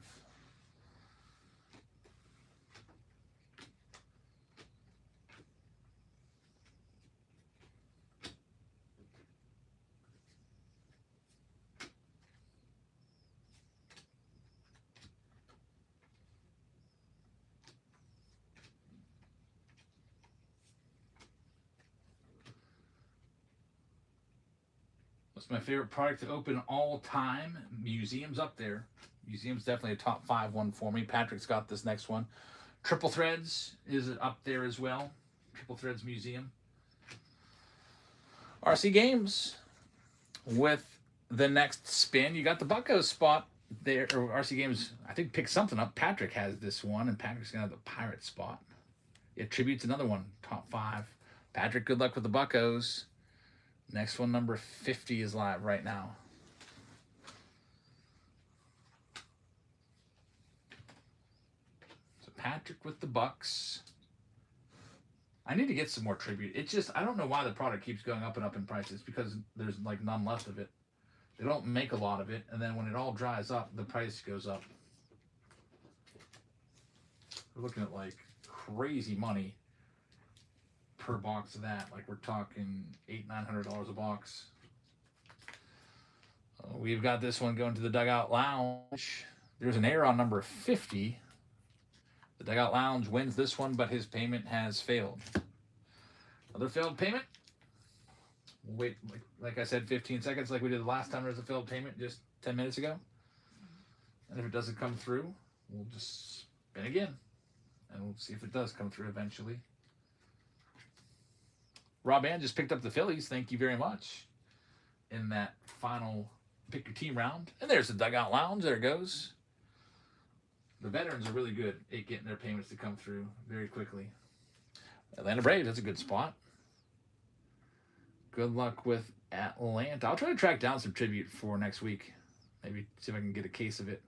B: What's my favorite product to open all time? Museum's up there. Museum's definitely a top 5 one for me. Patrick's got this next one. Triple Threads is up there as well. Triple Threads Museum. RC Games with the next spin. You got the Buccos spot there. Or RC Games, I think, picked something up. Patrick has this one, and Patrick's going to have the Pirate spot. It tributes another one, top 5. Patrick, good luck with the Buccos. Next one, number 50, is live right now. So Patrick with the Bucks. I need to get some more tribute. It's just, I don't know why the product keeps going up and up in prices, because there's like none left of it. They don't make a lot of it, and then when it all dries up, the price goes up. We're looking at like crazy money per box of that. Like we're talking $800-900 a box. We've got this one going to the Dugout Lounge. There's an error on number 50. The Dugout Lounge wins this one, but his payment has failed. Another failed payment. We'll wait, like I said, 15 seconds like we did the last time there was a failed payment just 10 minutes ago. And if it doesn't come through, we'll just spin again. And we'll see if it does come through eventually. Rob Ann just picked up the Phillies. Thank you very much. In that final pick your team round. And there's the Dugout Lounge. There it goes. The veterans are really good at getting their payments to come through very quickly. Atlanta Braves, that's a good spot. Good luck with Atlanta. I'll try to track down some tribute for next week. Maybe see if I can get a case of it.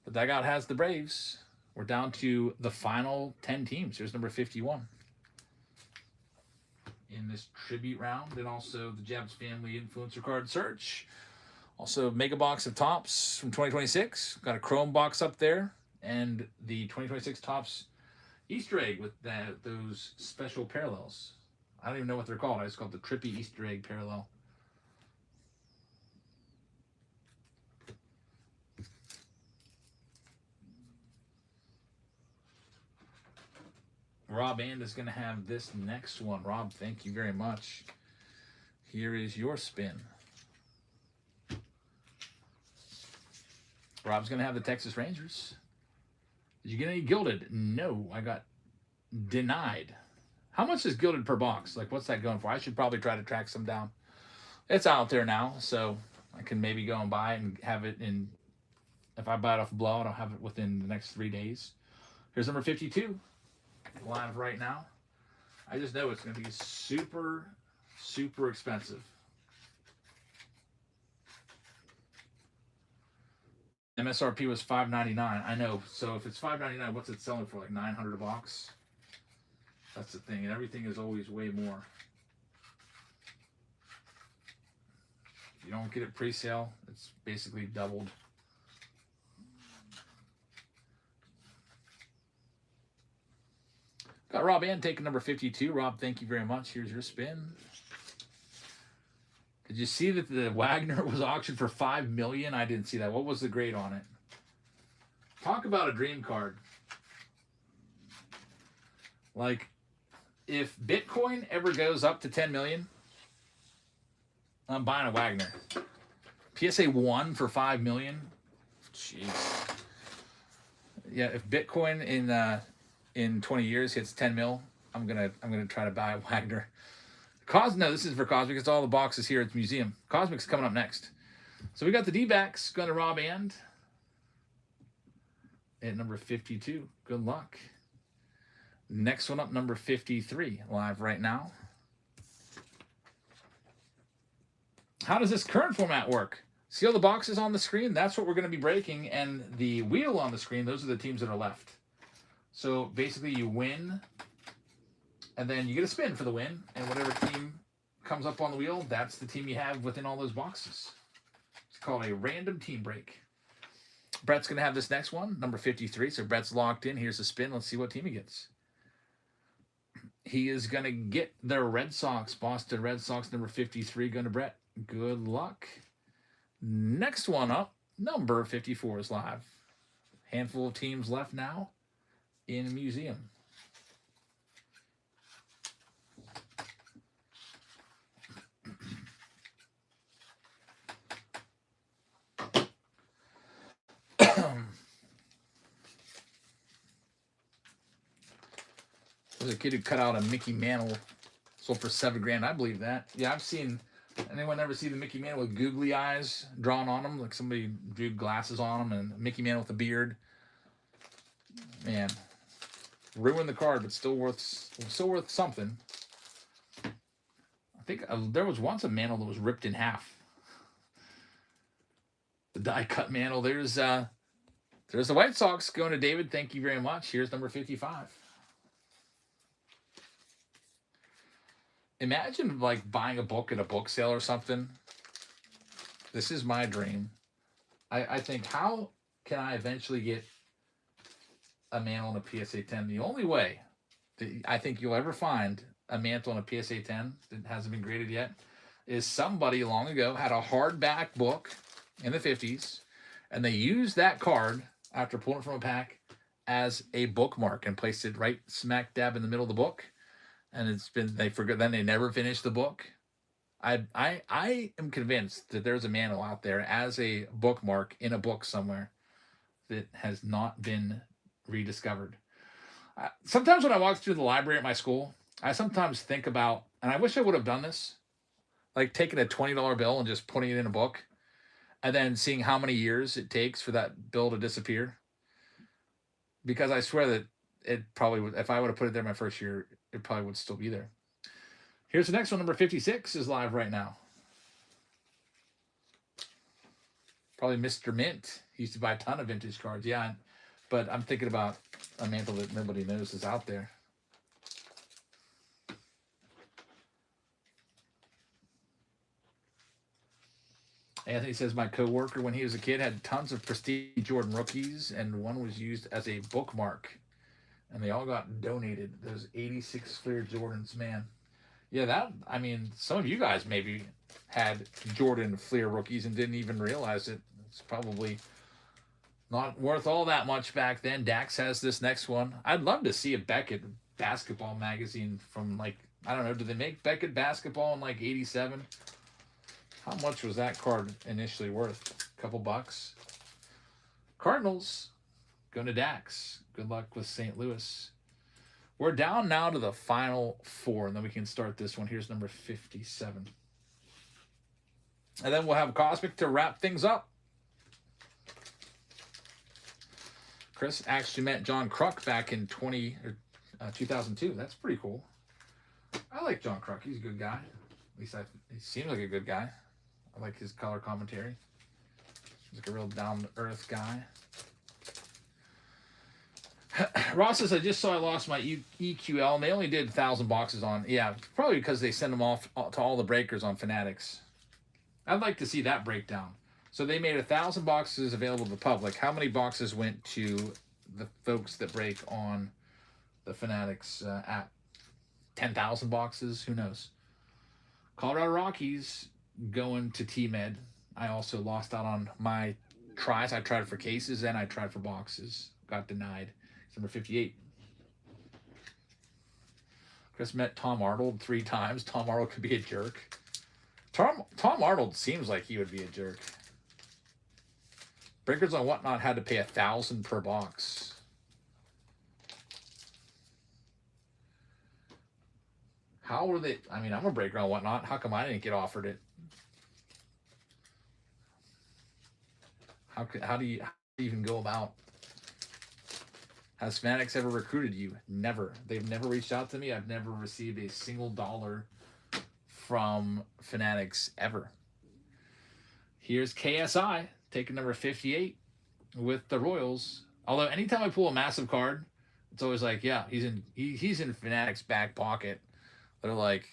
B: The Dugout has the Braves. We're down to the final 10 teams. Here's number 51. In this tribute round, and also the Jabs Family Influencer Card Search. Also, Mega Box of Tops from 2026. Got a Chrome box up there. And the 2026 Tops Easter egg with those special parallels. I don't even know what they're called. I just call it the Trippy Easter egg parallel. Rob And is going to have this next one. Rob, thank you very much. Here is your spin. Rob's going to have the Texas Rangers. Did you get any gilded? No, I got denied. How much is gilded per box? Like, what's that going for? I should probably try to track some down. It's out there now, so I can maybe go and buy it and have it in. If I buy it off Blowout, I'll have it within the next 3 days. Here's number 52. Live right now. I just know it's going to be super, super expensive. MSRP was $5.99. I know. So if it's $5.99, what's it selling for? Like $900 a box? That's the thing. And everything is always way more. If you don't get it pre-sale, it's basically doubled. Got Rob Ann taking number 52. Rob, thank you very much. Here's your spin. Did you see that the Wagner was auctioned for $5 million? I didn't see that. What was the grade on it? Talk about a dream card. Like, if Bitcoin ever goes up to 10 million, I'm buying a Wagner. PSA 1 for $5 million. Jeez. Yeah, if Bitcoin in 20 years hits 10 mil, I'm gonna try to buy a Wagner. No, this is for Cosmic. It's all the boxes here at the museum. Cosmic's coming up next. So we got the D-backs going to Rob And at number 52. Good luck. Next one up, number 53, live right now. How does this current format work? See all the boxes on the screen? That's what we're going to be breaking. And the wheel on the screen, those are the teams that are left. So basically you win, and then you get a spin for the win, and whatever team comes up on the wheel, that's the team you have within all those boxes. It's called a random team break. Brett's going to have this next one, number 53. So Brett's locked in. Here's the spin. Let's see what team he gets. He is going to get the Red Sox, Boston Red Sox, number 53, going to Brett. Good luck. Next one up, number 54 is live. Handful of teams left now in the museum. There's a kid who cut out a Mickey Mantle, sold for $7,000. I believe that. Yeah, I've seen. Anyone ever see the Mickey Mantle with googly eyes drawn on him? Like somebody drew glasses on him, and Mickey Mantle with a beard. Man, ruined the card, but still worth something. I think there was once a Mantle that was ripped in half. The die cut Mantle. There's the White Sox going to David. Thank you very much. Here's number 55. Imagine like buying a book at a book sale or something. This is my dream. I think, how can I eventually get a Mantle and a PSA 10? The only way that I think you'll ever find a Mantle and a PSA 10 that hasn't been graded yet is somebody long ago had a hardback book in the 50s, and they used that card after pulling it from a pack as a bookmark and placed it right smack dab in the middle of the book. And it's been, they forgot, then they never finished the book. I am convinced that there's a manual out there as a bookmark in a book somewhere that has not been rediscovered. Sometimes when I walk through the library at my school, I sometimes think about, and I wish I would have done this, like taking a $20 bill and just putting it in a book and then seeing how many years it takes for that bill to disappear. Because I swear that it probably would, if I would have put it there my first year, it probably would still be there. Here's the next one. Number 56 is live right now. Probably Mr. Mint. He used to buy a ton of vintage cards. Yeah, but I'm thinking about a mantle that nobody knows is out there. Anthony says, my coworker, when he was a kid, had tons of Prestige Jordan rookies, and one was used as a bookmark. And they all got donated. Those 86 Fleer Jordans, man. Yeah, that, I mean, some of you guys maybe had Jordan Fleer rookies and didn't even realize it. It's probably not worth all that much back then. Dax has this next one. I'd love to see a Beckett basketball magazine from, like, I don't know, did they make Beckett basketball in like 87? How much was that card initially worth? A couple bucks. Cardinals going to Dax. Good luck with St. Louis. We're down now to the final four, and then we can start this one. Here's number 57. And then we'll have Cosmic to wrap things up. Chris actually met John Kruk back in 2002. That's pretty cool. I like John Kruk. He's a good guy. At least he seems like a good guy. I like his color commentary. He's like a real down-to-earth guy. Ross says, I just saw I lost my EQL, and they only did 1,000 boxes on. Yeah, probably because they send them off to all the breakers on Fanatics. I'd like to see that breakdown. So they made 1,000 boxes available to the public. How many boxes went to the folks that break on the Fanatics app? 10,000 boxes? Who knows? Colorado Rockies going to T-Med. I also lost out on my tries. I tried for cases and I tried for boxes. Got denied. Number 58. Chris met Tom Arnold 3 times. Tom Arnold could be a jerk. Tom Arnold seems like he would be a jerk. Breakers on Whatnot had to pay $1,000 per box. How were they? I mean, I'm a breaker on Whatnot. How come I didn't get offered it? How do you even go about? Has Fanatics ever recruited you? Never. They've never reached out to me. I've never received a single dollar from Fanatics ever. Here's KSI taking number 58 with the Royals. Although anytime I pull a massive card, it's always like, yeah, he's in Fanatics' back pocket. They're like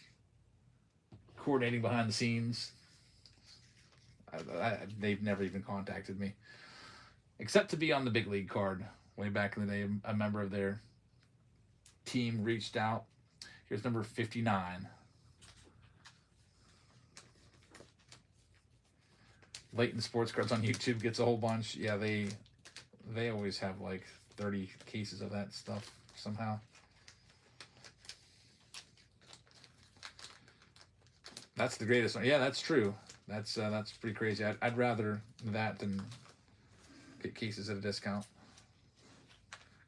B: coordinating behind the scenes. They've never even contacted me, except to be on the big league card. Way back in the day, a member of their team reached out. Here's number 59. Leighton Sports Cards on YouTube gets a whole bunch. Yeah, they always have like 30 cases of that stuff somehow. That's the greatest one. Yeah, that's true. That's pretty crazy. I'd rather that than get cases at a discount.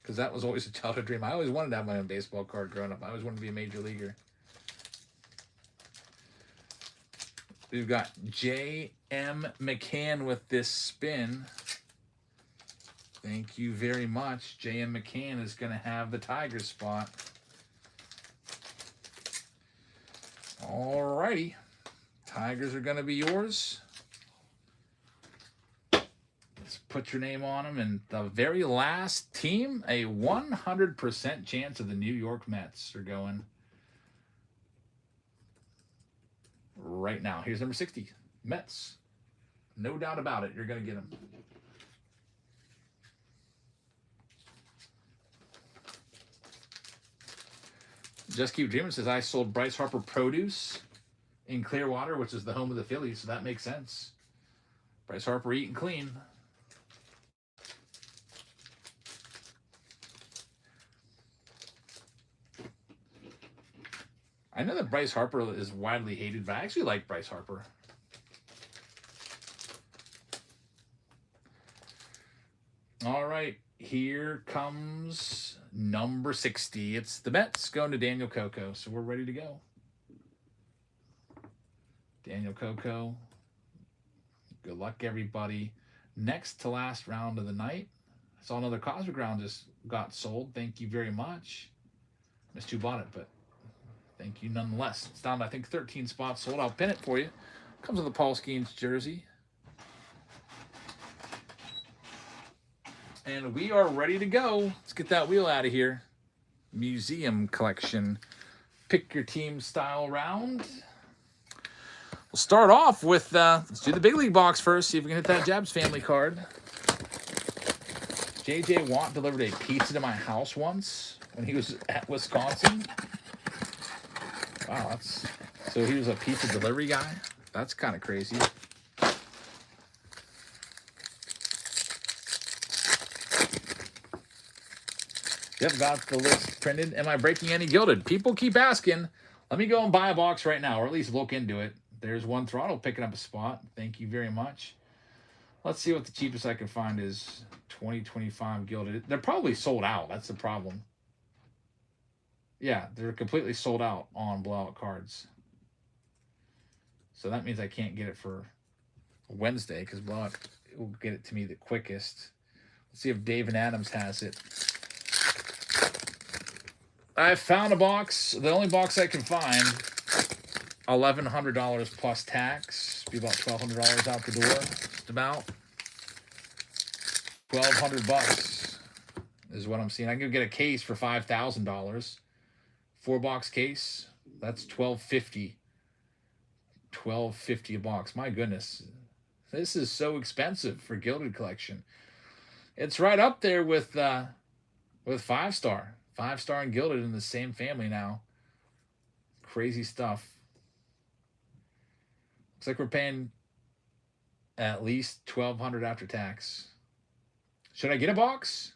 B: Because that was always a childhood dream. I always wanted to have my own baseball card growing up. I always wanted to be a major leaguer. We've got J.M. McCann with this spin. Thank you very much. J.M. McCann is going to have the Tigers spot. All righty. Tigers are going to be yours. Let's put your name on them. And the very last team, a 100% chance of the New York Mets are going right now. Here's number 60, Mets. No doubt about it. You're going to get them. Just Keep Dreaming says, I sold Bryce Harper produce in Clearwater, which is the home of the Phillies, so that makes sense. Bryce Harper eating clean. I know that Bryce Harper is widely hated, but I actually like Bryce Harper. All right, here comes number 60. It's the Mets going to Daniel Coco, so we're ready to go. Daniel Coco, good luck, everybody. Next to last round of the night. I saw another Cosmic round just got sold. Thank you very much. Missed who bought it, but thank you nonetheless. It's down to, I think, 13 spots sold. I'll pin it for you. Comes with a Paul Skeens jersey. And we are ready to go. Let's get that wheel out of here. Museum collection. Pick your team style round. We'll start off with, let's do the big league box first. See if we can hit that Jabs family card. J.J. Watt delivered a pizza to my house once when he was at Wisconsin. Wow, that's... So he was a pizza delivery guy? That's kind of crazy. Yep, got the list printed. Am I breaking any gilded? People keep asking. Let me go and buy a box right now, or at least look into it. There's One Throttle picking up a spot. Thank you very much. Let's see what the cheapest I can find is. 2025 gilded. They're probably sold out. That's the problem. Yeah, they're completely sold out on blowout cards. So that means I can't get it for Wednesday because blowout will get it to me the quickest. Let's see if Dave and Adams has it. I found a box. The only box I can find. $1,100 plus tax. Be about $1,200 out the door. Just about. $1,200 is what I'm seeing. I can get a case for $5,000. 4-box case. That's $1,250. $1,250 a box. My goodness, this is so expensive for gilded collection. It's right up there with 5-star. 5-star and gilded in the same family now. Crazy stuff. Looks like we're paying at least $1,200 after tax. Should I get a box?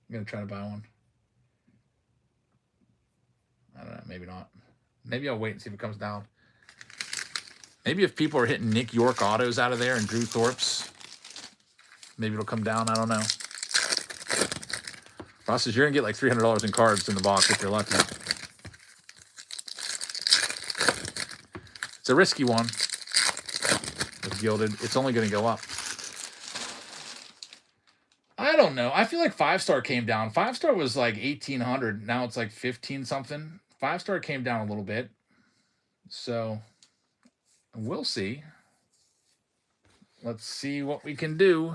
B: I'm going to try to buy one. I don't know. Maybe not. Maybe I'll wait and see if it comes down. Maybe if people are hitting Nick York autos out of there and Drew Thorpe's, maybe it'll come down. I don't know. Ross says you're going to get like $300 in cards in the box if you're lucky. It's a risky one with gilded. It's only going to go up. I don't know. I feel like 5-star came down. 5-star was like 1,800. Now it's like 15 something. 5-star came down a little bit. So we'll see. Let's see what we can do.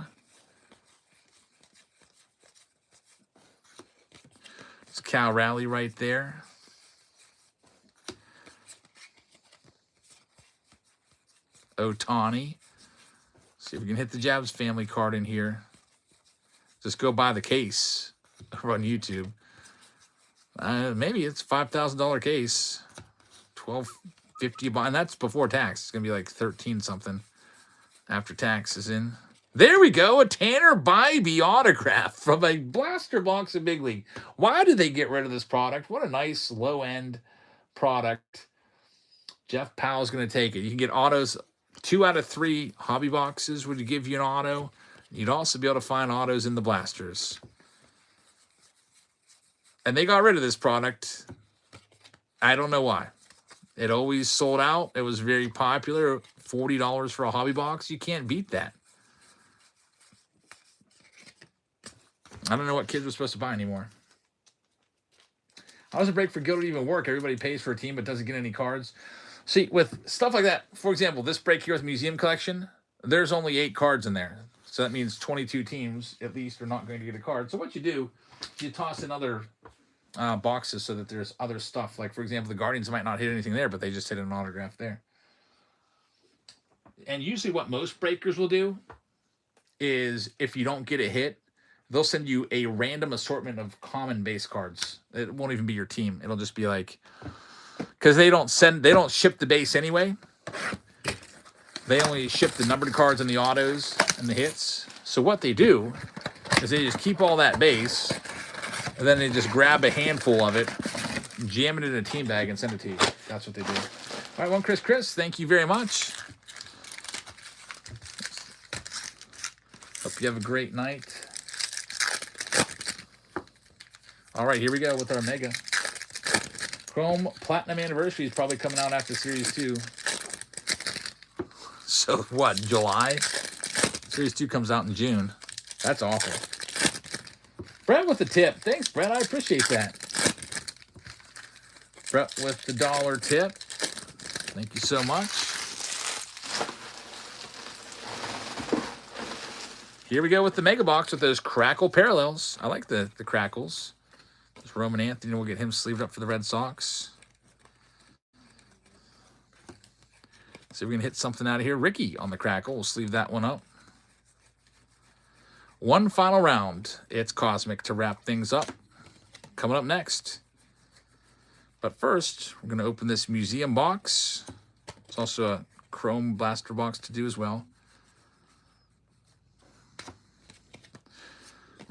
B: It's Cal Raleigh right there. Otani. See if we can hit the Jabs family card in here. Just go buy the case over on YouTube. Maybe it's $5,000 case. $1,250, and that's before tax. It's gonna be like 13 something after tax is in. There we go, a Tanner Bybee autograph from a blaster box of Big League. Why did they get rid of this product? What a nice low end product. Jeff Powell's gonna take it. You can get autos. 2 out of 3 hobby boxes would give you an auto. You'd also be able to find autos in the blasters. And they got rid of this product. I don't know why. It always sold out. It was very popular. $40 for a hobby box. You can't beat that. I don't know what kids were supposed to buy anymore. How does a break for gilded even work? Everybody pays for a team but doesn't get any cards. See, with stuff like that, for example, this break here with Museum Collection, there's only 8 cards in there. So that means 22 teams, at least, are not going to get a card. So what you do, you toss in other boxes so that there's other stuff. Like, for example, the Guardians might not hit anything there, but they just hit an autograph there. And usually what most breakers will do is if you don't get a hit, they'll send you a random assortment of common base cards. It won't even be your team. It'll just be like... Because they don't ship the base anyway. They only ship the numbered cards and the autos and the hits. So what they do is they just keep all that base, and then they just grab a handful of it, jam it in a team bag, and send it to you. That's what they do. All right, Chris, thank you very much. Hope you have a great night. All right, here we go with our Mega. Chrome Platinum Anniversary is probably coming out after Series 2. So what, July? Series 2 comes out in June. That's awful. Brett with the tip. Thanks, Brett. I appreciate that. Brett with the $1 tip. Thank you so much. Here we go with the Mega Box with those Crackle parallels. I like the Crackles. There's Roman Anthony. We'll get him sleeved up for the Red Sox. See if we can hit something out of here. Ricky on the Crackle. We'll sleeve that one up. One final round. It's Cosmic to wrap things up. Coming up next. But first, we're going to open this museum box. It's also a Chrome blaster box to do as well.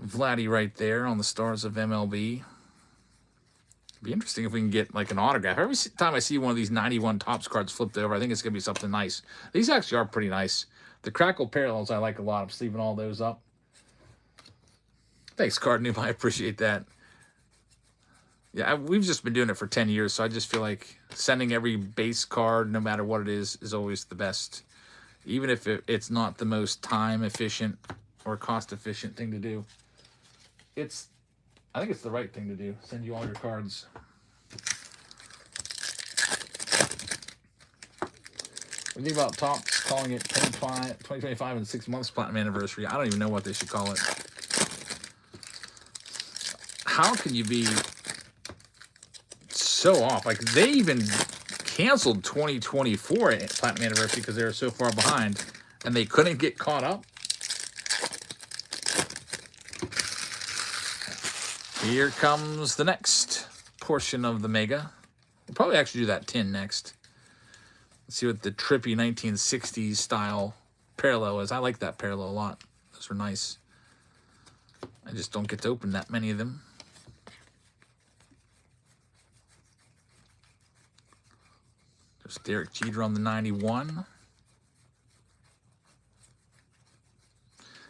B: Vladdy right there on the Stars of MLB. It'd be interesting if we can get like an autograph. Every time I see one of these 91 Topps cards flipped over, I think it's going to be something nice. These actually are pretty nice. The Crackle parallels I like a lot. I'm sleeving all those up. Thanks, Card Noob. I appreciate that. Yeah, we've just been doing it for 10 years, so I just feel like sending every base card, no matter what it is always the best. Even if it's not the most time-efficient or cost-efficient thing to do. I think it's the right thing to do. Send you all your cards. What do you think about Topps calling it 2025 and 6 months Platinum Anniversary? I don't even know what they should call it. How can you be so off? Like, they even canceled 2024 Platinum Anniversary because they were so far behind, and they couldn't get caught up. Here comes the next portion of the Mega. We'll probably actually do that tin next. Let's see what the trippy 1960s style parallel is. I like that parallel a lot. Those are nice. I just don't get to open that many of them. There's Derek Jeter on the 91.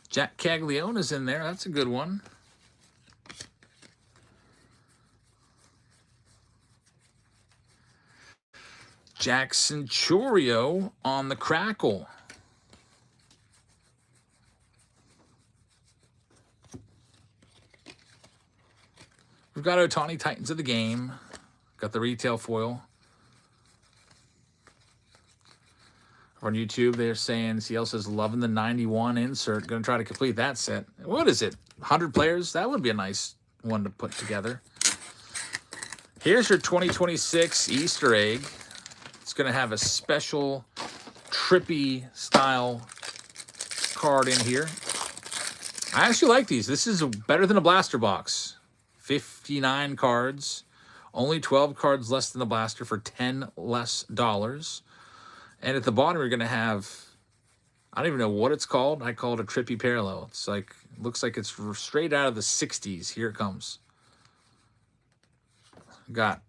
B: Jack Caglione's in there. That's a good one. Jackson Churio on the Crackle. We've got Ohtani Titans of the Game. Got the retail foil. On YouTube, they're saying CL says loving the 91 insert. Going to try to complete that set. What is it? 100 players? That would be a nice one to put together. Here's your 2026 Easter egg. It's going to have a special trippy style card in here. I actually like these. This is better than a blaster box. 59 cards. Only 12 cards less than the blaster for $10 less. And at the bottom, we're going to have, I don't even know what it's called. I call it a trippy parallel. It's like, looks like it's straight out of the 60s. Here it comes. Got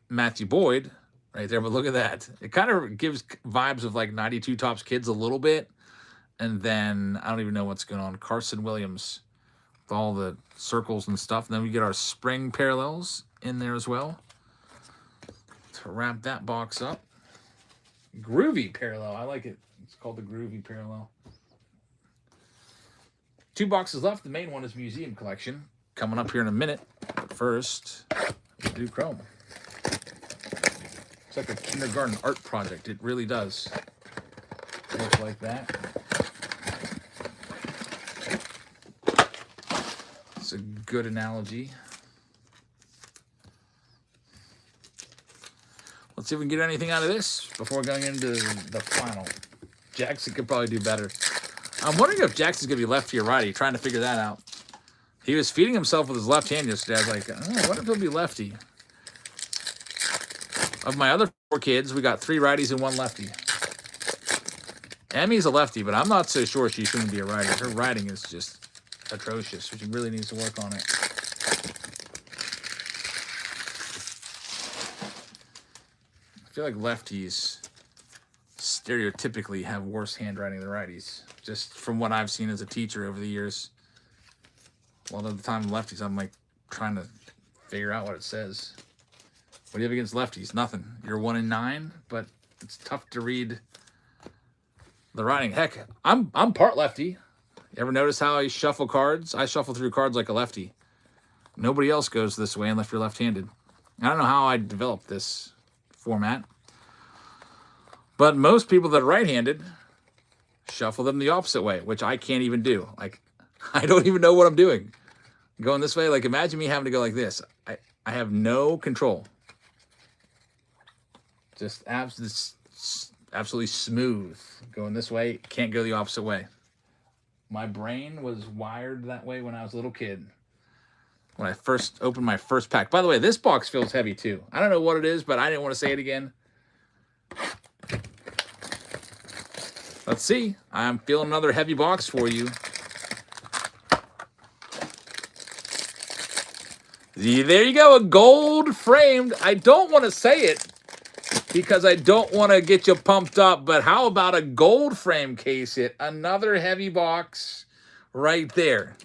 B: Matthew Boyd right there, but look at that. It kind of gives vibes of like 92 Topps Kids a little bit. And then, I don't even know what's going on. Carson Williams with all the circles and stuff. And then we get our spring parallels in there as well. To wrap that box up. Groovy parallel. I like it. It's called the Groovy parallel. 2 boxes left. The main one is Museum Collection. Coming up here in a minute. But first, we'll do Chrome. It's like a kindergarten art project. It really does. Looks like that. It's a good analogy. Let's see if we can get anything out of this before going into the final. Jackson could probably do better. I'm wondering if Jackson's going to be lefty or righty, trying to figure that out. He was feeding himself with his left hand yesterday. I was like, oh, what if he'll be lefty? Of my other 4 kids, we got 3 righties and 1 lefty. Emmy's a lefty, but I'm not so sure she's going to be a righty. Her writing is just atrocious. She really needs to work on it. I feel like lefties stereotypically have worse handwriting than righties. Just from what I've seen as a teacher over the years. A lot of the time, lefties, I'm like trying to figure out what it says. What do you have against lefties? Nothing. You're 1 in 9, but it's tough to read the writing. Heck, I'm part lefty. You ever notice how I shuffle cards? I shuffle through cards like a lefty. Nobody else goes this way unless you're left-handed. I don't know how I developed this format, but most people that are right-handed shuffle them the opposite way, which I can't even do. Like, I don't even know what I'm doing. Going this way, like imagine me having to go like this. I have no control. Just absolutely smooth. Going this way, can't go the opposite way. My brain was wired that way when I was a little kid. When I first opened my first pack. By the way, this box feels heavy too. I don't know what it is, but I didn't want to say it again. Let's see. I'm feeling another heavy box for you. There you go, a gold framed. I don't want to say it because I don't want to get you pumped up, but how about a gold frame case hit? Another heavy box right there.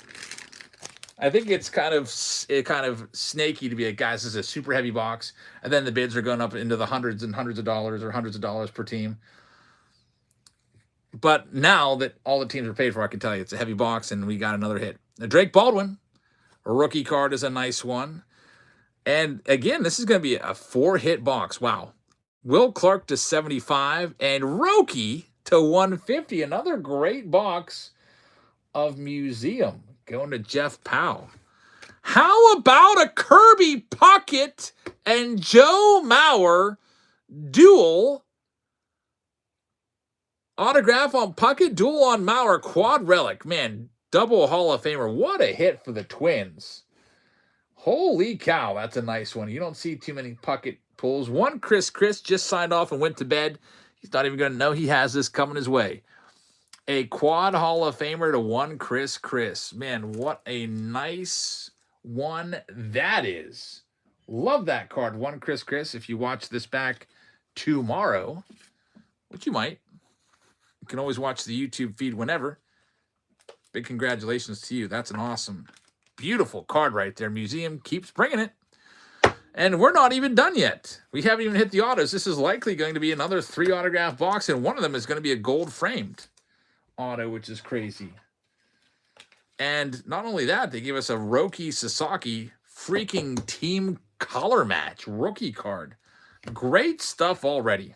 B: I think it's kind of snaky to be like, guys, this is a super heavy box, and then the bids are going up into the hundreds and hundreds of dollars or hundreds of dollars per team. But now that all the teams are paid for, I can tell you it's a heavy box, and we got another hit. Now, Drake Baldwin, a rookie card, is a nice one. And again, this is going to be a 4-hit box. Wow. Will Clark to 75 and Roki to 150. Another great box of Museum going to Jeff Powell. How about a Kirby Puckett and Joe Mauer dual autograph on Puckett, dual on Mauer, quad relic. Man, double Hall of Famer. What a hit for the Twins. Holy cow, that's a nice one. You don't see too many Puckett pulls. One Chris just signed off and went to bed. He's not even going to know he has this coming his way. A quad Hall of Famer to one Chris. Man, what a nice one that is. Love that card. One Chris. If you watch this back tomorrow, which you might, you can always watch the YouTube feed whenever. Big congratulations to you. That's an awesome, beautiful card right there. Museum keeps bringing it. And we're not even done yet. We haven't even hit the autos. This is likely going to be another 3 autograph box, and one of them is going to be a gold framed auto, which is crazy. And not only that, they give us a Roki Sasaki freaking team color match rookie card. Great stuff already.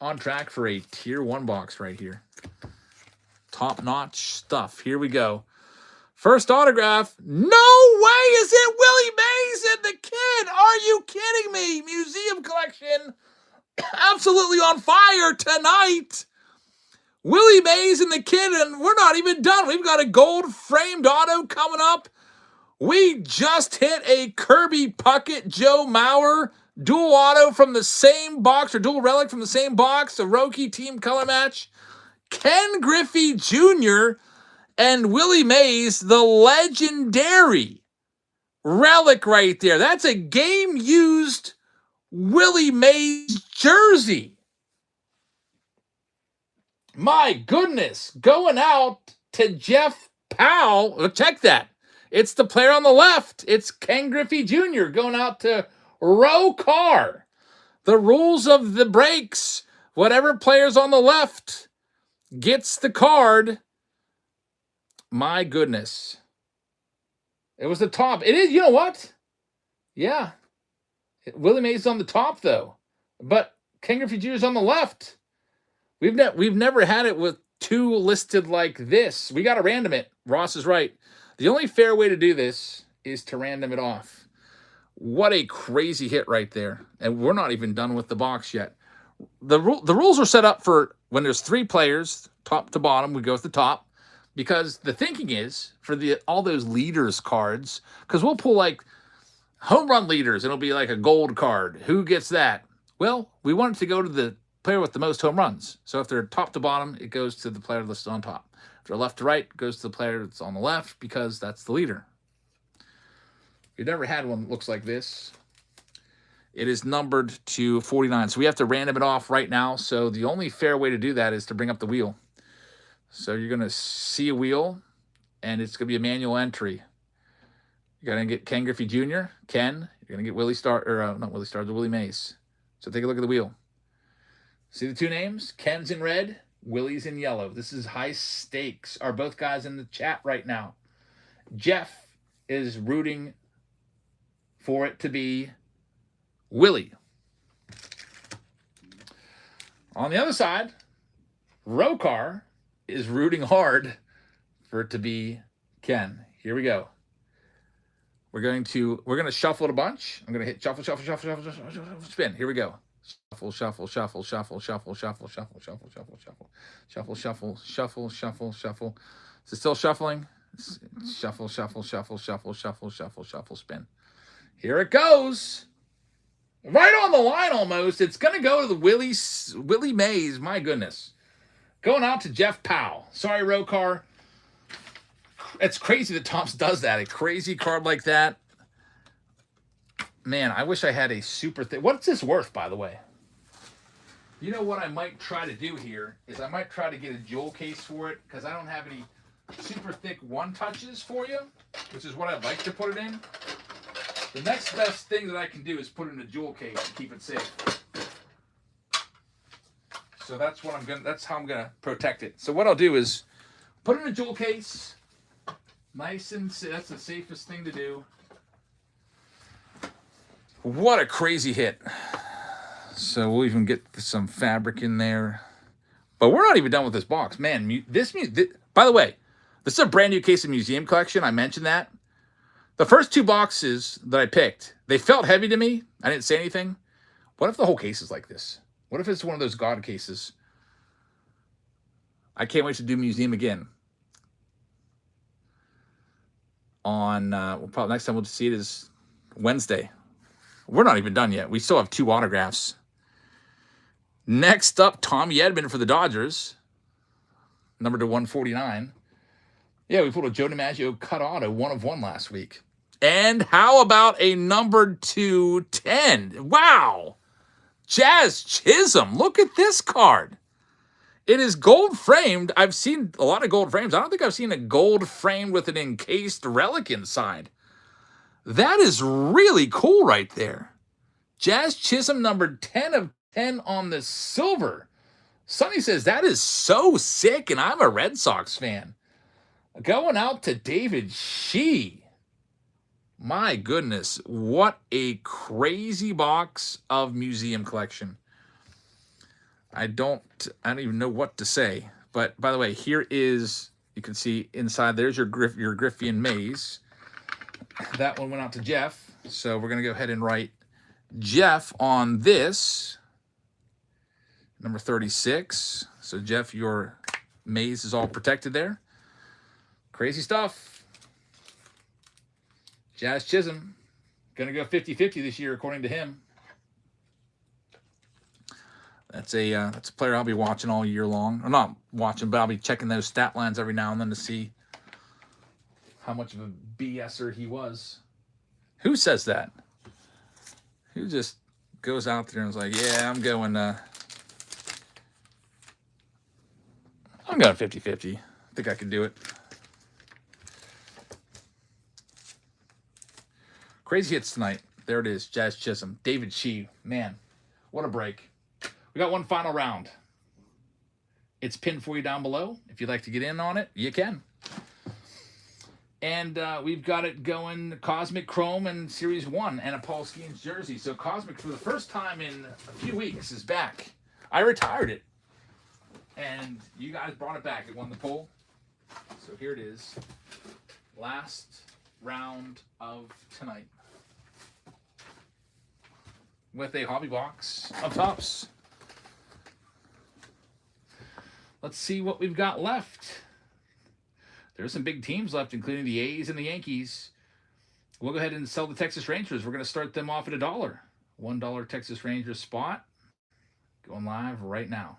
B: On track for a tier 1 box right here. Top-notch stuff. Here we go. First autograph. No way is it Willie Mays and the Kid. Are you kidding me? Museum collection. Absolutely on fire tonight. Willie Mays and the Kid, and we're not even done. We've got a gold framed auto coming up. We just hit a Kirby Puckett Joe Mauer dual auto from the same box, or dual relic from the same box, a Roki team color match. Ken Griffey Jr. and Willie Mays, the legendary relic right there. That's a game-used Willie Mays jersey. My goodness, going out to Jeff Powell. Oh, check that. It's the player on the left. It's Ken Griffey Jr. going out to Roe Carr. The rules of the breaks, whatever player's on the left gets the card. My goodness. It was the top. It is, you know what? Yeah. Willie Mays is on the top, though. But Ken Griffey Jr. is on the left. We've never had it with 2 listed like this. We got to random it. Ross is right. The only fair way to do this is to random it off. What a crazy hit right there. And we're not even done with the box yet. The rules are set up for when there's 3 players, top to bottom, we go with the top. Because the thinking is, for all those leaders cards, because we'll pull like home run leaders, and it'll be like a gold card. Who gets that? Well, we want it to go to the player with the most home runs. So if they're top to bottom, it goes to the player listed on top. If they're left to right, it goes to the player that's on the left because that's the leader. If you've never had one that looks like this, it is numbered to 49. So we have to random it off right now. So the only fair way to do that is to bring up the wheel. So you're going to see a wheel, and it's going to be a manual entry. You're going to get Ken Griffey Jr., Ken. You're going to get Willie Star, or not Willie Star, the Willie Mays. So take a look at the wheel. See the two names? Ken's in red, Willie's in yellow. This is high stakes. Are both guys in the chat right now? Jeff is rooting for it to be Willie. On the other side, Rokar is rooting hard for it to be Ken. Here we go. We're going to shuffle it a bunch. I'm going to hit shuffle, shuffle, shuffle, shuffle, shuffle, shuffle, spin. Here we go. Shuffle, shuffle, shuffle, shuffle, shuffle, shuffle, shuffle, shuffle, shuffle, shuffle, shuffle, shuffle, shuffle, shuffle, shuffle. Is it still shuffling? Shuffle, shuffle, shuffle, shuffle, shuffle, shuffle, shuffle, spin. Here it goes. Right on the line almost. It's going to go to the Willie Mays. My goodness. Going out to Jeff Powell. Sorry, Rokar. It's crazy that Thompson does that. A crazy card like that. Man, I wish I had a super thick. What's this worth, by the way? You know what I might try to do here is I might try to get a jewel case for it because I don't have any super thick one touches for you, which is what I'd like to put it in. The next best thing that I can do is put it in a jewel case and keep it safe. So that's what that's how I'm gonna protect it. So what I'll do is put it in a jewel case. Nice and that's the safest thing to do. What a crazy hit. So we'll even get some fabric in there. But we're not even done with this box. Man, by the way, this is a brand new case of Museum Collection. I mentioned that. The first two boxes that I picked, they felt heavy to me. I didn't say anything. What if the whole case is like this? What if it's one of those God cases? I can't wait to do Museum again. On, probably next time we'll see it is Wednesday. We're not even done yet. We still have 2 autographs. Next up, Tommy Edman for the Dodgers. Number to 149. Yeah, we pulled a Joe DiMaggio cut auto, 1 of 1 last week. And how about a number 210? Wow. Jazz Chisholm. Look at this card. It is gold framed. I've seen a lot of gold frames. I don't think I've seen a gold frame with an encased relic inside. That is really cool right there. Jazz Chisholm, number 10 of 10 on the silver. Sonny says, that is so sick, and I'm a Red Sox fan. Going out to David Shee. My goodness, what a crazy box of Museum Collection. I don't even know what to say. But by the way, here is, you can see inside, there's your Griffian Maze. That one went out to Jeff. So we're going to go ahead and write Jeff on this. Number 36. So Jeff, your maze is all protected there. Crazy stuff. Jazz Chisholm. Going to go 50-50 this year, according to him. That's a player I'll be watching all year long. Or not watching, but I'll be checking those stat lines every now and then to see how much of a BSer he was. Who says that? Who just goes out there and is like, yeah, I'm going 50-50. I think I can do it. Crazy hits tonight. There it is, Jazz Chisholm. David Shee. Man, what a break. We got one final round. It's pinned for you down below. If you'd like to get in on it, you can. And we've got it going Cosmic Chrome and Series 1 and a Paul Skeens jersey. So Cosmic, for the first time in a few weeks, is back. I retired it. And you guys brought it back. It won the poll. So here it is. Last round of tonight. With a hobby box of tops. Let's see what we've got left. There's some big teams left, including the A's and the Yankees. We'll go ahead and sell the Texas Rangers. We're going to start them off at $1. $1 Texas Rangers spot. Going live right now.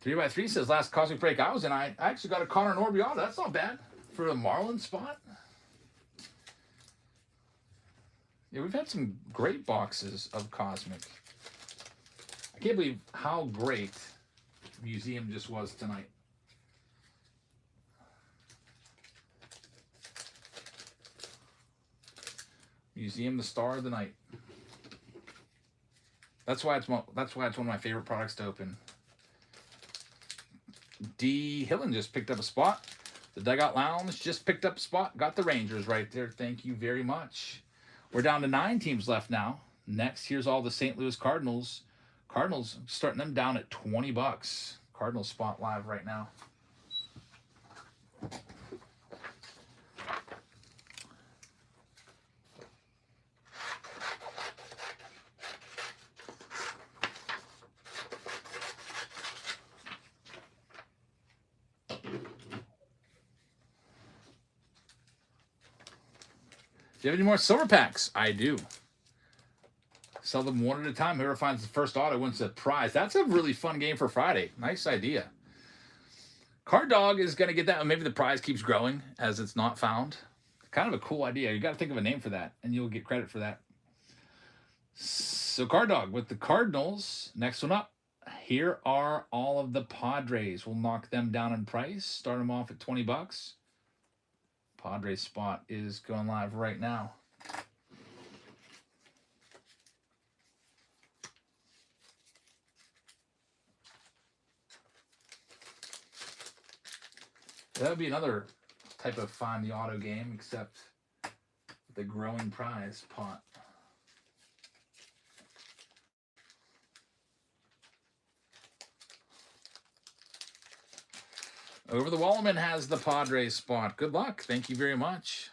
B: 3x3 says, last Cosmic Break I was in, I actually got a Connor Norby auto. That's not bad for the Marlin spot. Yeah, we've had some great boxes of Cosmic. I can't believe how great Museum just was tonight. Museum, the star of the night. That's why it's one of my favorite products to open. D. Hillen just picked up a spot. The Dugout Lounge just picked up a spot. Got the Rangers right there. Thank you very much. We're down to 9 teams left now. Next, here's all the St. Louis Cardinals. Cardinals starting them down at $20. Cardinals spot live right now. Do you have any more silver packs? I do. Sell them one at a time. Whoever finds the first auto wins the prize. That's a really fun game for Friday. Nice idea. Card Dog is going to get that. Maybe the prize keeps growing as it's not found. Kind of a cool idea. You got to think of a name for that, and you'll get credit for that. So Card Dog with the Cardinals. Next one up. Here are all of the Padres. We'll knock them down in price. Start them off at $20. Padres spot is going live right now. That would be another type of find the auto game, except the growing prize pot. Over the Wallman has the Padres spot. Good luck. Thank you very much.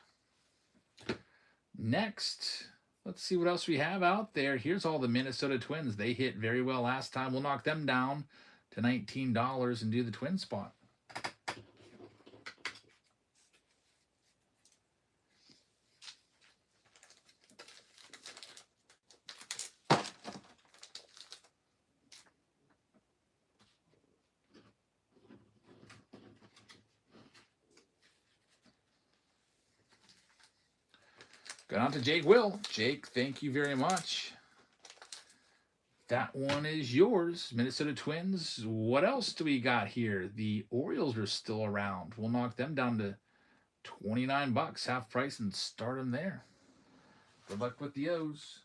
B: Next, let's see what else we have out there. Here's all the Minnesota Twins. They hit very well last time. We'll knock them down to $19 and do the Twin spot. Going on to Jake Will. Jake, thank you very much. That one is yours. Minnesota Twins. What else do we got here? The Orioles are still around. We'll knock them down to $29, half price, and start them there. Good luck with the O's.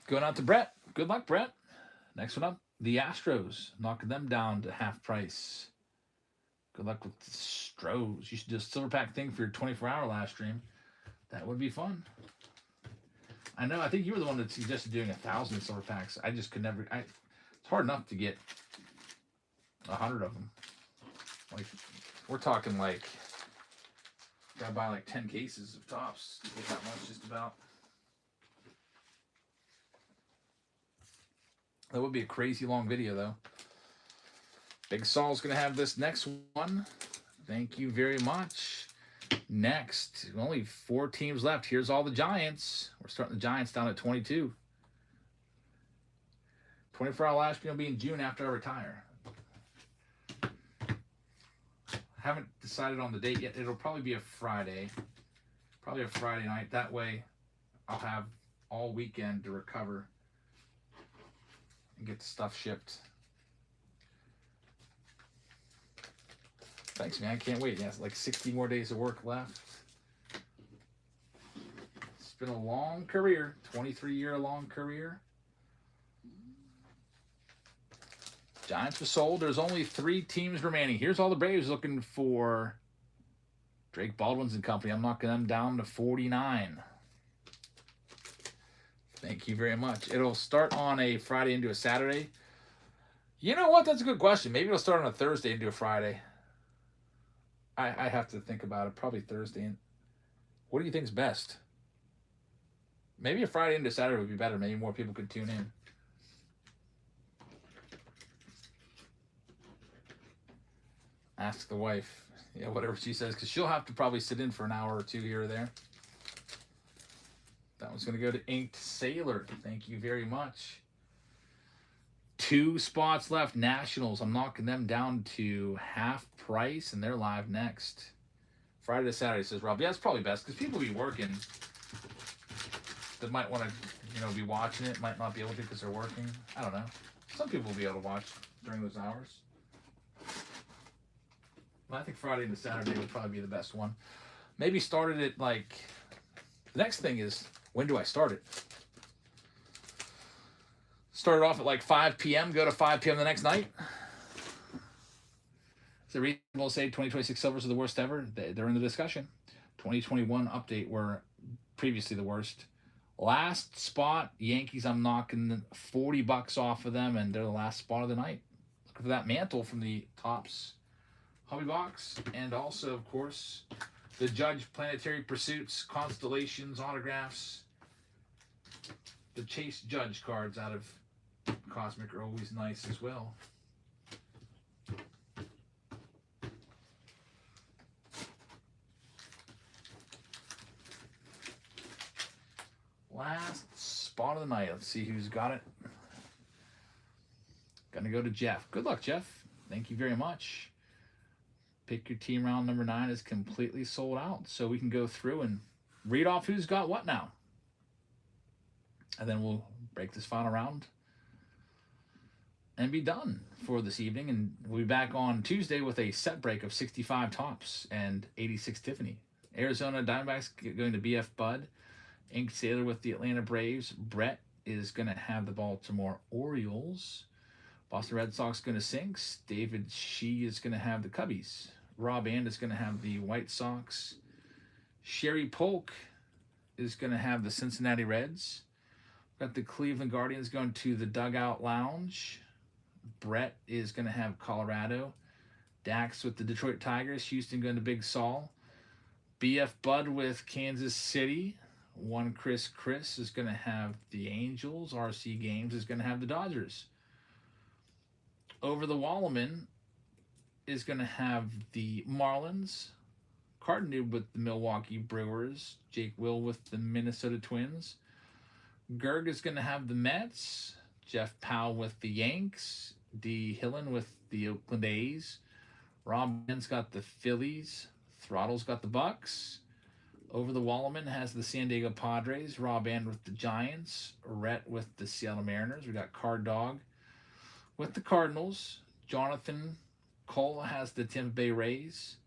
B: Going out to Brett. Good luck, Brett. Next one up, the Astros. Knocking them down to half price. Good luck with the Stros. You should do a silver pack thing for your 24-hour live stream. That would be fun. I know. I think you were the one that suggested doing 1,000 silver packs. I just could never. It's hard enough to get 100 of them. Like, we're talking like, gotta buy like 10 cases of tops to get that much just about. That would be a crazy long video, though. Big Saul's going to have this next one. Thank you very much. Next, only 4 teams left. Here's all the Giants. We're starting the Giants down at 22. 24-hour live stream will be in June after I retire. Haven't decided on the date yet. It'll probably be a Friday. Probably a Friday night. That way, I'll have all weekend to recover and get the stuff shipped. Thanks, man. I can't wait. Yeah, it's like 60 more days of work left. It's been a long career, 23-year long career. Giants were sold. There's only 3 teams remaining. Here's all the Braves looking for Drake Baldwin's and company. I'm knocking them down to 49. Thank you very much. It'll start on a Friday into a Saturday. You know what? That's a good question. Maybe it'll start on a Thursday into a Friday. I have to think about it. Probably Thursday. And what do you think's best? Maybe a Friday into Saturday would be better. Maybe more people could tune in. Ask the wife. Yeah, whatever she says, because she'll have to probably sit in for an hour or two here or there. That one's going to go to Inked Sailor. Thank you very much. 2 spots left. Nationals. I'm knocking them down to half price, and they're live next. Friday to Saturday, says Rob. Yeah, it's probably best because people be working. They might want to, be watching it. Might not be able to because they're working. I don't know. Some people will be able to watch during those hours. But I think Friday to Saturday would probably be the best one. Maybe started it like... The next thing is, when do I start it? Start it off at like 5 p.m., go to 5 p.m. the next night. Is it reasonable to say 2026 Silvers are the worst ever? They're in the discussion. 2021 update were previously the worst. Last spot, Yankees, I'm knocking $40 off of them, and they're the last spot of the night. Looking for that mantle from the Topps Hobby Box. And also, of course, the Judge Planetary Pursuits, Constellations, autographs. The Chase Judge cards out of Cosmic are always nice as well. Last spot of the night. Let's see who's got it. Gonna go to Jeff. Good luck, Jeff. Thank you very much. Pick Your Team round number 9 is completely sold out. So we can go through and read off who's got what now. And then we'll break this final round and be done for this evening. And we'll be back on Tuesday with a set break of 65 Topps and 86 Tiffany. Arizona Diamondbacks going to BF Bud. Inked Sailor with the Atlanta Braves. Brett is going to have the Baltimore Orioles. Boston Red Sox going to Sinks. David Shee is going to have the Cubbies. Rob And is going to have the White Sox. Sherry Polk is going to have the Cincinnati Reds. Got the Cleveland Guardians going to the Dugout Lounge. Brett is going to have Colorado. Dax with the Detroit Tigers. Houston going to Big Sol. BF Bud with Kansas City. One Chris is going to have the Angels. RC Games is going to have the Dodgers. Over the Wallerman is going to have the Marlins. Cardinoob with the Milwaukee Brewers. Jake Will with the Minnesota Twins. Gerg is going to have the Mets. Jeff Powell with the Yanks. D. Hillen with the Oakland A's. Rob Ben's got the Phillies. Throttle's got the Bucks. Over the Wallerman has the San Diego Padres. Rob And with the Giants. Rhett with the Seattle Mariners. We got Card Dog with the Cardinals. Jonathan Cole has the Tampa Bay Rays.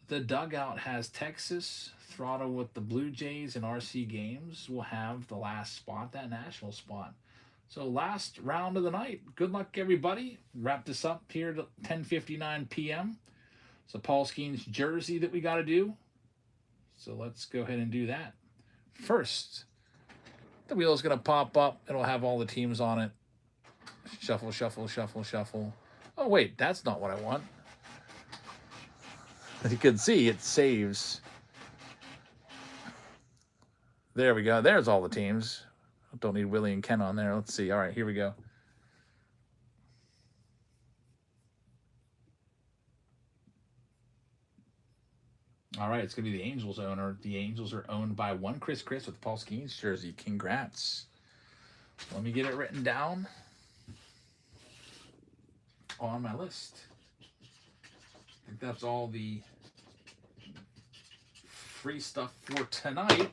B: The Dugout has Texas. Throttle with the Blue Jays, and RC Games will have the last spot, that national spot. So last round of the night. Good luck, everybody. Wrap this up here at 10:59 p.m. So Paul Skeen's jersey that we got to do. So let's go ahead and do that. First, the wheel is going to pop up. It'll have all the teams on it. Shuffle, shuffle, shuffle, shuffle. Oh, wait, that's not what I want. As you can see, it saves. There we go. There's all the teams. Don't need Willie and Ken on there. Let's see. All right, here we go. All right, it's going to be the Angels owner. The Angels are owned by one Chris with Paul Skeen's jersey. Congrats. Let me get it written down on my list. I think that's all the free stuff for tonight.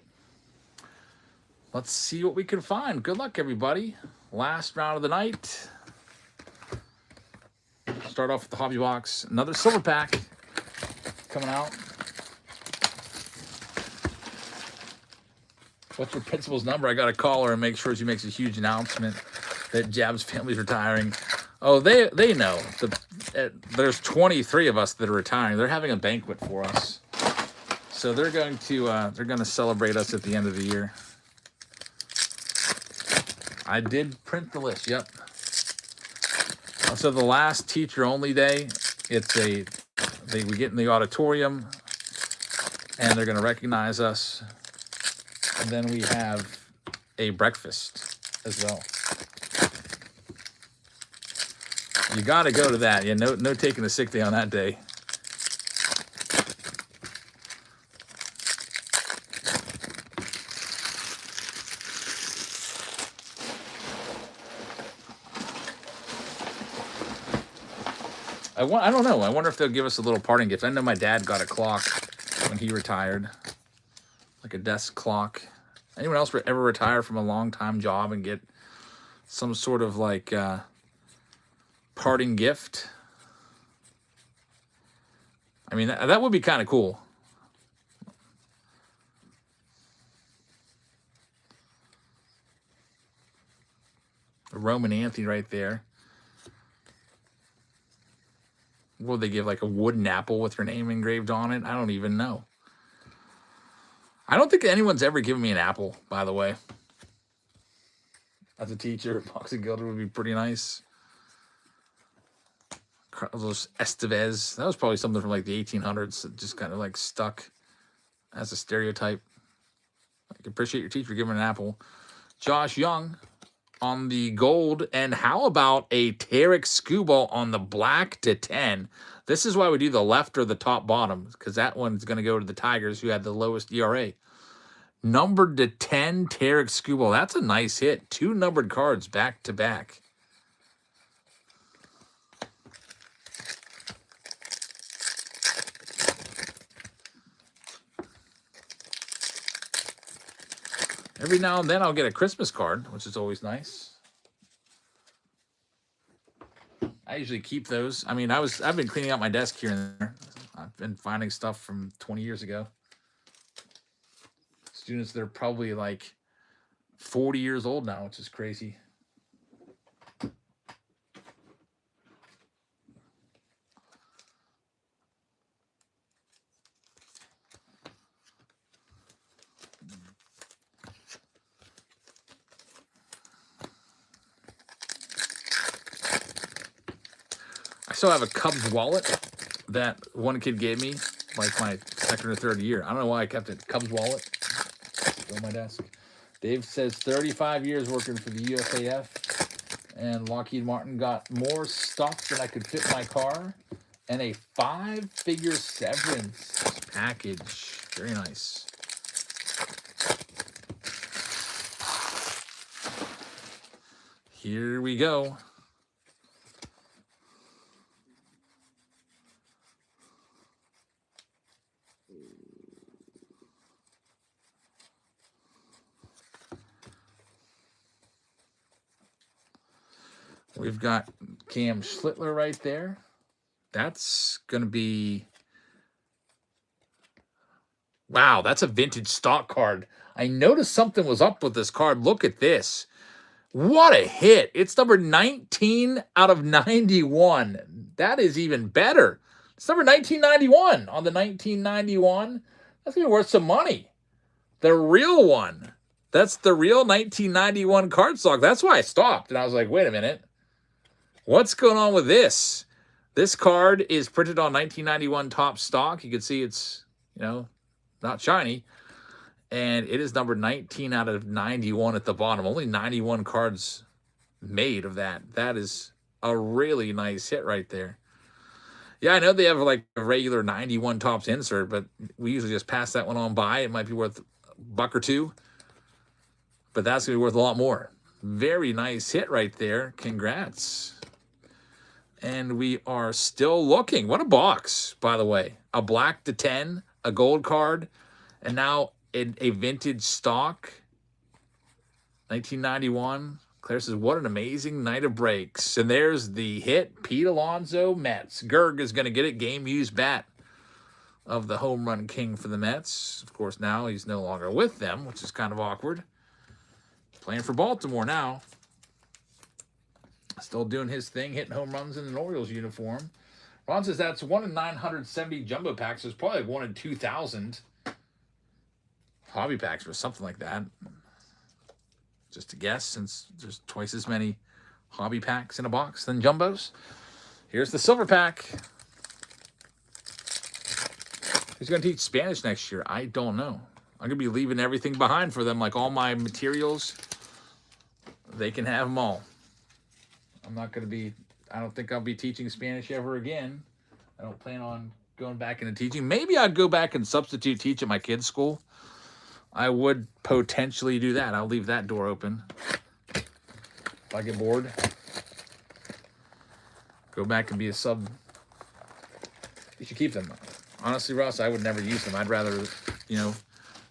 B: Let's see what we can find. Good luck, everybody. Last round of the night. Start off with the Hobby Box. Another silver pack coming out. What's your principal's number? I got to call her and make sure she makes a huge announcement that Jab's family's retiring. Oh, they know. There's 23 of us that are retiring. They're having a banquet for us. So they're going to celebrate us at the end of the year. I did print the list. Yep. So the last teacher only day, it's a we get in the auditorium, and they're going to recognize us. And then we have a breakfast as well. You got to go to that. Yeah, no taking a sick day on that day. I don't know. I wonder if they'll give us a little parting gift. I know my dad got a clock when he retired, like a desk clock. Anyone else ever retire from a long-time job and get some sort of like parting gift? I mean, that would be kind of cool. Roman Anthony right there. Will they give like a wooden apple with your name engraved on it? I don't even know. I don't think anyone's ever given me an apple, by the way. As a teacher, Boxing Gilder would be pretty nice. Carlos Estevez. That was probably something from like the 1800s that just kind of like stuck as a stereotype. I appreciate your teacher giving an apple. Josh Young on the gold. And how about a Tarek Skubal on the black to 10? This is why we do the left or the top bottom, because that one's going to go to the Tigers, who had the lowest ERA. Numbered to 10, Tarek Skubal. That's a nice hit. 2 numbered cards back to back. Every now and then I'll get a Christmas card, which is always nice. I usually keep those. I mean, I've been cleaning out my desk here and there. I've been finding stuff from 20 years ago. Students that are probably like 40 years old now, which is crazy. I still have a Cubs wallet that one kid gave me, like my second or third year. I don't know why I kept it. Cubs wallet. Still on my desk. Dave says 35 years working for the USAF, and Lockheed Martin got more stuff than I could fit in my car, and a 5-figure severance package. Very nice. Here we go. We've got Cam Schlittler right there. That's going to be... Wow, that's a vintage stock card. I noticed something was up with this card. Look at this. What a hit. It's number 19 out of 91. That is even better. It's number 1991 on the 1991. That's going to be worth some money. The real one. That's the real 1991 cardstock. That's why I stopped. And I was like, wait a minute. What's going on with this? This card is printed on 1991 top stock. You can see it's, not shiny. And it is number 19 out of 91 at the bottom. Only 91 cards made of that. That is a really nice hit right there. Yeah, I know they have like a regular 91 tops insert, but we usually just pass that one on by. It might be worth $1 or $2, but that's going to be worth a lot more. Very nice hit right there. Congrats. And we are still looking. What a box, by the way. A black to 10, a gold card, and now a vintage stock. 1991. Claire says, what an amazing night of breaks. And there's the hit, Pete Alonso, Mets. Gerg is going to get it. Game used bat of the home run king for the Mets. Of course, now he's no longer with them, which is kind of awkward. Playing for Baltimore now. Still doing his thing, hitting home runs in an Orioles uniform. Ron says that's 1 in 970 jumbo packs. There's probably 1 in 2,000 hobby packs or something like that. Just a guess, since there's twice as many hobby packs in a box than jumbos. Here's the silver pack. Who's going to teach Spanish next year? I don't know. I'm going to be leaving everything behind for them, like all my materials. They can have them all. I'm not going to be, I don't think I'll be teaching Spanish ever again. I don't plan on going back into teaching. Maybe I'd go back and substitute teach at my kids' school. I would potentially do that. I'll leave that door open. If I get bored, go back and be a sub. You should keep them. Honestly, Russ, I would never use them. I'd rather, you know, if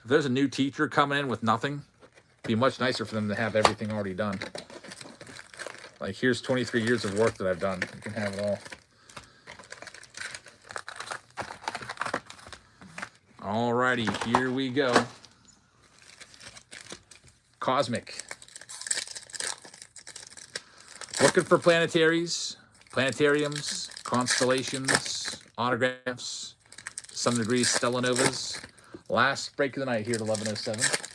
B: there's a new teacher coming in with nothing, it'd be much nicer for them to have everything already done. Like, here's 23 years of work that I've done. You can have it all. Alrighty, here we go. Cosmic. Looking for planetaries, planetariums, constellations, autographs, to some degree stellanovas. Last break of the night here at 11:07.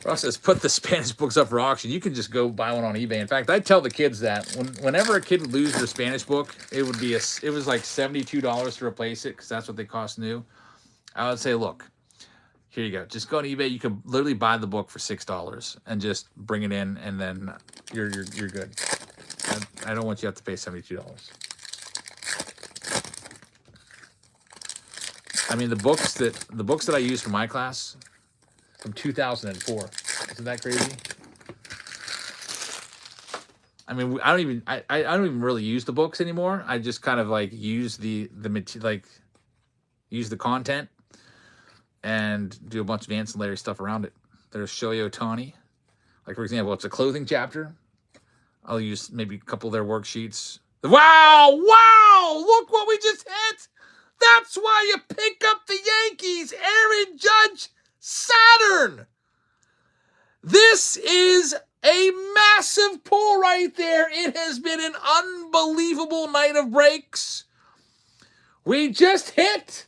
B: Ross says, put the Spanish books up for auction. You can just go buy one on eBay. In fact, I tell the kids that whenever a kid would lose their Spanish book, it was like $72 to replace it because that's what they cost new. I would say, look, here you go. Just go on eBay. You can literally buy the book for $6 and just bring it in, and then you're good. I don't want you to have to pay $72. I mean, the books that I use for my class from 2004. Isn't that crazy? I mean, I don't even really use the books anymore. I just kind of like use the content and do a bunch of ancillary stuff around it. There's Shohei Ohtani. Like, for example, it's a clothing chapter. I'll use maybe a couple of their worksheets. Wow! Look what we just hit! That's why you pick up the Yankees. Aaron Judge, Saturn. This is a massive pull right there. It has been an unbelievable night of breaks. We just hit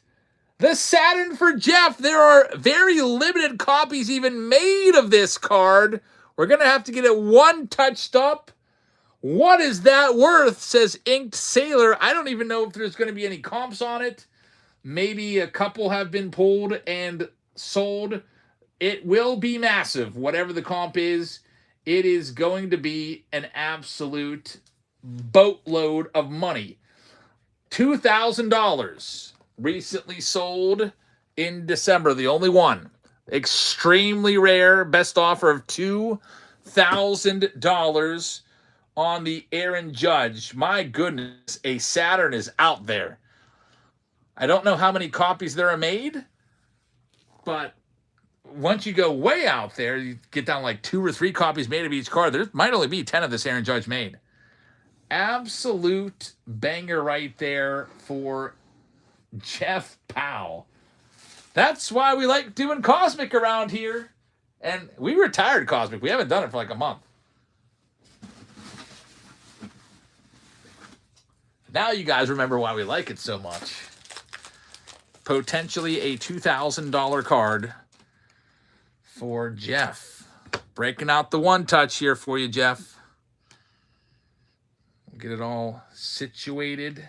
B: the Saturn for Jeff. There are very limited copies even made of this card. We're going to have to get it one touched up. What is that worth, says Inked Sailor. I don't even know if there's going to be any comps on it. Maybe a couple have been pulled and sold. It will be massive. Whatever the comp is, it is going to be an absolute boatload of money. $2,000 recently sold in December. The only one. Extremely rare. Best offer of $2,000 on the Aaron Judge. My goodness, a Saturn is out there. I don't know how many copies there are made, but once you go way out there, you get down like 2 or 3 copies made of each card. There might only be 10 of this Aaron Judge made. Absolute banger right there for Jeff Powell. That's why we like doing Cosmic around here. And we retired Cosmic. We haven't done it for like a month. Now you guys remember why we like it so much. Potentially a $2,000 card for Jeff. Breaking out the one touch here for you, Jeff. We'll get it all situated.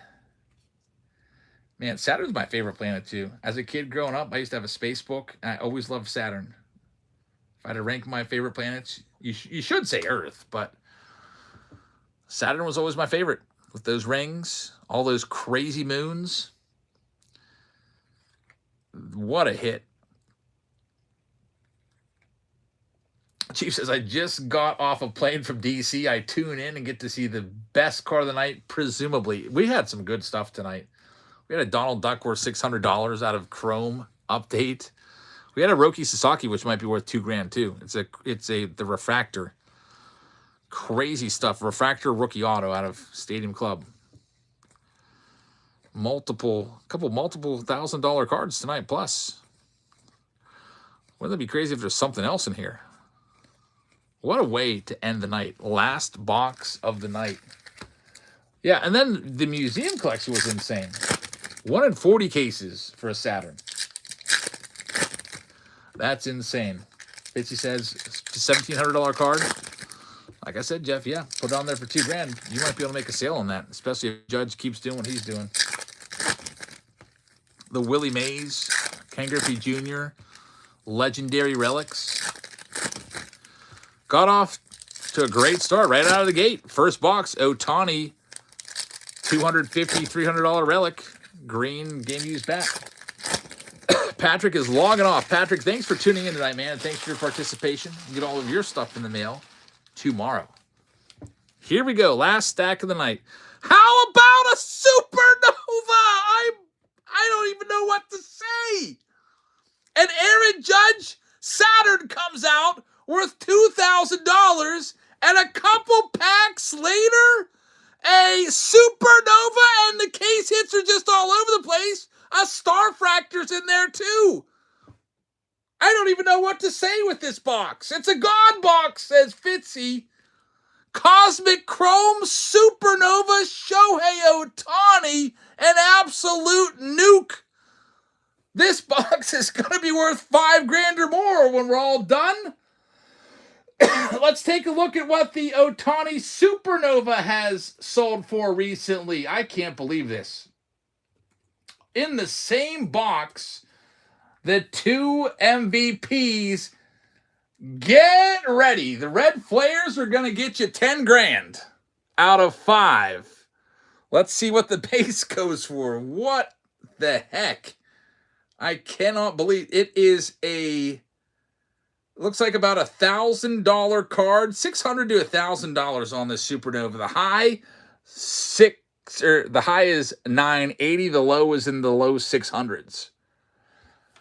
B: Man, Saturn's my favorite planet too. As a kid growing up, I used to have a space book, and I always loved Saturn. If I had to rank my favorite planets, you should say Earth, but Saturn was always my favorite. With those rings, all those crazy moons. What a hit. Chief says, I just got off a plane from DC. I tune in and get to see the best card of the night, presumably. We had some good stuff tonight. We had a Donald Duck worth $600 out of Chrome update. We had a Roki Sasaki, which might be worth $2,000 too. It's the Refractor. Crazy stuff. Refractor rookie auto out of Stadium Club. Multiple $1,000 cards tonight plus. Wouldn't that be crazy if there's something else in here? What a way to end the night. Last box of the night. Yeah, and then the museum collection was insane. 1 in 40 cases for a Saturn. That's insane. Fitzy says, $1,700 card. Like I said, Jeff, yeah, put it on there for $2,000. You might be able to make a sale on that, especially if Judge keeps doing what he's doing. the Willie Mays, Ken Griffey Jr., Legendary Relics. Got off to a great start right out of the gate. First box, Ohtani, $250, $300 relic. Green game used back. Patrick is logging off. Patrick, thanks for tuning in tonight, man. Thanks for your participation. Get all of your stuff in the mail tomorrow. Here we go. Last stack of the night. How about a supernova? I don't even know what to say. And Aaron Judge Saturn comes out worth $2,000, and a couple packs later, a supernova, and the case hits are just all over the place. A Starfractor's in there too. I don't even know what to say with this box. It's a God box, says Fitzy. Cosmic Chrome Supernova Shohei Ohtani, an absolute nuke. This box is going to be worth $5,000 or more when we're all done. Let's take a look at what the Ohtani Supernova has sold for recently. I can't believe this. In the same box, the two MVPs. Get ready. The Red Flares are going to get you $10,000 out of 5. Let's see what the base goes for. What the heck? I cannot believe it is looks like about $1,000 card, $600 to $1,000 on this Supernova. The high is $980. The low is in the low 600s.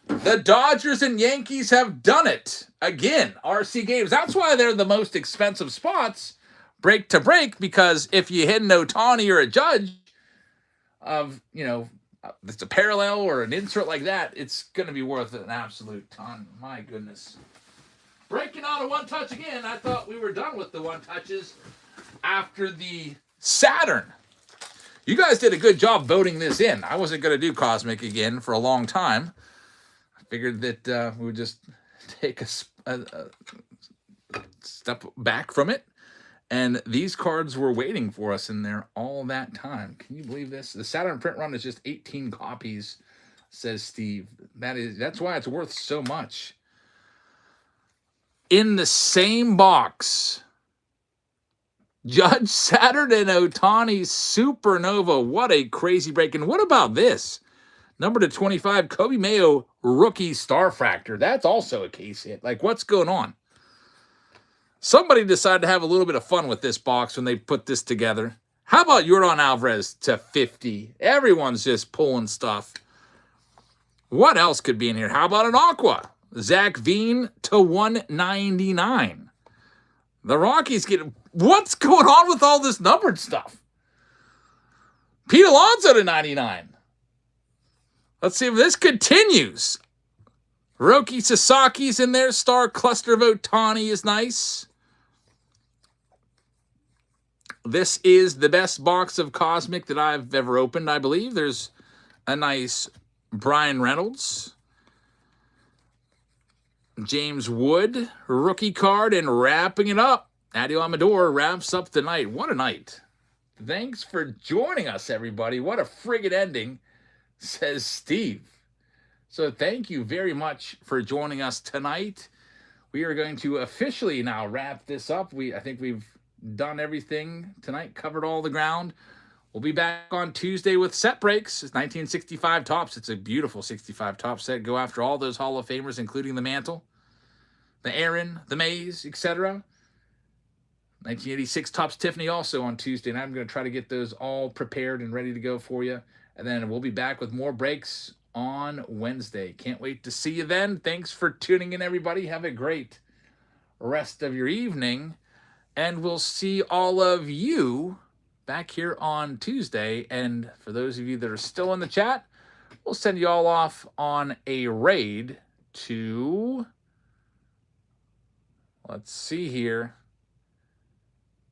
B: The Dodgers and Yankees have done it again. RC Games. That's why they're the most expensive spots, break to break, because if you hit an Ohtani or a Judge of, it's a parallel or an insert like that, it's going to be worth an absolute ton. My goodness. Breaking on a one touch again. I thought we were done with the one touches after the Saturn. You guys did a good job voting this in. I wasn't going to do Cosmic again for a long time. Figured that we would just take a step back from it. And these cards were waiting for us in there all that time. Can you believe this? The Saturn print run is just 18 copies, says Steve. That's why it's worth so much. In the same box, Judge Saturn and Ohtani Supernova. What a crazy break. And what about this? Number to 25, Kobe Mayo Rookie Starfractor. That's also a case hit. Like, what's going on? Somebody decided to have a little bit of fun with this box when they put this together. How about Yordan Alvarez to 50? Everyone's just pulling stuff. What else could be in here? How about an Aqua? Zach Veen to 199. The Rockies get... What's going on with all this numbered stuff? Pete Alonso to 99. Let's see if this continues. Roki Sasaki's in there. Star Cluster of Ohtani is nice. This is the best box of Cosmic that I've ever opened, I believe. There's a nice Brian Reynolds. James Wood, rookie card, and wrapping it up. Adi Amador wraps up the night. What a night. Thanks for joining us, everybody. What a friggin' ending, says Steve. So thank you very much for joining us tonight. We are going to officially now wrap this up. I think we've done everything tonight, covered all the ground. We'll be back on Tuesday with set breaks. It's 1965 Topps. It's a beautiful 65 Topps set. Go after all those Hall of Famers, including the Mantle, the Aaron, the Mays, etc. 1986 Topps Tiffany also on Tuesday, and I'm going to try to get those all prepared and ready to go for you. And then we'll be back with more breaks on Wednesday. Can't wait to see you then. Thanks for tuning in, everybody. Have a great rest of your evening. And we'll see all of you back here on Tuesday. And for those of you that are still in the chat, we'll send you all off on a raid to, let's see here,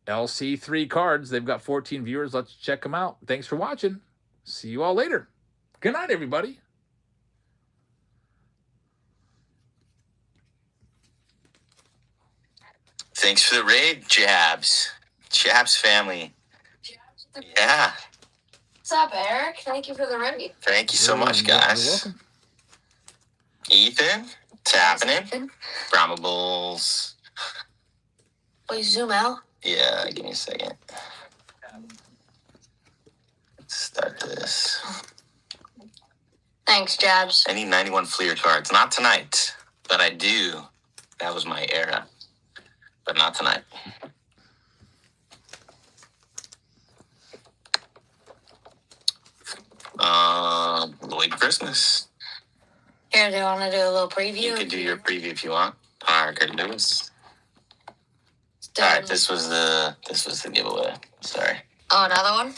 B: LC3 Cards. They've got 14 viewers. Let's check them out. Thanks for watching. See you all later. Good night, everybody.
E: Thanks for the raid, Jabs. Jabs family. Yeah. What's up, Eric? Thank you for the raid.
F: Thank you so much, guys.
B: You're welcome.
F: Ethan, it's happening. Probables.
E: Will you zoom out?
F: Yeah, give me a second. Start this.
E: Thanks, Jabs.
F: I need 91 Fleer cards. Not tonight, but I do. That was my era. But not tonight. Lloyd Christmas.
E: Here, do you want to do a little preview?
F: You can do your preview if you want. Parker Lewis. All right, this was the giveaway. Sorry.
E: Oh, another one?